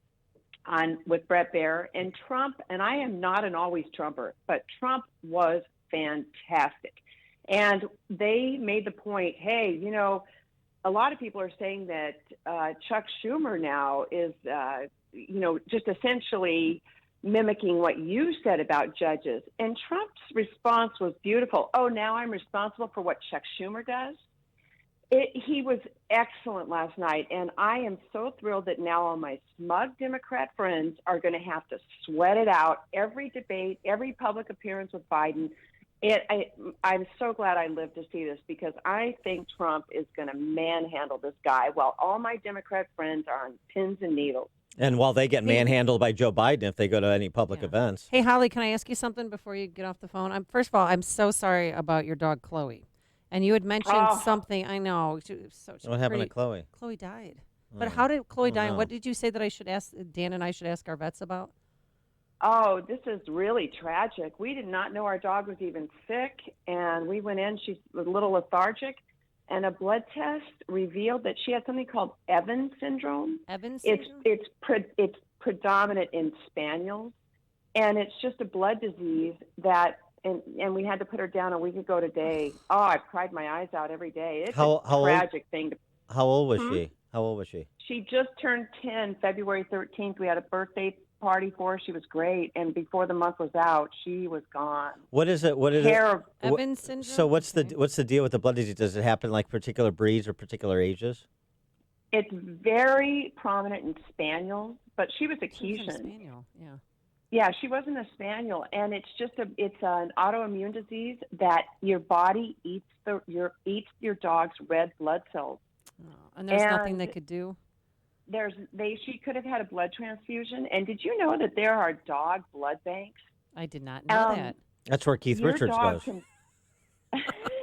[SPEAKER 18] with Brett Baier, and Trump, and I am not an always Trumper, but Trump was fantastic. And they made the point, hey, a lot of people are saying that Chuck Schumer now is, just essentially mimicking what you said about judges. And Trump's response was beautiful. Oh, now I'm responsible for what Chuck Schumer does? He was excellent last night, and I am so thrilled that now all my smug Democrat friends are going to have to sweat it out every debate, every public appearance with Biden. I'm so glad I lived to see this because I think Trump is going to manhandle this guy while all my Democrat friends are on pins and needles.
[SPEAKER 17] And while they get manhandled by Joe Biden if they go to any public events.
[SPEAKER 2] Hey, Holly, can I ask you something before you get off the phone? First of all, I'm so sorry about your dog, Chloe. And you had mentioned something. I know.
[SPEAKER 17] What happened to Chloe?
[SPEAKER 2] Chloe died. But how did Chloe die? And
[SPEAKER 17] no.
[SPEAKER 2] what did you say that I should ask, Dan and I should ask our vets about?
[SPEAKER 18] Oh, this is really tragic. We did not know our dog was even sick, and we went in. She's a little lethargic, and a blood test revealed that she had something called Evans syndrome.
[SPEAKER 2] Evans syndrome?
[SPEAKER 18] It's predominant in spaniels, and it's just a blood disease that and we had to put her down a week ago today. Oh, I cried my eyes out every day. It's
[SPEAKER 17] How
[SPEAKER 18] a tragic thing.
[SPEAKER 17] How old was she? How old was she?
[SPEAKER 18] She just turned 10, February 13th. We had a birthday party for her. She was great, and before the month was out, she was gone.
[SPEAKER 17] What is it? What is
[SPEAKER 18] Care
[SPEAKER 17] it?
[SPEAKER 18] of
[SPEAKER 2] Evans syndrome.
[SPEAKER 17] So what's the deal with the blood disease? Does it happen like particular breeds or particular ages?
[SPEAKER 18] It's very prominent in spaniels, but she was a
[SPEAKER 2] She was a
[SPEAKER 18] Keishan.
[SPEAKER 2] spaniel. Yeah.
[SPEAKER 18] Yeah, she wasn't a spaniel, and it's just it's an autoimmune disease that your body eats your dog's red blood cells.
[SPEAKER 2] And there's nothing they could do.
[SPEAKER 18] She could have had a blood transfusion. And did you know that there are dog blood banks?
[SPEAKER 2] I did not know that.
[SPEAKER 17] That's where Keith
[SPEAKER 18] Your
[SPEAKER 17] Richards
[SPEAKER 18] dog
[SPEAKER 17] goes.
[SPEAKER 18] can-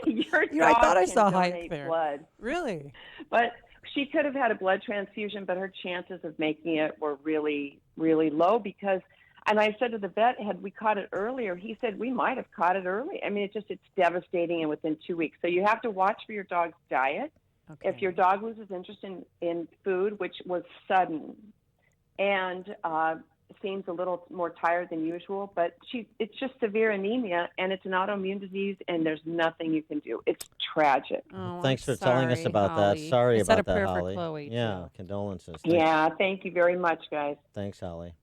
[SPEAKER 18] your
[SPEAKER 2] You know, I
[SPEAKER 18] dog
[SPEAKER 2] thought I
[SPEAKER 18] can
[SPEAKER 2] saw Hayek
[SPEAKER 18] donate
[SPEAKER 2] there.
[SPEAKER 18] blood.
[SPEAKER 2] Really?
[SPEAKER 18] But she could have had a blood transfusion, but her chances of making it were really, really low because, and I said to the vet, had we caught it earlier, he said we might have caught it early. I mean, it's devastating and within 2 weeks. So you have to watch for your dog's diet.
[SPEAKER 2] Okay.
[SPEAKER 18] If your dog loses interest in food, which was sudden, and seems a little more tired than usual, but it's just severe anemia, and it's an autoimmune disease, and there's nothing you can do. It's tragic.
[SPEAKER 2] Oh,
[SPEAKER 17] Thanks
[SPEAKER 2] I'm
[SPEAKER 17] for telling us
[SPEAKER 2] sorry,
[SPEAKER 17] about that.
[SPEAKER 2] Holly.
[SPEAKER 17] Sorry
[SPEAKER 2] I said
[SPEAKER 17] about
[SPEAKER 2] a prayer
[SPEAKER 17] that,
[SPEAKER 2] for
[SPEAKER 17] Holly.
[SPEAKER 2] Chloe,
[SPEAKER 17] Yeah,
[SPEAKER 2] too.
[SPEAKER 17] condolences.
[SPEAKER 18] Yeah, thank you very much, guys.
[SPEAKER 17] Thanks, Holly.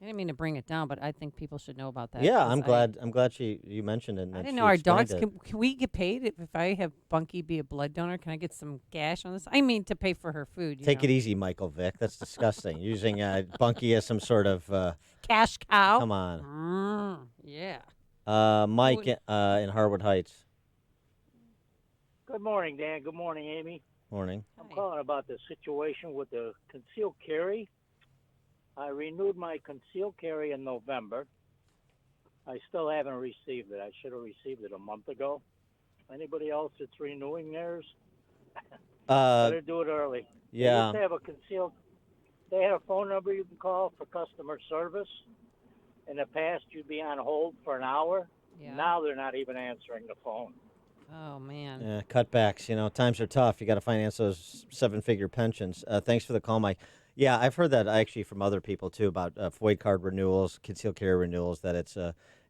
[SPEAKER 2] I didn't mean to bring it down, but I think people should know about that.
[SPEAKER 17] Yeah,
[SPEAKER 2] 'cause
[SPEAKER 17] I'm glad you mentioned it. And
[SPEAKER 2] I
[SPEAKER 17] that
[SPEAKER 2] didn't
[SPEAKER 17] she
[SPEAKER 2] know our
[SPEAKER 17] explained
[SPEAKER 2] dogs.
[SPEAKER 17] it.
[SPEAKER 2] Can we get paid if I have Bunky be a blood donor? Can I get some cash on this? I mean, to pay for her food.
[SPEAKER 17] Take it easy, Michael Vick. That's disgusting. Using Bunky as some sort of
[SPEAKER 2] cash cow.
[SPEAKER 17] Come on.
[SPEAKER 2] Yeah.
[SPEAKER 17] Mike in Harwood Heights.
[SPEAKER 19] Good morning, Dan. Good morning, Amy.
[SPEAKER 17] Morning.
[SPEAKER 19] I'm calling about the situation with the concealed carry. I renewed my concealed carry in November. I still haven't received it. I should have received it a month ago. Anybody else that's renewing theirs? Better do it early.
[SPEAKER 17] yeah.
[SPEAKER 19] They used to have a concealed. They had a phone number you can call for customer service. In the past, you'd be on hold for an hour.
[SPEAKER 2] Yeah.
[SPEAKER 19] Now they're not even answering the phone.
[SPEAKER 2] Oh man.
[SPEAKER 17] Yeah, cutbacks. Times are tough. You got to finance those 7-figure pensions. Thanks for the call, Mike. Yeah, I've heard that actually from other people too about FOID card renewals, concealed carry renewals. That it's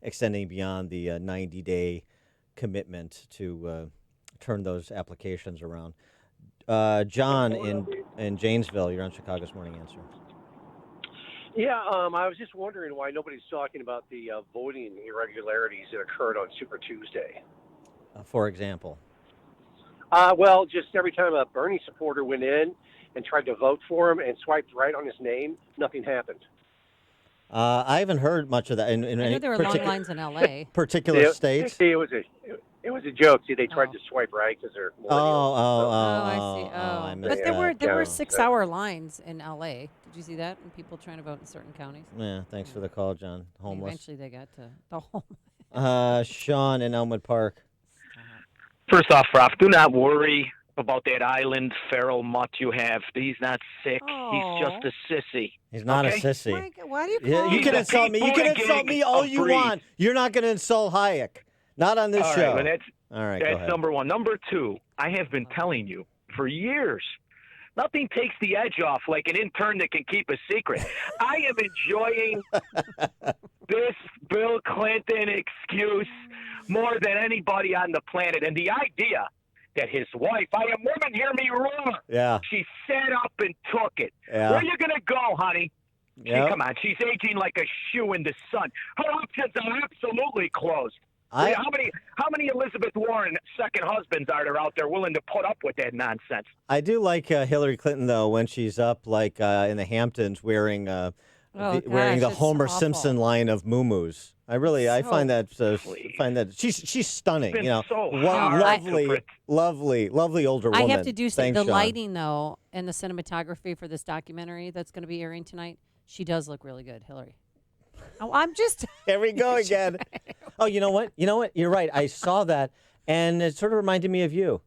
[SPEAKER 17] extending beyond the 90-day commitment to turn those applications around. John in Janesville, you're on Chicago's Morning Answer.
[SPEAKER 20] Yeah, I was just wondering why nobody's talking about the voting irregularities that occurred on Super Tuesday.
[SPEAKER 17] For example.
[SPEAKER 20] Well, just every time a Bernie supporter went in and tried to vote for him and swiped right on his name, nothing happened.
[SPEAKER 17] I haven't heard much of that in
[SPEAKER 2] I
[SPEAKER 17] any
[SPEAKER 2] know there were long lines in L.A.
[SPEAKER 17] particular states.
[SPEAKER 20] See, it was a joke. See, they tried to swipe right because they're millennials.
[SPEAKER 2] I see.
[SPEAKER 17] I missed
[SPEAKER 2] But there
[SPEAKER 17] that.
[SPEAKER 2] were 6-hour lines in L.A. Did you see that? And people trying to vote in certain counties.
[SPEAKER 17] Yeah, thanks for the call, John. Homeless.
[SPEAKER 2] Eventually, they got to the home.
[SPEAKER 17] Sean in Elmwood Park.
[SPEAKER 21] First off, Ralph, do not worry about that island feral mutt you have. He's not sick. He's just a sissy.
[SPEAKER 17] He's not
[SPEAKER 21] okay?
[SPEAKER 17] a sissy.
[SPEAKER 2] Why do you
[SPEAKER 17] Yeah,
[SPEAKER 2] call
[SPEAKER 17] you
[SPEAKER 2] him
[SPEAKER 17] can
[SPEAKER 2] that?
[SPEAKER 17] insult me. You can insult me all you want. You're not going to insult Hayek. Not on this
[SPEAKER 21] All
[SPEAKER 17] show.
[SPEAKER 21] right, well,
[SPEAKER 17] all right, go
[SPEAKER 21] that's
[SPEAKER 17] ahead.
[SPEAKER 21] number one. Number two, I have been telling you for years, nothing takes the edge off like an intern that can keep a secret. I am enjoying this Bill Clinton excuse more than anybody on the planet. And the idea that his wife, I am woman, hear me roar.
[SPEAKER 17] Yeah.
[SPEAKER 21] She sat up and took it.
[SPEAKER 17] Yeah.
[SPEAKER 21] Where you going to go, honey?
[SPEAKER 17] Yep.
[SPEAKER 21] Come on, she's aging like a shoe in the sun. Her options are absolutely closed.
[SPEAKER 17] I-
[SPEAKER 21] How many Elizabeth Warren second husbands are there out there willing to put up with that nonsense?
[SPEAKER 17] I do like Hillary Clinton, though, when she's up like in the Hamptons wearing wearing the
[SPEAKER 2] gosh,
[SPEAKER 17] Homer
[SPEAKER 2] it's
[SPEAKER 17] Simpson
[SPEAKER 2] awful.
[SPEAKER 17] line of muumuus. I
[SPEAKER 2] So
[SPEAKER 17] find that she's stunning.
[SPEAKER 21] Been
[SPEAKER 17] You know,
[SPEAKER 21] so
[SPEAKER 17] One
[SPEAKER 21] hard to
[SPEAKER 17] lovely older woman.
[SPEAKER 2] I have to do say
[SPEAKER 17] Thanks,
[SPEAKER 2] the
[SPEAKER 17] Sean.
[SPEAKER 2] lighting though and the cinematography for this documentary that's going to be airing tonight. She does look really good, Hillary. Oh, I'm just
[SPEAKER 17] Here we go again. Oh, you know what? You're right. I saw that, and it sort of reminded me of you.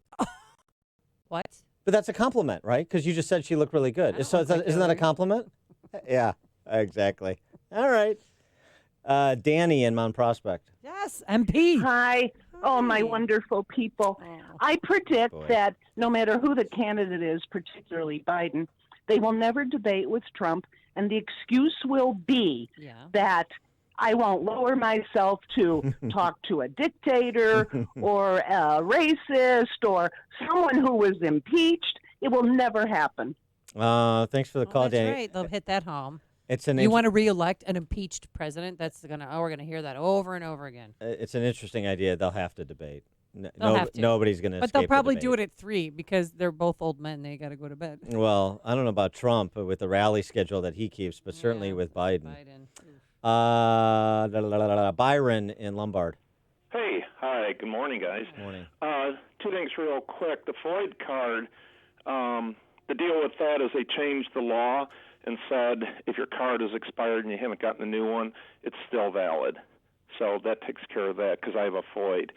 [SPEAKER 2] What?
[SPEAKER 17] But that's a compliment, right? Because you just said she looked really good. So isn't that a compliment? Yeah, exactly. All right. Danny in Mount Prospect.
[SPEAKER 2] Yes, MP.
[SPEAKER 22] Hi. Oh, my wonderful people. I predict
[SPEAKER 17] Boy.
[SPEAKER 22] that no matter who the candidate is, particularly Biden, they will never debate with Trump, and the excuse will be that I won't lower myself to talk to a dictator or a racist or someone who was impeached. It will never happen.
[SPEAKER 17] Thanks for the call,
[SPEAKER 2] That's
[SPEAKER 17] Danny.
[SPEAKER 2] right. They'll hit that home.
[SPEAKER 17] It's an
[SPEAKER 2] You want to reelect an impeached president? We're gonna hear that over and over again.
[SPEAKER 17] It's an interesting idea. They'll have to debate.
[SPEAKER 2] They'll have to.
[SPEAKER 17] Nobody's going to.
[SPEAKER 2] But they'll probably do it at 3 because they're both old men. They got to go to bed.
[SPEAKER 17] Well, I don't know about Trump with the rally schedule that he keeps, but certainly with Biden. Byron in Lombard.
[SPEAKER 12] Hey, hi, good morning, guys.
[SPEAKER 17] Morning.
[SPEAKER 12] Two things real quick. The Floyd card, the deal with that is they changed the law and said if your card is expired and you haven't gotten a new one, it's still valid. So that takes care of that because I have a Floyd.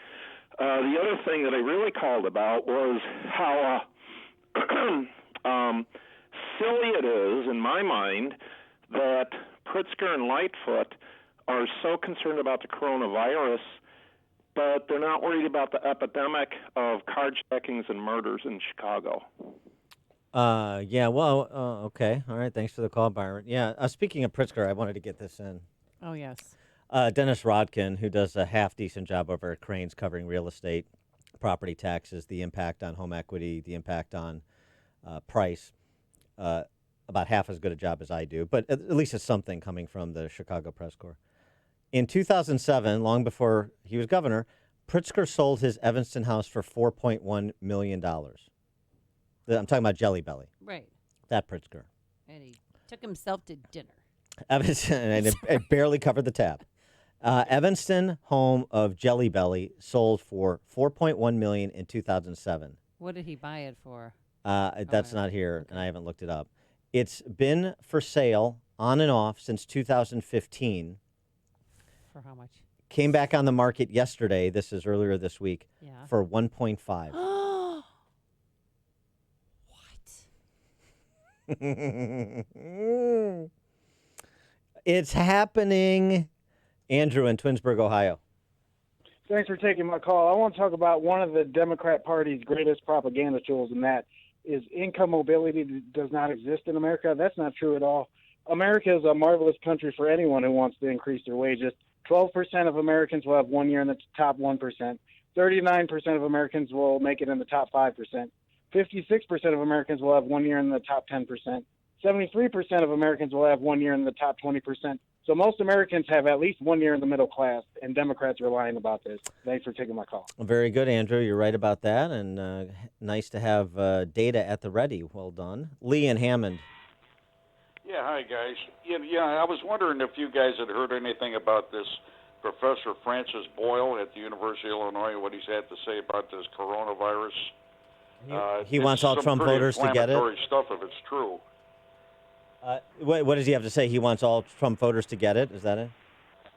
[SPEAKER 12] The other thing that I really called about was how silly it is, in my mind, that Pritzker and Lightfoot are so concerned about the coronavirus, but they're not worried about the epidemic of carjackings and murders in Chicago.
[SPEAKER 17] Okay. All right, thanks for the call, Byron. Yeah, speaking of Pritzker, I wanted to get this in.
[SPEAKER 2] Oh, yes.
[SPEAKER 17] Dennis Rodkin, who does a half-decent job over at Cranes covering real estate, property taxes, the impact on home equity, the impact on price, about half as good a job as I do, but at least it's something coming from the Chicago Press Corps. In 2007, long before he was governor, Pritzker sold his Evanston house for $4.1 million. I'm talking about Jelly Belly.
[SPEAKER 2] Right.
[SPEAKER 17] That Pritzker.
[SPEAKER 2] And he took himself to dinner.
[SPEAKER 17] Evanston, and it barely covered the tab. Evanston home of Jelly Belly sold for $4.1 million in 2007.
[SPEAKER 2] What did he buy it for?
[SPEAKER 17] That's not here, and I haven't looked it up. It's been for sale on and off since 2015.
[SPEAKER 2] For how much?
[SPEAKER 17] Came back on the market yesterday. This is earlier this week.
[SPEAKER 2] Yeah.
[SPEAKER 17] For 1.5.
[SPEAKER 2] What?
[SPEAKER 17] It's happening. Andrew in Twinsburg, Ohio.
[SPEAKER 14] Thanks for taking my call. I want to talk about one of the Democrat Party's greatest propaganda tools, and that is income mobility does not exist in America. That's not true at all. America is a marvelous country for anyone who wants to increase their wages. 12% of Americans will have 1 year in the top 1%. 39% of Americans will make it in the top 5%. 56% of Americans will have 1 year in the top 10%. 73% of Americans will have 1 year in the top 20%. So most Americans have at least 1 year in the middle class, and Democrats are lying about this. Thanks for taking my call.
[SPEAKER 17] Very good, Andrew. You're right about that, and nice to have data at the ready. Well done. Lee and Hammond.
[SPEAKER 23] Yeah, hi, guys. Yeah, I was wondering if you guys had heard anything about this Professor Francis Boyle at the University of Illinois, what he's had to say about this coronavirus.
[SPEAKER 17] He wants all Trump voters to get it?
[SPEAKER 23] Inflammatory stuff, if it's true.
[SPEAKER 17] What does he have to say? He wants all Trump voters to get it? Is that it?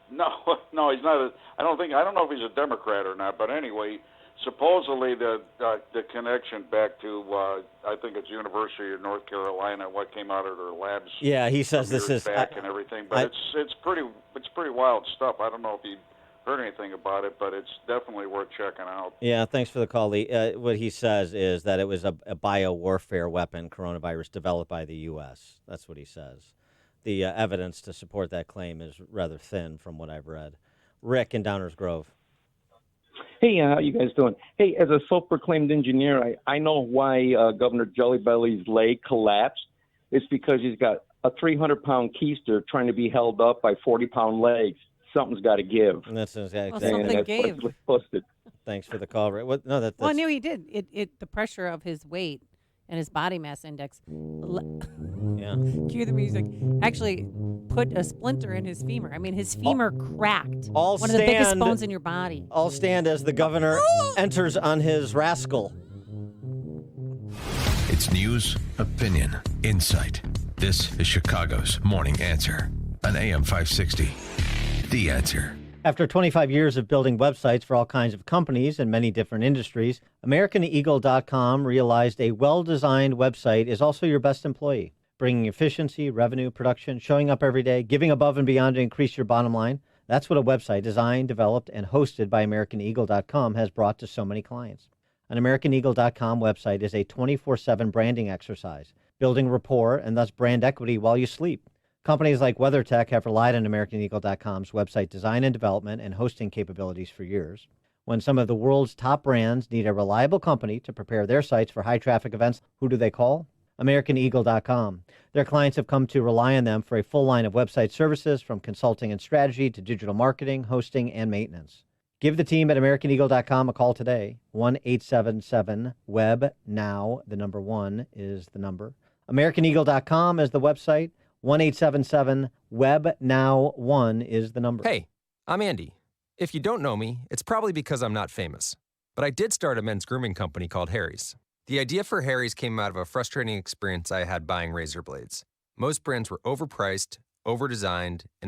[SPEAKER 23] No, he's not. I don't know if he's a Democrat or not, but anyway, supposedly the connection back to I think it's University of North Carolina, what came out of their labs.
[SPEAKER 17] Yeah, he says this is
[SPEAKER 23] back and everything, but it's pretty wild stuff. I don't know if he heard anything about it, but it's definitely worth checking out.
[SPEAKER 17] Yeah, thanks for the call, Lee. What he says is that it was a biowarfare weapon, coronavirus, developed by the U.S. That's what he says. The evidence to support that claim is rather thin from what I've read. Rick in Downers Grove.
[SPEAKER 24] Hey, how you guys doing? Hey, as a self-proclaimed engineer, I know why Governor Jellybelly's leg collapsed. It's because he's got a 300-pound keister trying to be held up by 40-pound legs. Something's got to give.
[SPEAKER 17] And that's exactly.
[SPEAKER 2] Something gave.
[SPEAKER 17] Thanks for the call, Rick. Well,
[SPEAKER 2] I knew he did. The pressure of his weight and his body mass index.
[SPEAKER 17] Yeah.
[SPEAKER 2] Cue the music. Actually, put a splinter in his femur. I mean, his femur cracked. One of the biggest bones in your body.
[SPEAKER 17] All stand as the governor enters on his rascal.
[SPEAKER 3] It's news, opinion, insight. This is Chicago's Morning Answer on AM 560. The Answer.
[SPEAKER 17] After 25 years of building websites for all kinds of companies in many different industries, AmericanEagle.com realized a well-designed website is also your best employee, bringing efficiency, revenue, production, showing up every day, giving above and beyond to increase your bottom line. That's what a website designed, developed, and hosted by AmericanEagle.com has brought to so many clients. An AmericanEagle.com website is a 24/7 branding exercise, building rapport and thus brand equity while you sleep. Companies like WeatherTech have relied on AmericanEagle.com's website design and development and hosting capabilities for years. When some of the world's top brands need a reliable company to prepare their sites for high-traffic events, who do they call? AmericanEagle.com. Their clients have come to rely on them for a full line of website services, from consulting and strategy to digital marketing, hosting, and maintenance. Give the team at AmericanEagle.com a call today. 1-877-WEB-NOW. The number 1 is the number. AmericanEagle.com is the website. 1-877-WEB-NOW. 1 is the number.
[SPEAKER 5] Hey, I'm Andy. If you don't know me, it's probably because I'm not famous. But I did start a men's grooming company called Harry's. The idea for Harry's came out of a frustrating experience I had buying razor blades. Most brands were overpriced, overdesigned, and